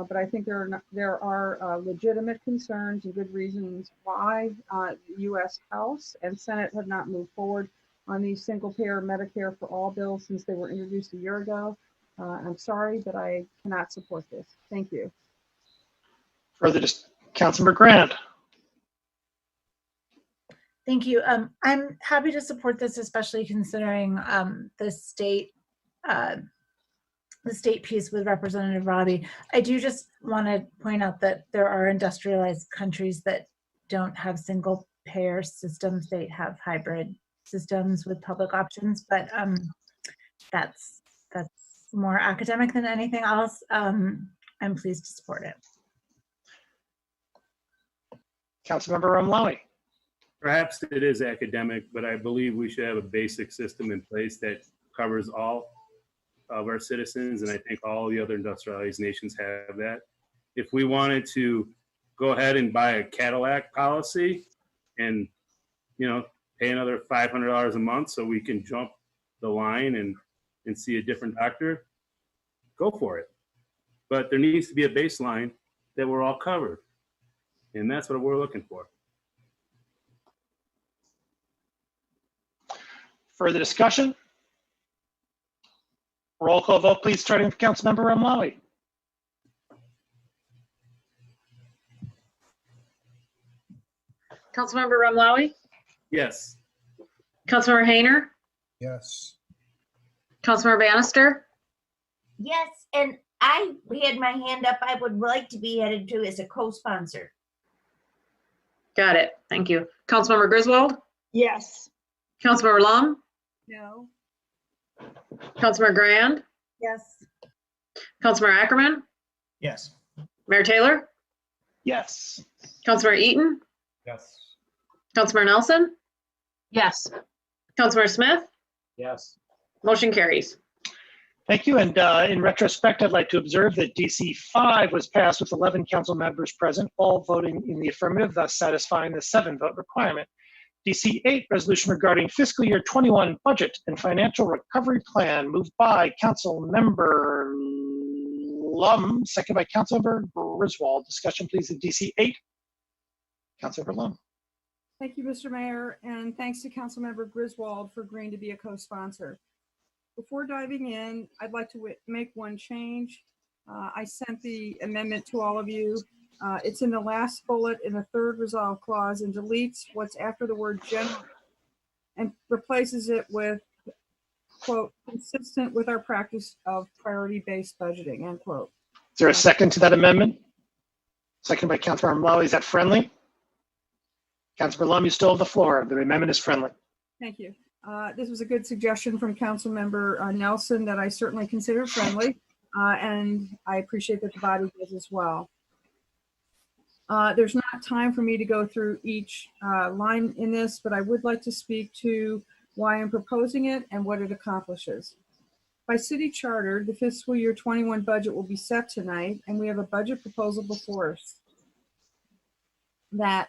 but I think there are legitimate concerns and good reasons why the U.S. House and Senate have not moved forward on these single-payer Medicare for all bills since they were introduced a year ago. I'm sorry, but I cannot support this. Thank you. Further, Councilmember Grant. Thank you. I'm happy to support this, especially considering the state piece with Representative Robbie. I do just want to point out that there are industrialized countries that don't have single payer systems. They have hybrid systems with public options, but that's more academic than anything else. I'm pleased to support it. Councilmember Romlawi. Perhaps it is academic, but I believe we should have a basic system in place that covers all of our citizens, and I think all the other industrialized nations have that. If we wanted to go ahead and buy a Cadillac policy and, pay another $500 a month so we can jump the line and see a different doctor, go for it. But there needs to be a baseline that we're all covered, and that's what we're looking for. Further discussion? Roll call vote, please, starting with Councilmember Romlawi. Councilmember Romlawi, Yes. Councilmember Hayner, Yes. Councilmember Bannister, Yes, and I had my hand up. I would like to be added to as a co-sponsor. got it. Thank you. Councilmember Griswold, Yes. Councilmember Lum, No. Councilmember Grand, Yes. Councilmember Ackerman, Yes. Mayor Taylor, Yes. Councilmember Eaton, Yes. Councilmember Nelson, Yes. Councilmember Smith, Yes. motion carries. Thank you. And in retrospect, I'd like to observe that DC 5 was passed with 11 council members present, all voting in the affirmative, thus satisfying the 7-vote requirement. DC 8, resolution regarding fiscal year 21 budget and financial recovery plan, moved by Council Member Lum, second by Councilmember Griswold. Discussion, please, at DC 8. Councilmember Lum. Thank you, Mr. Mayor, and thanks to Councilmember Griswold for agreeing to be a co-sponsor. Before diving in, I'd like to make one change. I sent the amendment to all of you. It's in the last bullet in the third resolve clause and deletes what's after the word general and replaces it with, quote, consistent with our practice of priority-based budgeting, end quote. Is there a second to that amendment? Second by Councilmember Romlawi. Is that friendly? Councilor Lum, you still have the floor. The amendment is friendly. Thank you. This was a good suggestion from Councilmember Nelson that I certainly consider friendly, and I appreciate that the body does as well. There's not time for me to go through each line in this, but I would like to speak to why I'm proposing it and what it accomplishes. By city charter, the fiscal year 21 budget will be set tonight, and we have a budget proposal before us that,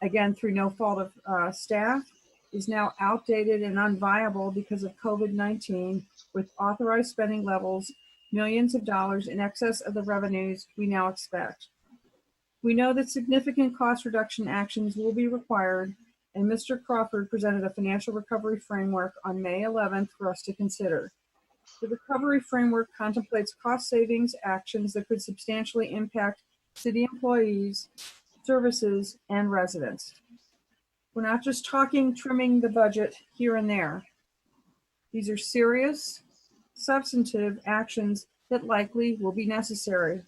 again, through no fault of staff, is now outdated and unviable because of COVID-19, with authorized spending levels millions of dollars in excess of the revenues we now expect. We know that significant cost reduction actions will be required, and Mr. Crawford presented a financial recovery framework on May 11th for us to consider. The recovery framework contemplates cost savings actions that could substantially impact city employees, services, and residents. We're not just talking trimming the budget here and there. These are serious, substantive actions that likely will be necessary.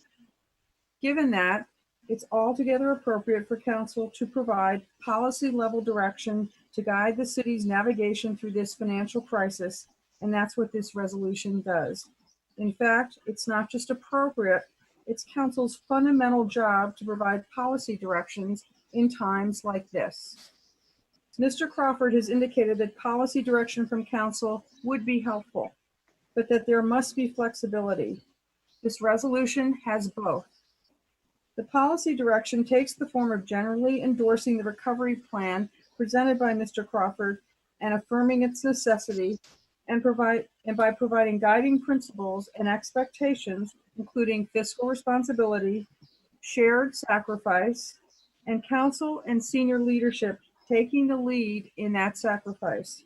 Given that, it's altogether appropriate for council to provide policy-level direction to guide the city's navigation through this financial crisis, and that's what this resolution does. In fact, it's not just appropriate, it's council's fundamental job to provide policy directions in times like this. Mr. Crawford has indicated that policy direction from council would be helpful, but that there must be flexibility. This resolution has both. The policy direction takes the form of generally endorsing the recovery plan presented by Mr. Crawford and affirming its necessity, and by providing guiding principles and expectations, including fiscal responsibility, shared sacrifice, and council and senior leadership taking the lead in that sacrifice.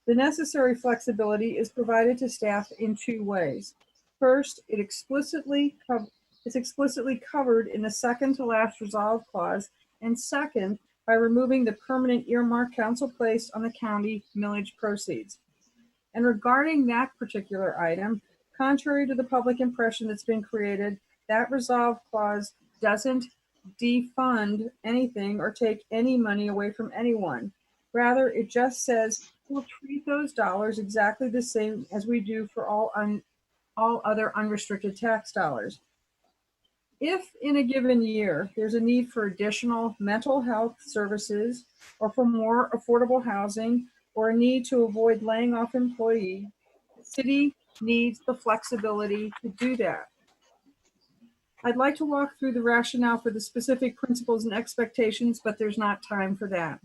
The necessary flexibility is provided to staff in two ways. First, it's explicitly covered in the second to last resolve clause, and second, by removing the permanent earmark council placed on the county millage proceeds. And regarding that particular item, contrary to the public impression that's been created, that resolve clause doesn't defund anything or take any money away from anyone. Rather, it just says we'll treat those dollars exactly the same as we do for all other unrestricted tax dollars. If in a given year there's a need for additional mental health services or for more affordable housing or a need to avoid laying off employees, the city needs the flexibility to do that. I'd like to walk through the rationale for the specific principles and expectations, but there's not time for that.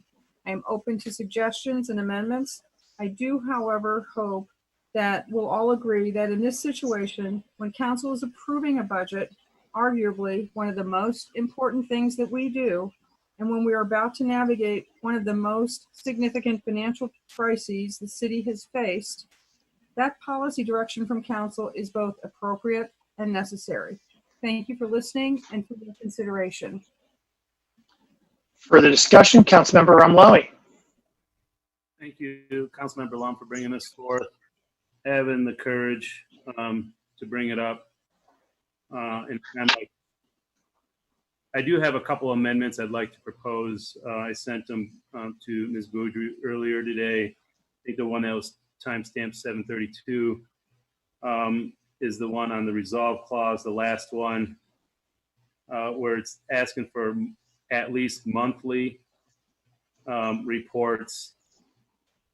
I am open to suggestions and amendments. I do, however, hope that we'll all agree that in this situation, when council is approving a budget, arguably one of the most important things that we do, and when we are about to navigate one of the most significant financial crises the city has faced, that policy direction from council is both appropriate and necessary. Thank you for listening and for your consideration. Further discussion, Councilmember Ramlawi. Thank you, Councilmember Lum, for bringing this forth, having the courage to bring it up. And I do have a couple amendments I'd like to propose. I sent them to Ms. Boudreaux earlier today. I think the one that was timestamped 7/32 is the one on the resolve clause, the last one, where it's asking for at least monthly reports.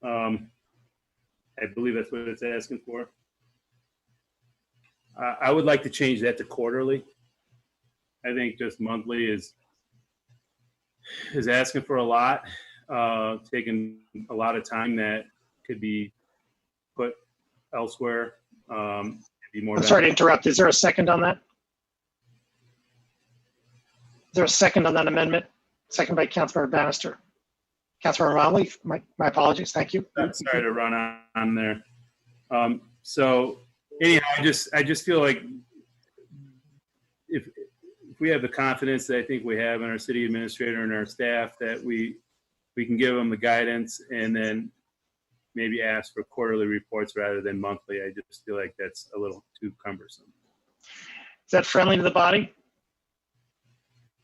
I believe that's what it's asking for. I would like to change that to quarterly. I think just monthly is asking for a lot, taking a lot of time that could be put elsewhere. Be more. I'm sorry to interrupt. Is there a second on that? Is there a second on that amendment? Second by Councilmember Bannister. Councilmember Ramlawi, my apologies. Thank you. Sorry to run on there. So anyhow, I just feel like if we have the confidence that I think we have in our city administrator and our staff, that we can give them the guidance and then maybe ask for quarterly reports rather than monthly. I just feel like that's a little too cumbersome. Is that friendly to the body?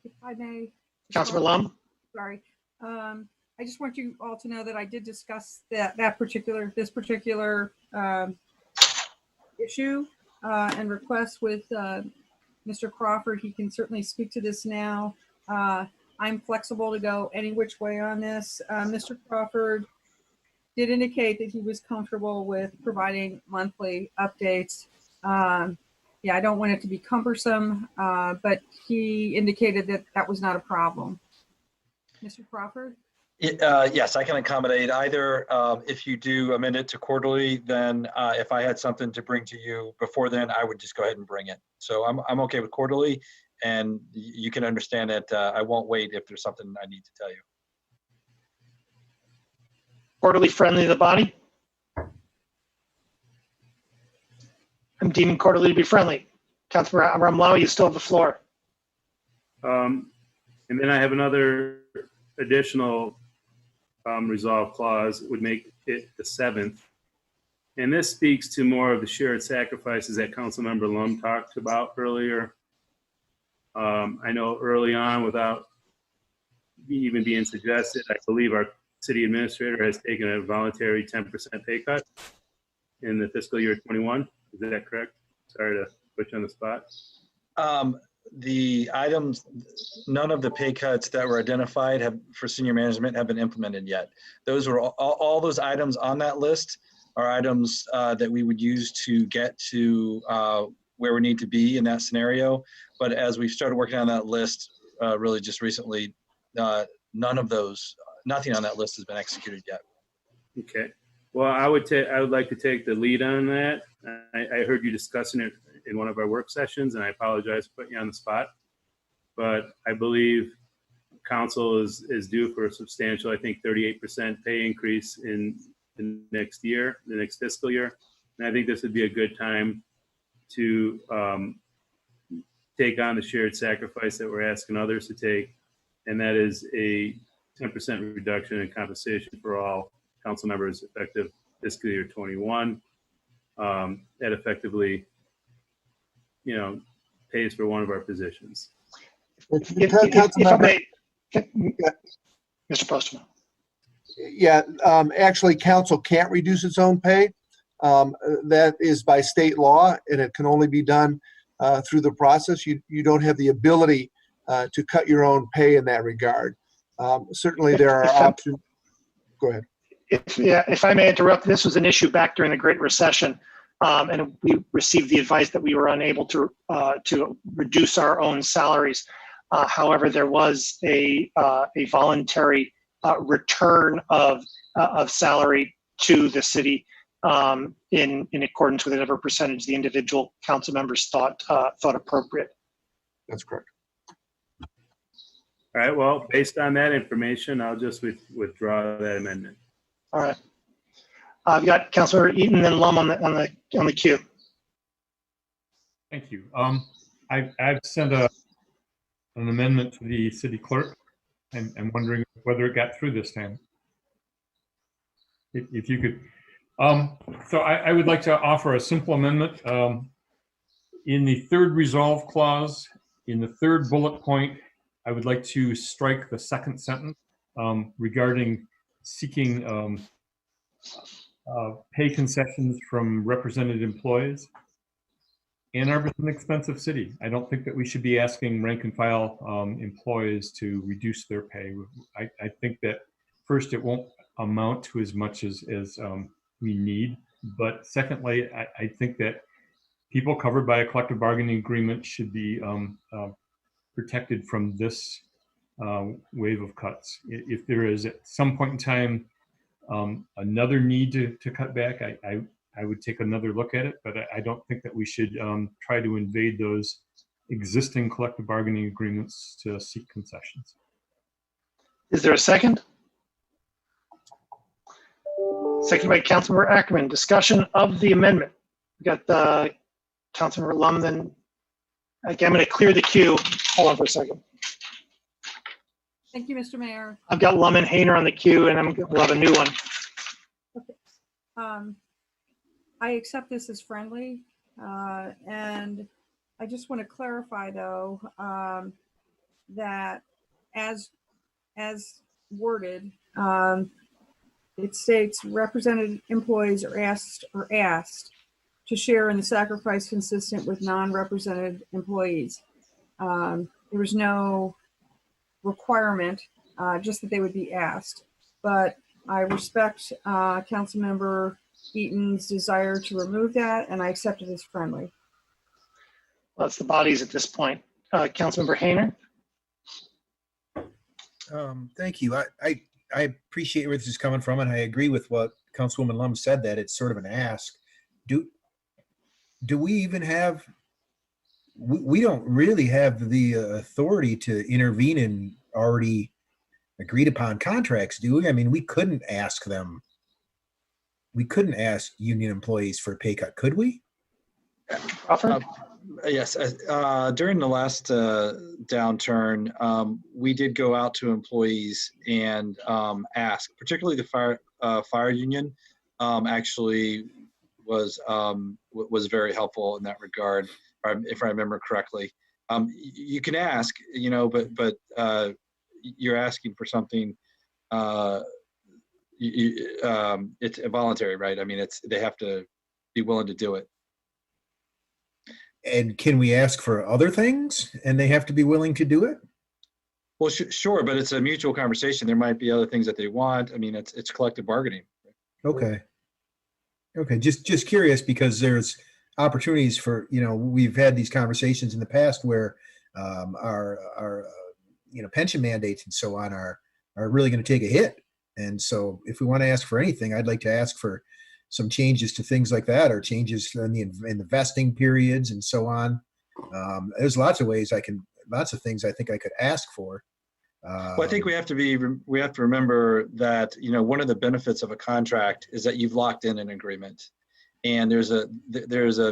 If I may. Councilor Lum? Sorry. I just want you all to know that I did discuss this particular issue and request with Mr. Crawford. He can certainly speak to this now. I'm flexible to go any which way on this. Mr. Crawford did indicate that he was comfortable with providing monthly updates. Yeah, I don't want it to be cumbersome, but he indicated that that was not a problem. Mr. Crawford? Yes, I can accommodate either. If you do amend it to quarterly, then if I had something to bring to you before then, I would just go ahead and bring it. So I'm okay with quarterly, and you can understand that I won't wait if there's something I need to tell you. Quarterly friendly to the body? I'm deeming quarterly to be friendly. Councilor Ramlawi, you still have the floor. And then I have another additional resolve clause would make it the 7th. And this speaks to more of the shared sacrifices that Councilmember Lum talked about earlier. I know early on, without even being suggested, I believe our city administrator has taken a voluntary 10% pay cut in the fiscal year 21. Is that correct? Sorry to put you on the spot. The items, none of the pay cuts that were identified for senior management have been implemented yet. Those were all those items on that list are items that we would use to get to where we need to be in that scenario. But as we've started working on that list, really just recently, nothing on that list has been executed yet. Okay. Well, I would like to take the lead on that. I heard you discussing it in one of our work sessions, and I apologize for putting you on the spot. But I believe council is due for a substantial, I think, 38% pay increase in the next year, the next fiscal year. And I think this would be a good time to take on the shared sacrifice that we're asking others to take, and that is a 10% reduction in compensation for all council members effective fiscal year 21. That effectively, pays for one of our positions. If I may, Mr. Postman. Yeah, actually, council can't reduce its own pay. That is by state law, and it can only be done through the process. You don't have the ability to cut your own pay in that regard. Certainly, there are options. Go ahead. If I may interrupt, this was an issue back during the Great Recession, and we received the advice that we were unable to reduce our own salaries. However, there was a voluntary return of salary to the city in accordance with whatever percentage the individual council members thought appropriate. That's correct. All right. Well, based on that information, I'll just withdraw that amendment. All right. I've got Councilor Eaton and Lum on the queue. Thank you. I've sent an amendment to the city clerk. I'm wondering whether it got through this time. If you could. So I would like to offer a simple amendment. In the third resolve clause, in the third bullet point, I would like to strike the second sentence regarding seeking pay concessions from represented employees. Ann Arbor's an expensive city. I don't think that we should be asking rank and file employees to reduce their pay. I think that first, it won't amount to as much as we need. But secondly, I think that people covered by a collective bargaining agreement should be protected from this wave of cuts. If there is at some point in time another need to cut back, I would take another look at it, but I don't think that we should try to invade those existing collective bargaining agreements to seek concessions. Is there a second? Second by Councilmember Ackerman. Discussion of the amendment. We got Councilmember Lum. Then again, I'm going to clear the queue. Hold on for a second. Thank you, Mr. Mayor. I've got Lum and Hayner on the queue, and we'll have a new one. Okay. I accept this as friendly, and I just want to clarify, though, that as worded. It states represented employees are asked to share in the sacrifice consistent with non-represented employees. There was no requirement, just that they would be asked. But I respect Councilmember Eaton's desire to remove that, and I accept it as friendly. Well, that's the bodies at this point. Councilmember Hayner? Thank you. I appreciate where this is coming from, and I agree with what Councilwoman Lum said, that it's sort of an ask. Do we even have, we don't really have the authority to intervene in already agreed upon contracts, do we? I mean, we couldn't ask them. We couldn't ask union employees for a pay cut, could we? Yes. During the last downturn, we did go out to employees and ask, particularly the fire union. Actually, was very helpful in that regard, if I remember correctly. You can ask, but you're asking for something. It's voluntary, right? I mean, they have to be willing to do it. And can we ask for other things and they have to be willing to do it? Well, sure, but it's a mutual conversation. There might be other things that they want. I mean, it's collective bargaining. Okay. Okay, just curious, because there's opportunities for, we've had these conversations in the past where our pension mandates and so on are really going to take a hit. And so if we want to ask for anything, I'd like to ask for some changes to things like that, or changes in the vesting periods and so on. There's lots of things I think I could ask for. Well, I think we have to remember that, one of the benefits of a contract is that you've locked in an agreement, and there's a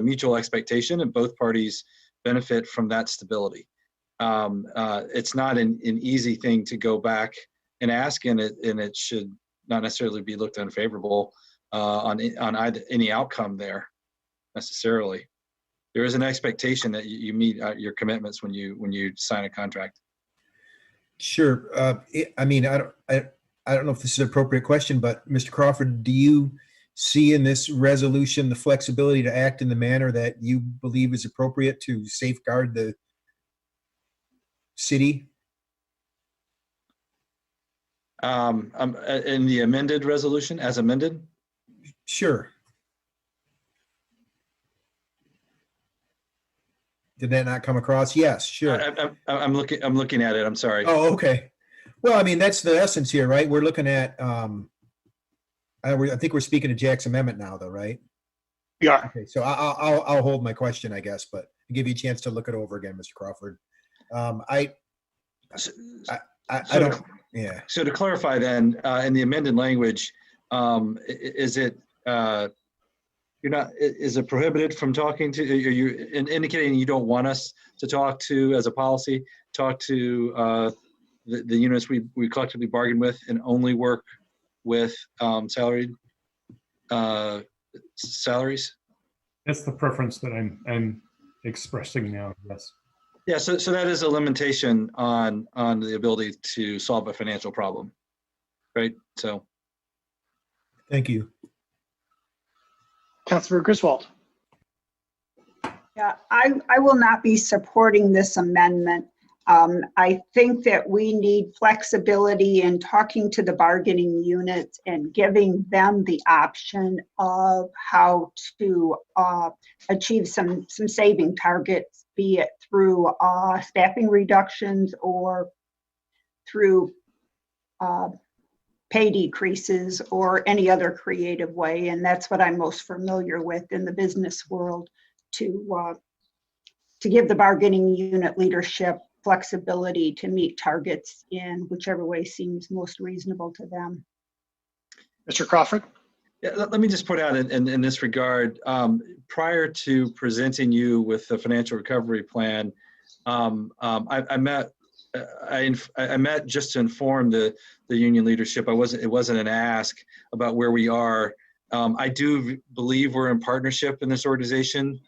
mutual expectation, and both parties benefit from that stability. It's not an easy thing to go back and ask, and it should not necessarily be looked unfavorable on either any outcome there necessarily. There is an expectation that you meet your commitments when you sign a contract. Sure. I don't know if this is an appropriate question, but Mr. Crawford, do you see in this resolution the flexibility to act in the manner that you believe is appropriate to safeguard the city? In the amended resolution, as amended? Sure. Did that not come across? Yes, sure. I'm looking at it. I'm sorry. Oh, okay. Well, I mean, that's the essence here, right? We're looking at, I think we're speaking to Jack's amendment now, though, right? Yeah. Okay, so I'll hold my question, I guess, but I'll give you a chance to look it over again, Mr. Crawford. I don't. Yeah. So to clarify, then, in the amended language, is it is it prohibited from talking to? Are you indicating you don't want us to talk to, as a policy, talk to the units we collectively bargain with, and only work with salaried salaries? That's the preference that I'm expressing now. Yes. Yeah. So that is a limitation on the ability to solve a financial problem, right? So. Thank you. Councilor Griswold. Yeah, I will not be supporting this amendment. I think that we need flexibility in talking to the bargaining units and giving them the option of how to achieve some saving targets, be it through staffing reductions or through pay decreases or any other creative way. And that's what I'm most familiar with in the business world, to give the bargaining unit leadership flexibility to meet targets in whichever way seems most reasonable to them. Mr. Crawford? Yeah, let me just put out in this regard, prior to presenting you with the financial recovery plan, I met just to inform the union leadership. It wasn't an ask about where we are. I do believe we're in partnership in this organization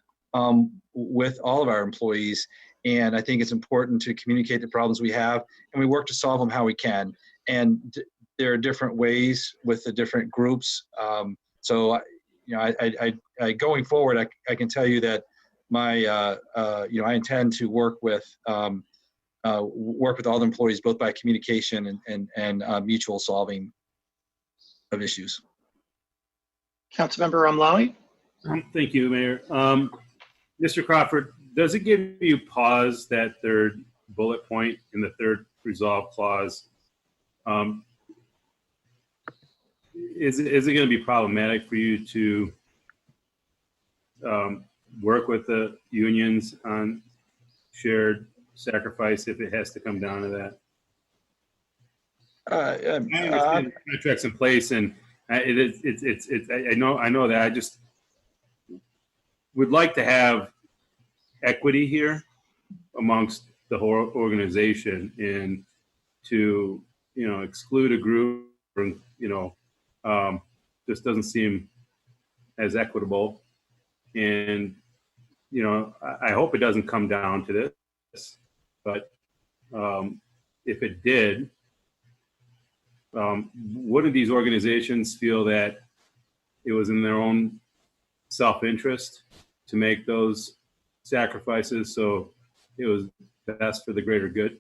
with all of our employees, and I think it's important to communicate the problems we have, and we work to solve them how we can. there are different ways with the different groups. So, I going forward, I can tell you that I intend to work with all the employees, both by communication and mutual solving of issues. Councilmember Umlawi? Thank you, Mayor. Mr. Crawford, does it give you pause that third bullet point in the third resolve clause? Is it going to be problematic for you to work with the unions on shared sacrifice if it has to come down to that? I understand the contracts in place, and I know that. I just would like to have equity here amongst the whole organization, and to exclude a group, just doesn't seem as equitable. And I hope it doesn't come down to this, but if it did, wouldn't these organizations feel that it was in their own self-interest to make those sacrifices, so it was best for the greater good?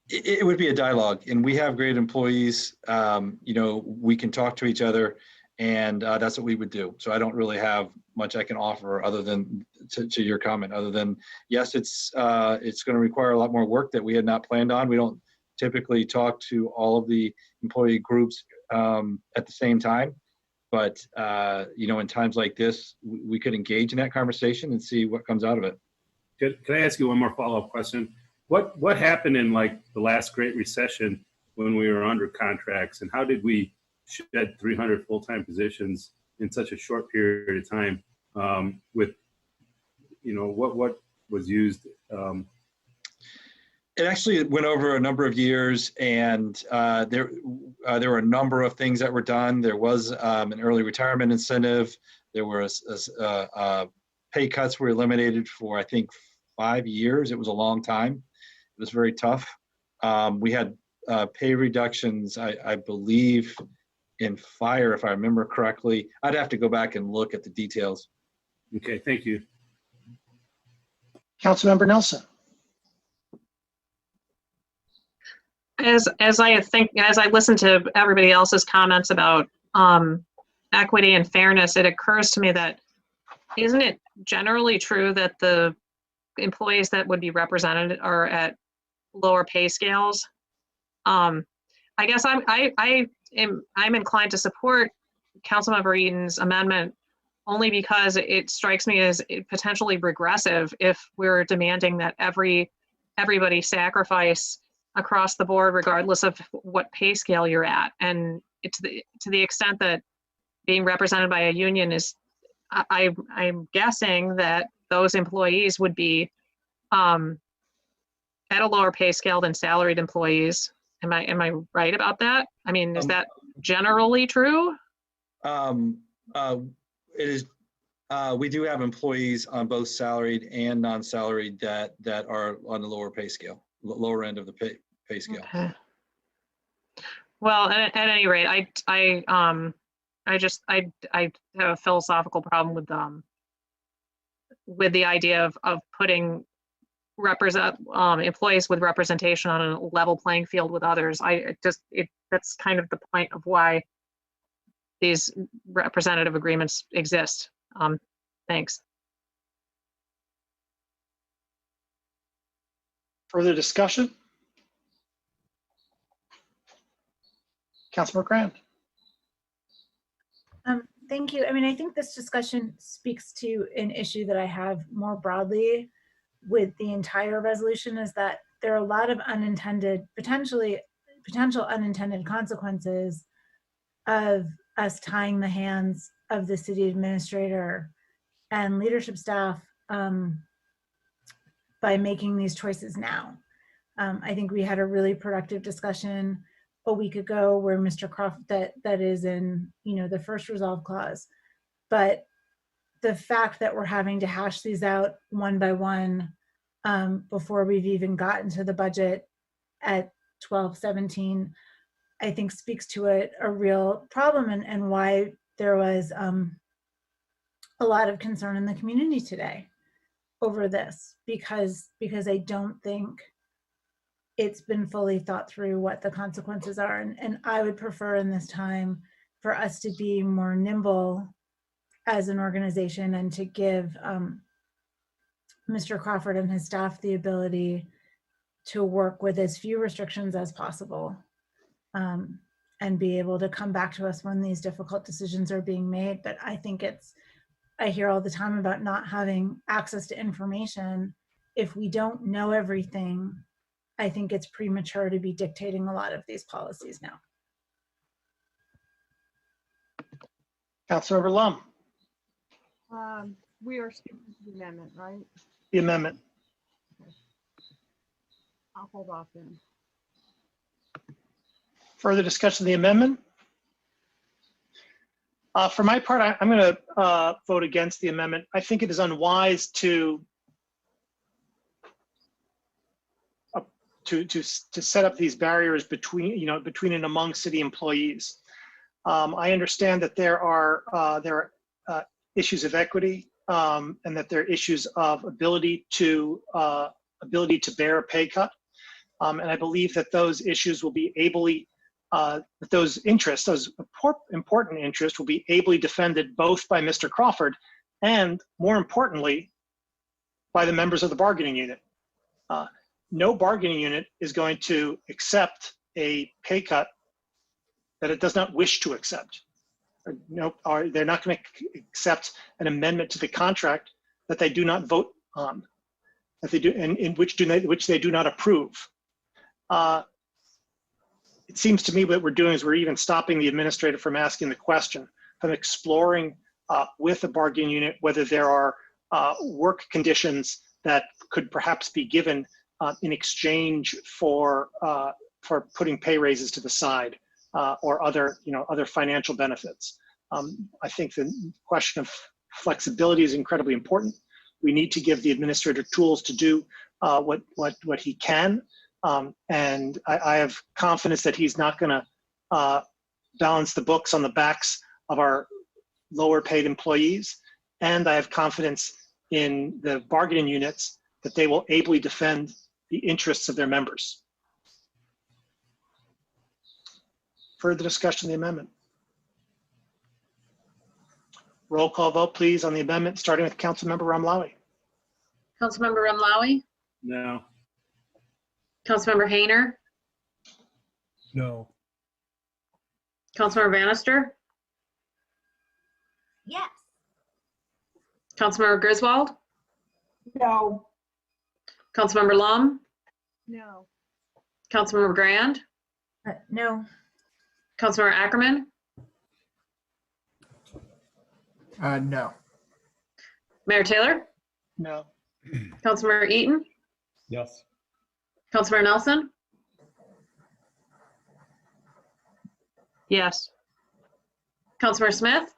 It would be a dialogue, and we have great employees. We can talk to each other, and that's what we would do. So I don't really have much I can offer other than to your comment, other than, yes, it's going to require a lot more work that we had not planned on. We don't typically talk to all of the employee groups at the same time, but in times like this, we could engage in that conversation and see what comes out of it. Can I ask you one more follow-up question? What happened in the last Great Recession when we were under contracts, and how did we shed 300 full-time positions in such a short period of time? With what was used? It actually went over a number of years, and there were a number of things that were done. There was an early retirement incentive. There were pay cuts were eliminated for, I think, 5 years. It was a long time. It was very tough. We had pay reductions, I believe, in fire, if I remember correctly. I'd have to go back and look at the details. Okay, thank you. Councilmember Nelson? As I listen to everybody else's comments about equity and fairness, it occurs to me that isn't it generally true that the employees that would be represented are at lower pay scales? I guess I'm inclined to support Councilmember Eaton's amendment only because it strikes me as potentially regressive if we're demanding that everybody sacrifice across the board, regardless of what pay scale you're at. And to the extent that being represented by a union is, I'm guessing that those employees would be at a lower pay scale than salaried employees. Am I right about that? I mean, is that generally true? It is. We do have employees on both salaried and non-salaried that are on the lower pay scale, lower end of the pay scale. Okay. Well, at any rate, I have a philosophical problem with the idea of putting employees with representation on a level playing field with others. That's kind of the point of why these representative agreements exist. Thanks. Further discussion? Councilmember Grant? Thank you. I mean, I think this discussion speaks to an issue that I have more broadly with the entire resolution, is that there are a lot of potential unintended consequences of us tying the hands of the city administrator and leadership staff by making these choices now. I think we had a really productive discussion a week ago where Mr. Croft, that is in the first resolve clause, but the fact that we're having to hash these out one by one before we've even gotten to the budget at 1217, I think speaks to a real problem and why there was a lot of concern in the community today over this, because I don't think it's been fully thought through what the consequences are. And I would prefer in this time for us to be more nimble as an organization and to give Mr. Crawford and his staff the ability to work with as few restrictions as possible, and be able to come back to us when these difficult decisions are being made. But I think I hear all the time about not having access to information. If we don't know everything, I think it's premature to be dictating a lot of these policies now. Councilmember Lum, We are speaking to the amendment, right? the amendment. I'll hold off then. Further discussion of the amendment? For my part, I'm going to vote against the amendment. I think it is unwise to set up these barriers between and among city employees. I understand that there are issues of equity, and that there are issues of ability to bear a pay cut, and I believe that those issues will be ably those important interests will be ably defended both by Mr. Crawford and, more importantly, by the members of the bargaining unit. No bargaining unit is going to accept a pay cut that it does not wish to accept. They're not going to accept an amendment to the contract that they do not vote on, that they do, in which they do not approve. It seems to me what we're doing is we're even stopping the administrator from asking the question, from exploring with the bargaining unit whether there are work conditions that could perhaps be given in exchange for putting pay raises to the side, or other financial benefits. I think the question of flexibility is incredibly important. We need to give the administrator tools to do what he can. And I have confidence that he's not going to balance the books on the backs of our lower paid employees. And I have confidence in the bargaining units that they will ably defend the interests of their members. Further discussion of the amendment? Roll call vote, please, on the amendment, starting with Councilmember Ramlawi. Councilmember Ramlawi, No. Councilmember Hayner, No. Councilmember Bannister, Yes. Councilmember Griswold, No. Councilmember Lum, No. Councilmember Grand, No. Councilmember Ackerman, No. Mayor Taylor, No. Councilmember Eaton, Yes. Councilmember Nelson, Yes. Councilmember Smith,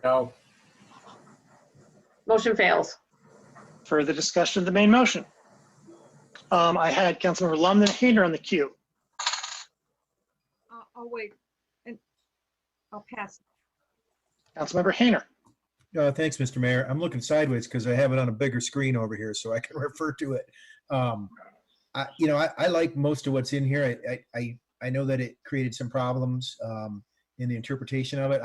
No. motion fails. Further discussion of the main motion? I had Councilmember Lum and Hayner on the queue. I'll wait and I'll pass. Councilmember Hayner. Thanks, Mr. Mayor. I'm looking sideways because I have it on a bigger screen over here, so I can refer to it. I like most of what's in here. I know that it created some problems in the interpretation of it.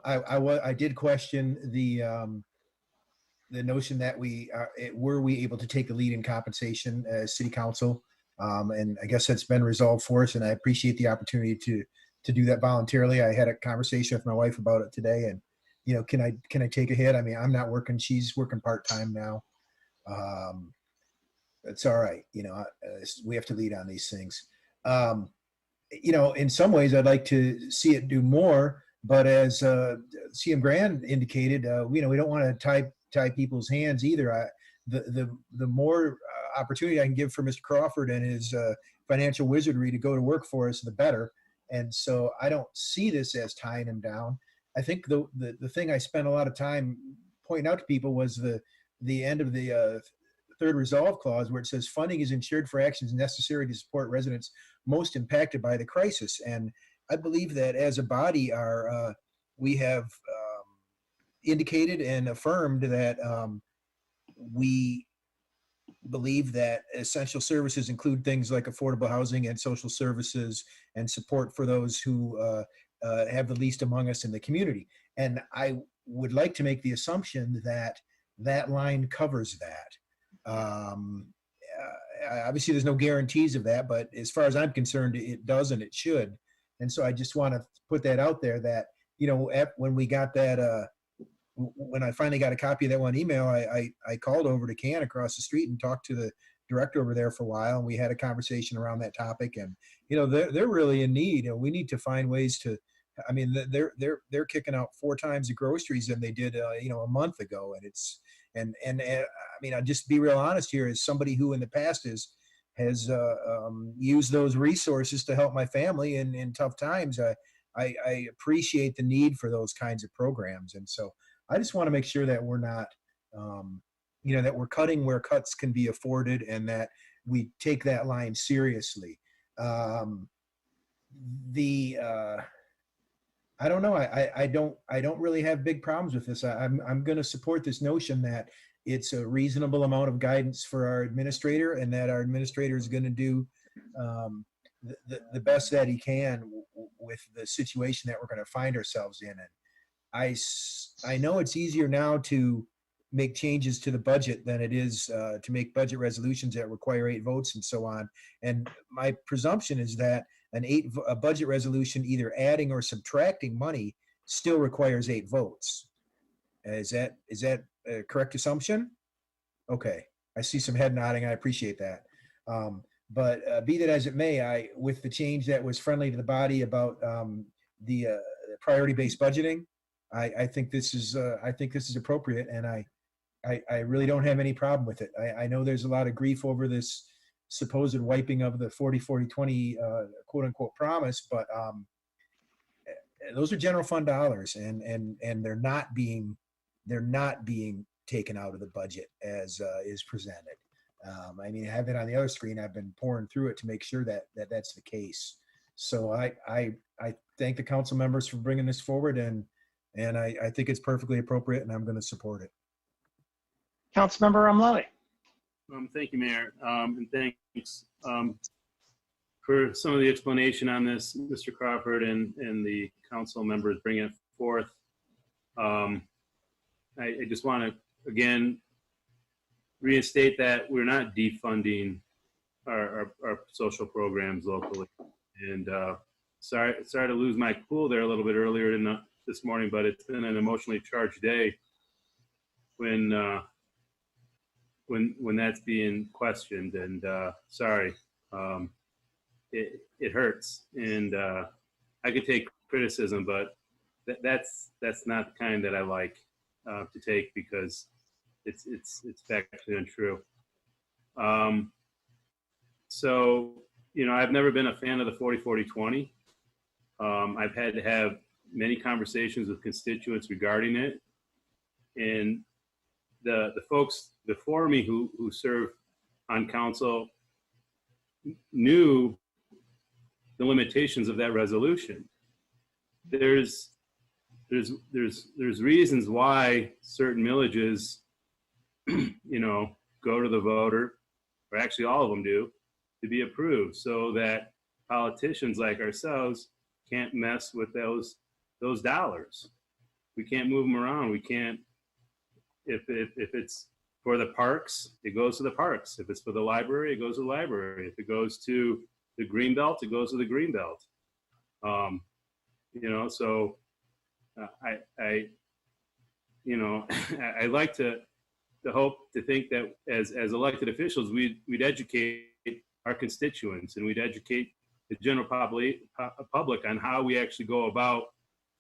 I did question the notion that were we able to take a lead in compensation as city council, and I guess that's been resolved for us, and I appreciate the opportunity to do that voluntarily. I had a conversation with my wife about it today, and can I take a hit? I mean, I'm not working; she's working part-time now. It's all right. We have to lead on these things. In some ways, I'd like to see it do more, but as CM Grand indicated, we don't want to tie people's hands either. The more opportunity I can give for Mr. Crawford and his financial wizardry to go to work for us, the better. And so I don't see this as tying him down. I think the thing I spent a lot of time pointing out to people was the end of the third resolve clause where it says funding is ensured for actions necessary to support residents most impacted by the crisis. And I believe that as a body, we have indicated and affirmed that we believe that essential services include things like affordable housing and social services and support for those who have the least among us in the community. And I would like to make the assumption that that line covers that. Obviously, there's no guarantees of that, but as far as I'm concerned, it does and it should. And so I just want to put that out there that, you know, when we got that, when I finally got a copy of that one email, I called over to Can across the street and talked to the director over there for a while, and we had a conversation around that topic. And you know, they're really in need, and we need to find ways to. I mean, they're kicking out 4 times the groceries than they did, you know, a month ago, and it's and I mean, I'll just be real honest here, as somebody who in the past has used those resources to help my family in tough times. I appreciate the need for those kinds of programs, and so I just want to make sure that we're not, you know, that we're cutting where cuts can be afforded, and that we take that line seriously. I don't know. I don't really have big problems with this. I'm going to support this notion that it's a reasonable amount of guidance for our administrator, and that our administrator is going to do the best that he can with the situation that we're going to find ourselves in. And I know it's easier now to make changes to the budget than it is to make budget resolutions that require 8 votes and so on. And my presumption is that a budget resolution either adding or subtracting money still requires 8 votes. Is that a correct assumption? Okay, I see some head nodding. I appreciate that. But be that as it may, with the change that was friendly to the body about the priority-based budgeting, I think this is appropriate, and I really don't have any problem with it. I know there's a lot of grief over this supposed wiping of the 40-40-20 quote unquote promise, but those are general fund dollars, and they're not being taken out of the budget as is presented. I mean, I have it on the other screen. I've been pouring through it to make sure that that's the case. So I thank the council members for bringing this forward, and I think it's perfectly appropriate, and I'm going to support it. Councilmember Umlali. Thank you, Mayor, and thanks for some of the explanation on this, Mr. Crawford, and the council members bringing it forth. I just want to again reinstate that we're not defunding our social programs locally. And sorry to lose my cool there a little bit earlier this morning, but it's been an emotionally charged day when that's being questioned. And sorry, it hurts. And I could take criticism, but that's not the kind that I like to take, because it's factually untrue. So, you know, I've never been a fan of the 40-40-20. I've had to have many conversations with constituents regarding it, and the folks before me who serve on council knew the limitations of that resolution. There's reasons why certain millages, you know, go to the voter, or actually all of them do, to be approved, so that politicians like ourselves can't mess with those dollars. We can't move them around. We can't. If it's for the parks, it goes to the parks. If it's for the library, it goes to the library. If it goes to the green belt, it goes to the green belt. You know, so I you know, I like to hope to think that as elected officials, we'd educate our constituents, and we'd educate the general public on how we actually go about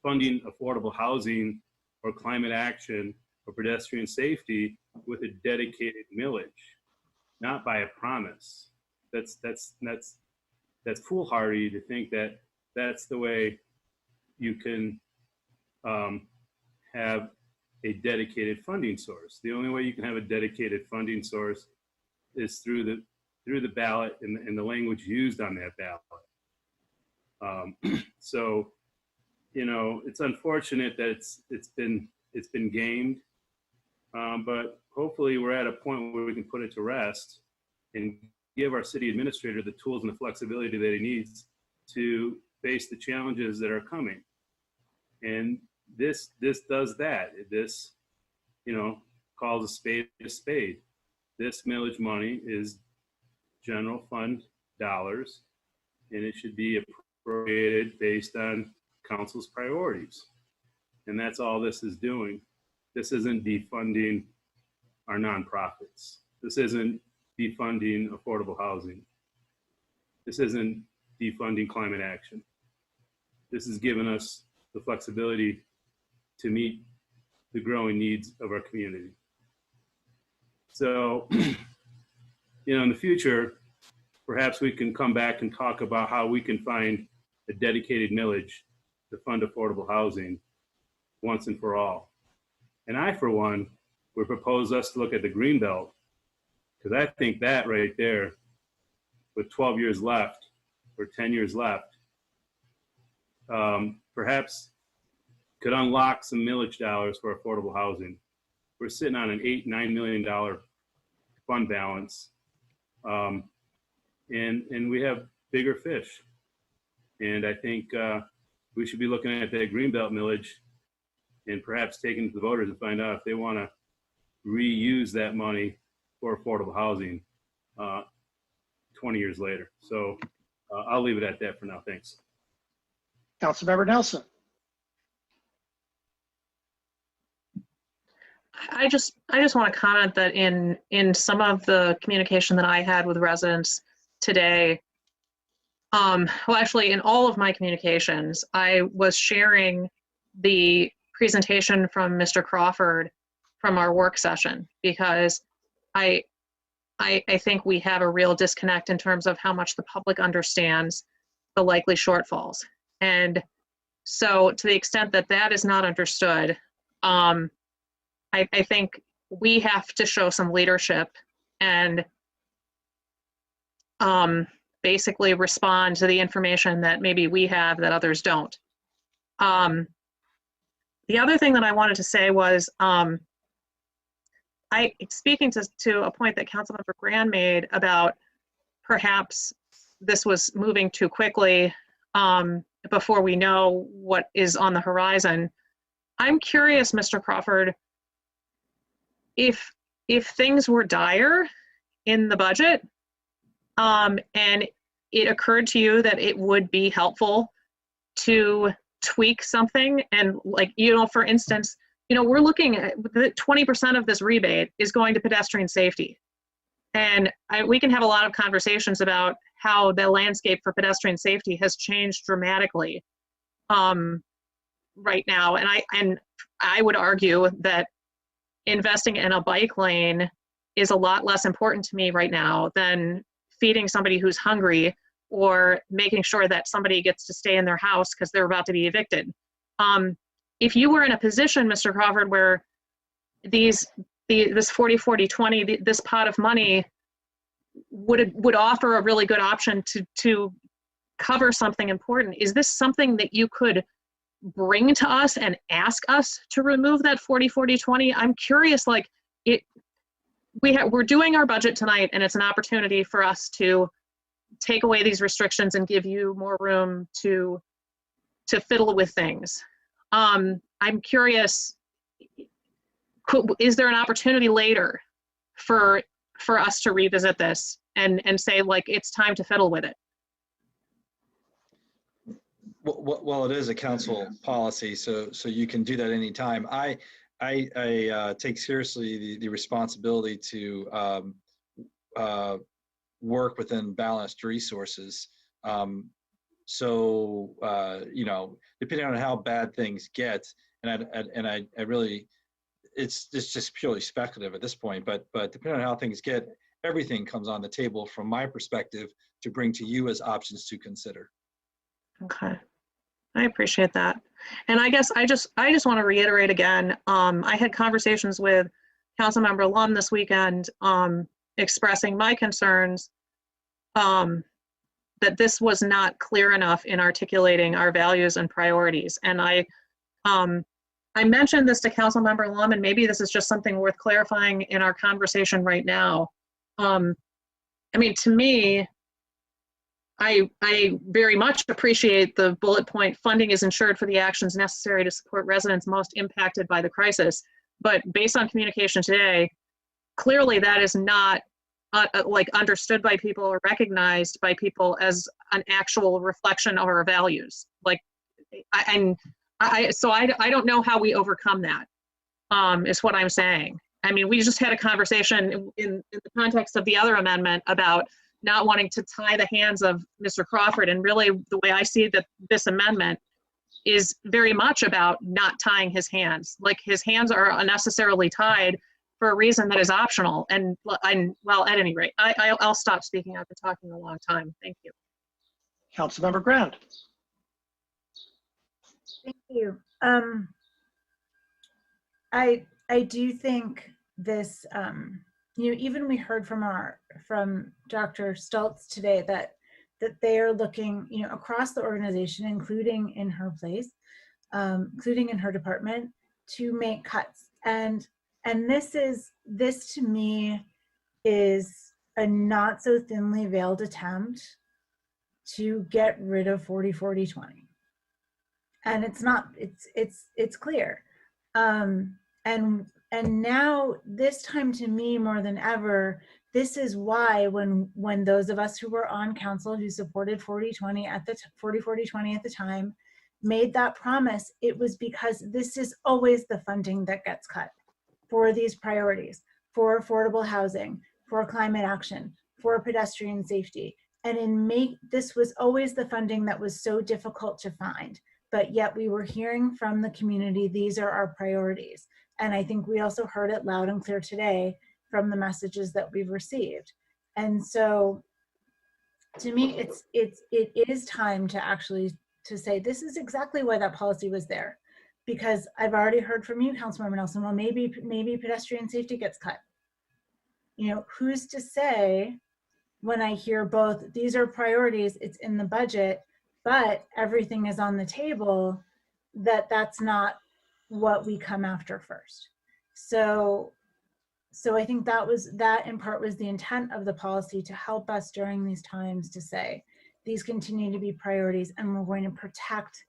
funding affordable housing, or climate action, or pedestrian safety with a dedicated millage, not by a promise. That's foolhardy to think that that's the way you can have a dedicated funding source. The only way you can have a dedicated funding source is through the ballot and the language used on that ballot. So, you know, it's unfortunate that it's been gamed, but hopefully we're at a point where we can put it to rest and give our city administrator the tools and the flexibility that he needs to face the challenges that are coming. And this does that. This, you know, calls a spade a spade. This millage money is general fund dollars, and it should be appropriated based on council's priorities. And that's all this is doing. This isn't defunding our nonprofits. This isn't defunding affordable housing. This isn't defunding climate action. This is giving us the flexibility to meet the growing needs of our community. So, you know, in the future, perhaps we can come back and talk about how we can find a dedicated millage to fund affordable housing once and for all. And I, for one, would propose us to look at the Greenbelt, because I think that right there, with 12 years left or 10 years left, perhaps could unlock some millage dollars for affordable housing. We're sitting on an $8-9 million fund balance, and we have bigger fish. And I think we should be looking at that Greenbelt millage and perhaps taking it to the voters and find out if they want to reuse that money for affordable housing 20 years later. So I'll leave it at that for now. Thanks. Councilmember Nelson. I just want to comment that in some of the communication that I had with residents today, well, actually in all of my communications, I was sharing the presentation from Mr. Crawford from our work session, because I think we have a real disconnect in terms of how much the public understands the likely shortfalls. And so to the extent that that is not understood, I think we have to show some leadership and basically respond to the information that maybe we have that others don't. The other thing that I wanted to say was, speaking to a point that Councilmember Grand made about perhaps this was moving too quickly before we know what is on the horizon. I'm curious, Mr. Crawford, if things were dire in the budget, and it occurred to you that it would be helpful to tweak something, and, like, you know, for instance, you know, we're looking at 20% of this rebate is going to pedestrian safety. And we can have a lot of conversations about how the landscape for pedestrian safety has changed dramatically right now. And I would argue that investing in a bike lane is a lot less important to me right now than feeding somebody who's hungry or making sure that somebody gets to stay in their house because they're about to be evicted. If you were in a position, Mr. Crawford, where this 40-40-20, this pot of money would offer a really good option to cover something important, is this something that you could bring to us and ask us to remove that 40-40-20? I'm curious, like, we're doing our budget tonight, and it's an opportunity for us to take away these restrictions and give you more room to fiddle with things. I'm curious, is there an opportunity later for us to revisit this and say, like, it's time to fiddle with it? Well, it is a council policy, so you can do that anytime. I take seriously the responsibility to work within balanced resources. So you know, depending on how bad things get, and I really, it's just purely speculative at this point. But depending on how things get, everything comes on the table from my perspective to bring to you as options to consider. Okay, I appreciate that. And I guess I just want to reiterate again, I had conversations with Councilmember Lum this weekend, expressing my concerns that this was not clear enough in articulating our values and priorities. And I mentioned this to Councilmember Lum, and maybe this is just something worth clarifying in our conversation right now. I mean, to me, I very much appreciate the bullet point, funding is ensured for the actions necessary to support residents most impacted by the crisis. But based on communication today, clearly that is not like understood by people or recognized by people as an actual reflection of our values. Like, so I don't know how we overcome that, is what I'm saying. I mean, we just had a conversation in the context of the other amendment about not wanting to tie the hands of Mr. Crawford. And really the way I see that this amendment is very much about not tying his hands. Like, his hands are unnecessarily tied for a reason that is optional. And well, at any rate, I'll stop speaking. I've been talking a long time. Thank you. Councilmember Grant. Thank you. I do think this, you know, even we heard from Dr. Stultz today that they are looking, you know, across the organization, including in her place, including in her department, to make cuts. And this to me is a not so thinly veiled attempt to get rid of 40-40-20. And it's not, it's clear. And now this time, to me more than ever, this is why when those of us who were on council who supported 40-20 at the 40-40-20 at the time made that promise, it was because this is always the funding that gets cut for these priorities, for affordable housing, for climate action, for pedestrian safety. And this was always the funding that was so difficult to find, but yet we were hearing from the community, these are our priorities. And I think we also heard it loud and clear today from the messages that we've received. And so to me, it is time to actually to say, this is exactly why that policy was there. Because I've already heard from you, Councilmember Nelson, well, maybe pedestrian safety gets cut. You know, who's to say when I hear both, these are priorities, it's in the budget, but everything is on the table, that's not what we come after first. So I think that in part was the intent of the policy, to help us during these times to say, these continue to be priorities and we're going to protect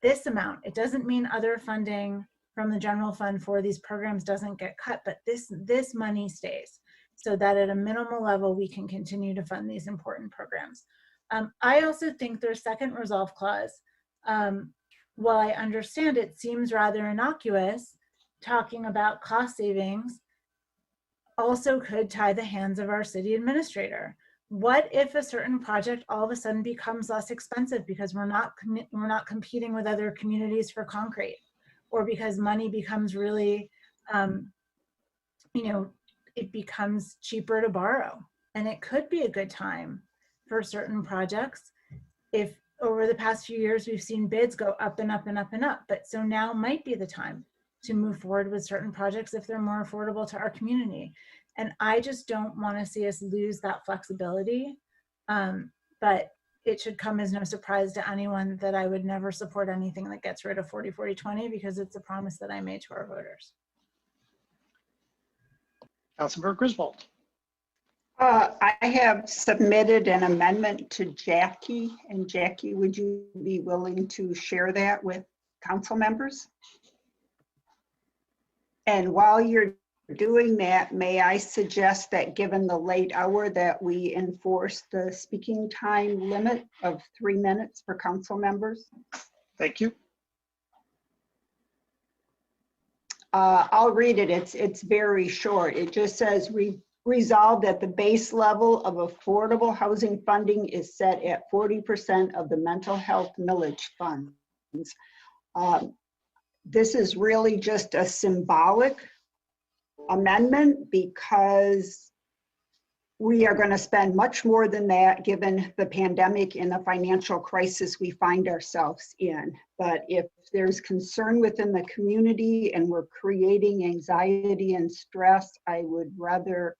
this amount. It doesn't mean other funding from the general fund for these programs doesn't get cut, but this money stays, so that at a minimal level, we can continue to fund these important programs. I also think their second resolve clause, while I understand it seems rather innocuous, talking about cost savings, also could tie the hands of our city administrator. What if a certain project all of a sudden becomes less expensive because we're not competing with other communities for concrete, or because money becomes really, you know, it becomes cheaper to borrow? And it could be a good time for certain projects. If over the past few years, we've seen bids go up and up and up and up, but so now might be the time to move forward with certain projects if they're more affordable to our community. And I just don't want to see us lose that flexibility. But it should come as no surprise to anyone that I would never support anything that gets rid of 40-40-20, because it's a promise that I made to our voters. Councilmember Griswold. I have submitted an amendment to Jackie, and Jackie, would you be willing to share that with council members? And while you're doing that, may I suggest that, given the late hour, that we enforce the speaking time limit of 3 minutes for council members? Thank you. I'll read it. It's very short. It just says, resolve that the base level of affordable housing funding is set at 40% of the mental health millage funds. This is really just a symbolic amendment, because we are going to spend much more than that given the pandemic and the financial crisis we find ourselves in. But if there's concern within the community and we're creating anxiety and stress, I would rather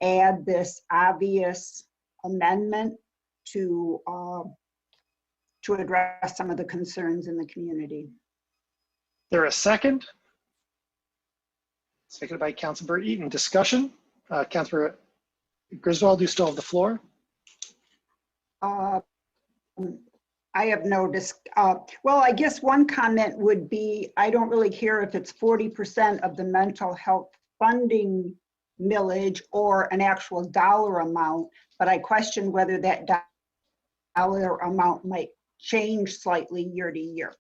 add this obvious amendment to address some of the concerns in the community. There a second? Seconded by Councilmember Eaton. Discussion? Councilmember Griswold, you still have the floor. I have no well, I guess one comment would be, I don't really care if it's 40% of the mental health funding millage or an actual dollar amount, but I question whether that dollar amount might change slightly year to year.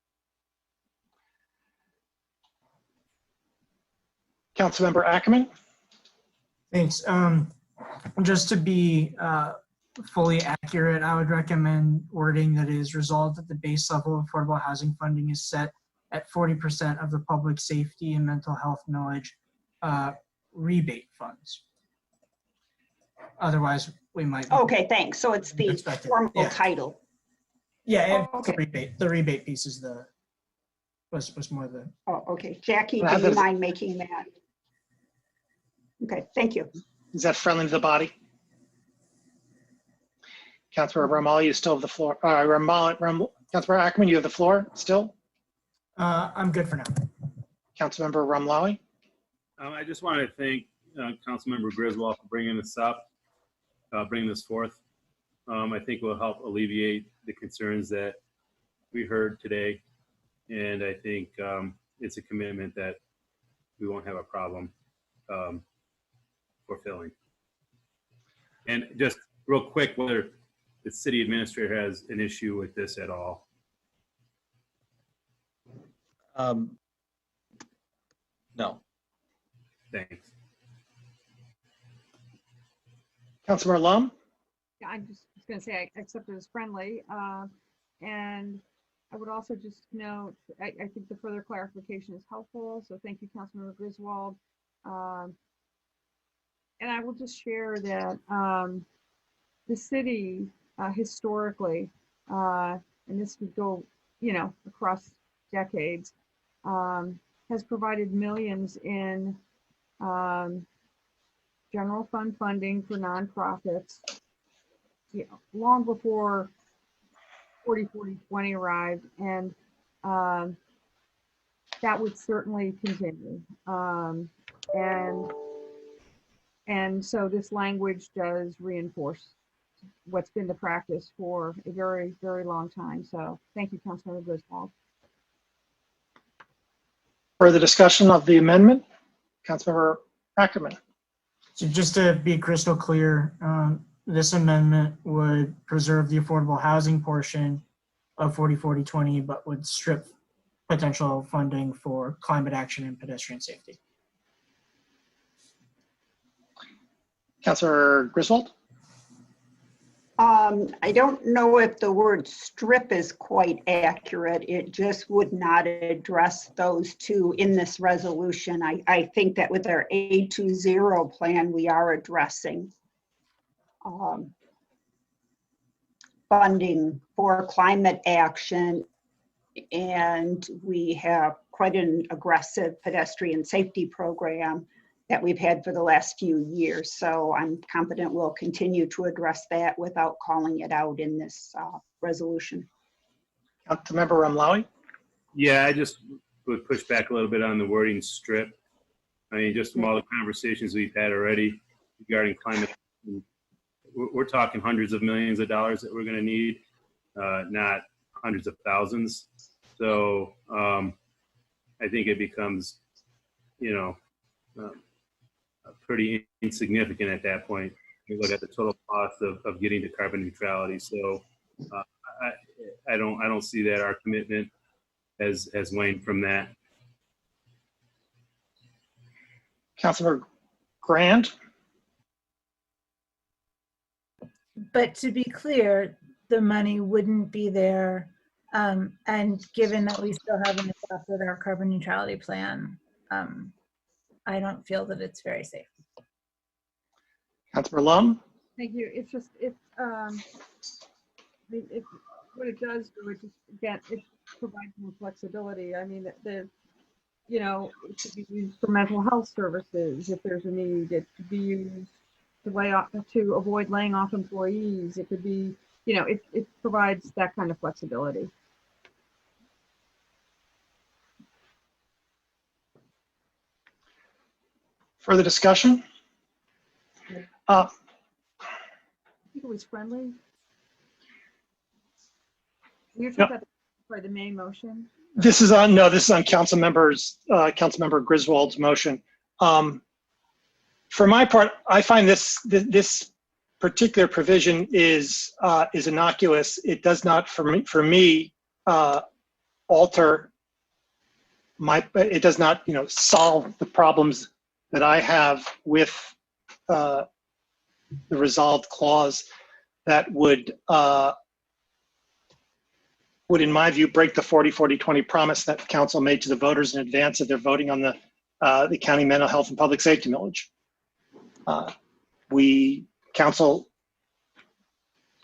Councilmember Ackerman? Thanks. Just to be fully accurate, I would recommend wording that is resolved that the base level of affordable housing funding is set at 40% of the public safety and mental health millage rebate funds. Otherwise, we might. Okay, thanks. So it's the formal title. Yeah, and okay. The rebate piece is was more the. Oh, okay. Jackie, do you mind making that? Okay, thank you. Is that friendly to the body? Councilmember Ramallah, you still have the floor. Councilmember Ackerman, you have the floor still? I'm good for now. Councilmember Ramlawi? I just want to thank Councilmember Griswold for bringing this up, bringing this forth. I think will help alleviate the concerns that we heard today. And I think it's a commitment that we won't have a problem fulfilling. And just real quick, whether the city administrator has an issue with this at all. No. Thanks. Councilmember Lum? Yeah, I'm just going to say I accept it as friendly. And I would also just note, I think the further clarification is helpful. So thank you, Councilmember Griswold. And I will just share that the city historically, and this would go, across decades, has provided millions in general fund funding for nonprofits, long before 40-40-20 arrived, and that would certainly continue. And so this language does reinforce what's been the practice for a very, very long time. So thank you, Councilmember Griswold. Further discussion of the amendment? Councilmember Ackerman? So just to be crystal clear, this amendment would preserve the affordable housing portion of 40-40-20, but would strip potential funding for climate action and pedestrian safety. Councilor Griswold? I don't know if the word strip is quite accurate. It just would not address those two in this resolution. I think that with our A20 plan, we are addressing funding for climate action, and we have quite an aggressive pedestrian safety program that we've had for the last few years. So I'm confident we'll continue to address that without calling it out in this resolution. Councilmember Ramlawi? Yeah, I just would push back a little bit on the wording strip. I mean, just from all the conversations we've had already regarding climate, we're talking hundreds of millions of dollars that we're going to need, not hundreds of thousands. So I think it becomes, pretty insignificant at that point. You look at the total cost of getting to carbon neutrality. So I don't see that our commitment has waned from that. Councilmember Grant? But to be clear, the money wouldn't be there. And given that we still haven't adopted our carbon neutrality plan, I don't feel that it's very safe. Councilmember Lum? Thank you. It's just, what it does do, it just, again, it provides more flexibility. I mean, it could be used for mental health services if there's a need. It could be used to avoid laying off employees. It could be, it provides that kind of flexibility. Further discussion? I think it was friendly. You're talking about the main motion? This is on Councilmember Griswold's motion. For my part, I find this particular provision is innocuous. It does not, for me, alter it does not, solve the problems that I have with the resolved clause that would, in my view, break the 40-40-20 promise that council made to the voters in advance of their voting on the county mental health and public safety millage. Council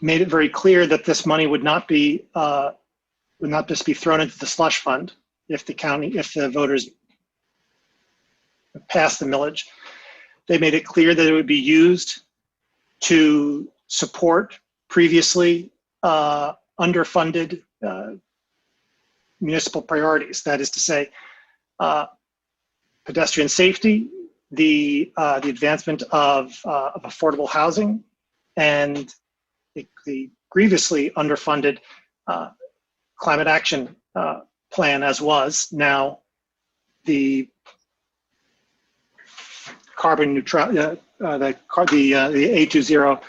made it very clear that this money would not just be thrown into the slush fund if the voters passed the millage. They made it clear that it would be used to support previously underfunded municipal priorities. That is to say, pedestrian safety, the advancement of affordable housing, and the grievously underfunded climate action plan, as was now the carbon neutrality, the A20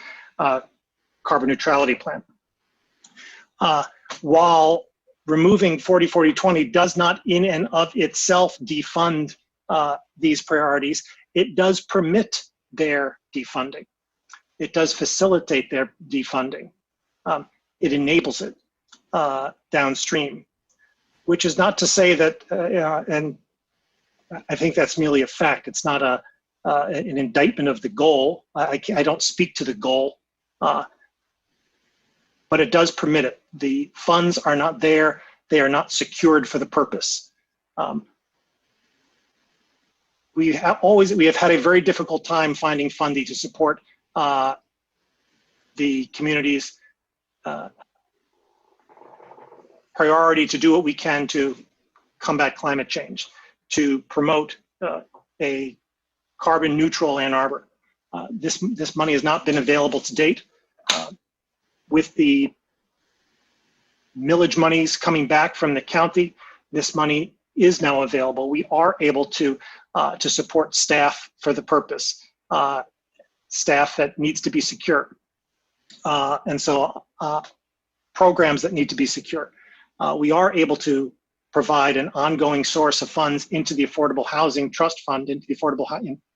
carbon neutrality plan. While removing 40-40-20 does not in and of itself defund these priorities, it does permit their defunding. It does facilitate their defunding. It enables it downstream, which is not to say that, and I think that's merely a fact. It's not an indictment of the goal. I don't speak to the goal, but it does permit it. The funds are not there. They are not secured for the purpose. We have had a very difficult time finding funding to support the community's priority to do what we can to combat climate change, to promote a carbon neutral Ann Arbor. This money has not been available to date. With the millage monies coming back from the county, this money is now available. We are able to support staff for the purpose, staff that needs to be secure, and so programs that need to be secure. We are able to provide an ongoing source of funds into the Affordable Housing Trust Fund, into the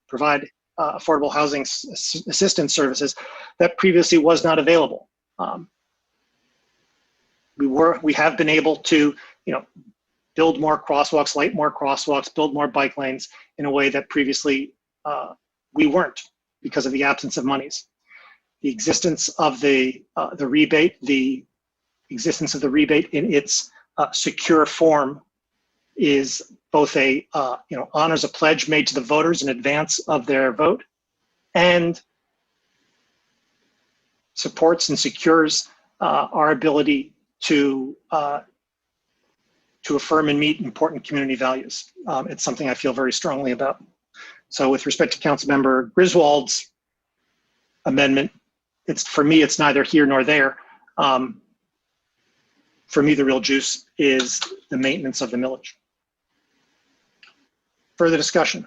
provide affordable housing assistance services that previously was not available. We have been able to, build more crosswalks, light more crosswalks, build more bike lanes in a way that previously we weren't because of the absence of monies. The existence of the rebate, in its secure form is both honors a pledge made to the voters in advance of their vote, and supports and secures our ability to affirm and meet important community values. It's something I feel very strongly about. So with respect to Councilmember Griswold's amendment, for me, it's neither here nor there. For me, the real juice is the maintenance of the millage. Further discussion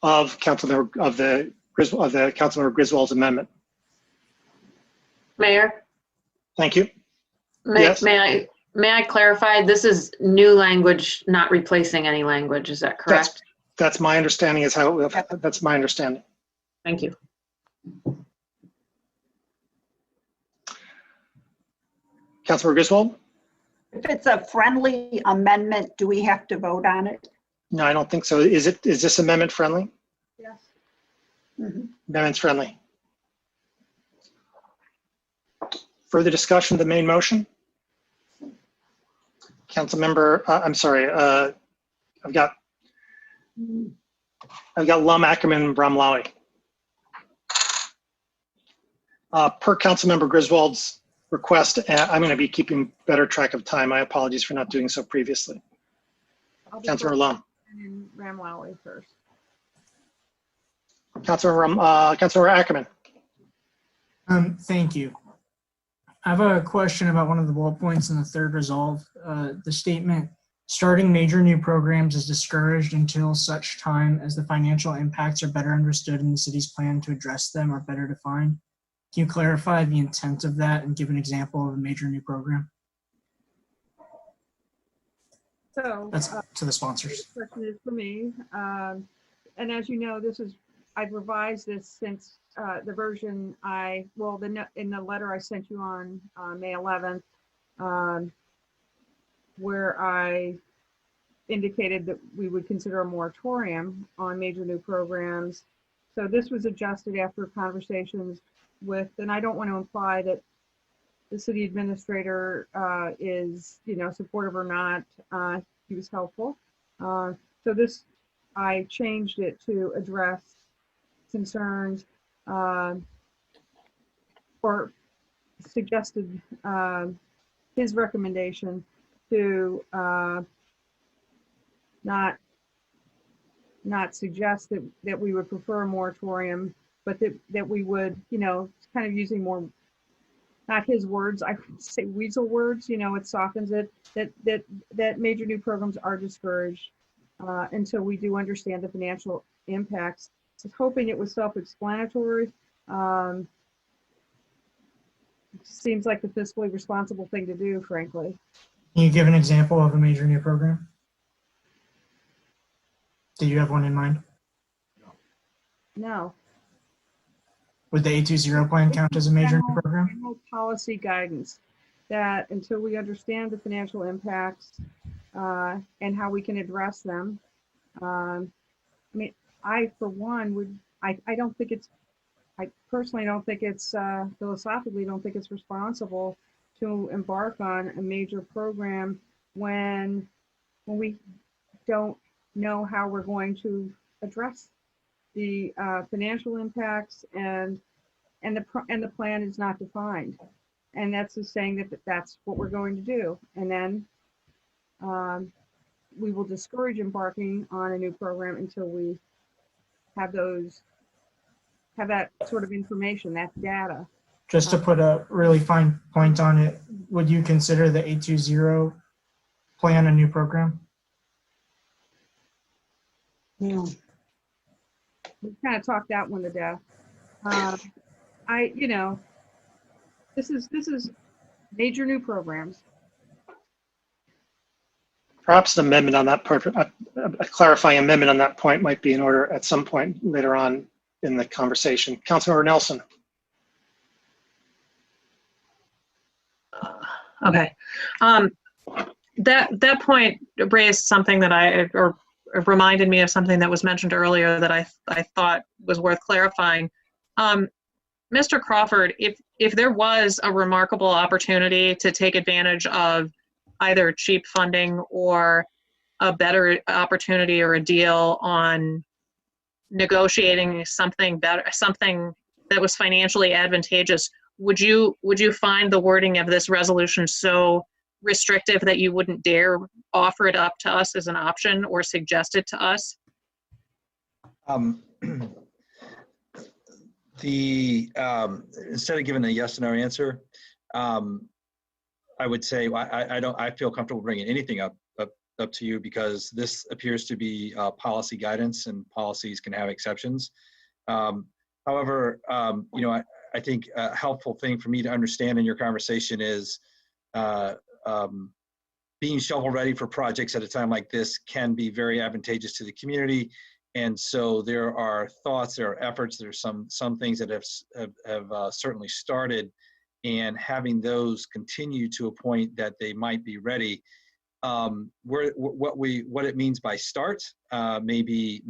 of Councilmember Griswold's amendment. Mayor? Thank you. May I clarify? This is new language, not replacing any language. Is that correct? That's my understanding. That's my understanding. Thank you. Councilmember Griswold? If it's a friendly amendment, do we have to vote on it? No, I don't think so. Is this amendment friendly? Yes. Mm-hmm. Amendment's friendly. Further discussion of the main motion? Councilmember, I'm sorry, I've got I've got Lum, Ackerman, and Bromlawi. Per Councilmember Griswold's request, I'm going to be keeping better track of time. My apologies for not doing so previously. Councilor Lum. And Ramlawi first. Councilor Ackerman. Thank you. I have a question about one of the bullet points in the third resolve. The statement, starting major new programs is discouraged until such time as the financial impacts are better understood and the city's plan to address them are better defined. Can you clarify the intent of that and give an example of a major new program? So That's to the sponsors. This question is for me. And as you know, I've revised this since the version in the letter I sent you on May 11th, where I indicated that we would consider a moratorium on major new programs. So this was adjusted after conversations with, and I don't want to imply that the city administrator is, supportive or not. He was helpful. So this, I changed it to address concerns or suggested his recommendation to not suggest that we would prefer a moratorium, but that we would, kind of using more, not his words, I would say weasel words, it softens it, that major new programs are discouraged until we do understand the financial impacts. I was hoping it was self-explanatory. Seems like the fiscally responsible thing to do, frankly. Can you give an example of a major new program? Do you have one in mind? No. Would the 820 plan count as a major new program? General policy guidance that until we understand the financial impacts and how we can address them, I mean, I, for one, I don't think it's, I personally don't think it's, philosophically don't think it's responsible to embark on a major program when we don't know how we're going to address the financial impacts and the plan is not defined. And that's just saying that that's what we're going to do. And then we will discourage embarking on a new program until we have that sort of information, that data. Just to put a really fine point on it, would you consider the 820 plan a new program? No. We kind of talked that one to death. This is major new programs. Perhaps an amendment on that part, a clarifying amendment on that point might be in order at some point later on in the conversation. Councilmember Nelson. Okay. That point raised something that or reminded me of something that was mentioned earlier that I thought was worth clarifying. Mr. Crawford, if there was a remarkable opportunity to take advantage of either cheap funding or a better opportunity or a deal on negotiating something better, something that was financially advantageous, would you find the wording of this resolution so restrictive that you wouldn't dare offer it up to us as an option or suggest it to us? Instead of giving a yes or no answer, I would say I feel comfortable bringing anything up to you because this appears to be policy guidance and policies can have exceptions. However, I think a helpful thing for me to understand in your conversation is being shovel ready for projects at a time like this can be very advantageous to the community. And so there are thoughts, there are efforts, there are some things that have certainly started, and having those continue to a point that they might be ready. What it means by start, maybe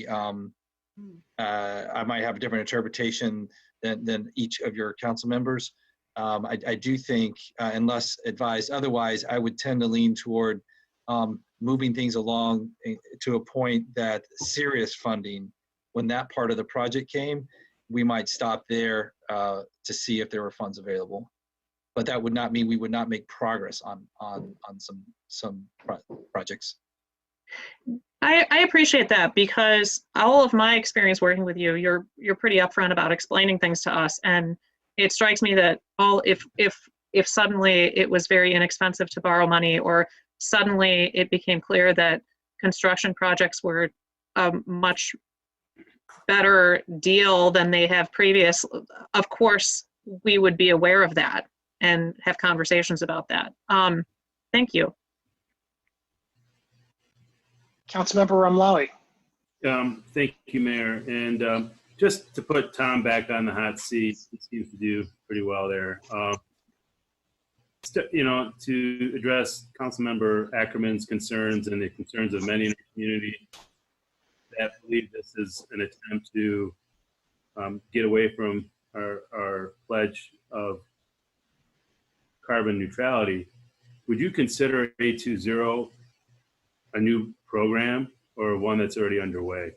I might have a different interpretation than each of your council members. I do think, unless advised otherwise, I would tend to lean toward moving things along to a point that serious funding, when that part of the project came, we might stop there to see if there were funds available. But that would not mean we would not make progress on some projects. I appreciate that, because all of my experience working with you, you're pretty upfront about explaining things to us, and it strikes me that if suddenly it was very inexpensive to borrow money, or suddenly it became clear that construction projects were a much better deal than they have previous, of course we would be aware of that and have conversations about that. Thank you. Councilmember Ramlawi. Thank you, Mayor. And just to put Tom back on the hot seat, he seems to do pretty well there. To address Councilmember Ackerman's concerns and the concerns of many in the community that believe this is an attempt to get away from our pledge of carbon neutrality, would you consider A20 a new program or one that's already underway?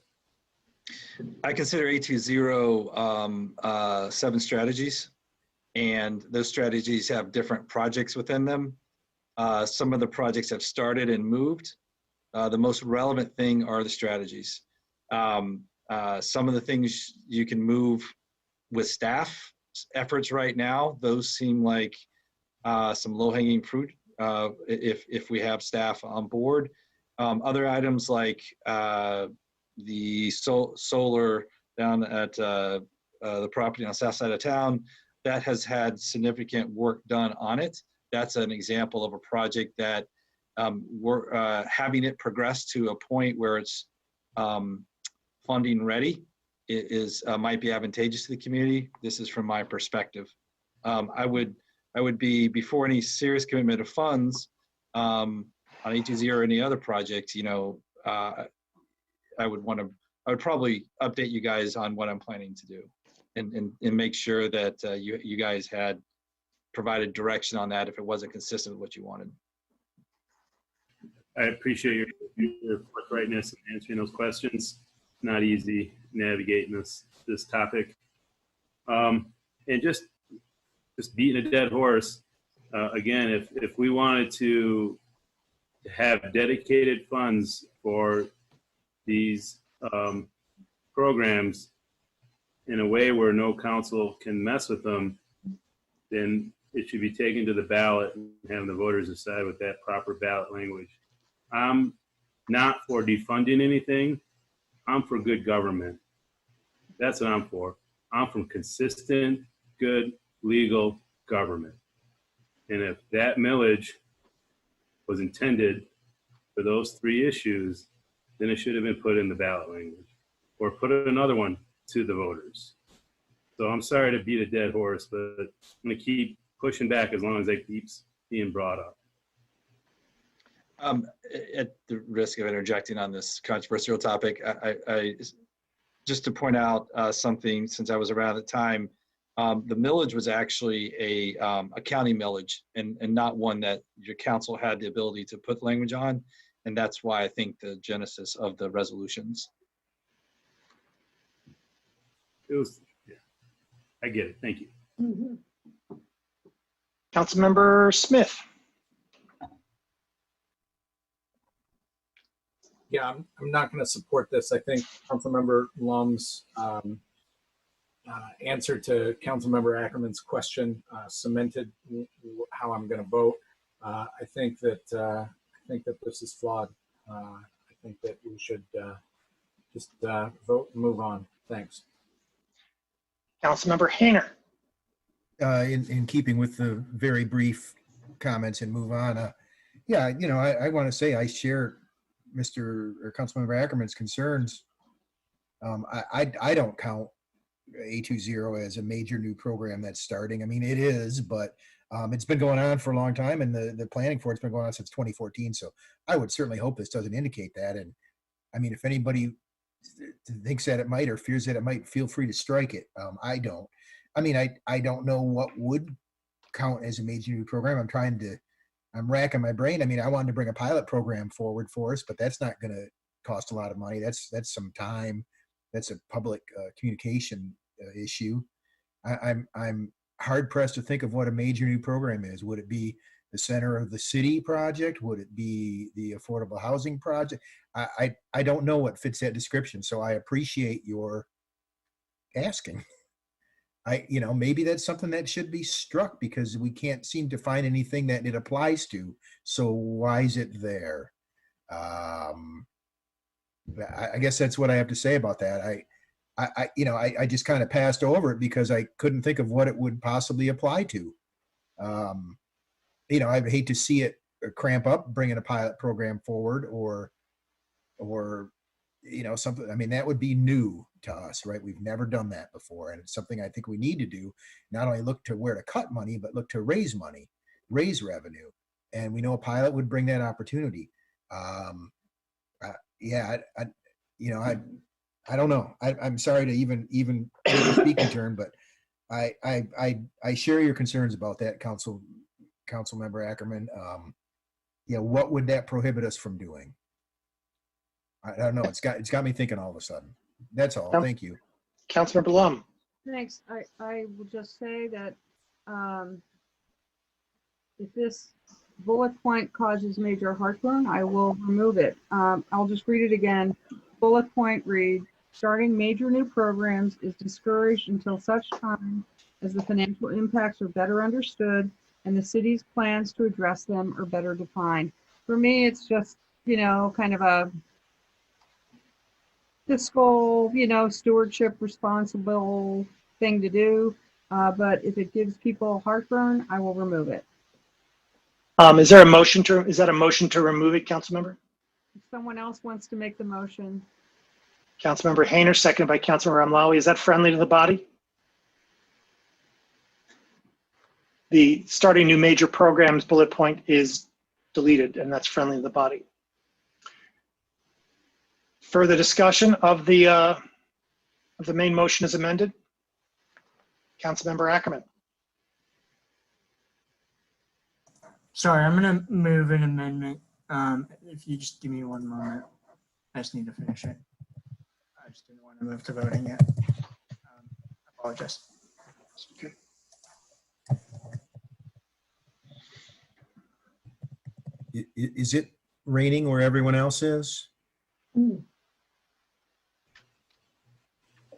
I consider A20 7 strategies, and those strategies have different projects within them. Some of the projects have started and moved. The most relevant thing are the strategies. Some of the things you can move with staff efforts right now. Those seem like some low-hanging fruit if we have staff on board. Other items like the solar down at the property on the south side of town, that has had significant work done on it. That's an example of a project that we're having it progress to a point where it's funding ready might be advantageous to the community. This is from my perspective. I would be, before any serious commitment of funds on A20 or any other project, I would probably update you guys on what I'm planning to do and make sure that you guys had provided direction on that if it wasn't consistent with what you wanted. I appreciate your forthrightness in answering those questions. Not easy navigating this topic. And just beating a dead horse, again, if we wanted to have dedicated funds for these programs in a way where no council can mess with them, then it should be taken to the ballot and have the voters decide with that proper ballot language. I'm not for defunding anything. I'm for good government. That's what I'm for. I'm for consistent, good, legal government. And if that millage was intended for those three issues, then it should have been put in the ballot language or put another one to the voters. So I'm sorry to beat a dead horse, but I'm going to keep pushing back as long as it keeps being brought up. At the risk of interjecting on this controversial topic, I just to point out something, since I was around at the time, the millage was actually a county millage and not one that your council had the ability to put language on. And that's why I think the genesis of the resolutions. Yeah, I get it. Thank you. Councilmember Smith. Yeah, I'm not going to support this. I think Councilmember Lum's answer to Councilmember Ackerman's question cemented how I'm going to vote. I think that this is flawed. I think that we should just vote and move on. Thanks. Councilmember Hayner. In keeping with the very brief comments and move on, yeah, I want to say I share Mr. or Councilmember Ackerman's concerns. I don't count A20 as a major new program that's starting. I mean, it is, but it's been going on for a long time, and the planning for it's been going on since 2014. So I would certainly hope this doesn't indicate that. And I mean, if anybody thinks that it might or fears that it might, feel free to strike it. I don't. I mean, I don't know what would count as a major new program. I'm trying to I'm racking my brain. I mean, I wanted to bring a pilot program forward for us, but that's not going to cost a lot of money. That's some time. That's a public communication issue. I'm hard pressed to think of what a major new program is. Would it be the center of the city project? Would it be the affordable housing project? I don't know what fits that description. So I appreciate your asking. Maybe that's something that should be struck because we can't seem to find anything that it applies to. So why is it there? I guess that's what I have to say about that. I just kind of passed over it because I couldn't think of what it would possibly apply to. I'd hate to see it cramp up bringing a pilot program forward or something. I mean, that would be new to us, right? We've never done that before. And it's something I think we need to do. Not only look to where to cut money, but look to raise money, raise revenue. And we know a pilot would bring that opportunity. I don't know. I'm sorry to even take a speaking turn, but I share your concerns about that, Council Member Ackerman. What would that prohibit us from doing? I don't know. It's got me thinking all of a sudden. That's all. Thank you. Councilmember Lum. Thanks. I will just say that if this bullet point causes major heartburn, I will remove it. I'll just read it again. Bullet point reads, starting major new programs is discouraged until such time as the financial impacts are better understood and the city's plans to address them are better defined. For me, it's just, kind of a fiscal, stewardship responsible thing to do. But if it gives people heartburn, I will remove it. Is that a motion to remove it, Councilmember? If someone else wants to make the motion. Councilmember Hayner, seconded by Councilmember Amlawi. Is that friendly to the body? The starting new major programs bullet point is deleted, and that's friendly to the body. Further discussion of the main motion as amended? Councilmember Ackerman. Sorry, I'm going to move an amendment. If you just give me one moment, I just need to finish it. I just didn't want to move to voting yet. I apologize. Okay. Is it raining where everyone else is? You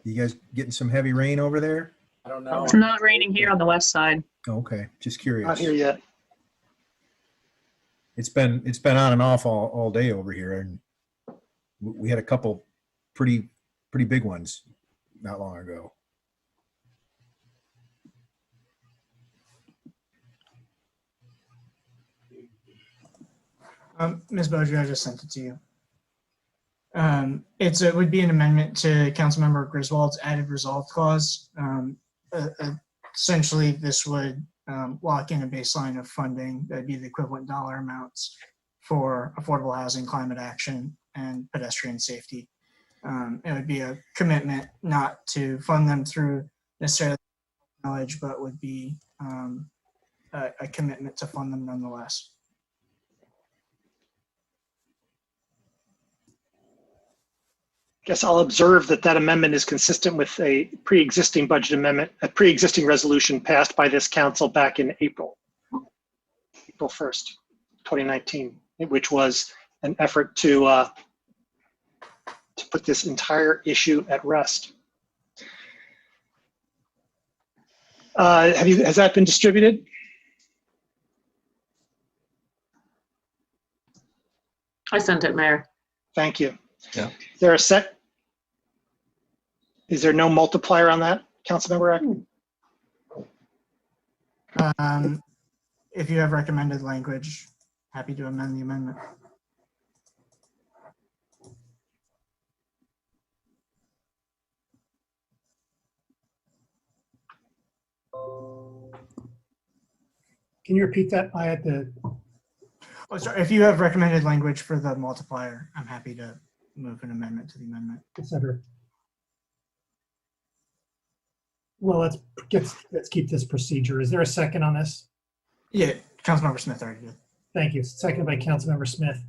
guys getting some heavy rain over there? I don't know. It's not raining here on the west side. Okay, just curious. Not here yet. It's been on and off all day over here, and we had a couple pretty big ones not long ago. Ms. Bozier, I just sent it to you. It would be an amendment to Councilmember Griswold's added resolve clause. Essentially, this would lock in a baseline of funding that'd be the equivalent dollar amounts for affordable housing, climate action, and pedestrian safety. It would be a commitment not to fund them through necessarily knowledge, but would be a commitment to fund them nonetheless. Guess I'll observe that amendment is consistent with a pre-existing budget amendment, a pre-existing resolution passed by this council back in April 1st, 2019, which was an effort to put this entire issue at rest. Has that been distributed? I sent it, Mayor. Thank you. Yeah. Is there no multiplier on that, Councilmember Ackerman? If you have recommended language, happy to amend the amendment. Can you repeat that? I had to. Oh, sorry. If you have recommended language for the multiplier, I'm happy to move an amendment to the amendment. Consider. Well, let's keep this procedure. Is there a second on this? Yeah, Councilmember Smith already did. Thank you. Seconded by Councilmember Smith.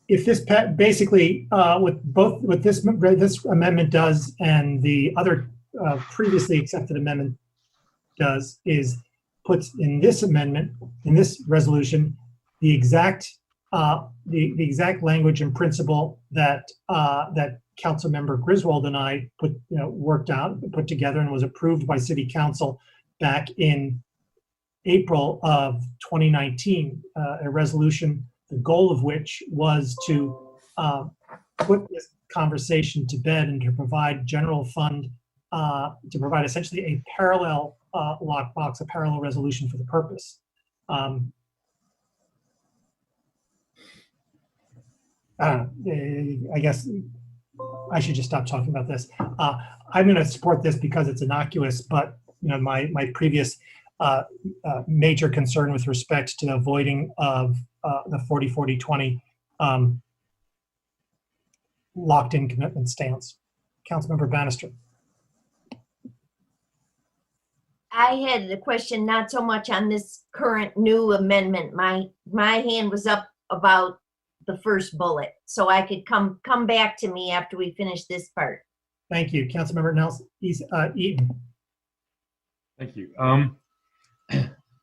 If this basically what this amendment does and the other previously accepted amendment does is puts in this amendment, in this resolution, the exact language and principle that that Councilmember Griswold and I worked out, put together, and was approved by City Council back in April of 2019. A resolution, the goal of which was to put this conversation to bed and to provide general fund, to provide essentially a parallel lockbox, a parallel resolution for the purpose. I guess I should just stop talking about this. I'm going to support this because it's innocuous, but my previous major concern with respect to the avoiding of the 40-40-20 locked-in commitment stance. Councilmember Bannister. I had a question not so much on this current new amendment. My hand was up about the first bullet, so I could come back to me after we finish this part. Thank you. Councilmember Nelson, Eaton. Thank you.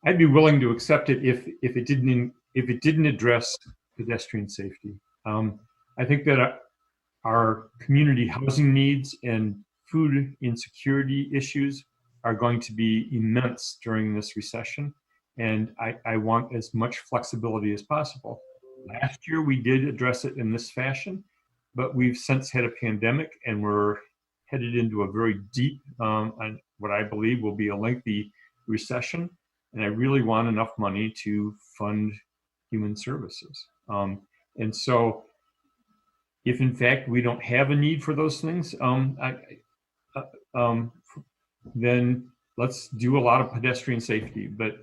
I'd be willing to accept it if it didn't address pedestrian safety. I think that our community housing needs and food insecurity issues are going to be immense during this recession, and I want as much flexibility as possible. Last year we did address it in this fashion, but we've since had a pandemic and we're headed into a very deep, what I believe will be a lengthy recession. And I really want enough money to fund human services. And so if in fact we don't have a need for those things, then let's do a lot of pedestrian safety. But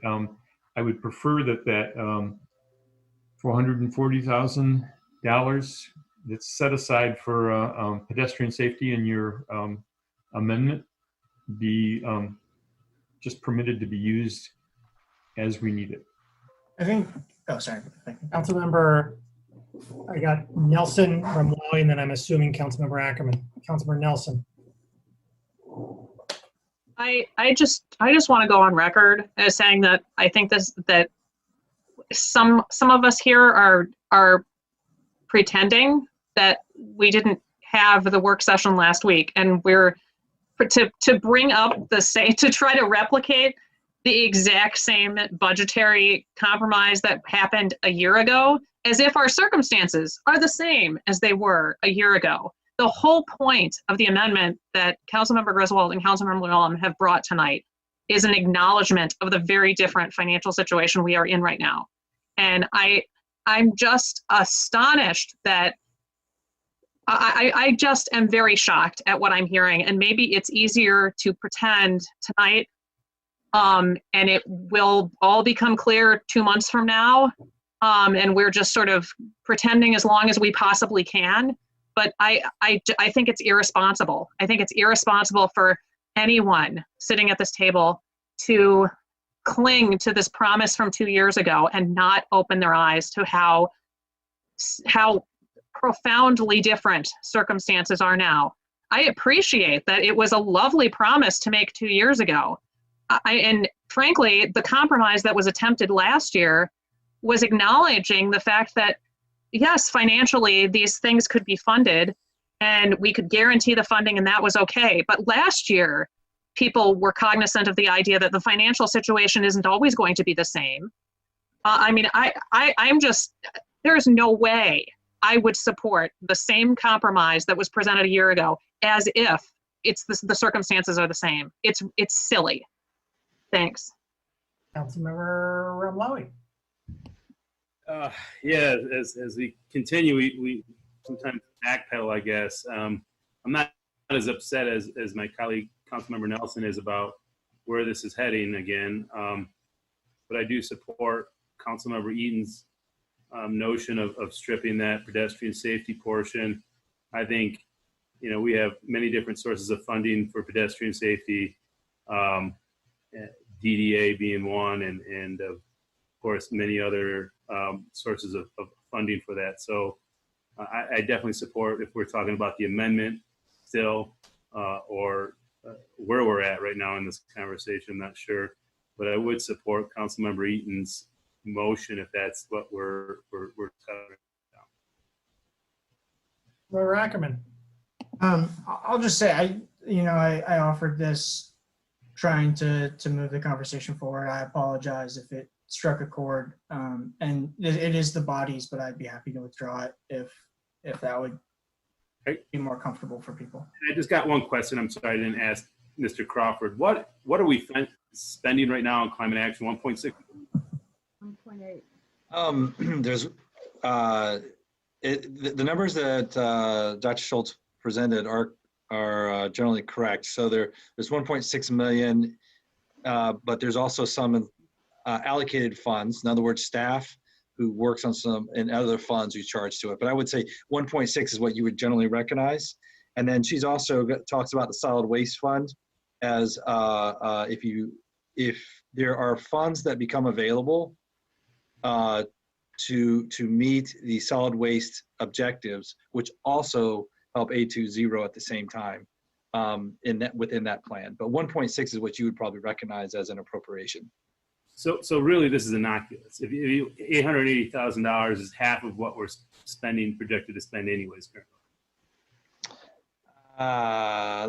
I would prefer that $440,000 that's set aside for pedestrian safety in your amendment be just permitted to be used as we need it. I think, oh, sorry. Councilmember, I got Nelson, Ramlawi, and then I'm assuming Councilmember Ackerman. Councilmember Nelson. I just want to go on record as saying that I think that some of us here are pretending that we didn't have the work session last week, and we're to bring up to try to replicate the exact same budgetary compromise that happened a year ago, as if our circumstances are the same as they were a year ago. The whole point of the amendment that Councilmember Griswold and Councilmember Llewellyn have brought tonight is an acknowledgement of the very different financial situation we are in right now. And I'm just astonished that I just am very shocked at what I'm hearing. And maybe it's easier to pretend tonight, and it will all become clear 2 months from now. And we're just sort of pretending as long as we possibly can. But I think it's irresponsible. I think it's irresponsible for anyone sitting at this table to cling to this promise from 2 years ago and not open their eyes to how profoundly different circumstances are now. I appreciate that it was a lovely promise to make 2 years ago. And frankly, the compromise that was attempted last year was acknowledging the fact that, yes, financially, these things could be funded and we could guarantee the funding and that was okay. But last year, people were cognizant of the idea that the financial situation isn't always going to be the same. I'm just, there's no way I would support the same compromise that was presented a year ago as if it's the circumstances are the same. It's silly. Thanks. Councilmember Ramlawi. Yeah, as we continue, we sometimes backpedal, I guess. I'm not as upset as my colleague, Councilmember Nelson, is about where this is heading again. But I do support Councilmember Eaton's notion of stripping that pedestrian safety portion. I think, we have many different sources of funding for pedestrian safety. DDA being one, and of course many other sources of funding for that. So I definitely support if we're talking about the amendment still, or where we're at right now in this conversation. I'm not sure, but I would support Councilmember Eaton's motion if that's what we're covering. Member Ackerman. I'll just say, I offered this trying to move the conversation forward. I apologize if it struck a chord, and it is the bodies, but I'd be happy to withdraw it if that would be more comfortable for people. I just got one question. I'm sorry I didn't ask Mr. Crawford. What are we spending right now on climate action? 1.6. 1.8. There's the numbers that Dr. Schultz presented are generally correct. So there's 1.6 million, but there's also some allocated funds. In other words, staff who works on some and other funds who charge to it. But I would say 1.6 is what you would generally recognize. And then she's also talks about the solid waste fund as if there are funds that become available to meet the solid waste objectives, which also help A20 at the same time within that plan. But 1.6 is what you would probably recognize as an appropriation. So really, this is innocuous. If you $880,000 is half of what we're projected to spend anyways currently.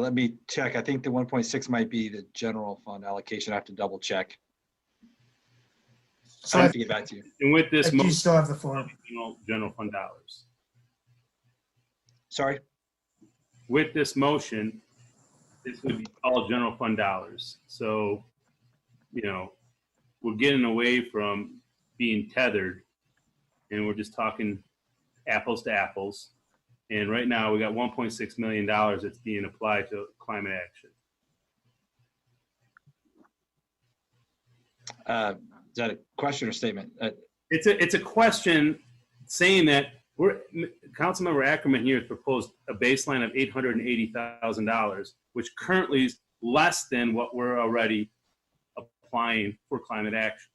Let me check. I think the 1.6 might be the general fund allocation. I have to double check. So I have to get back to you. And with this, you still have the floor. General fund dollars. Sorry? With this motion, this would be all general fund dollars. So, we're getting away from being tethered, and we're just talking apples to apples. And right now, we got $1.6 million that's being applied to climate action. Is that a question or statement? It's a question saying that Councilmember Ackerman here has proposed a baseline of $880,000, which currently is less than what we're already applying for climate action.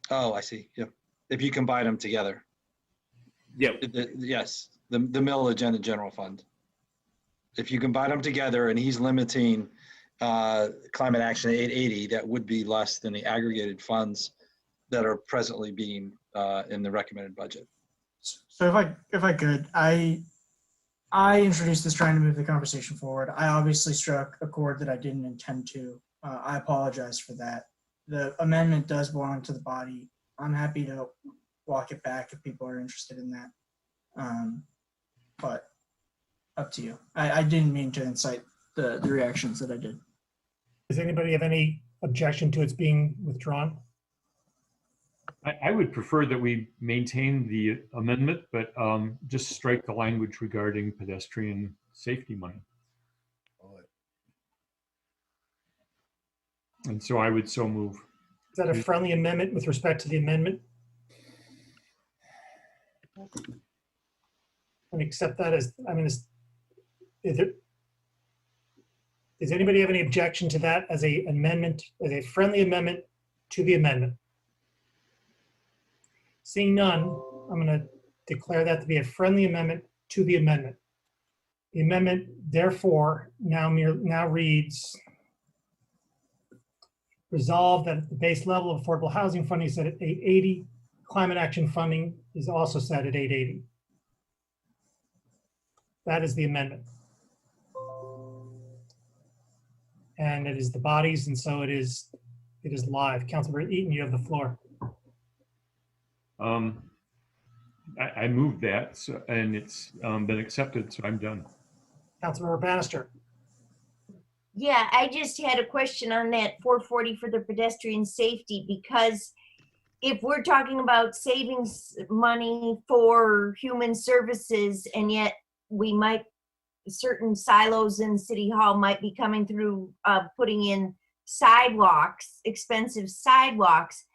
Oh, I see. Yeah. If you combine them together. Yeah. Yes. The millage and the general fund. If you combine them together and he's limiting climate action at 880, that would be less than the aggregated funds that are presently being in the recommended budget. So if I could, I introduced this trying to move the conversation forward. I obviously struck a chord that I didn't intend to. I apologize for that. The amendment does belong to the body. I'm happy to walk it back if people are interested in that. But up to you. I didn't mean to incite the reactions that I did. Does anybody have any objection to its being withdrawn? I would prefer that we maintain the amendment, but just strike the language regarding pedestrian safety money. And so I would so move. Is that a friendly amendment with respect to the amendment? And accept that as, does anybody have any objection to that as a amendment, as a friendly amendment to the amendment? Seeing none, I'm going to declare that to be a friendly amendment to the amendment. The amendment, therefore, now reads, resolved that the base level of affordable housing funding is set at 880. Climate action funding is also set at 880. That is the amendment. And it is the bodies, and so it is live. Councilmember Eaton, you have the floor. I moved that, and it's been accepted, so I'm done. Councilmember Bannister. Yeah, I just had a question on that 440 for the pedestrian safety, because if we're talking about savings money for human services, and yet we might, certain silos in City Hall might be coming through putting in sidewalks, expensive sidewalks,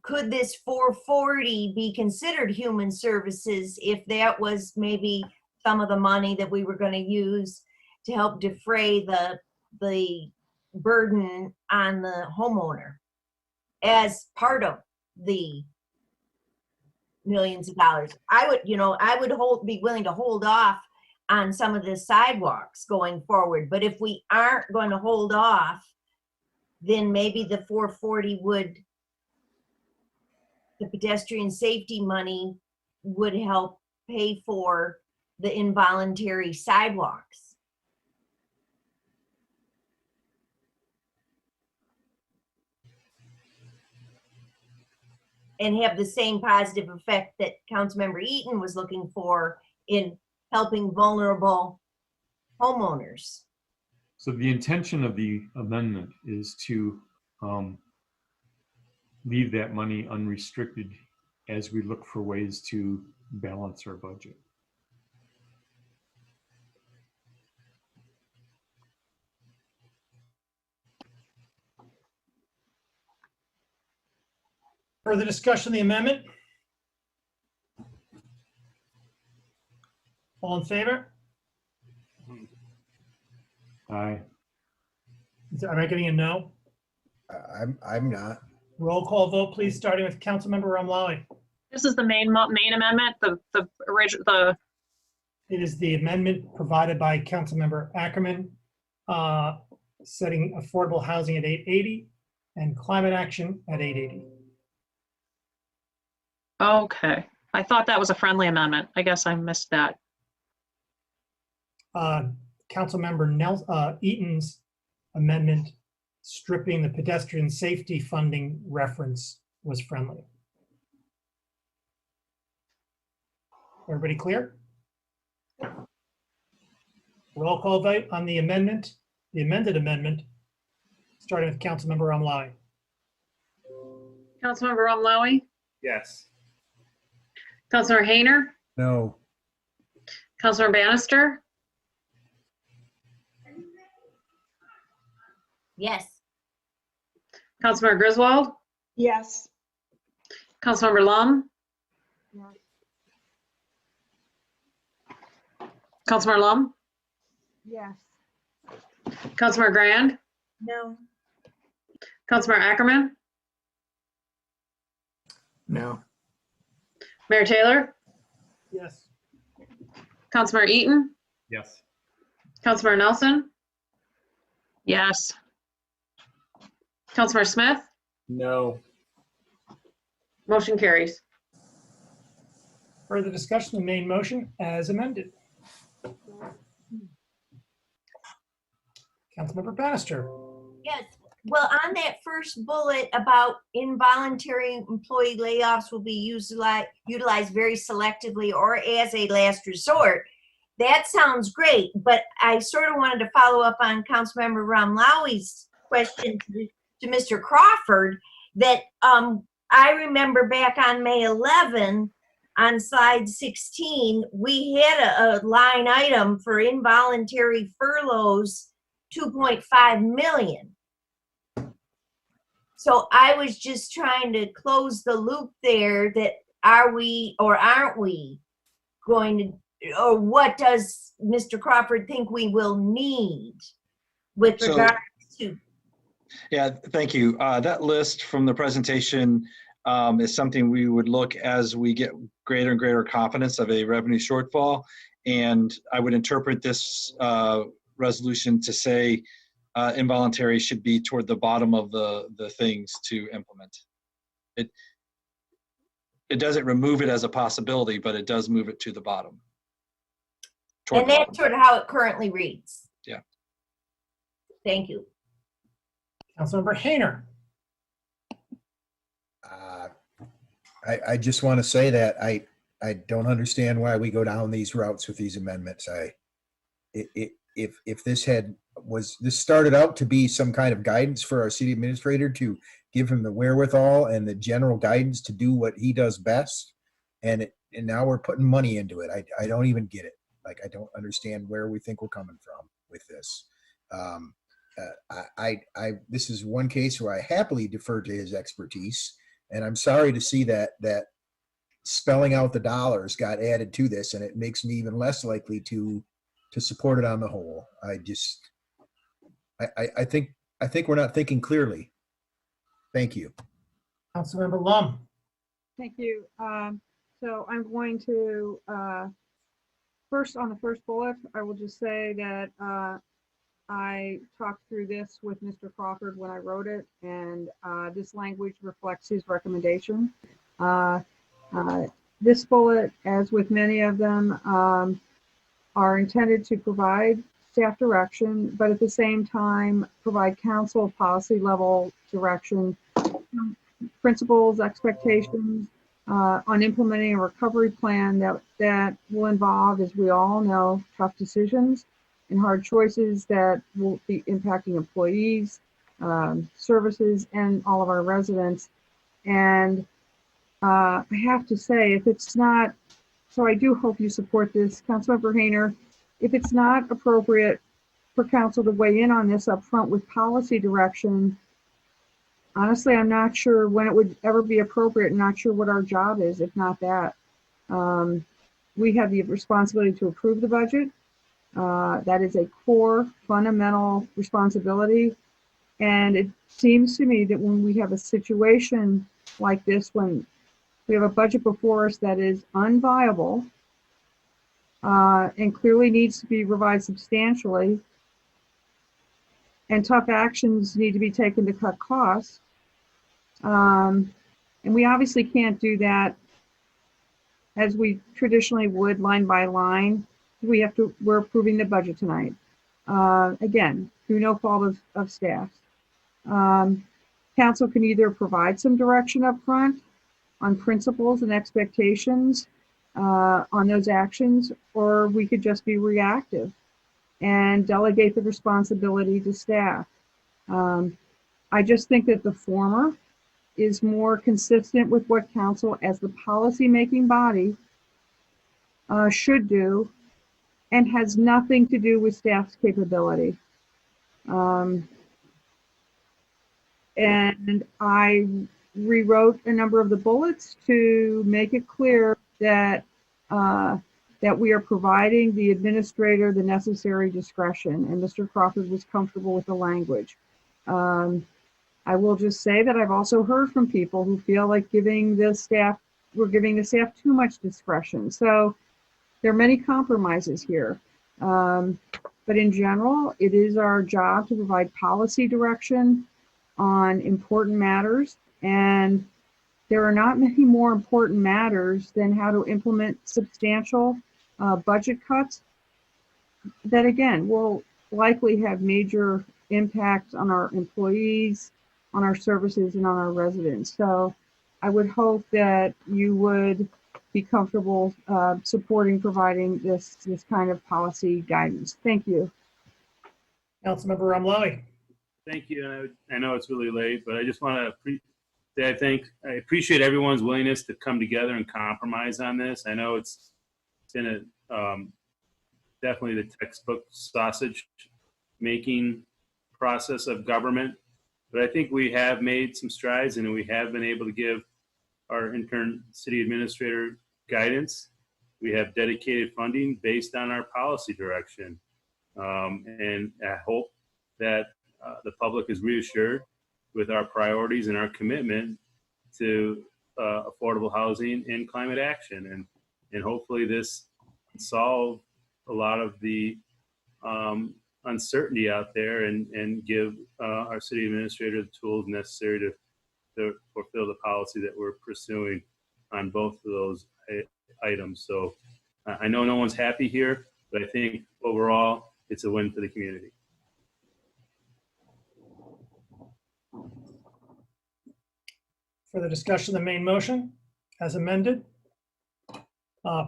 could this 440 be considered human services if that was maybe some of the money that we were going to use to help defray the burden on the homeowner as part of the millions of dollars. I would, be willing to hold off on some of the sidewalks going forward. But if we aren't going to hold off, then maybe the 440 the pedestrian safety money would help pay for the involuntary sidewalks. And have the same positive effect that Councilmember Eaton was looking for in helping vulnerable homeowners. So the intention of the amendment is to leave that money unrestricted as we look for ways to balance our budget. Further discussion of the amendment? All in favor? Aye. Am I getting a no? I'm not. Roll call vote, please, starting with Councilmember Ramlawi. This is the main amendment, the original, It is the amendment provided by Councilmember Ackerman, setting affordable housing at 880 and climate action at 880. okay. I thought that was a friendly amendment. I guess I missed that. Councilmember Eaton's amendment stripping the pedestrian safety funding reference was friendly. Everybody clear? Roll call vote on the amendment, the amended amendment, starting with Councilmember Ramlawi. Councilmember Ramlawi, Yes. Councilmember Hayner, No. Councilmember Bannister, Yes. Councilmember Griswold, Yes. Councilmember Lum, Councilmember Lum, Yes. Councilmember Grand, No. Councilmember Ackerman, No. Mayor Taylor, Yes. Councilmember Eaton, Yes. Councilmember Nelson, Yes. Councilmember Smith, No. motion carries. Further discussion of the main motion as amended. Councilmember Bannister. Yes. Well, on that first bullet about involuntary employee layoffs will be utilized very selectively or as a last resort. That sounds great, but I sort of wanted to follow up on Councilmember Ramlawi's question to Mr. Crawford that I remember back on May 11 on slide 16, we had a line item for involuntary furloughs, 2.5 million. So I was just trying to close the loop there that are we or aren't we going to, or what does Mr. Crawford think we will need with So- regards to? Yeah, thank you. That list from the presentation is something we would look as we get greater and greater confidence of a revenue shortfall. And I would interpret this resolution to say involuntary should be toward the bottom of the things to implement. It doesn't remove it as a possibility, but it does move it to the bottom. And that's sort of how it currently reads. Yeah. Thank you. Councilmember Hayner. I just want to say that I don't understand why we go down these routes with these amendments. If this started out to be some kind of guidance for our city administrator to give him the wherewithal and the general guidance to do what he does best, and now we're putting money into it. I don't even get it. Like, I don't understand where we think we're coming from with this. This is one case where I happily defer to his expertise, and I'm sorry to see that spelling out the dollars got added to this, and it makes me even less likely to support it on the whole. I think I think we're not thinking clearly. Thank you. Councilmember Lum. Thank you. So I'm going to, first on the first bullet, I will just say that I talked through this with Mr. Crawford when I wrote it, and this language reflects his recommendation. This bullet, as with many of them, are intended to provide staff direction, but at the same time, provide council policy level direction, principles, expectations on implementing a recovery plan that will involve, as we all know, tough decisions and hard choices that will be impacting employees, services, and all of our residents. And I have to say, if it's not, so I do hope you support this, Councilmember Hayner, if it's not appropriate for council to weigh in on this up front with policy direction, honestly, I'm not sure when it would ever be appropriate and not sure what our job is, if not that. We have the responsibility to approve the budget. That is a core fundamental responsibility. And it seems to me that when we have a situation like this, when we have a budget before us that is unviable and clearly needs to be revised substantially, and tough actions need to be taken to cut costs. And we obviously can't do that as we traditionally would, line by line. We're approving the budget tonight. Again, through no fault of staff. Council can either provide some direction up front on principles and expectations on those actions, or we could just be reactive and delegate the responsibility to staff. I just think that the former is more consistent with what council as the policy-making body should do and has nothing to do with staff's capability. And I rewrote a number of the bullets to make it clear that that we are providing the administrator the necessary discretion, and Mr. Crawford was comfortable with the language. I will just say that I've also heard from people who feel like we're giving the staff too much discretion. So there are many compromises here. But in general, it is our job to provide policy direction on important matters. And there are not many more important matters than how to implement substantial budget cuts that, again, will likely have major impact on our employees, on our services, and on our residents. So I would hope that you would be comfortable supporting providing this kind of policy guidance. Thank you. Councilmember Ramlawi. Thank you. I know it's really late, but I just want to say I appreciate everyone's willingness to come together and compromise on this. I know it's been definitely the textbook sausage making process of government, but I think we have made some strides and we have been able to give our intern city administrator guidance. We have dedicated funding based on our policy direction. And I hope that the public is reassured with our priorities and our commitment to affordable housing and climate action. And hopefully this can solve a lot of the uncertainty out there and give our city administrator the tools necessary to fulfill the policy that we're pursuing on both of those items. So I know no one's happy here, but I think overall it's a win for the community. For the discussion of the main motion as amended.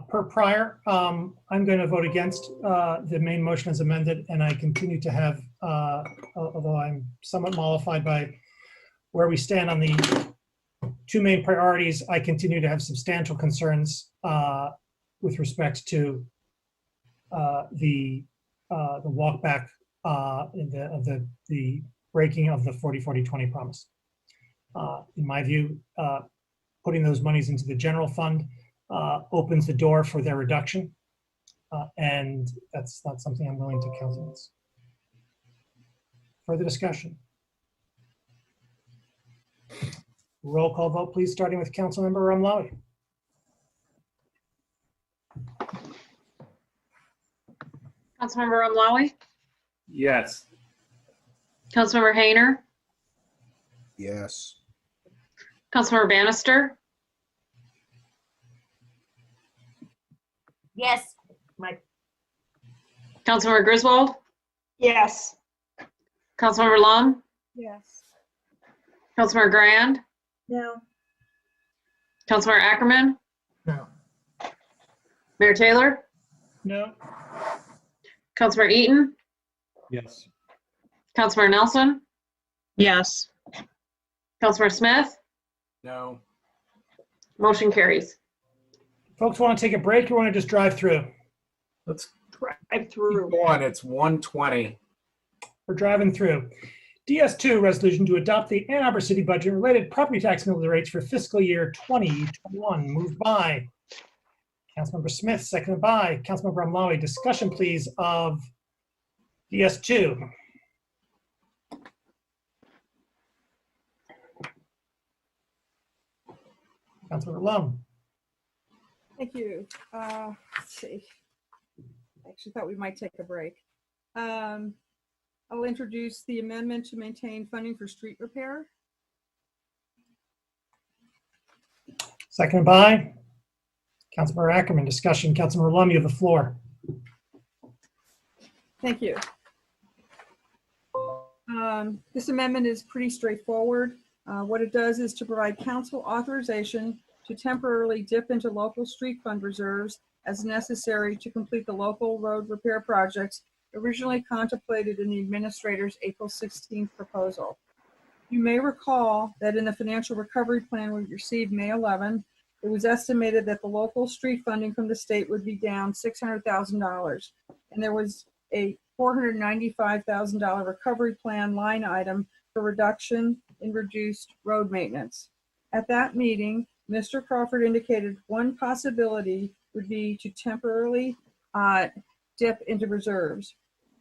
Per prior, I'm going to vote against the main motion as amended, and I continue to have, although I'm somewhat mollified by where we stand on the two main priorities, I continue to have substantial concerns with respect to the walk back of the breaking of the 40-40-20 promise. In my view, putting those monies into the general fund opens the door for their reduction, and that's not something I'm willing to countenance. Further discussion. Roll call vote, please, starting with Councilmember Ramlawi. Councilmember Umlawi, Yes. Councilmember Hayner, Yes. Councilmember Bannister, Yes, my, Councilmember Griswold, Yes. Councilmember Lum, Yes. Councilmember Grand, No. Councilmember Ackerman, No. Mayor Taylor, No. Councilmember Eaton, Yes. Councilmember Nelson, Yes. Councilmember Smith, No. motion carries. Folks want to take a break or want to just drive through? Let's Drive through. go on. It's 1:20. We're driving through. DS2, resolution to adopt the Ann Arbor City budget and related property tax millage rates for fiscal year 2021. Moved by Councilmember Smith, seconded by Councilmember Umlawi. Discussion, please, of DS2. Councilmember Lum. Thank you. Let's see. I actually thought we might take a break. I'll introduce the amendment to maintain funding for street repair. Seconded by Councilmember Ackerman. Discussion. Councilmember Lum, you have the floor. Thank you. This amendment is pretty straightforward. What it does is to provide council authorization to temporarily dip into local street fund reserves as necessary to complete the local road repair projects originally contemplated in the administrator's April 16th proposal. You may recall that in the financial recovery plan we received May 11, it was estimated that the local street funding from the state would be down $600,000, and there was a $495,000 recovery plan line item for reduction in reduced road maintenance. At that meeting, Mr. Crawford indicated one possibility would be to temporarily dip into reserves.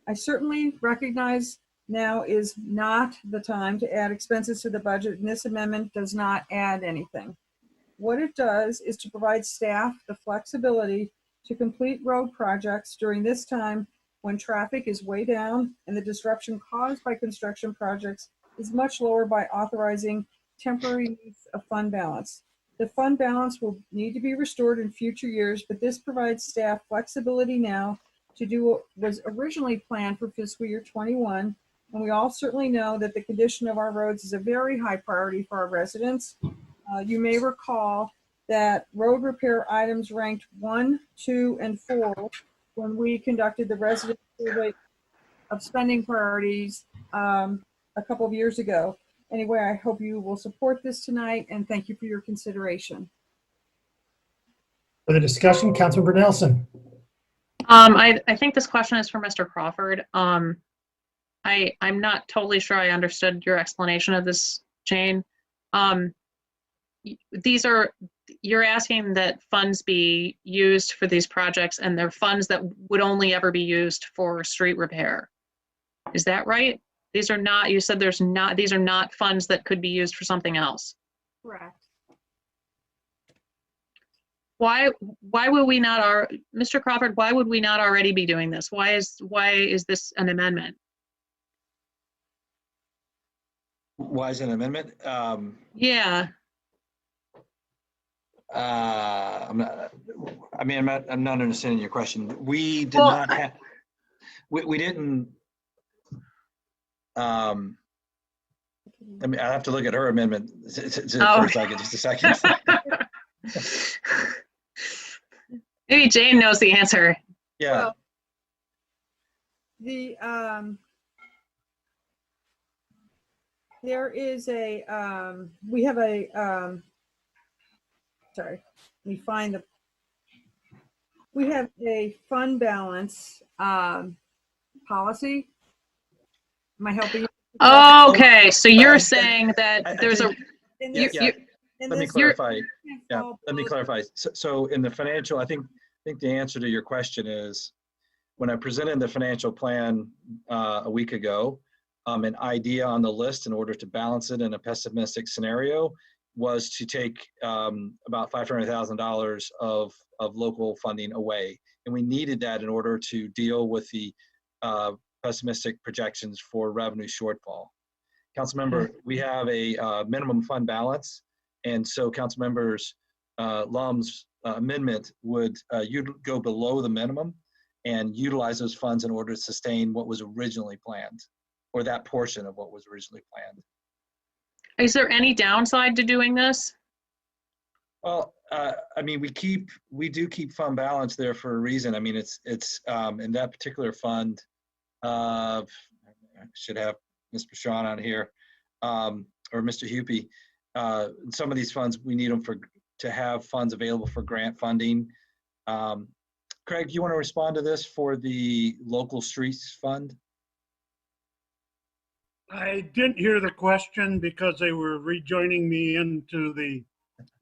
I certainly recognize now is not the time to add expenses to the budget, and this amendment does not add anything. What it does is to provide staff the flexibility to complete road projects during this time when traffic is way down and the disruption caused by construction projects is much lower by authorizing temporary use of fund balance. The fund balance will need to be restored in future years, but this provides staff flexibility now to do what was originally planned for fiscal year 21. And we all certainly know that the condition of our roads is a very high priority for our residents. You may recall that road repair items ranked 1, 2, and 4 when we conducted the resident survey of spending priorities a couple of years ago. Anyway, I hope you will support this tonight, and thank you for your consideration. For the discussion, Councilmember Nelson. I think this question is for Mr. Crawford. I'm not totally sure I understood your explanation of this, Jane. You're asking that funds be used for these projects, and they're funds that would only ever be used for street repair. Is that right? These are not, you said these are not funds that could be used for something else. Correct. Why would we not, Mr. Crawford, why would we not already be doing this? Why is this an amendment? Why is it an amendment? Yeah. I'm not understanding your question. We did not have, we didn't, I have to look at her amendment for a second, just a second. Maybe Jane knows the answer. Yeah. Well, there is a, we have a, sorry, let me find the, we have a fund balance policy. Am I helping you? Okay, so you're saying that there's a, Let me clarify. Yeah, let me clarify. So in the financial, I think the answer to your question is, when I presented the financial plan a week ago, an idea on the list in order to balance it in a pessimistic scenario was to take about $500,000 of local funding away. And we needed that in order to deal with the pessimistic projections for revenue shortfall. Councilmember, we have a minimum fund balance. And so Councilmembers Lum's amendment would you'd go below the minimum and utilize those funds in order to sustain what was originally planned, or that portion of what was originally planned. Is there any downside to doing this? Well, I mean, we do keep fund balance there for a reason. I mean, it's in that particular fund. I should have Ms. Bashan on here, or Mr. Hupy. Some of these funds we need them to have funds available for grant funding. Craig, you want to respond to this for the local streets fund? I didn't hear the question because they were rejoining me into the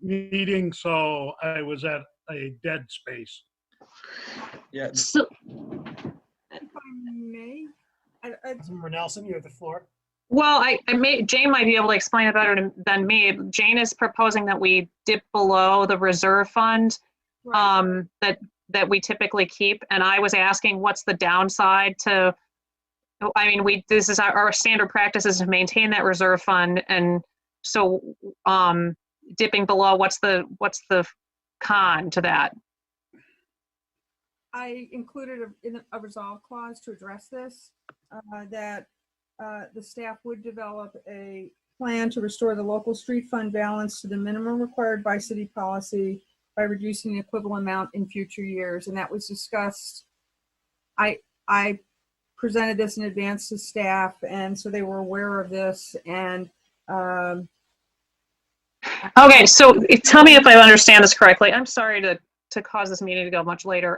meeting, so I was at a dead space. Yeah. So, If I may, Councilmember Nelson, you have the floor. well, Jane might be able to explain it better than me. Jane is proposing that we dip below the reserve fund that we typically keep. And I was asking, what's the downside to, I mean, this is our standard practice is to maintain that reserve fund. And so dipping below, what's the con to that? I included a resolve clause to address this, that the staff would develop a plan to restore the local street fund balance to the minimum required by city policy by reducing the equivalent amount in future years. And that was discussed. I presented this in advance to staff, and so they were aware of this. And okay, so tell me if I understand this correctly. I'm sorry to cause this meeting to go much later.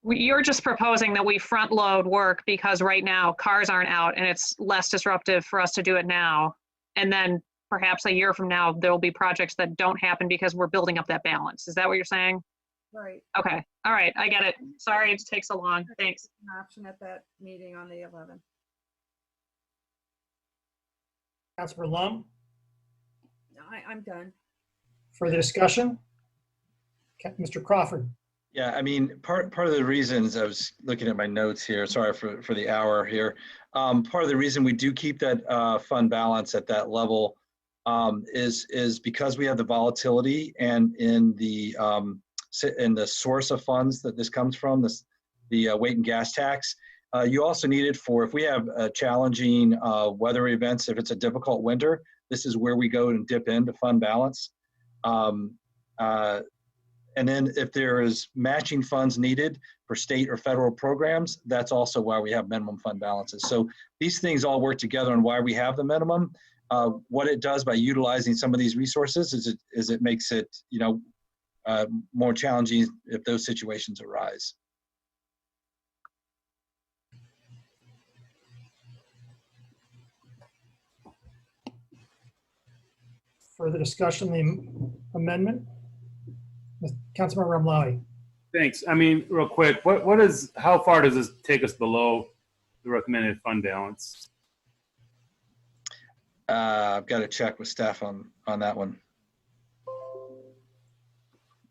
You're just proposing that we front load work because right now cars aren't out and it's less disruptive for us to do it now. And then perhaps a year from now, there will be projects that don't happen because we're building up that balance. Is that what you're saying? right, Okay, all right, I get it. Sorry it takes so long, thanks. an option at that meeting on the 11th. Councilmember Lum, I'm done. further discussion? Mr. Crawford. Yeah, I mean, part of the reasons I was looking at my notes here, sorry for the hour here. Part of the reason we do keep that fund balance at that level is because we have the volatility and in the source of funds that this comes from, the weight and gas tax. You also need it for if we have challenging weather events, if it's a difficult winter, this is where we go and dip into fund balance. And then if there is matching funds needed for state or federal programs, that's also why we have minimum fund balances. So these things all work together on why we have the minimum. What it does by utilizing some of these resources is it makes it, more challenging if those situations arise. Further discussion, the amendment? Councilmember Ramlawi. Thanks. I mean, real quick, how far does this take us below the recommended fund balance? I've got to check with staff on that one.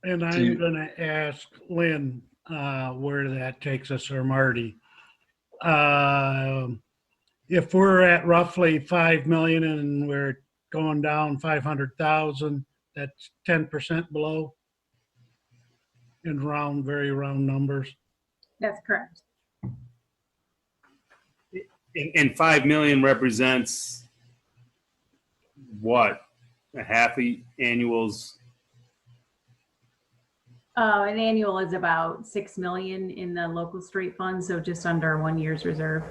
And I'm going to ask Lynn where that takes us, or Marty. If we're at roughly 5 million and we're going down 500,000, that's 10% below in very round numbers. That's correct. And 5 million represents what? A half annual's? An annual is about 6 million in the local street fund, so just under 1 year's reserve.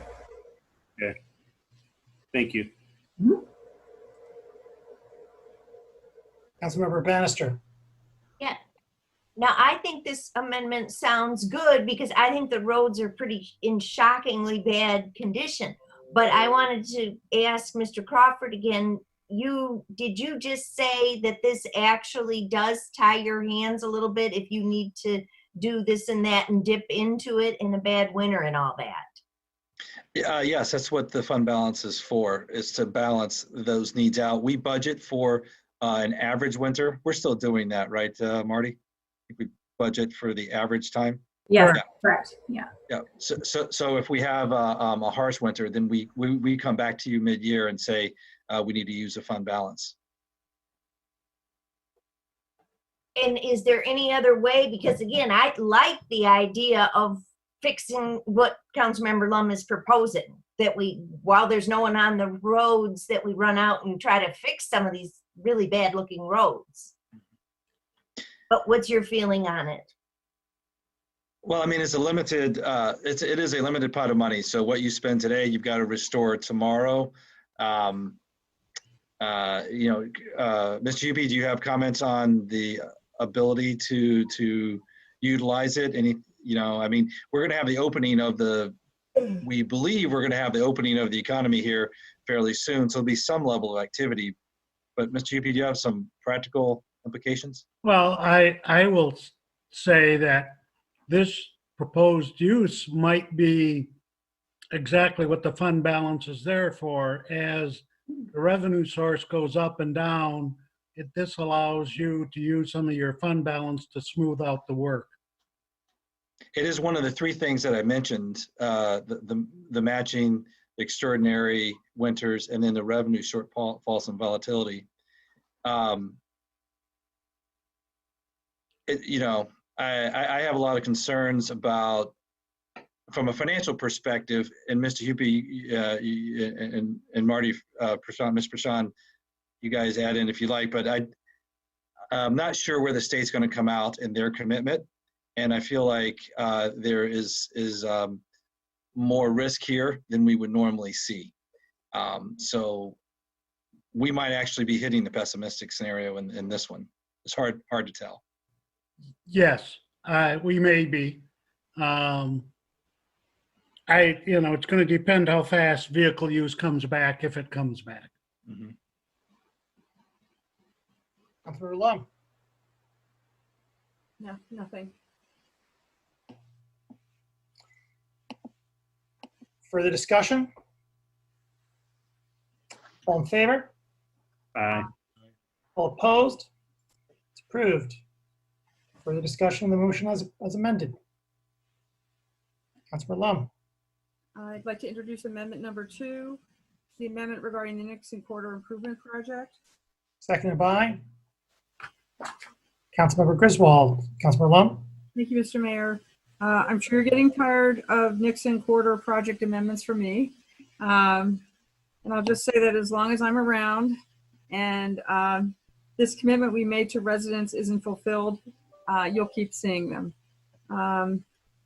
Okay. Thank you. Councilmember Bannister. Yeah. Now, I think this amendment sounds good because I think the roads are in shockingly bad condition. But I wanted to ask Mr. Crawford again, did you just say that this actually does tie your hands a little bit if you need to do this and that and dip into it in a bad winter and all that? Yes, that's what the fund balance is for, is to balance those needs out. We budget for an average winter. We're still doing that, right, Marty? We budget for the average time. Yes, Yeah. correct. Yeah. Yeah. So if we have a harsh winter, then we come back to you mid-year and say we need to use a fund balance. And is there any other way? Because again, I like the idea of fixing what Councilmember Lum is proposing, that we, while there's no one on the roads, that we run out and try to fix some of these really bad looking roads. But what's your feeling on it? Well, I mean, it's a limited, it is a limited pot of money. So what you spend today, you've got to restore tomorrow. Mr. UP, do you have comments on the ability to utilize it? I mean, we're going to have the opening of we believe we're going to have the opening of the economy here fairly soon. So there'll be some level of activity. But Mr. UP, do you have some practical implications? Well, I will say that this proposed use might be exactly what the fund balance is there for. As the revenue source goes up and down, this allows you to use some of your fund balance to smooth out the work. It is one of the three things that I mentioned, the matching, extraordinary winters, and then the revenue shortfalls and volatility. I have a lot of concerns about, from a financial perspective, and Mr. Hupe and Marty, Ms. Prashant, you guys add in if you like, but I'm not sure where the state's going to come out in their commitment. And I feel like there is more risk here than we would normally see. So we might actually be hitting the pessimistic scenario in this one. It's hard to tell. Yes, we may be. It's going to depend how fast vehicle use comes back, if it comes back. Mm-hmm. Councilor Lum. No, nothing. Further discussion? All in favor? Aye. All opposed? It's approved. Further discussion on the motion as amended. Councilor Lum. I'd like to introduce amendment number 2, the amendment regarding the Nixon Corridor Improvement Project. Seconded by Councilmember Griswold. Councilor Lum. Thank you, Mr. Mayor. I'm sure you're getting tired of Nixon Corridor project amendments from me. And I'll just say that as long as I'm around and this commitment we made to residents isn't fulfilled, you'll keep seeing them.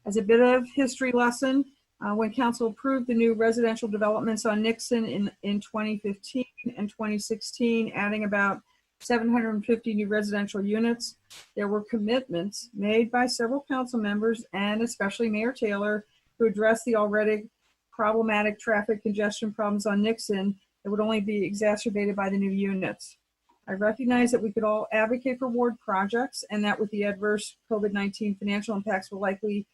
As a bit of history lesson, when council approved the new residential developments on Nixon in 2015 and 2016, adding about 750 new residential units, there were commitments made by several council members and especially Mayor Taylor to address the already problematic traffic congestion problems on Nixon that would only be exacerbated by the new units. I recognize that we could all advocate for ward projects and that with the adverse COVID-19 financial impacts, we'll likely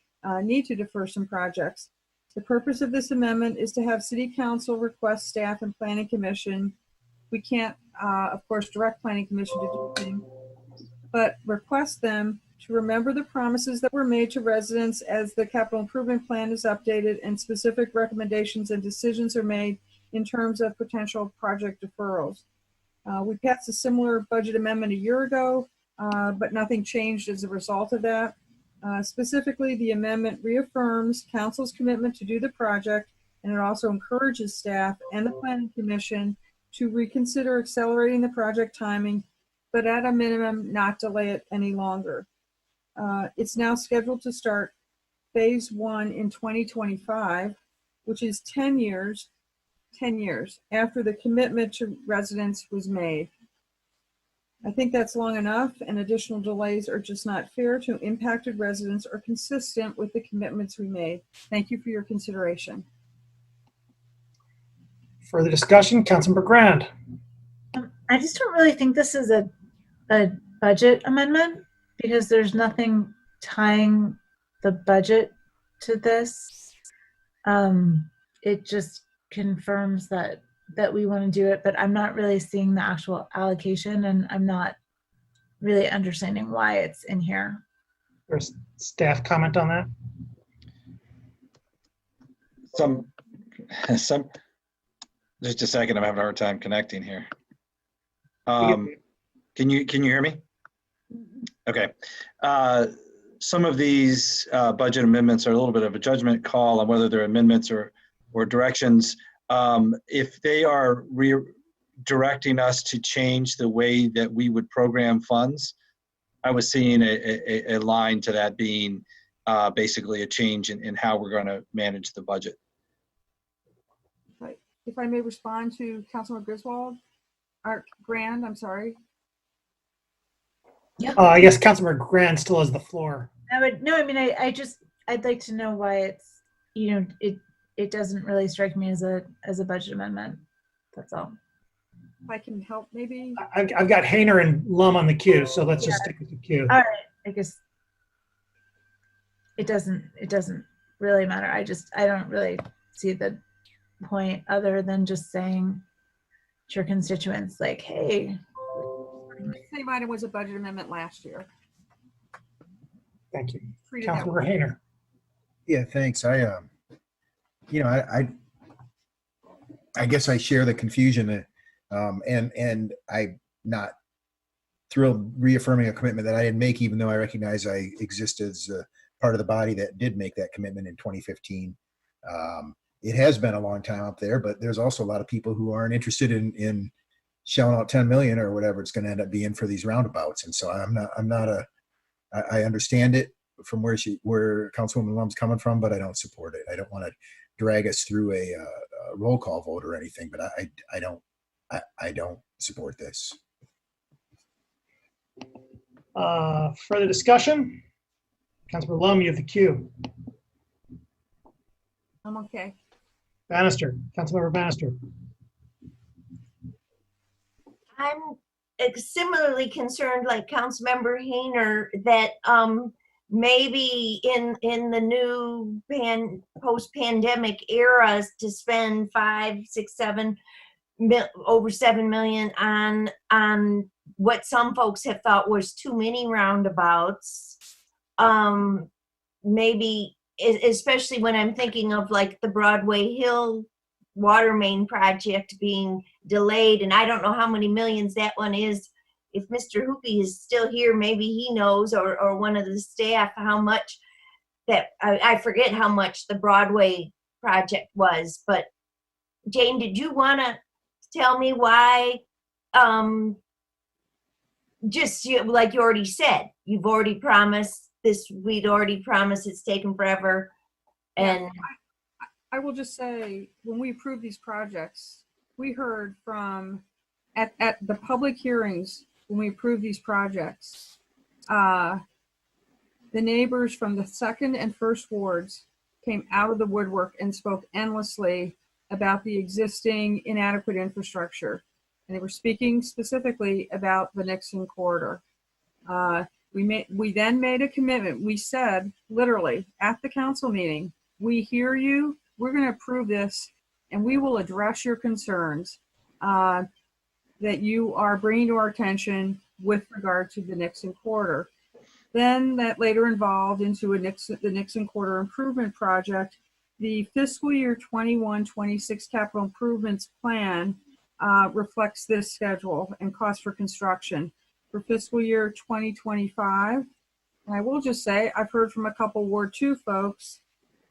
need to defer some projects. The purpose of this amendment is to have City Council request staff and Planning Commission. We can't, of course, direct Planning Commission to do anything, but request them to remember the promises that were made to residents as the capital improvement plan is updated and specific recommendations and decisions are made in terms of potential project deferrals. We passed a similar budget amendment a year ago, but nothing changed as a result of that. Specifically, the amendment reaffirms council's commitment to do the project, and it also encourages staff and the Planning Commission to reconsider accelerating the project timing, but at a minimum, not delay it any longer. It's now scheduled to start phase 1 in 2025, which is 10 years after the commitment to residents was made. I think that's long enough, and additional delays are just not fair to impacted residents or consistent with the commitments we made. Thank you for your consideration. Further discussion, Councilmember Grand. I just don't really think this is a budget amendment because there's nothing tying the budget to this. it just confirms that we want to do it, but I'm not really seeing the actual allocation, and I'm not really understanding why it's in here. There's staff comment on that? Some, just a second, I'm having a hard time connecting here. Can you hear me? Okay. Some of these budget amendments are a little bit of a judgment call on whether they're amendments or directions. If they are redirecting us to change the way that we would program funds, I was seeing a line to that being basically a change in how we're going to manage the budget. If I may respond to Councilman Griswold, or Grand, I'm sorry. I guess Councilmember Grand still has the floor. I'd like to know why it's, it doesn't really strike me as a budget amendment. That's all. If I can help, maybe. I've got Hayner and Lum on the queue, so let's just stick with the queue. All right, I guess it doesn't really matter. I don't really see the point other than just saying to your constituents, like, hey. The same item was a budget amendment last year. Thank you. Councilmember Hayner. Yeah, thanks. I guess I share the confusion, and I'm not thrilled reaffirming a commitment that I didn't make, even though I recognize I exist as part of the body that did make that commitment in 2015. It has been a long time up there, but there's also a lot of people who aren't interested in shelling out 10 million or whatever it's going to end up being for these roundabouts. And so I understand it from where Councilwoman Lum's coming from, but I don't support it. I don't want to drag us through a roll call vote or anything, but I don't support this. Further discussion? Councilmember Lum, you have the queue. I'm okay. Bannister, Councilmember Bannister. I'm similarly concerned, like Councilmember Hayner, that maybe in the new post-pandemic era, to spend 5, 6, 7, over 7 million on what some folks have thought was too many roundabouts. Maybe, especially when I'm thinking of like the Broadway Hill water main project being delayed, and I don't know how many millions that one is. If Mr. Hoopy is still here, maybe he knows, or one of the staff, how much that, I forget how much the Broadway project was. But Jane, did you want to tell me why, like you already said, you've already promised this, we'd already promised, it's taken forever. And yeah, I will just say, when we approved these projects, we heard from, at the public hearings, when we approved these projects, the neighbors from the second and first wards came out of the woodwork and spoke endlessly about the existing inadequate infrastructure. And they were speaking specifically about the Nixon corridor. We then made a commitment. We said, literally, at the council meeting, we hear you, we're going to approve this, and we will address your concerns that you are bringing to our attention with regard to the Nixon corridor. Then that later evolved into the Nixon corridor improvement project. The fiscal year 21-26 capital improvements plan reflects this schedule and cost for construction. For fiscal year 2025, and I will just say, I've heard from a couple Ward 2 folks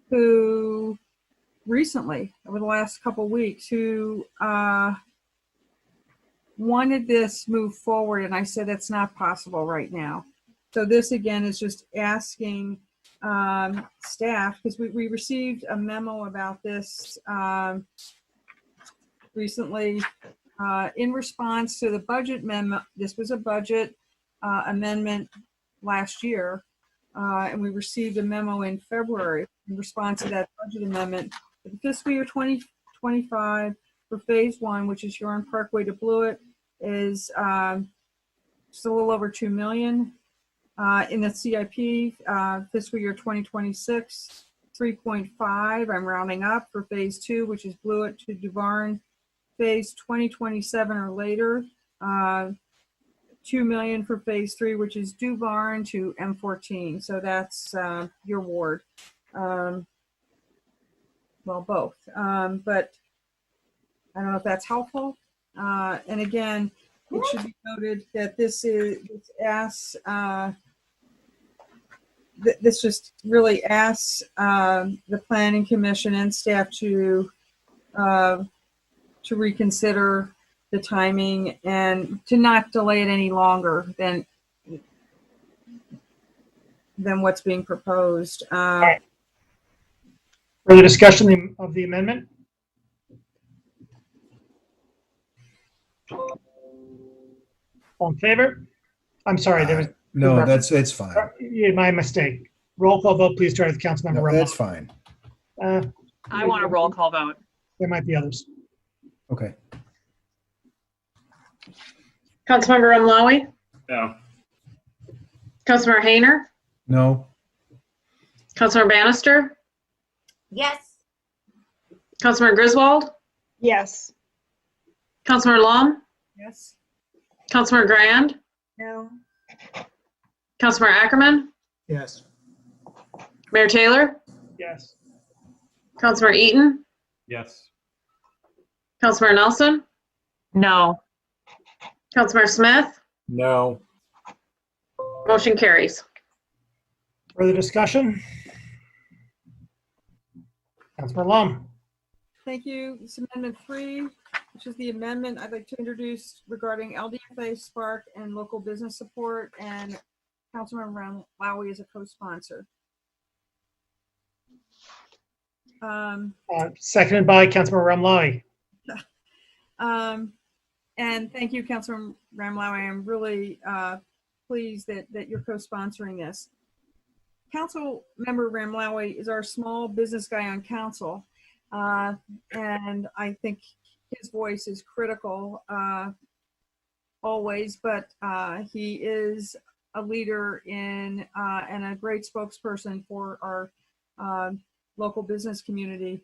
who recently, over the last couple weeks, who wanted this move forward, and I said that's not possible right now. So this again is just asking staff, because we received a memo about this recently in response to the budget memo. This was a budget amendment last year, and we received a memo in February in response to that budget amendment. For the fiscal year 2025 for phase 1, which is Huron Parkway to Blewett, is just a little over 2 million. In the CIP fiscal year 2026, 3.5, I'm rounding up for phase 2, which is Blewett to DuVarn. Phase 2027 or later, 2 million for phase 3, which is DuVarn to M14. So that's your ward. Well, both. But I don't know if that's helpful. And again, it should be noted that this asks, this just really asks the Planning Commission and staff to reconsider the timing and to not delay it any longer than what's being proposed. Further discussion of the amendment? All in favor? I'm sorry, there was. No, it's fine. Yeah, my mistake. Roll call vote, please start with Councilmember No, Rumlow. that's fine. I want a roll call vote. There might be others. Okay. Councilmember Umlawi, No. Councilmember Hayner, No. Councilmember Bannister, Yes. Councilmember Griswold, Yes. Councilmember Lum, Yes. Councilmember Grand, No. Councilmember Ackerman, Yes. Mayor Taylor, Yes. Councilmember Eaton, Yes. Councilmember Nelson, No. Councilmember Smith, No. motion carries. Further discussion? Councilmember Lum. Thank you. This is Amendment 3, which is the amendment I'd like to introduce regarding LDFA, Spark, and local business support, and Councilmember Lowry is a co-sponsor. Seconded by Councilmember Rumlowy. And thank you, Councilmember Ramlawi. I'm really pleased that you're co-sponsoring this. Councilmember Ramlawi is our small business guy on council, and I think his voice is critical always, but he is a leader in and a great spokesperson for our local business community.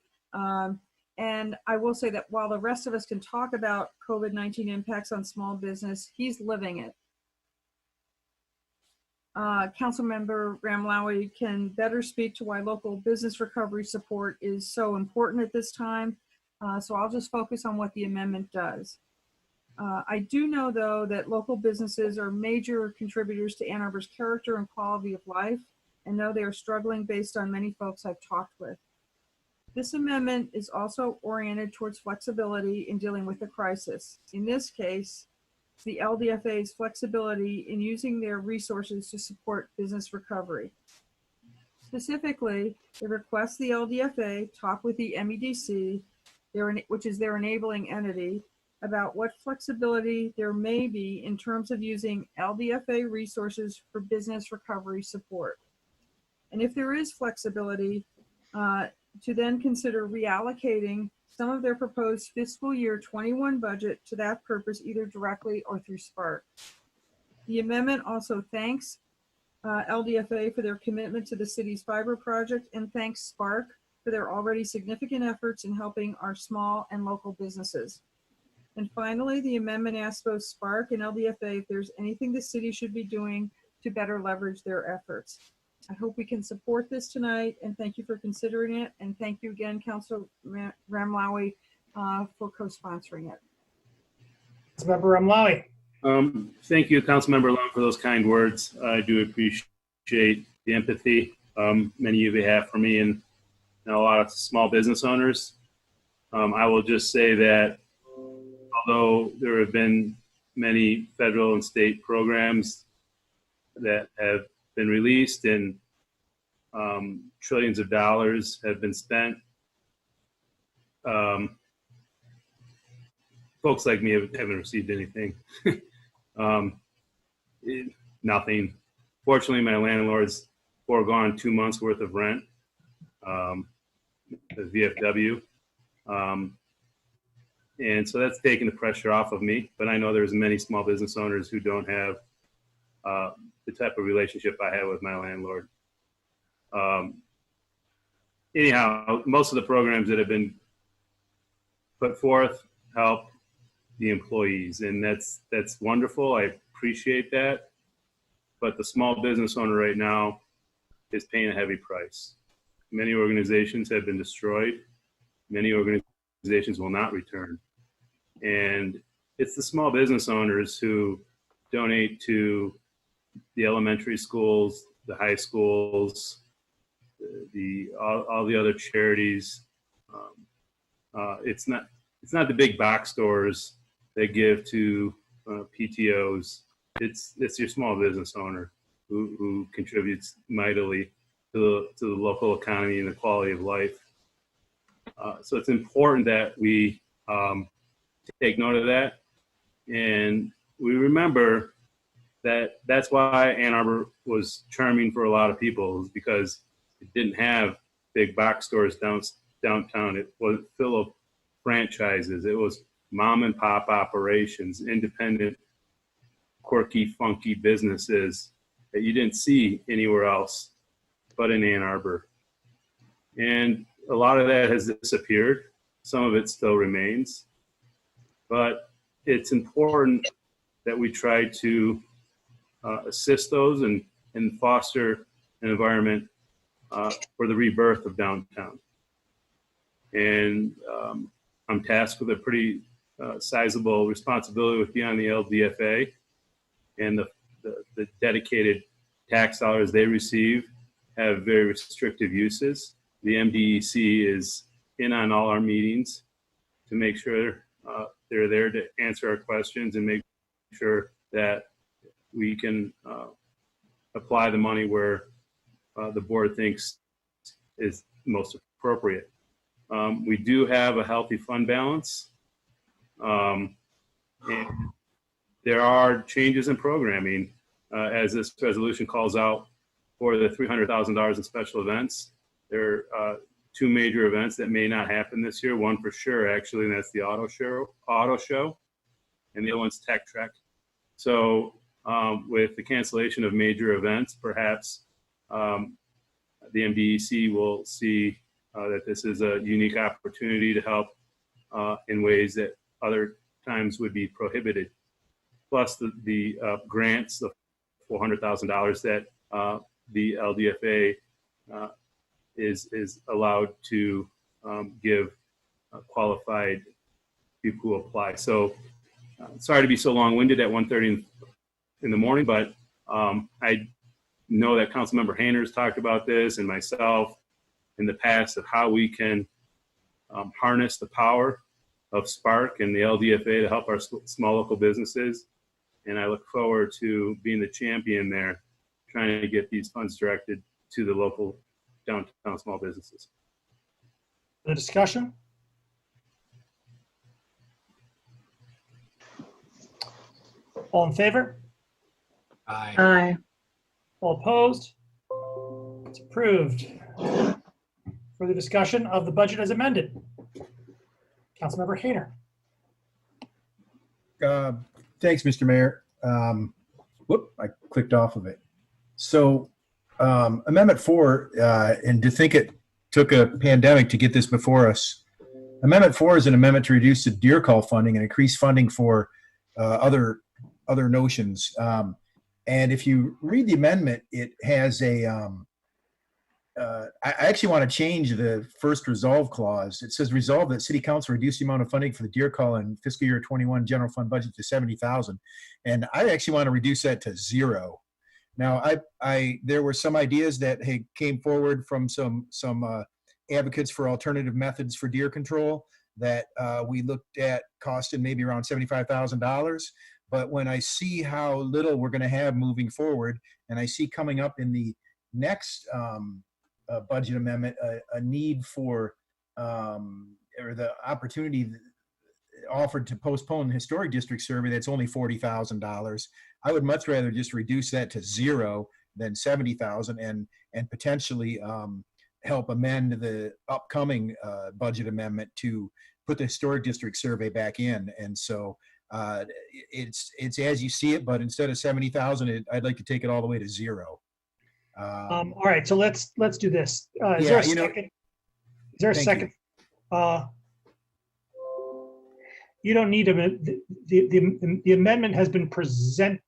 And I will say that while the rest of us can talk about COVID-19 impacts on small business, he's living it. Councilmember Ramlawi can better speak to why local business recovery support is so important at this time. So I'll just focus on what the amendment does. I do know, though, that local businesses are major contributors to Ann Arbor's character and quality of life, and know they are struggling based on many folks I've talked with. This amendment is also oriented towards flexibility in dealing with the crisis. In this case, the LDFA's flexibility in using their resources to support business recovery. Specifically, it requests the LDFA talk with the MEDC, which is their enabling entity, about what flexibility there may be in terms of using LDFA resources for business recovery support. And if there is flexibility, to then consider reallocating some of their proposed fiscal year 21 budget to that purpose, either directly or through Spark. The amendment also thanks LDFA for their commitment to the city's fiber project and thanks Spark for their already significant efforts in helping our small and local businesses. And finally, the amendment asks both Spark and LDFA if there's anything the city should be doing to better leverage their efforts. I hope we can support this tonight, and thank you for considering it. And thank you again, Council Ramlawi, for co-sponsoring it. Councilmember Ramlawi. Thank you, Councilmember Lum, for those kind words. I do appreciate the empathy many of you have for me and a lot of small business owners. I will just say that although there have been many federal and state programs that have been released and trillions of dollars have been spent, folks like me haven't received anything. Nothing. Fortunately, my landlord's foregone 2 months worth of rent, the VFW. And so that's taken the pressure off of me, but I know there's many small business owners who don't have the type of relationship I have with my landlord. anyhow, most of the programs that have been put forth help the employees, and that's wonderful. I appreciate that. But the small business owner right now is paying a heavy price. Many organizations have been destroyed. Many organizations will not return. And it's the small business owners who donate to the elementary schools, the high schools, all the other charities. It's not the big box stores that give to PTOs. It's your small business owner who contributes mightily to the local economy and the quality of life. So it's important that we take note of that, and we remember that that's why Ann Arbor was charming for a lot of people, is because it didn't have big box stores downtown. It wasn't full of franchises. It was mom and pop operations, independent, quirky, funky businesses that you didn't see anywhere else but in Ann Arbor. And a lot of that has disappeared. Some of it still remains. But it's important that we try to assist those and foster an environment for the rebirth of downtown. And I'm tasked with a pretty sizable responsibility with being on the LDFA, and the dedicated tax dollars they receive have very restrictive uses. The MDEC is in on all our meetings to make sure they're there to answer our questions and make sure that we can apply the money where the board thinks is most appropriate. We do have a healthy fund balance. And there are changes in programming, as this resolution calls out for the $300,000 in special events. There are two major events that may not happen this year. One for sure, actually, and that's the auto show, and the other one's Tech Trek. So with the cancellation of major events, perhaps the MDEC will see that this is a unique opportunity to help in ways that other times would be prohibited. Plus the grants, the $400,000 that the LDFA is allowed to give qualified people who apply. So sorry to be so long-winded at 1:30 in the morning, but I know that Councilmember Hayner's talked about this, and myself in the past, of how we can harness the power of Spark and the LDFA to help our small local businesses. And I look forward to being the champion there, trying to get these funds directed to the local downtown small businesses. The discussion? All in favor? Aye. Aye. All opposed? It's approved. Further discussion of the budget as amended. Councilmember Hayner. Thanks, Mr. Mayor. Whoop, I clicked off of it. So Amendment 4, and to think it took a pandemic to get this before us. Amendment 4 is an amendment to reduce the deer call funding and increase funding for other notions. And if you read the amendment, it has a, I actually want to change the first resolve clause. It says resolve that City Council reduce the amount of funding for the deer call in fiscal year 21 general fund budget to $70,000. And I actually want to reduce that to 0. Now, there were some ideas that came forward from some advocates for alternative methods for deer control that we looked at costing maybe around $75,000. But when I see how little we're going to have moving forward, and I see coming up in the next budget amendment a need for or the opportunity offered to postpone the historic district survey that's only $40,000. I would much rather just reduce that to 0 than 70,000 and potentially help amend the upcoming budget amendment to put the historic district survey back in. And so it's as you see it, but instead of 70,000, I'd like to take it all the way to 0. All right, so let's do this. Is there a second? Is there a Thank second? You don't need the amendment has been present.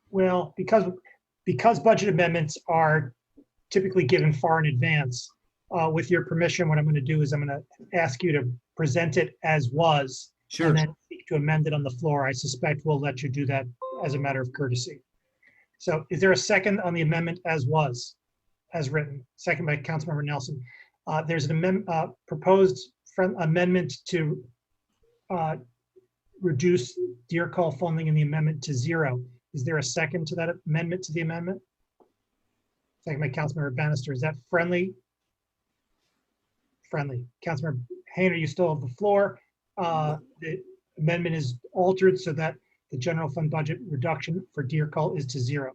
Well, because budget amendments are typically given far in advance, with your permission, what I'm going to do is I'm going to ask you to present it as was. Sure. And then seek to amend it on the floor. I suspect we'll let you do that as a matter of courtesy. So is there a second on the amendment as was, as written? Second by Councilmember Nelson. There's an proposed amendment to reduce deer call funding in the amendment to 0. Is there a second to that amendment to the amendment? Second by Councilmember Bannister. Is that friendly? Friendly. Councilmember Hayner, you still have the floor. The amendment is altered so that the general fund budget reduction for deer call is to 0.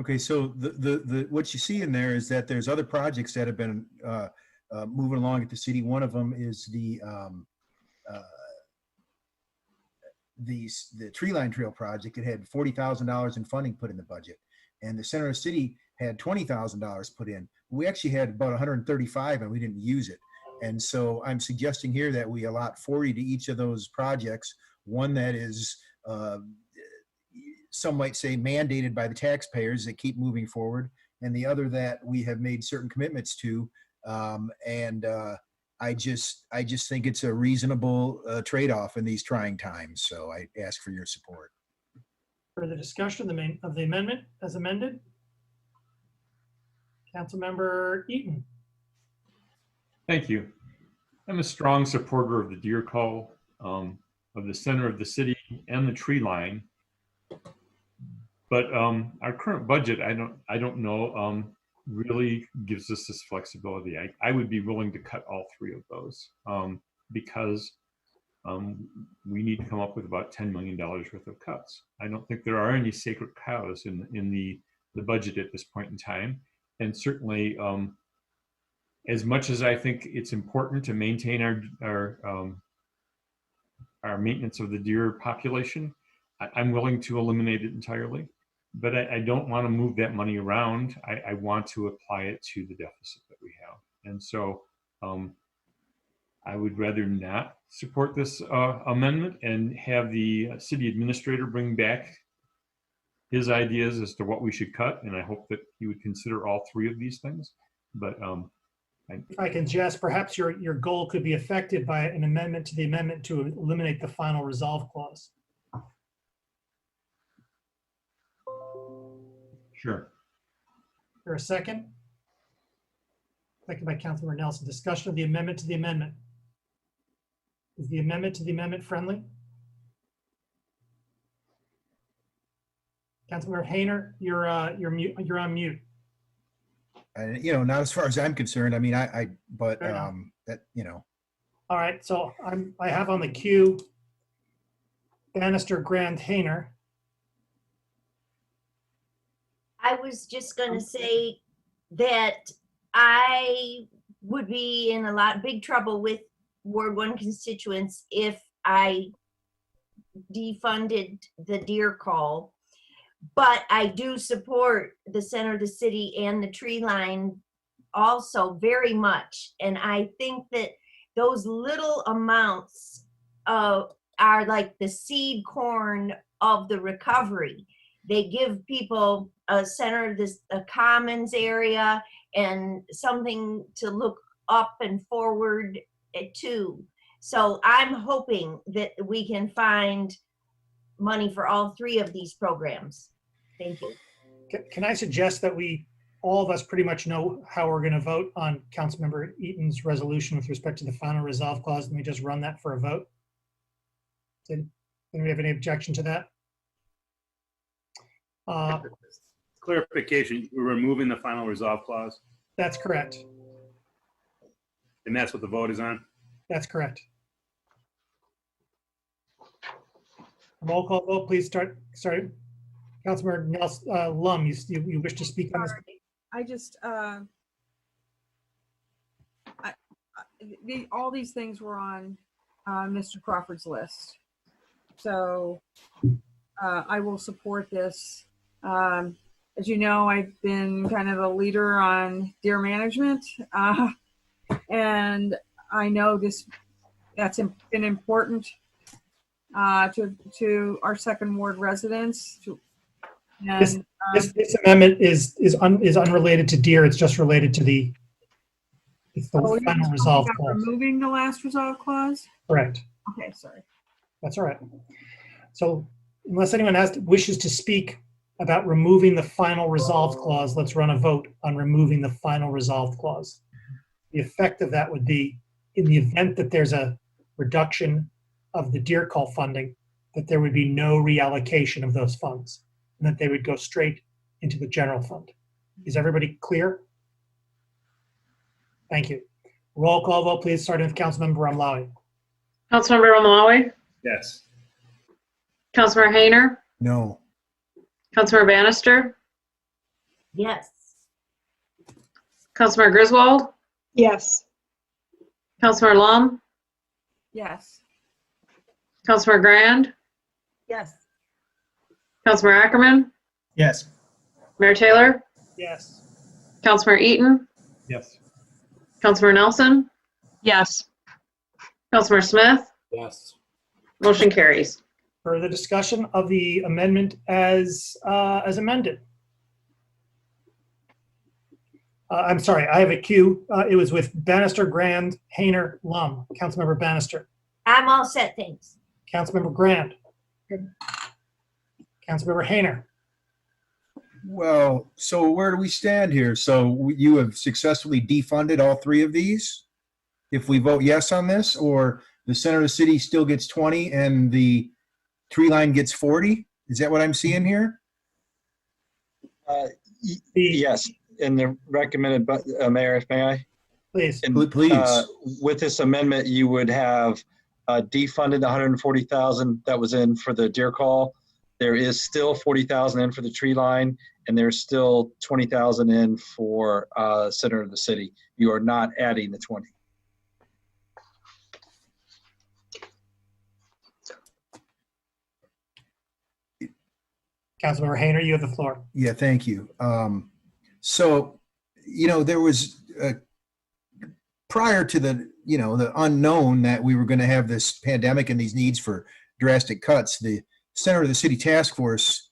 Okay, so the what you see in there is that there's other projects that have been moving along at the city. One of them is the tree line trail project. It had $40,000 in funding put in the budget, and the center of the city had $20,000 put in. We actually had about 135, and we didn't use it. And so I'm suggesting here that we allot 40 to each of those projects. One that is, some might say, mandated by the taxpayers that keep moving forward, and the other that we have made certain commitments to. I just think it's a reasonable trade-off in these trying times. So I ask for your support. Further discussion of the amendment as amended? Councilmember Eaton. Thank you. I'm a strong supporter of the deer call, of the center of the city and the tree line. But our current budget, I don't know, really gives us this flexibility. I would be willing to cut all 3 of those because we need to come up with about $10 million worth of cuts. I don't think there are any sacred cows in the budget at this point in time. And certainly, as much as I think it's important to maintain our maintenance of the deer population, I'm willing to eliminate it entirely. But I don't want to move that money around. I want to apply it to the deficit that we have. And so I would rather not support this amendment and have the city administrator bring back his ideas as to what we should cut. And I hope that he would consider all 3 of these things. But if I can suggest, perhaps your goal could be affected by an amendment to the amendment to eliminate the final resolve clause. Sure. Is there a second? Second by Councilmember Nelson. Discussion of the amendment to the amendment. Is the amendment to the amendment friendly? Councilmember Hayner, you're on mute. And not as far as I'm concerned. I mean, but that All right, so I have on the queue Bannister, Grand, Hayner. I was just going to say that I would be in big trouble with Ward 1 constituents if I defunded the deer call. But I do support the center of the city and the tree line also very much. And I think that those little amounts are like the seed corn of the recovery. They give people a center of a commons area and something to look up and forward to. So I'm hoping that we can find money for all 3 of these programs. Thank you. Can I suggest that all of us pretty much know how we're going to vote on Councilmember Eaton's resolution with respect to the final resolve clause? Let me just run that for a vote. Did we have any objection to that? Clarification, we're removing the final resolve clause, That's correct. and that's what the vote is on? That's correct. Roll call vote, please start. Sorry. Councilmember Nelson, Lum, you wish to speak on this? I just, all these things were on Mr. Crawford's list. So I will support this. As you know, I've been kind of a leader on deer management. And I know that's been important to our second ward residents. This amendment is unrelated to deer. It's just related to the you're final just resolve talking about clause. removing the last resolve clause? Correct. Okay, sorry. That's all right. So unless anyone wishes to speak about removing the final resolved clause, let's run a vote on removing the final resolved clause. The effect of that would be, in the event that there's a reduction of the deer call funding, that there would be no reallocation of those funds, and that they would go straight into the general fund. Is everybody clear? Thank you. Roll call vote, please, starting with Councilmember Ramlawi. Councilmember Omalawi, Yes. Councilmember Hayner, No. Councilmember Bannister, Yes. Councilmember Griswold, Yes. Councilmember Lum, Yes. Councilmember Grand, Yes. Councilmember Ackerman, Yes. Mayor Taylor, Yes. Councilmember Eaton, Yes. Councilmember Nelson, Yes. Councilmember Smith, Yes. motion carries. Further discussion of the amendment as amended. I'm sorry, I have a queue. It was with Bannister, Grand, Hayner, Lum. Councilmember Bannister. I'm all set, thanks. Councilmember Grand. Councilmember Hayner. Well, so where do we stand here? So you have successfully defunded all three of these? If we vote yes on this, or the center of the city still gets 20 and the tree line gets 40? Is that what I'm seeing here? Yes, in the recommended, Mayor, if may I? Please. Please. With this amendment, you would have defunded the 140,000 that was in for the deer call. There is still 40,000 in for the tree line, and there's still 20,000 in for center of the city. You are not adding the 20. Councilmember Hayner, you have the floor. Yeah, thank you. So, there was prior to the unknown that we were going to have this pandemic and these needs for drastic cuts, the center of the city task force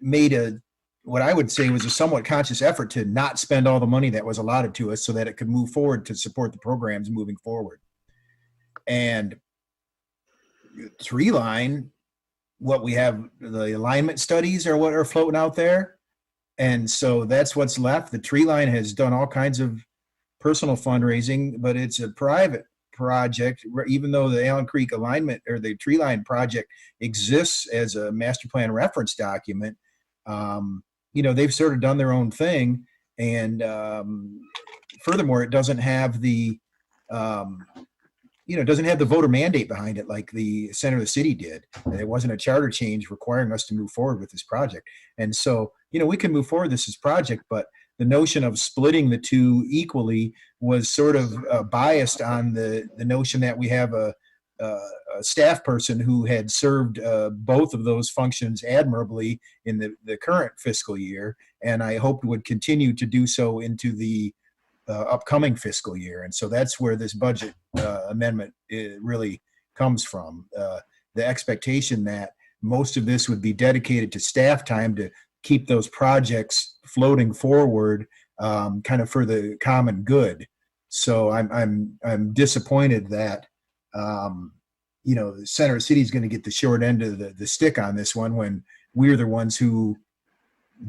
made what I would say was a somewhat conscious effort to not spend all the money that was allotted to us so that it could move forward to support the programs moving forward. And tree line, what we have, the alignment studies are what are floating out there. And so that's what's left. The tree line has done all kinds of personal fundraising, but it's a private project, even though the Allen Creek alignment or the tree line project exists as a master plan reference document. They've sort of done their own thing. And furthermore, it doesn't have the doesn't have the voter mandate behind it like the center of the city did. And it wasn't a charter change requiring us to move forward with this project. And so, we can move forward with this project, but the notion of splitting the two equally was sort of biased on the notion that we have a staff person who had served both of those functions admirably in the current fiscal year, and I hoped would continue to do so into the upcoming fiscal year. And so that's where this budget amendment really comes from. The expectation that most of this would be dedicated to staff time to keep those projects floating forward, kind of for the common good. So I'm disappointed that the center of the city is going to get the short end of the stick on this one when we're the ones who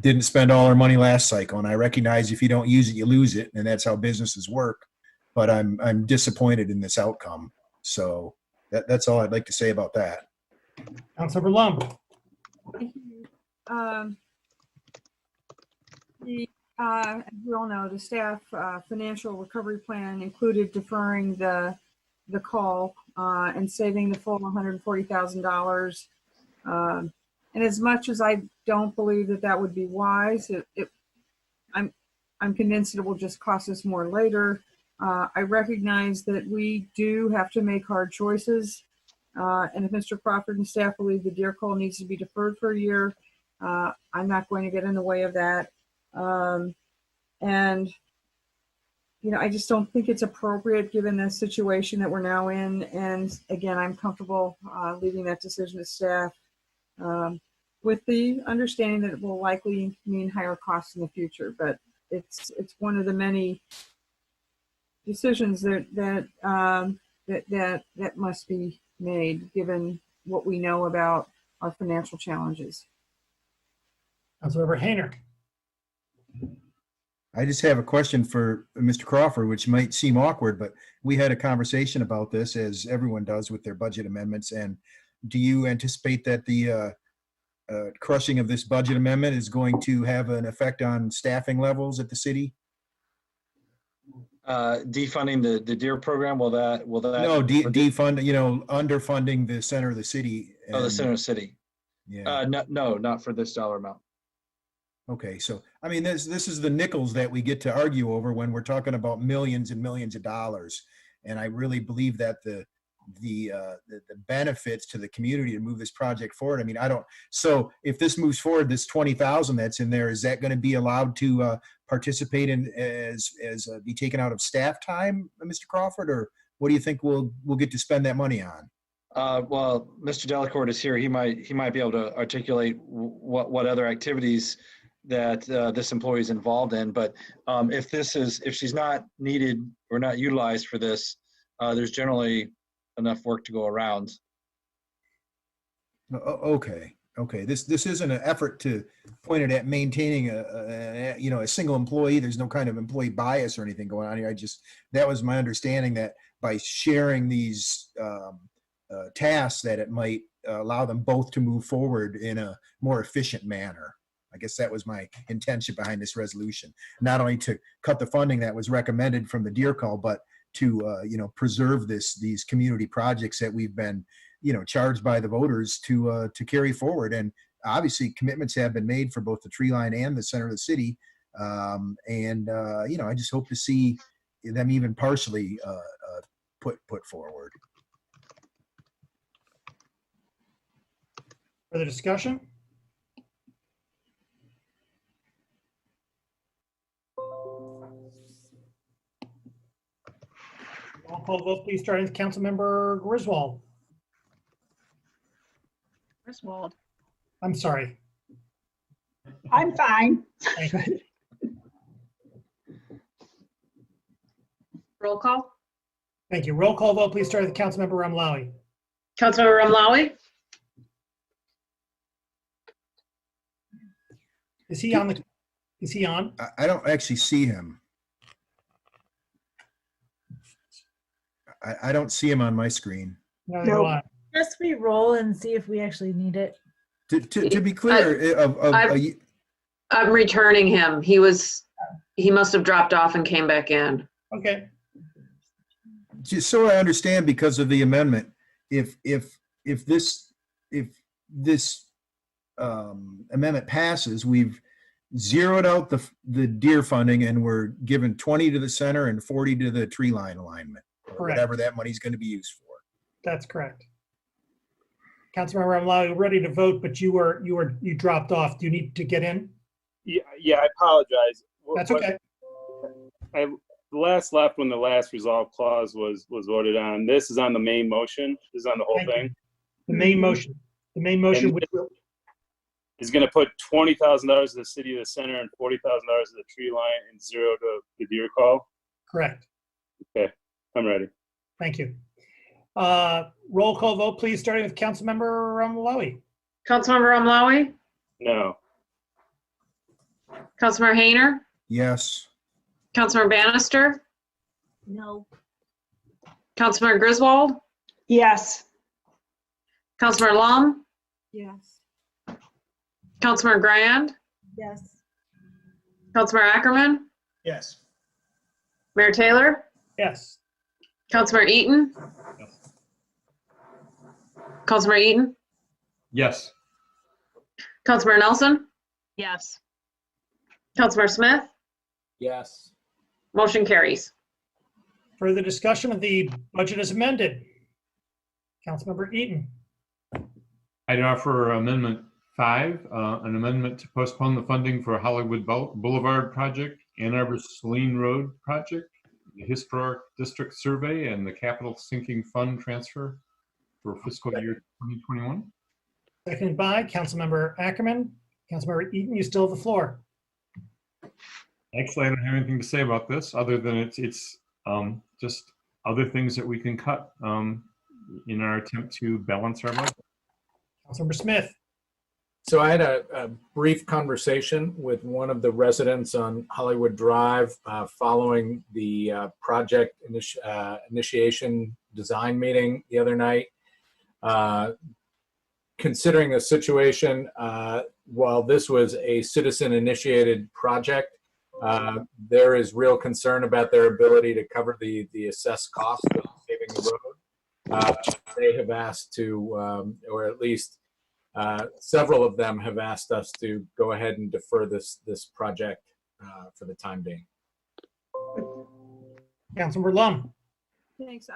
didn't spend all our money last cycle. And I recognize if you don't use it, you lose it, and that's how businesses work. But I'm disappointed in this outcome. So that's all I'd like to say about that. Councilmember Lum. As we all know, the staff financial recovery plan included deferring the call and saving the full $140,000. And as much as I don't believe that would be wise, I'm convinced it will just cost us more later. I recognize that we do have to make hard choices. And if Mr. Crawford and staff believe the deer call needs to be deferred for a year, I'm not going to get in the way of that. And I just don't think it's appropriate given the situation that we're now in. And again, I'm comfortable leaving that decision to staff with the understanding that it will likely mean higher costs in the future. But it's one of the many decisions that must be made given what we know about our financial challenges. Councilmember Hayner. I just have a question for Mr. Crawford, which might seem awkward, but we had a conversation about this, as everyone does with their budget amendments. And do you anticipate that the crushing of this budget amendment is going to have an effect on staffing levels at the city? Defunding the DEER program, will that? No, defund, underfunding the center of the city. Oh, the center of the city. Yeah. No, not for this dollar amount. Okay, so I mean, this is the nickels that we get to argue over when we're talking about millions and millions of dollars, and I really believe that the benefits to the community to move this project forward. I mean, so if this moves forward, this 20,000 that's in there, is that going to be allowed to participate in as be taken out of staff time, Mr. Crawford, or what do you think we'll get to spend that money on? Well, Mr. Delacorte is here. He might be able to articulate what other activities that this employee is involved in. But if she's not needed or not utilized for this, there's generally enough work to go around. Okay. This isn't an effort to point it at maintaining a single employee. There's no kind of employee bias or anything going on here. That was my understanding, that by sharing these tasks, that it might allow them both to move forward in a more efficient manner. I guess that was my intention behind this resolution, not only to cut the funding that was recommended from the Deer Call, but to preserve these community projects that we've been charged by the voters to carry forward. And obviously commitments have been made for both the tree line and the center of the city. I just hope to see them even partially put forward. Further discussion? Roll call vote, please, starting with Councilmember Griswold. Griswold. I'm sorry. I'm fine. Roll call. Thank you. Roll call vote, please, starting with Councilmember Ramlawi. Councilmember Ramlawi. Is he on? I don't actually see him. I don't see him on my screen. No. Just re-roll and see if we actually need it. To be clear, I'm returning him. He must have dropped off and came back in. Okay. Just so I understand, because of the amendment, if this amendment passes, we've zeroed out the deer funding and we're given 20 to the center and 40 to the tree line alignment, or correct, whatever that money's going to be used for. That's correct. Councilmember Ramlawi, ready to vote, but you dropped off. Do you need to get in? Yeah, I apologize. That's okay. I last left when the last resolve clause was voted on. This is on the main motion. This is on the whole thing. The main motion. The main motion, which will is going to put $20,000 to the city of the center and $40,000 to the tree line and 0 to the deer call. Correct. Okay, I'm ready. Thank you. Roll call vote, please, starting with Councilmember Ramlawi. Councilmember Ramlawi. No. Councilmember Hayner. Yes. Councilmember Bannister. No. Councilmember Griswold. Yes. Councilmember Lum. Yes. Councilmember Grand. Yes. Councilmember Ackerman. Yes. Mayor Taylor. Yes. Councilmember Eaton. Councilmember Eaton. Yes. Councilmember Nelson. Yes. Councilmember Smith. Yes. Motion carries. Further discussion of the budget as amended. Councilmember Eaton. I'd offer Amendment 5, an amendment to postpone the funding for Hollywood Boulevard project, Ann Arbor Saline Road project, the Historic District Survey and the Capital Sinking Fund transfer for fiscal year 2021. Seconded by Councilmember Ackerman. Councilmember Eaton, you still have the floor. Actually, I don't have anything to say about this other than it's just other things that we can cut in our attempt to balance our budget. Councilmember Smith. So I had a brief conversation with one of the residents on Hollywood Drive following the project initiation design meeting the other night. Considering the situation, while this was a citizen-initiated project, there is real concern about their ability to cover the assessed cost of paving the road. They have asked to, or at least several of them have asked us to go ahead and defer this project for the time being. Councilmember Lum. Thanks.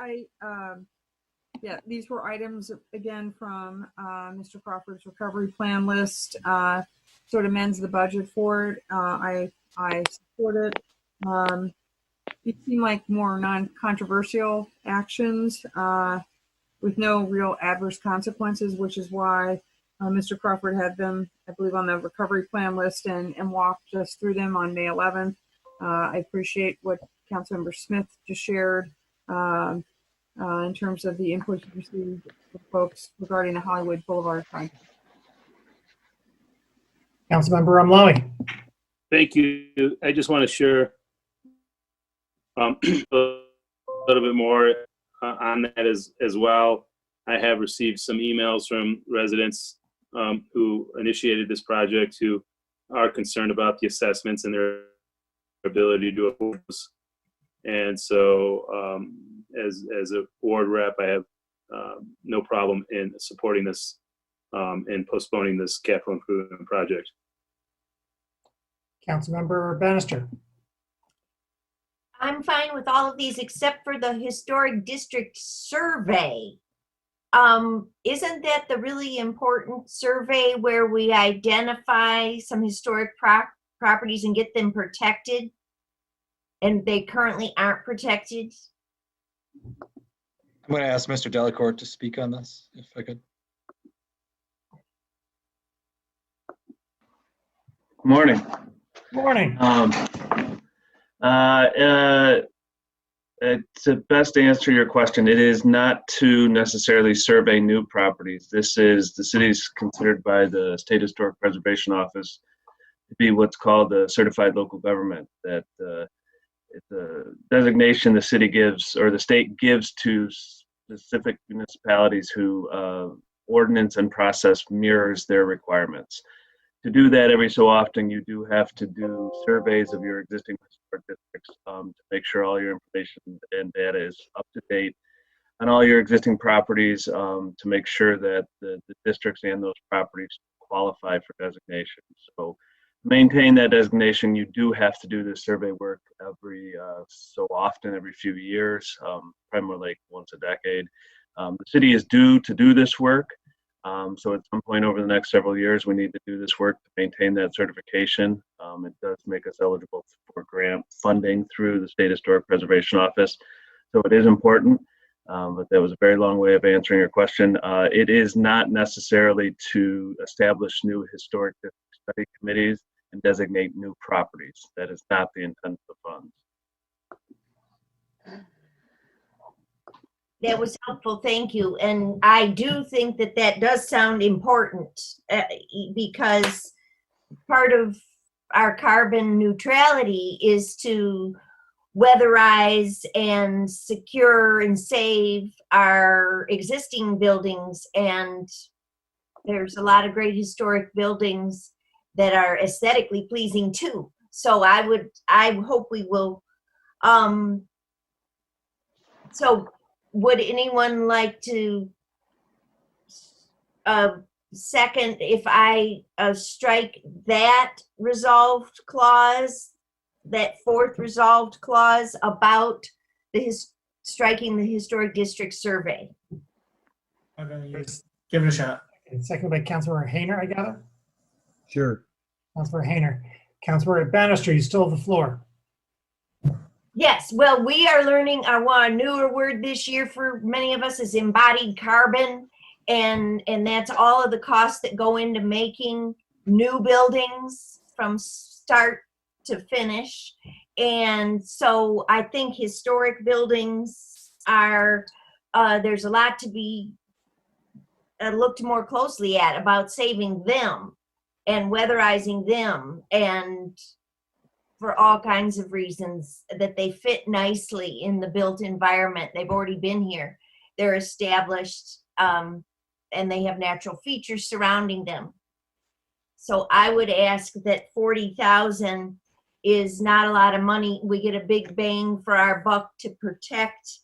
Yeah, these were items again from Mr. Crawford's recovery plan list. Sort of amends the budget for it. I support it. These seem like more non-controversial actions with no real adverse consequences, which is why Mr. Crawford had them, I believe, on the recovery plan list and walked us through them on May 11th. I appreciate what Councilmember Smith just shared in terms of the input you received from folks regarding the Hollywood Boulevard project. Councilmember Amlawi. Thank you. I just want to share a little bit more on that as well. I have received some emails from residents who initiated this project who are concerned about the assessments and their ability to oppose. And so as a board rep, I have no problem in supporting this and postponing this capital improvement project. Councilmember Bannister. I'm fine with all of these except for the historic district survey. Isn't that the really important survey where we identify some historic properties and get them protected? And they currently aren't protected? I'm going to ask Mr. Delacourt to speak on this, if I could. Morning. Morning. To best answer your question, it is not to necessarily survey new properties. This is, the city's considered by the State Historic Preservation Office to be what's called a certified local government. That it's a designation the city gives, or the state gives, to specific municipalities who ordinance and process mirrors their requirements. To do that every so often, you do have to do surveys of your existing historic districts to make sure all your information and data is up to date on all your existing properties, to make sure that the districts and those properties qualify for designation. So to maintain that designation, you do have to do this survey work every so often, every few years, primarily like once a decade. The city is due to do this work. So at some point over the next several years, we need to do this work to maintain that certification. It does make us eligible for grant funding through the State Historic Preservation Office. So it is important, but that was a very long way of answering your question. It is not necessarily to establish new historic study committees and designate new properties. That is not the intent of the funds. That was helpful, thank you. And I do think that that does sound important because part of our carbon neutrality is to weatherize and secure and save our existing buildings. And there's a lot of great historic buildings that are aesthetically pleasing too. So I hope we will. So would anyone like to second if I strike that resolved clause, that fourth resolved clause about the striking the historic district survey? Okay, give it a shot. And seconded by Councilmember Hayner, I gather? Sure. Councilmember Hayner. Councilmember Bannister, you still have the floor. Yes, well, we are learning a newer word this year for many of us is embodied carbon. And that's all of the costs that go into making new buildings from start to finish. And so I think historic buildings are, there's a lot to be looked more closely at about saving them and weatherizing them, and for all kinds of reasons that they fit nicely in the built environment. They've already been here. They're established, and they have natural features surrounding them. So I would ask that 40,000 is not a lot of money. We get a big bang for our buck to protect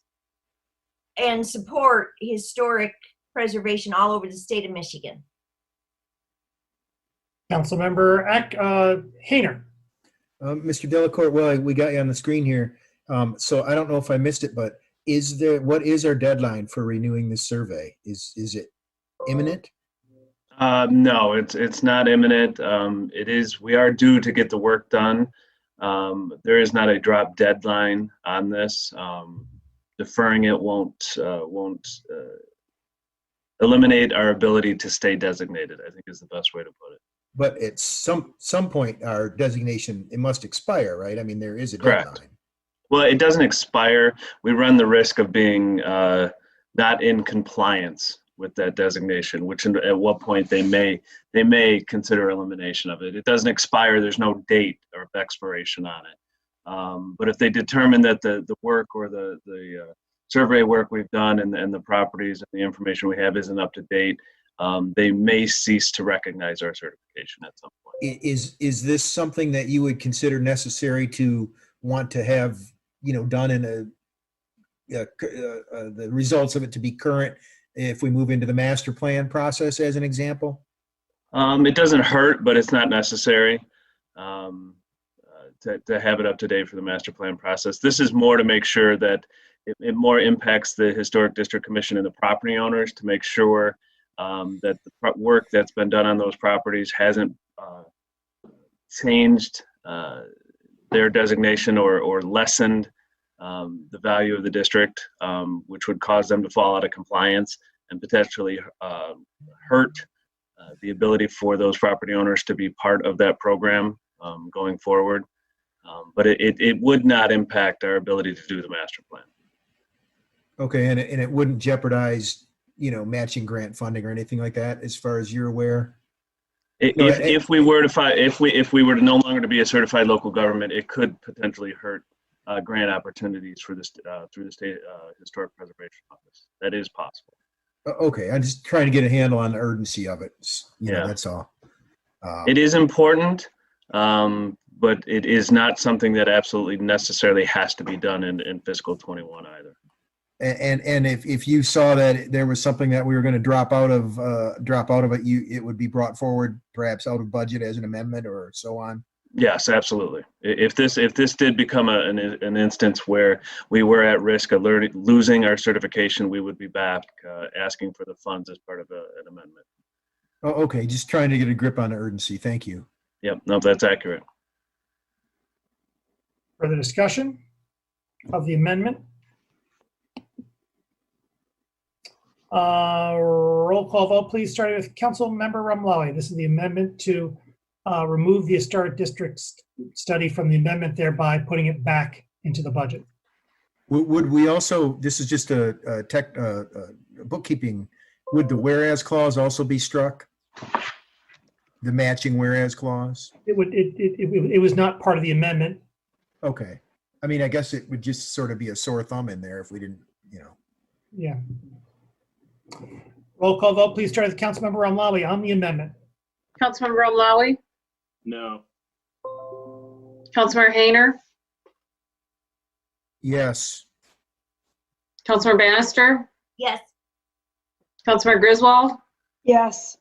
and support historic preservation all over the state of Michigan. Councilmember Hayner. Mr. Delacourt, well, we got you on the screen here. So I don't know if I missed it, but what is our deadline for renewing this survey? Is it imminent? No, it's not imminent. We are due to get the work done. There is not a drop deadline on this. Deferring it won't eliminate our ability to stay designated, I think is the best way to put it. But at some point, our designation, it must expire, right? I mean, there is a Correct. deadline. Well, it doesn't expire. We run the risk of being not in compliance with that designation, which at what point they may consider elimination of it. It doesn't expire. There's no date or expiration on it. But if they determine that the work or the survey work we've done and the properties and the information we have isn't up to date, they may cease to recognize our certification at some point. Is this something that you would consider necessary to want to have, done in the results of it to be current if we move into the master plan process, as an example? It doesn't hurt, but it's not necessary to have it up to date for the master plan process. This is more to make sure that it more impacts the Historic District Commission and the property owners to make sure that the work that's been done on those properties hasn't changed their designation or lessened the value of the district, which would cause them to fall out of compliance and potentially hurt the ability for those property owners to be part of that program going forward. But it would not impact our ability to do the master plan. Okay, and it wouldn't jeopardize, matching grant funding or anything like that, as far as you're aware? If we were to no longer to be a certified local government, it could potentially hurt grant opportunities for this through the state historic preservation office. That is possible. Okay, I'm just trying to get a handle on the urgency of it. That's all. It is important, but it is not something that absolutely necessarily has to be done in fiscal 21 either. And if you saw that there was something that we were going to drop out of it, it would be brought forward, perhaps out of budget as an amendment or so on. Yes, absolutely. If this did become an instance where we were at risk of losing our certification, we would be back asking for the funds as part of an amendment. Oh, okay. Just trying to get a grip on the urgency. Thank you. Yep. No, that's accurate. Further discussion of the amendment? Roll call vote, please, starting with Councilmember Rumlowy. This is the amendment to remove the historic district study from the amendment, thereby putting it back into the budget. Would we also, this is just a bookkeeping, would the whereas clause also be struck? The matching whereas clause? It was not part of the amendment. Okay. I mean, I guess it would just sort of be a sore thumb in there if we didn't, Yeah. Roll call vote, please, start with Councilmember Rumlowy on the amendment. Councilmember Rumlowy, No. Councilmember Hayner, Yes. Councilmember Bannister, Yes. Councilmember Griswold, Yes.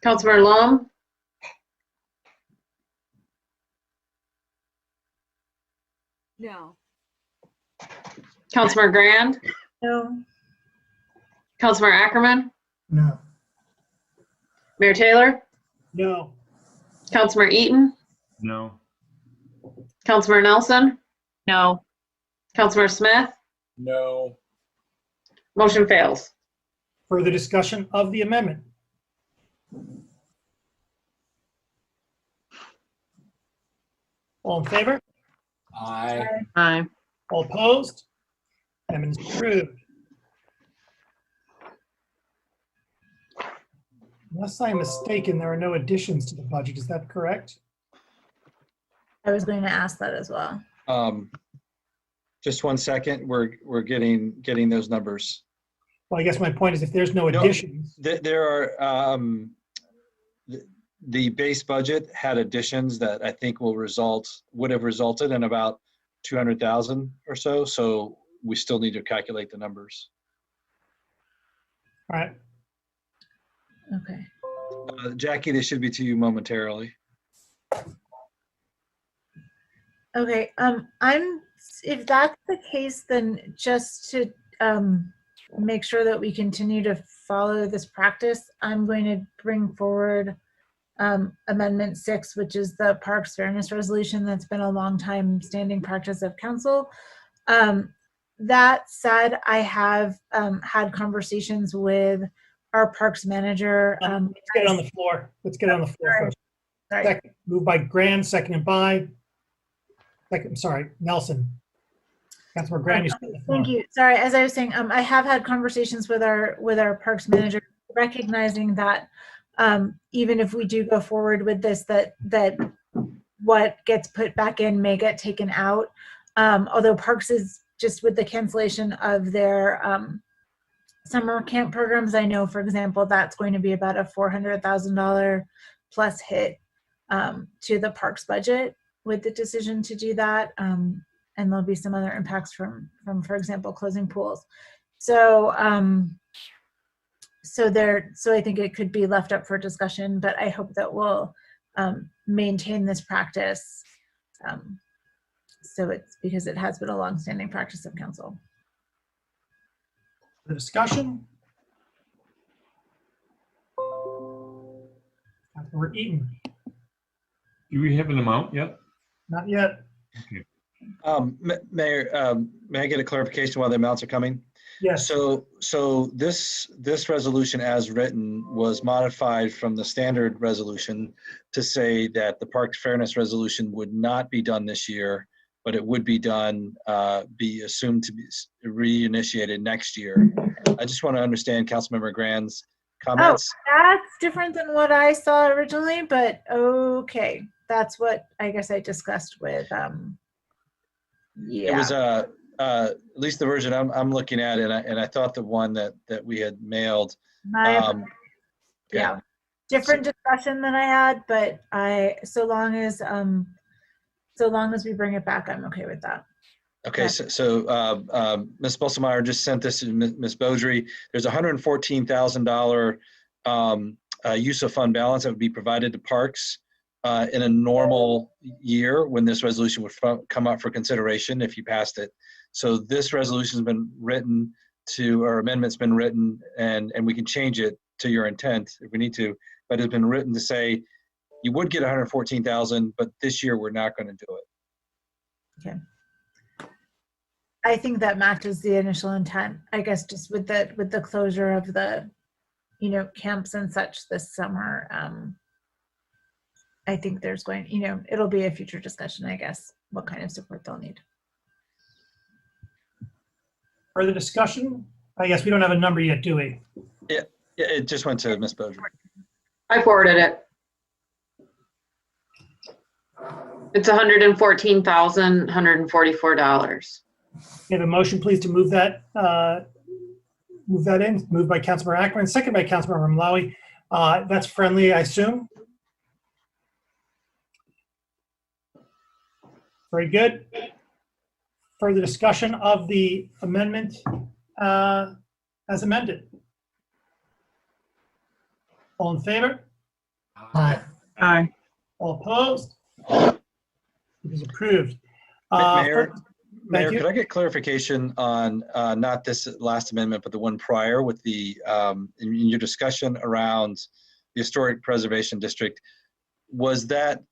Councilmember Lum, No. Councilmember Grand, No. Councilmember Ackerman, No. Mayor Taylor, No. Councilmember Eaton, No. Councilmember Nelson, No. Councilmember Smith? No. Motion fails. Further discussion of the amendment? All in favor? Aye. Aye. All opposed? Amendment is approved. Unless I'm mistaken, there are no additions to the budget. Is that correct? I was going to ask that as well. Just 1 second. We're getting those numbers. Well, I guess my point is if there's no additions. There are, the base budget had additions that I think would have resulted in about 200,000 or so. So we still need to calculate the numbers. All right. Okay. Jackie, this should be to you momentarily. Okay. If that's the case, then just to make sure that we continue to follow this practice, I'm going to bring forward Amendment 6, which is the Parks Fairness Resolution. That's been a long time standing practice of council. That said, I have had conversations with our parks manager. Let's get it on the floor. Let's get it on the floor first. Sorry. Second, moved by Grand, seconded by, Nelson. Councilmember Grand, you still have the floor. Thank you. Sorry, as I was saying, I have had conversations with our parks manager, recognizing that even if we do go forward with this, that what gets put back in may get taken out. Although Parks is just with the cancellation of their summer camp programs, I know, for example, that's going to be about a $400,000 plus hit to the Parks budget with the decision to do that. And there'll be some other impacts from for example, closing pools. So so I think it could be left up for discussion, but I hope that we'll maintain this practice. So it's because it has been a long-standing practice of council. The discussion. Councilmember Eaton. Do we have an amount yet? Not yet. Okay. Mayor, may I get a clarification while the amounts are coming? Yes. So this resolution as written was modified from the standard resolution to say that the Parks Fairness Resolution would not be done this year, but it would be done, be assumed to be reinitiated next year. I just want to understand Councilmember Grand's comments. Oh, that's different than what I saw originally, but okay. That's what I guess I discussed with, yeah. It was at least the version I'm looking at, and I thought the one that we had mailed. Yeah, different discussion than I had, but so long as we bring it back, I'm okay with that. Okay, so Ms. Busselmeyer just sent this to Ms. Beaudry. There's $114,000 use of fund balance that would be provided to parks in a normal year when this resolution would come up for consideration if you passed it. So this resolution's been written or amendment's been written, and we can change it to your intent if we need to, but it's been written to say you would get 114,000, but this year we're not going to do it. Okay. I think that matches the initial intent, I guess, just with the closure of the, camps and such this summer. I think there's it'll be a future discussion, I guess, what kind of support they'll need. Further discussion? I guess we don't have a number yet, do we? Yeah, it just went to Ms. Beaudry. I forwarded it. It's $114,144. We have a motion, please, to move that in. Moved by Councilmember Ackerman, second by Councilmember Malawi. That's friendly, I assume. Very good. Further discussion of the amendment as amended. All in favor? Aye. Aye. All opposed? It is approved. Mayor, Thank you. could I get clarification on not this last amendment, but the one prior with the, in your discussion around the Historic Preservation District, was that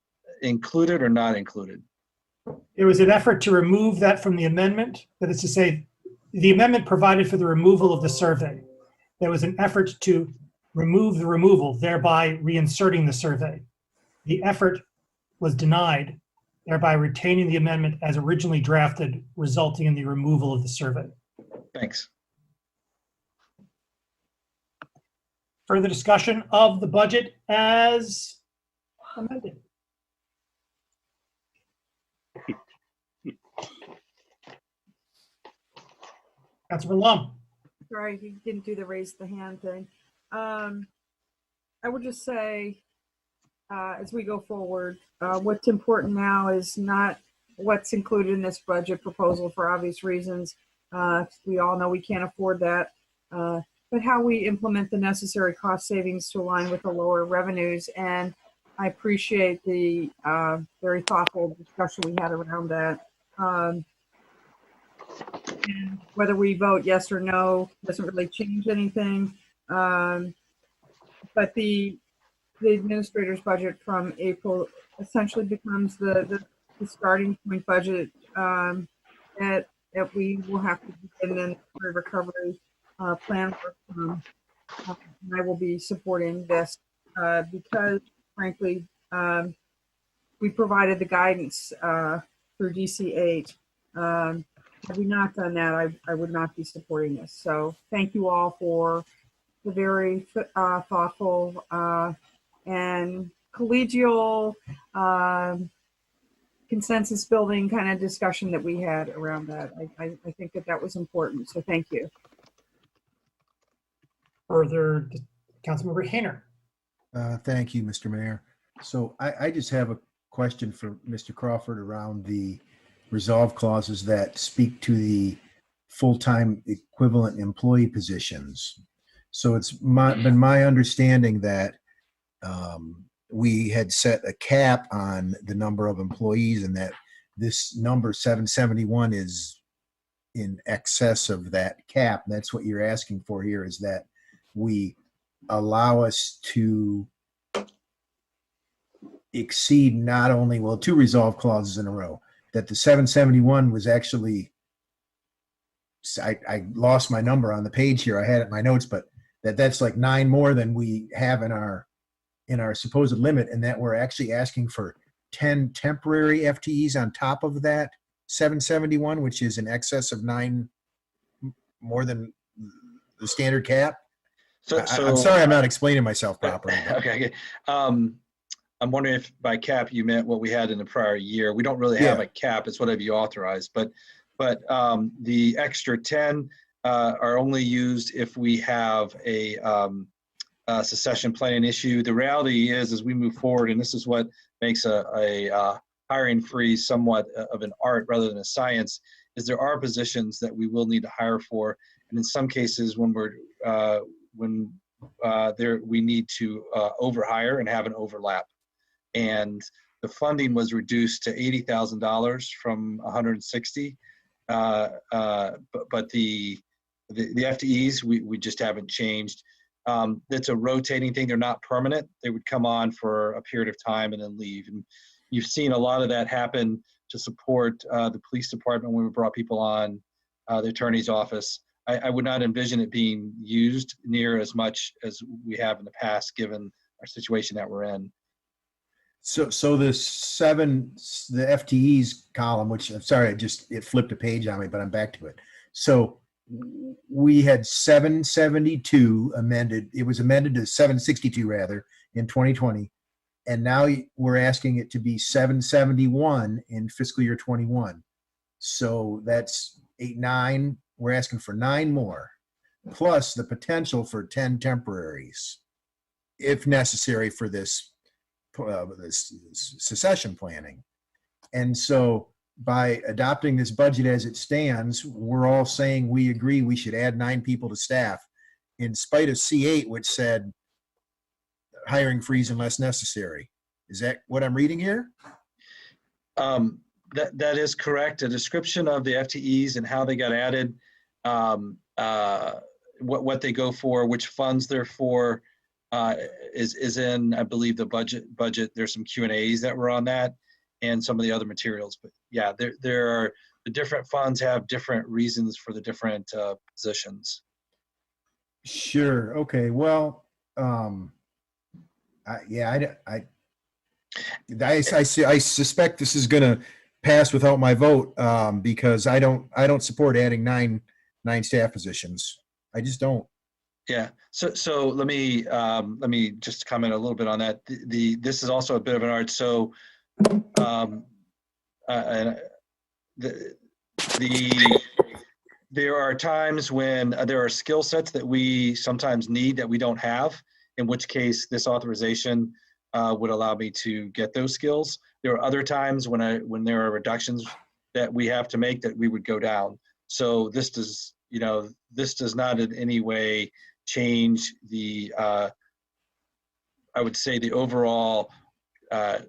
included or not included? It was an effort to remove that from the amendment. That is to say, the amendment provided for the removal of the survey. There was an effort to remove the removal, thereby reinserting the survey. The effort was denied, thereby retaining the amendment as originally drafted, resulting in the removal of the survey. Thanks. Further discussion of the budget as amended. Councilman Lum. Sorry, he didn't do the raise the hand thing. I would just say, as we go forward, what's important now is not what's included in this budget proposal for obvious reasons. We all know we can't afford that, but how we implement the necessary cost savings to align with the lower revenues. And I appreciate the very thoughtful discussion we had around that. And whether we vote yes or no doesn't really change anything. But the administrator's budget from April essentially becomes the starting point budget that we will have to begin in the recovery plan work from. And I will be supporting this because, frankly, we provided the guidance through DC 8. Had we not done that, I would not be supporting this. So thank you all for the very thoughtful and collegial consensus building kind of discussion that we had around that. I think that was important. So thank you. Further, Councilmember Hayner. Thank you, Mr. Mayor. So I just have a question for Mr. Crawford around the resolve clauses that speak to the full-time equivalent employee positions. So it's been my understanding that we had set a cap on the number of employees and that this number 771 is in excess of that cap. That's what you're asking for here, is that we allow us to exceed not only, well, 2 resolve clauses in a row, that the 771 was actually, I lost my number on the page here. I had it in my notes, but that's like 9 more than we have in our supposed limit, and that we're actually asking for 10 temporary FTEs on top of that 771, which is in excess of 9 more than the standard cap. So I'm sorry I'm not explaining myself properly. Okay. I'm wondering if by cap you meant what we had in the prior year. We don't really have a cap. It's whatever you authorize. But the extra 10 are only used if we have a succession planning issue. The reality is, as we move forward, and this is what makes a hiring freeze somewhat of an art rather than a science, is there are positions that we will need to hire for, and in some cases, when we need to overhire and have an overlap. And the funding was reduced to $80,000 from $160,000, but the FTEs we just haven't changed. It's a rotating thing; they're not permanent. They would come on for a period of time and then leave. And you've seen a lot of that happen to support the police department when we brought people on, the attorney's office. I would not envision it being used near as much as we have in the past, given our situation that we're in. So the FTEs column, which I'm sorry, it flipped a page on me, but I'm back to it. So we had 772 amended. It was amended to 762 rather in 2020. And now we're asking it to be 771 in fiscal year 21. So that's 8, 9. We're asking for 9 more, plus the potential for 10 temporaries, if necessary for this succession planning. And so by adopting this budget as it stands, we're all saying we agree we should add 9 people to staff, in spite of C8, which said hiring freeze unless necessary. Is that what I'm reading here? That is correct. A description of the FTEs and how they got added, what they go for, which funds they're for, is in, I believe, the budget. There's some Q&As that were on that. and some of the other materials. But yeah, there are, the different funds have different reasons for the different positions. Sure. Okay. Well, I suspect this is going to pass without my vote because I don't support adding nine staff positions. I just don't. Yeah. So let me just comment a little bit on that. This is also a bit of an art. So there are times when there are skill sets that we sometimes need that we don't have, in which case this authorization would allow me to get those skills. There are other times when there are reductions that we have to make that we would go down. So this does not in any way change the I would say the overall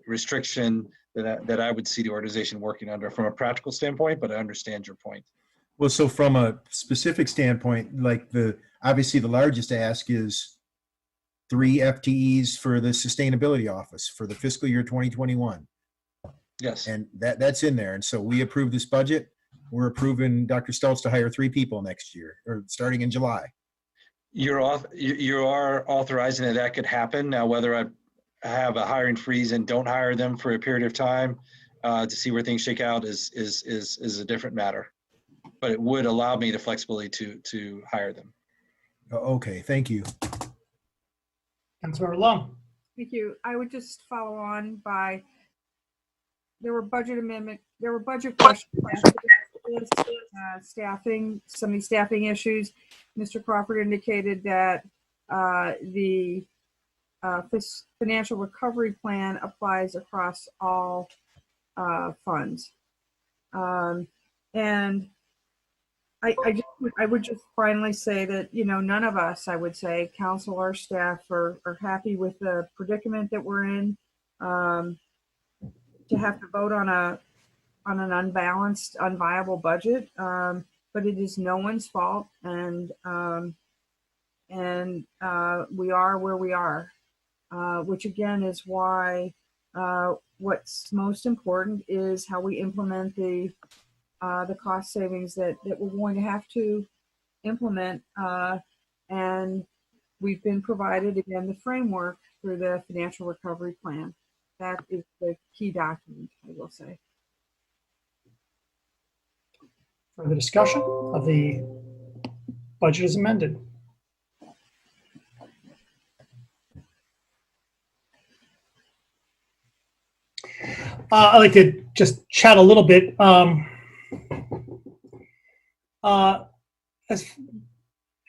restriction that I would see the organization working under from a practical standpoint, but I understand your point. Well, so from a specific standpoint, like obviously the largest ask is 3 FTEs for the sustainability office for the fiscal year 2021. Yes. And that's in there. And so we approve this budget. We're approving Dr. Stoltz to hire 3 people next year, or starting in July. You are authorizing that could happen. Now, whether I have a hiring freeze and don't hire them for a period of time to see where things shake out is a different matter. But it would allow me the flexibility to hire them. Okay, thank you. Councilmember Lum. Thank you. I would just follow on by, there were budget questions, staffing, some of these staffing issues. Mr. Crawford indicated that the financial recovery plan applies across all funds. And I would just finally say that, none of us, I would say, council or staff are happy with the predicament that we're in. To have to vote on an unbalanced, unviable budget, but it is no one's fault, and we are where we are, which again is why what's most important is how we implement the cost savings that we're going to have to implement, and we've been provided again the framework for the financial recovery plan. That is the key document, I will say. Further discussion of the budget as amended. I'd like to just chat a little bit.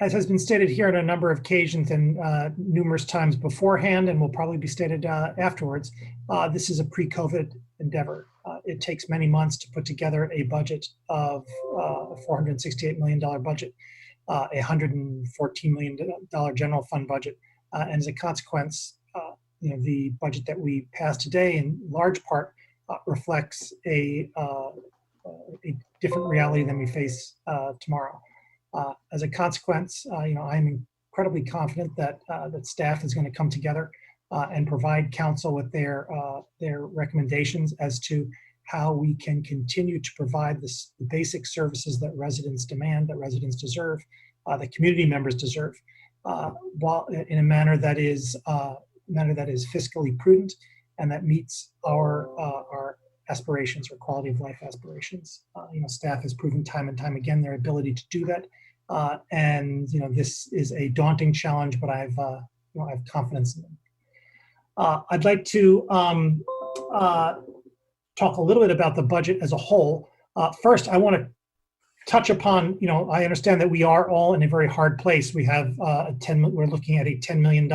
As has been stated here on a number of occasions and numerous times beforehand, and will probably be stated afterwards, this is a pre-COVID endeavor. It takes many months to put together a budget of a $468 million budget, a $114 million general fund budget, and as a consequence, the budget that we passed today, in large part, reflects a different reality than we face tomorrow. As a consequence, I'm incredibly confident that that staff is going to come together and provide council with their recommendations as to how we can continue to provide the basic services that residents demand, that residents deserve, that community members deserve, while in a manner that is fiscally prudent and that meets our aspirations or quality of life aspirations. Staff has proven time and time again their ability to do that. And this is a daunting challenge, but I have confidence in them. I'd like to talk a little bit about the budget as a whole. First, I want to touch upon, I understand that we are all in a very hard place. We have we're looking at a $10 million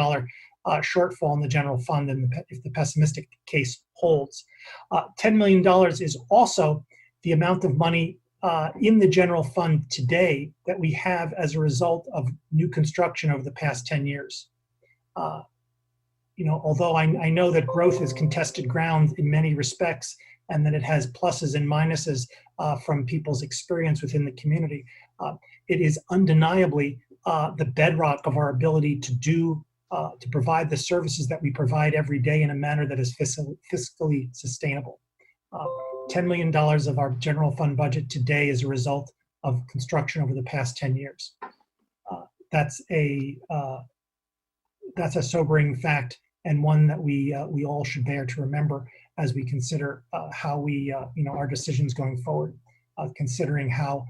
shortfall in the general fund, and if the pessimistic case holds. $10 million is also the amount of money in the general fund today that we have as a result of new construction over the past 10 years. Although I know that growth is contested ground in many respects, and that it has pluses and minuses from people's experience within the community, it is undeniably the bedrock of our ability to provide the services that we provide every day in a manner that is fiscally sustainable. $10 million of our general fund budget today is a result of construction over the past 10 years. That's a sobering fact, and one that we all should bear to remember as we consider how we, our decisions going forward, considering how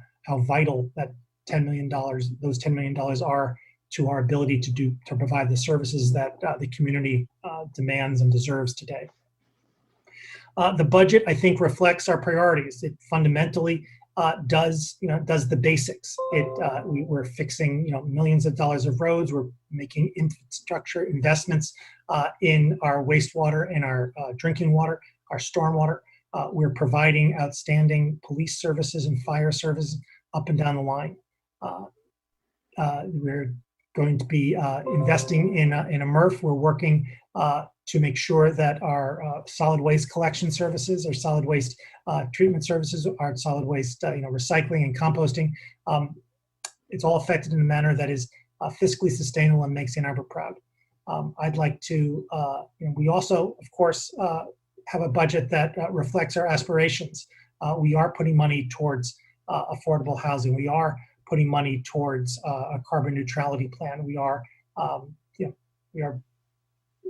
vital that $10 million, those $10 million are to our ability to provide the services that the community demands and deserves today. The budget, I think, reflects our priorities. It fundamentally does the basics. We're fixing millions of dollars of roads. We're making infrastructure investments in our wastewater, in our drinking water, our stormwater. We're providing outstanding police services and fire services up and down the line. We're going to be investing in a MRF. We're working to make sure that our solid waste collection services, our solid waste treatment services, our solid waste recycling and composting, it's all affected in a manner that is fiscally sustainable and makes Ann Arbor proud. I'd like to, we also, of course, have a budget that reflects our aspirations. We are putting money towards affordable housing. We are putting money towards a carbon neutrality plan. We are, we are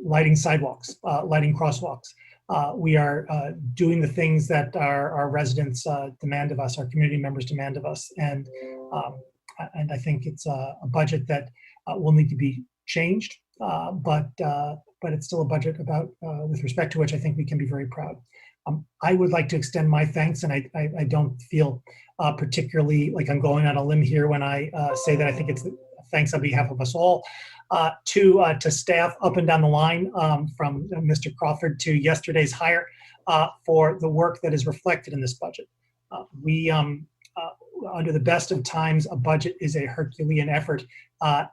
lighting sidewalks, lighting crosswalks. We are doing the things that our residents demand of us, our community members demand of us, and I think it's a budget that will need to be changed, but it's still a budget about with respect to which I think we can be very proud. I would like to extend my thanks, and I don't feel particularly like I'm going on a limb here when I say that I think it's thanks on behalf of us all to staff up and down the line, from Mr. Crawford to yesterday's hire, for the work that is reflected in this budget. Under the best of times, a budget is a Herculean effort,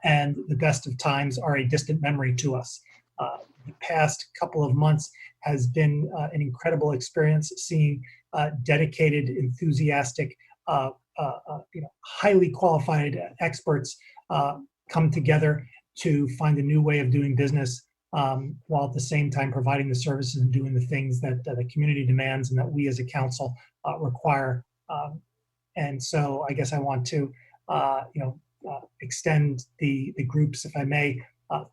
and the best of times are a distant memory to us. The past couple of months has been an incredible experience, seeing dedicated, enthusiastic, highly qualified experts come together to find a new way of doing business, while at the same time providing the services and doing the things that the community demands and that we as a council require. And so I guess I want to extend the groups, if I may,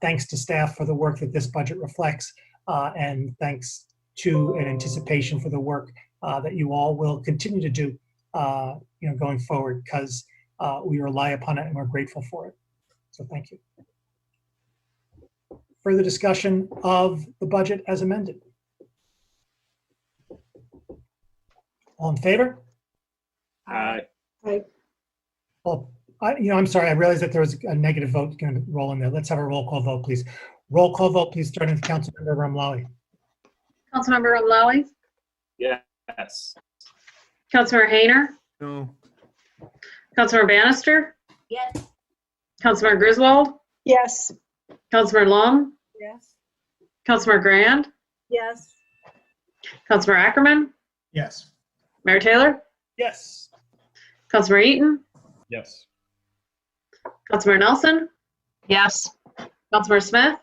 thanks to staff for the work that this budget reflects, and thanks to an anticipation for the work that you all will continue to do going forward, because we rely upon it and we're grateful for it. So thank you. Further discussion of the budget as amended? All in favor? Aye. Well, I'm sorry, I realized that there was a negative vote going to roll in there. Let's have a roll call vote, please. Roll call vote, please, starting with Councilmember Ramlawi. Councilmember Ramlawi? Yes. Councilmember Hayner? No. Councilmember Bannister? Yes. Councilmember Griswold? Yes. Councilmember Lum? Yes. Councilmember Grand? Yes. Councilmember Ackerman? Yes. Mayor Taylor? Yes. Councilmember Eaton? Yes. Councilmember Nelson? Yes. Councilmember Smith?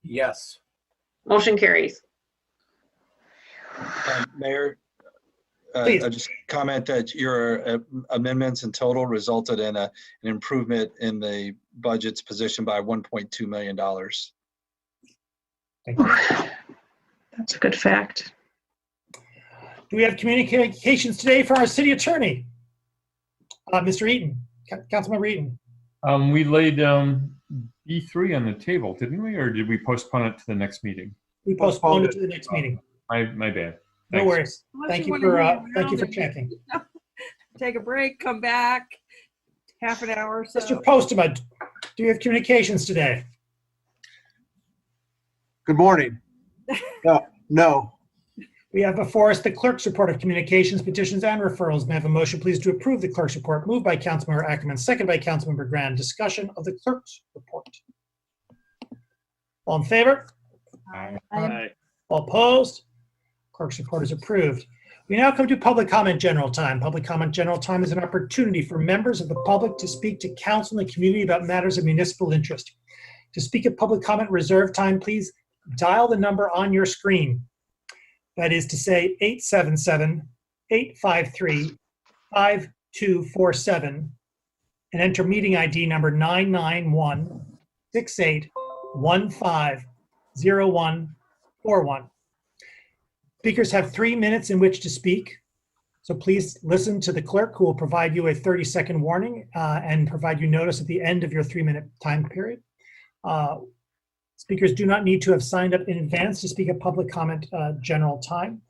Yes. Motion carries. Mayor, Please. I just comment that your amendments in total resulted in an improvement in the budget's position by $1.2 million. Thank you. That's a good fact. Do we have communications today for our city attorney? Mr. Eaton, Councilmember Eaton. We laid B3 on the table, didn't we? Or did we postpone it to the next meeting? We postponed it to the next meeting. My bad. No Thanks. worries. Unless Thank you you wanna for hang around and checking. Take a break, come back, half an hour or so. Mr. Postma, do you have communications today? Good morning. No. We have before us the clerk's report of communications, petitions, and referrals. May I have a motion, please, to approve the clerk's report? Moved by Councilmember Ackerman, second by Councilmember Grand. Discussion of the clerk's report. All in favor? Aye. All opposed? Clerk's report is approved. We now come to public comment general time. Public comment general time is an opportunity for members of the public to speak to council and the community about matters of municipal interest. To speak at public comment reserve time, please dial the number on your screen. That is to say 877-853-5247 and enter meeting ID number 991-6815-0141. Speakers have 3 minutes in which to speak. So please listen to the clerk, who will provide you a 30-second warning and provide you notice at the end of your 3-minute time period. Speakers do not need to have signed up in advance to speak at public comment general time.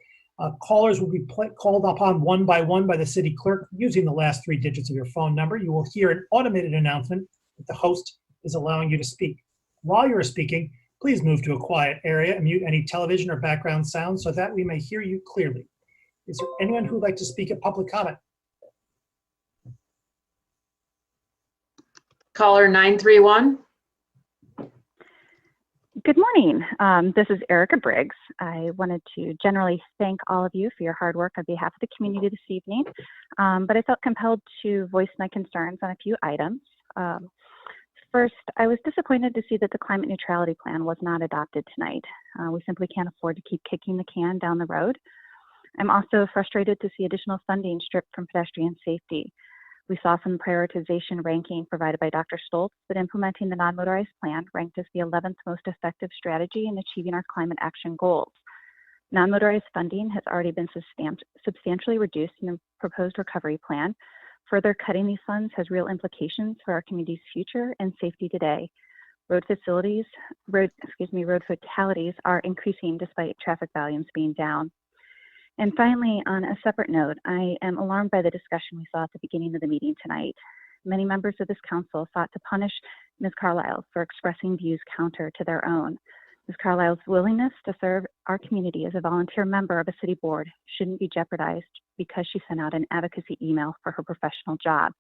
Callers will be called upon one by the city clerk using the last 3 digits of your phone number. You will hear an automated announcement that the host is allowing you to speak. While you are speaking, please move to a quiet area and mute any television or background sound so that we may hear you clearly. Is there anyone who would like to speak at public comment? Caller 931. Good morning. This is Erica Briggs. I wanted to generally thank all of you for your hard work on behalf of the community this evening, but I felt compelled to voice my concerns on a few items. First, I was disappointed to see that the climate neutrality plan was not adopted tonight. We simply can't afford to keep kicking the can down the road. I'm also frustrated to see additional funding stripped from pedestrian safety. We saw from prioritization ranking provided by Dr. Stoltz that implementing the non-motorized plan ranked as the 11th most effective strategy in achieving our climate action goals. Non-motorized funding has already been substantially reduced in the proposed recovery plan. Further cutting these funds has real implications for our community's future and safety today. Road fatalities are increasing despite traffic volumes being down. And finally, on a separate note, I am alarmed by the discussion we saw at the beginning of the meeting tonight. Many members of this council sought to punish Ms. Carlisle for expressing views counter to their own. Ms. Carlisle's willingness to serve our community as a volunteer member of a city board shouldn't be jeopardized because she sent out an advocacy email for her professional job.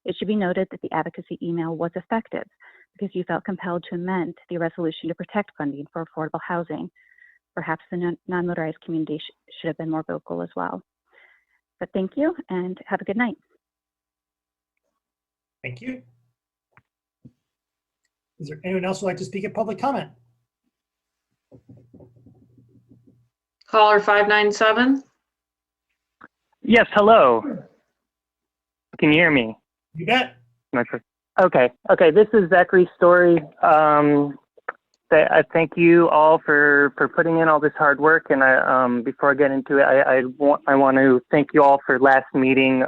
It should be noted that the advocacy email was effective because you felt compelled to amend the resolution to protect funding for affordable housing. Perhaps the non-motorized community should have been more vocal as well. But thank you and have a good night. Thank you. Is there anyone else who would like to speak at public comment? Caller 597. Yes, hello. Can you hear me? You bet. Okay, this is Zachary's story. I thank you all for putting in all this hard work, and before I get into it, I want to thank you all for last meeting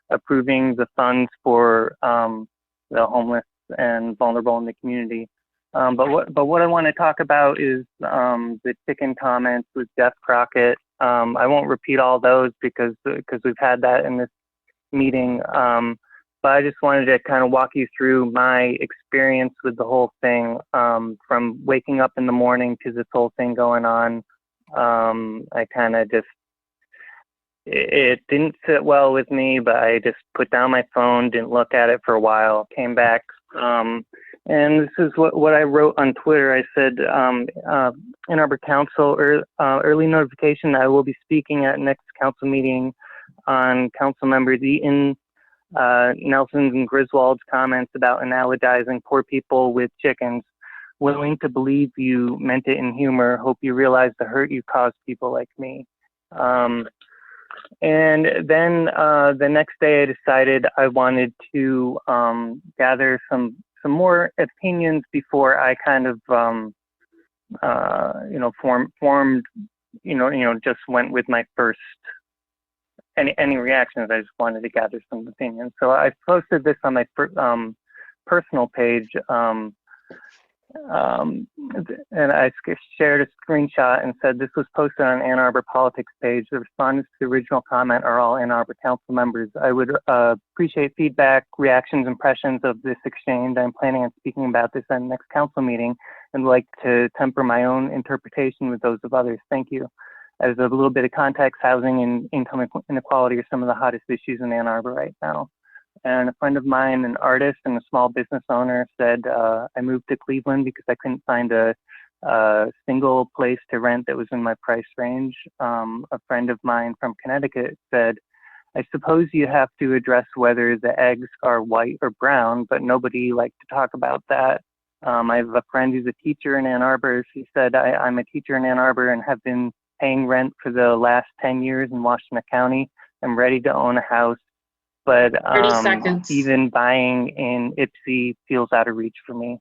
approving the funds for the homeless and vulnerable in the community. But what I want to talk about is the chicken comments with Jeff Crockett. I won't repeat all those because we've had that in this meeting. But I just wanted to kind of walk you through my experience with the whole thing, from waking up in the morning to this whole thing going on. I kind of just, it didn't sit well with me, but I just put down my phone, didn't look at it for a while, came back. And this is what I wrote on Twitter. I said, Ann Arbor Council, early notification, I will be speaking at next council meeting on council members Eaton, Nelson's and Griswold's comments about analogizing poor people with chickens. Willing to believe you meant it in humor. Hope you realize the hurt you caused people like me. And then the next day I decided I wanted to gather some more opinions before I kind of formed just went with my first any reactions. I just wanted to gather some opinions. So I posted this on my personal page, and I shared a screenshot and said this was posted on Ann Arbor Politics page. The respondents to the original comment are all Ann Arbor Council members. I would appreciate feedback, reactions, impressions of this exchange. I'm planning on speaking about this at the next council meeting and would like to temper my own interpretation with those of others. Thank you. As a little bit of context, housing and income inequality are some of the hottest issues in Ann Arbor right now. And a friend of mine, an artist and a small business owner, said, I moved to Cleveland because I couldn't find a single place to rent that was in my price range. A friend of mine from Connecticut said, I suppose you have to address whether the eggs are white or brown, but nobody liked to talk about that. I have a friend who's a teacher in Ann Arbor. She said, I'm a teacher in Ann Arbor and have been paying rent for the last 10 years in Washington County. I'm ready to own a house, but 30 seconds. even buying in Ipsy feels out of reach for me.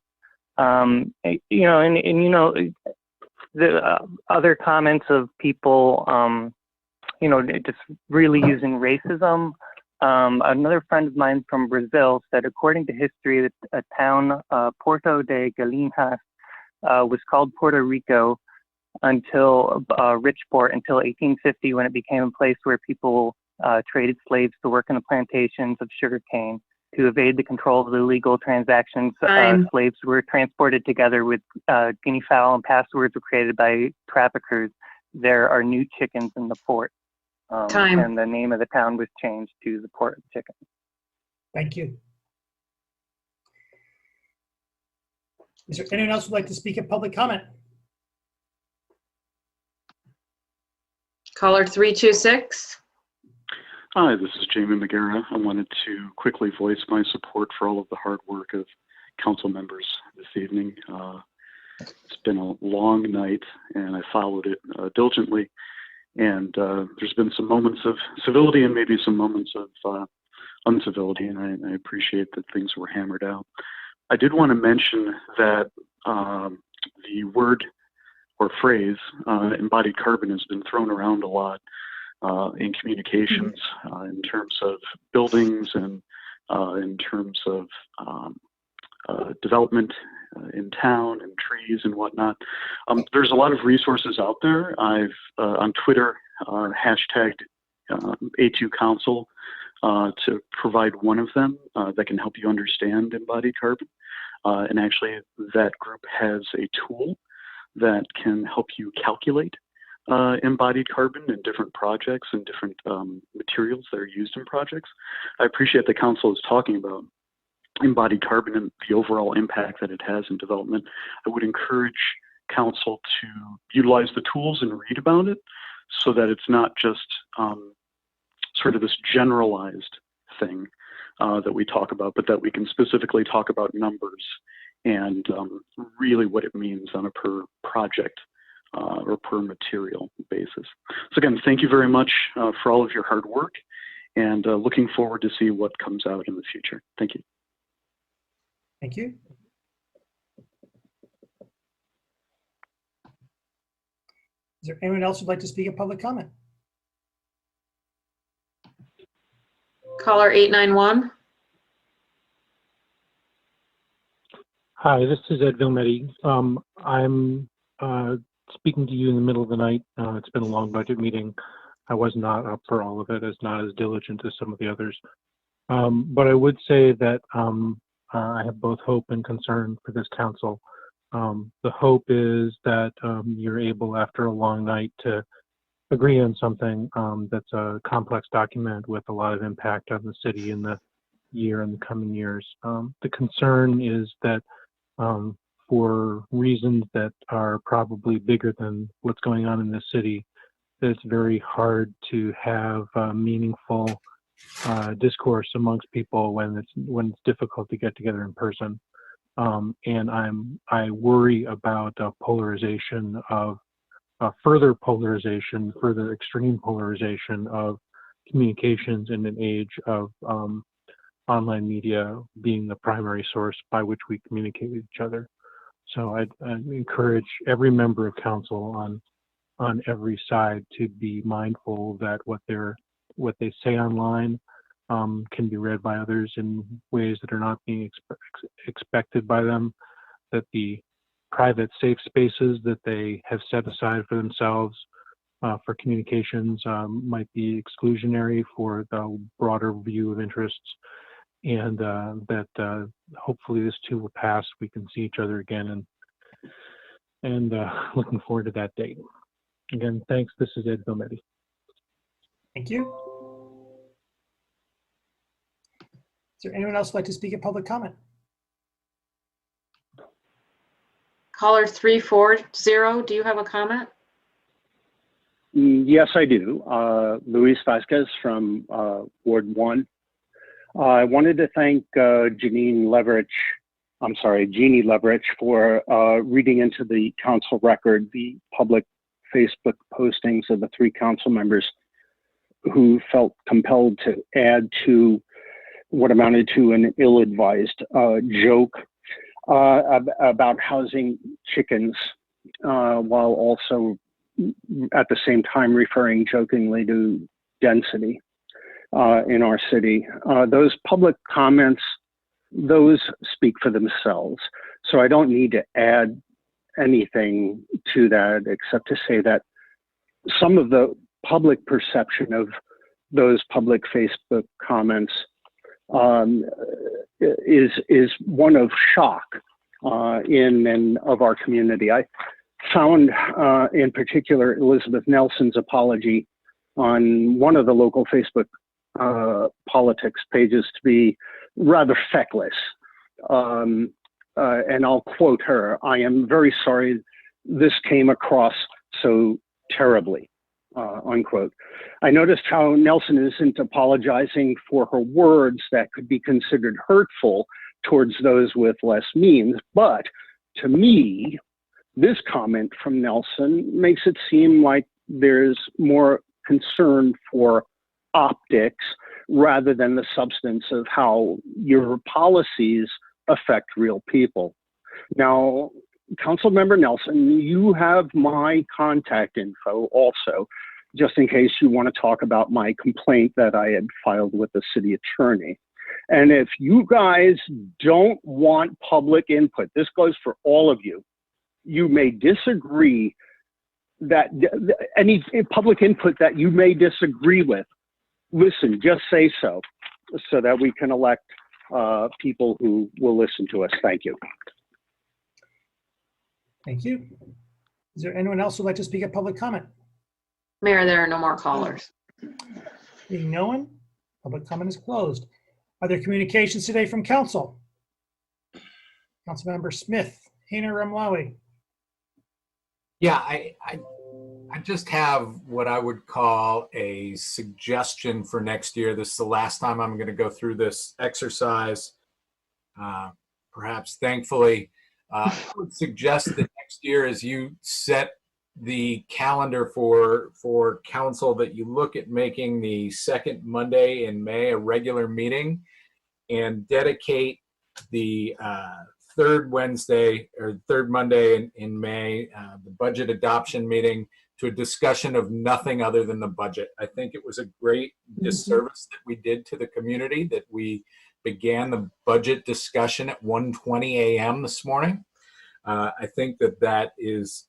You know, and you know, the other comments of people, you know, just really using racism. Another friend of mine from Brazil said, according to history, that a town, Porto de Galinhas, was called Puerto Rico until Richport until 1850, when it became a place where people traded slaves to work in the plantations of sugarcane. To evade the control of the illegal transactions, slaves were transported together with guinea fowl, and passwords were created by traffickers. There are new chickens in the port. And the name of the town was changed to the Port of Chickens. Thank you. Is there anyone else who'd like to speak at public comment? Caller 326. Hi, this is Jamie McGarrett. I wanted to quickly voice my support for all of the hard work of council members this evening. It's been a long night, and I followed it diligently. And there's been some moments of civility and maybe some moments of uncivility, and I appreciate that things were hammered out. I did want to mention that the word or phrase embodied carbon has been thrown around a lot in communications, in terms of buildings and in terms of development in town and trees and whatnot. There's a lot of resources out there. I've on Twitter hashtagged A2 Council to provide one of them that can help you understand embodied carbon. And actually that group has a tool that can help you calculate embodied carbon in different projects and different materials that are used in projects. I appreciate the council is talking about embodied carbon and the overall impact that it has in development. I would encourage council to utilize the tools and read about it so that it's not just sort of this generalized thing that we talk about, but that we can specifically talk about numbers and really what it means on a per project or per material basis. So again, thank you very much for all of your hard work, and looking forward to see what comes out in the future. Thank you. Thank you. Is there anyone else who'd like to speak at public comment? Caller 891. Hi, this is Ed Vilmetti. I'm speaking to you in the middle of the night. It's been a long budget meeting. I was not up for all of it, as not as diligent as some of the others. But I would say that I have both hope and concern for this council. The hope is that you're able, after a long night, to agree on something that's a complex document with a lot of impact on the city in the year and the coming years. The concern is that for reasons that are probably bigger than what's going on in the city, that it's very hard to have meaningful discourse amongst people when it's difficult to get together in person. And I worry about polarization of further extreme polarization of communications in an age of online media being the primary source by which we communicate with each other. So I'd encourage every member of council on every side to be mindful that what they say online can be read by others in ways that are not being expected by them, that the private safe spaces that they have set aside for themselves for communications might be exclusionary for the broader view of interests, and that hopefully this too will pass. We can see each other again, and looking forward to that date. Again, thanks. This is Ed Vilmetti. Thank you. Is there anyone else who'd like to speak at public comment? Caller 340, do you have a comment? Yes, I do. Luis Vasquez from Ward 1. I wanted to thank Jeannie Leverich for reading into the council record the public Facebook postings of the three council members who felt compelled to add to what amounted to an ill-advised joke about housing chickens, while also at the same time referring jokingly to density in our city. Those public comments, those speak for themselves. So I don't need to add anything to that except to say that some of the public perception of those public Facebook comments is one of shock in and of our community. I found in particular Elizabeth Nelson's apology on one of the local Facebook politics pages to be rather feckless. And I'll quote her, "I am very sorry this came across so terribly," unquote. I noticed how Nelson isn't apologizing for her words that could be considered hurtful towards those with less means, but to me, this comment from Nelson makes it seem like there's more concern for optics rather than the substance of how your policies affect real people. Now, Councilmember Nelson, you have my contact info also, just in case you want to talk about my complaint that I had filed with the city attorney. And if you guys don't want public input, this goes for all of you, you may disagree that any public input that you may disagree with, listen, just say so that we can elect people who will listen to us. Thank you. Thank you. Is there anyone else who'd like to speak at public comment? Mayor, there are no more callers. Being no one, public comment is closed. Are there communications today from council? Councilmember Smith, Hayner, Ramlawi. Yeah, I just have what I would call a suggestion for next year. This is the last time I'm going to go through this exercise. Perhaps thankfully, I would suggest that next year, as you set the calendar for council, that you look at making the second Monday in May a regular meeting and dedicate the third Wednesday or third Monday in May, the budget adoption meeting, to a discussion of nothing other than the budget. I think it was a great disservice that we did to the community that we began the budget discussion at 1:20 a.m. this morning. I think that is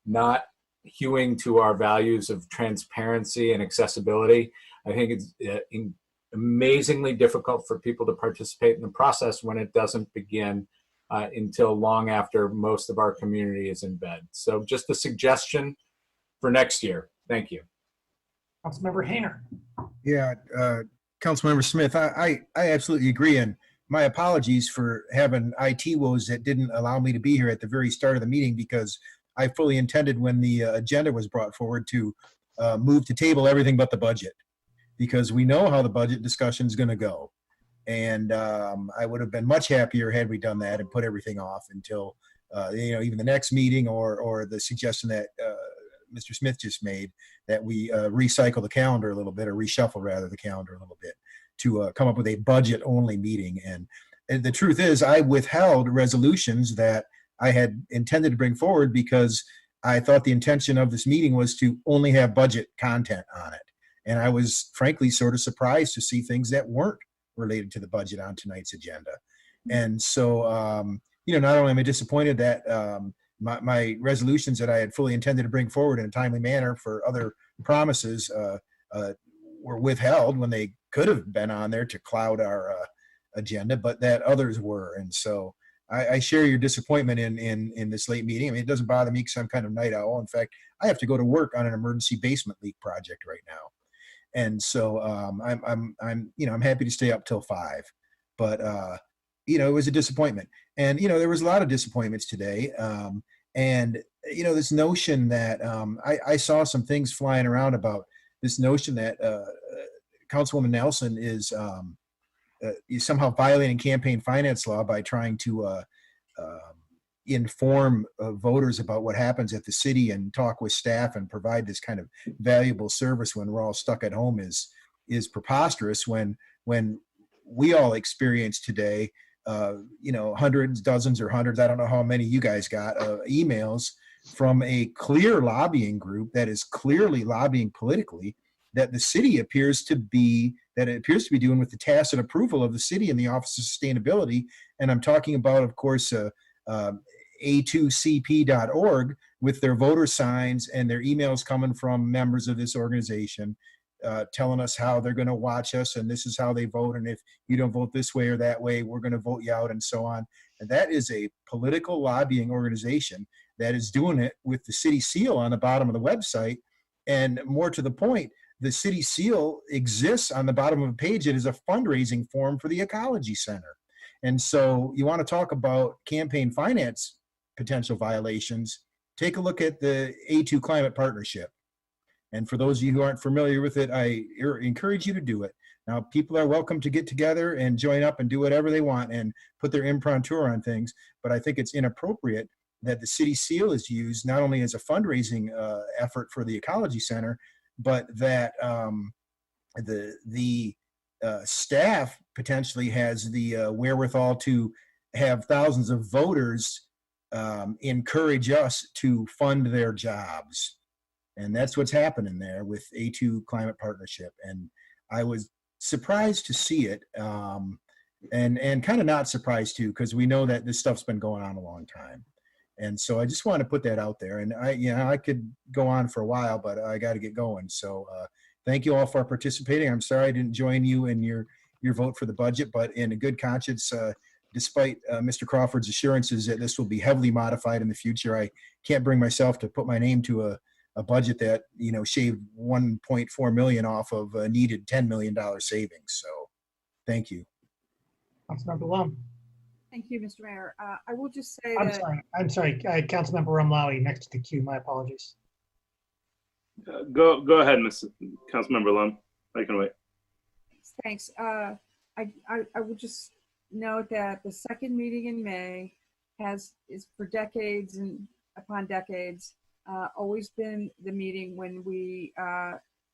not hewing to our values of transparency and accessibility. I think it's amazingly difficult for people to participate in the process when it doesn't begin until long after most of our community is in bed. So just a suggestion for next year. Thank you. Councilmember Hayner. Yeah, Councilmember Smith, I absolutely agree. And my apologies for having IT woes that didn't allow me to be here at the very start of the meeting, because I fully intended when the agenda was brought forward to move to table everything but the budget, because we know how the budget discussion is going to go. And I would have been much happier had we done that and put everything off until, even the next meeting, or the suggestion that Mr. Smith just made, that we recycle the calendar a little bit, or reshuffle rather the calendar a little bit, to come up with a budget only meeting. And the truth is, I withheld resolutions that I had intended to bring forward because I thought the intention of this meeting was to only have budget content on it. And I was frankly sort of surprised to see things that weren't related to the budget on tonight's agenda. And so, not only am I disappointed that my resolutions that I had fully intended to bring forward in a timely manner for other promises were withheld when they could have been on there to cloud our agenda, but that others were. And so I share your disappointment in this late meeting. I mean, it doesn't bother me because I'm kind of night owl. In fact, I have to go to work on an emergency basement leak project right now. And so I'm happy to stay up till 5, but it was a disappointment. And there was a lot of disappointments today. And this notion that I saw some things flying around about this notion that Councilwoman Nelson is somehow violating campaign finance law by trying to inform voters about what happens at the city and talk with staff and provide this kind of valuable service when we're all stuck at home is preposterous when we all experience today, hundreds, dozens or hundreds, I don't know how many you guys got, emails from a clear lobbying group that is clearly lobbying politically that the city appears to be doing with the tacit approval of the city and the Office of Sustainability. And I'm talking about, of course, a2cp.org with their voter signs and their emails coming from members of this organization telling us how they're going to watch us and this is how they vote. And if you don't vote this way or that way, we're going to vote you out and so on. And that is a political lobbying organization that is doing it with the city seal on the bottom of the website. And more to the point, the city seal exists on the bottom of a page. It is a fundraising form for the Ecology Center. And so you want to talk about campaign finance potential violations, take a look at the A2 Climate Partnership. And for those of you who aren't familiar with it, I encourage you to do it. Now, people are welcome to get together and join up and do whatever they want and put their imprimatur on things. But I think it's inappropriate that the city seal is used not only as a fundraising effort for the Ecology Center, but that the staff potentially has the wherewithal to have thousands of voters encourage us to fund their jobs. And that's what's happening there with A2 Climate Partnership. And I was surprised to see it and kind of not surprised too, because we know that this stuff's been going on a long time. And so I just want to put that out there. And I could go on for a while, but I got to get going. So thank you all for participating. I'm sorry I didn't join you in your vote for the budget, but in a good conscience, despite Mr. Crawford's assurances that this will be heavily modified in the future, I can't bring myself to put my name to a budget that, shaved 1.4 million off of a needed $10 million savings. So thank you. Councilmember Lum. Thank you, Mr. Mayor. I will just say I'm sorry. I had Councilmember Rumlawi next to the queue. My apologies. Go ahead, Councilmember Lum. I can wait. Thanks. I will just note that the second meeting in May is for decades and upon decades always been the meeting when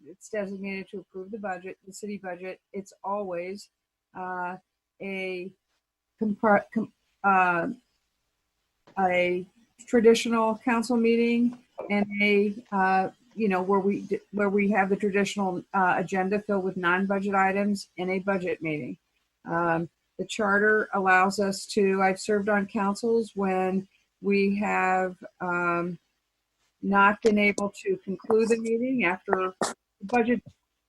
it's designated to approve the budget, the city budget. It's always a traditional council meeting and where we have the traditional agenda filled with non-budget items and a budget meeting. The charter allows us to, I've served on councils when we have not been able to conclude the meeting after budget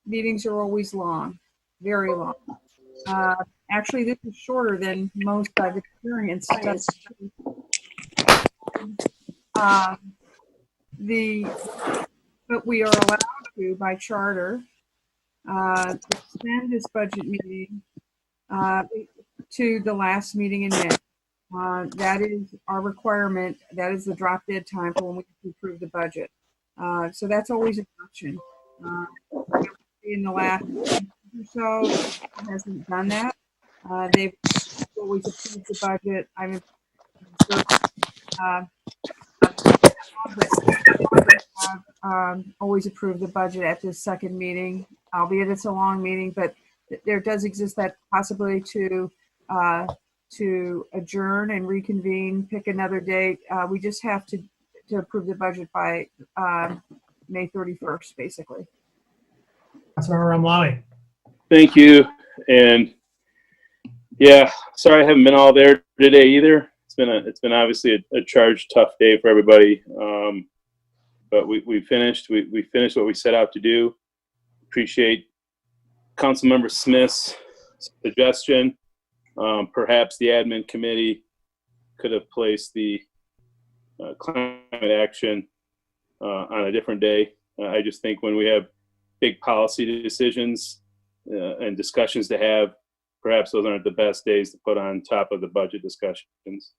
meetings are always long, very long. Actually, this is shorter than most I've experienced. But we are allowed to, by charter, extend this budget meeting to the last meeting in May. That is our requirement. That is the drop dead time for when we can approve the budget. So that's always an option. In the last week or so, it hasn't done that. They've always approved the budget. Always approved the budget at the second meeting, albeit it's a long meeting, but there does exist that possibility to adjourn and reconvene, pick another date. We just have to approve the budget by May 31st, basically. Councilmember Rumlawi. Thank you. And yeah, sorry I haven't been all there today either. It's been obviously a charged, tough day for everybody. But we finished. We finished what we set out to do. Appreciate Councilmember Smith's suggestion. Perhaps the admin committee could have placed the climate action on a different day. I just think when we have big policy decisions and discussions to have, perhaps those aren't the best days to put on top of the budget discussions.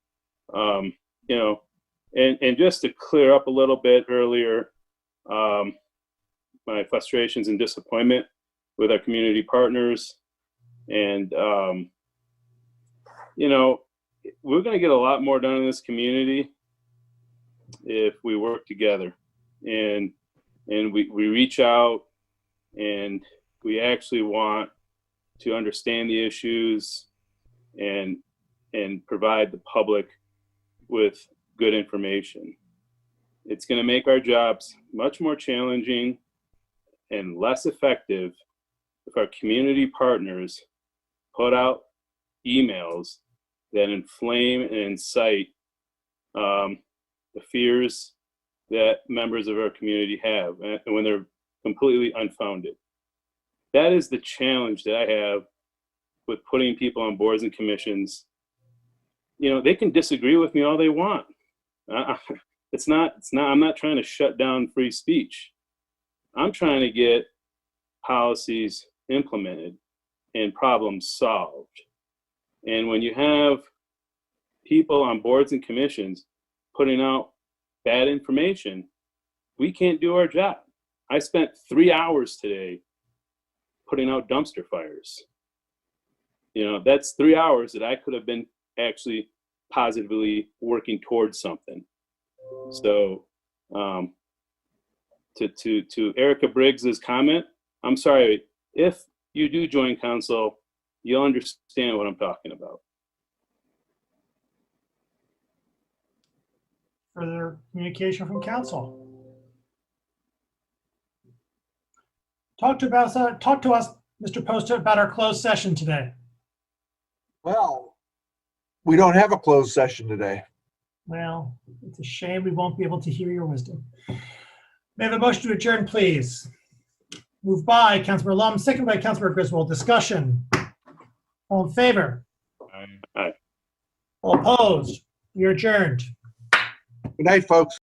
And just to clear up a little bit earlier, my frustrations and disappointment with our community partners. And, we're going to get a lot more done in this community if we work together and we reach out and we actually want to understand the issues and provide the public with good information. It's going to make our jobs much more challenging and less effective if our community partners put out emails that inflame and incite the fears that members of our community have, and when they're completely unfounded. That is the challenge that I have with putting people on boards and commissions. You know, they can disagree with me all they want. I'm not trying to shut down free speech. I'm trying to get policies implemented and problems solved. And when you have people on boards and commissions putting out bad information, we can't do our job. I spent 3 hours today putting out dumpster fires. You know, that's 3 hours that I could have been actually positively working towards something. So to Erica Briggs's comment, I'm sorry, if you do join council, you'll understand what I'm talking about. Further communication from council. Talk to us, Mr. Posta, about our closed session today. Well, we don't have a closed session today. Well, it's a shame we won't be able to hear your wisdom. May I have a motion to adjourn, please? Moved by Councilor Lum, second by Councilor Griswold. Discussion. All in favor? Aye. All opposed? We are adjourned. Good night, folks.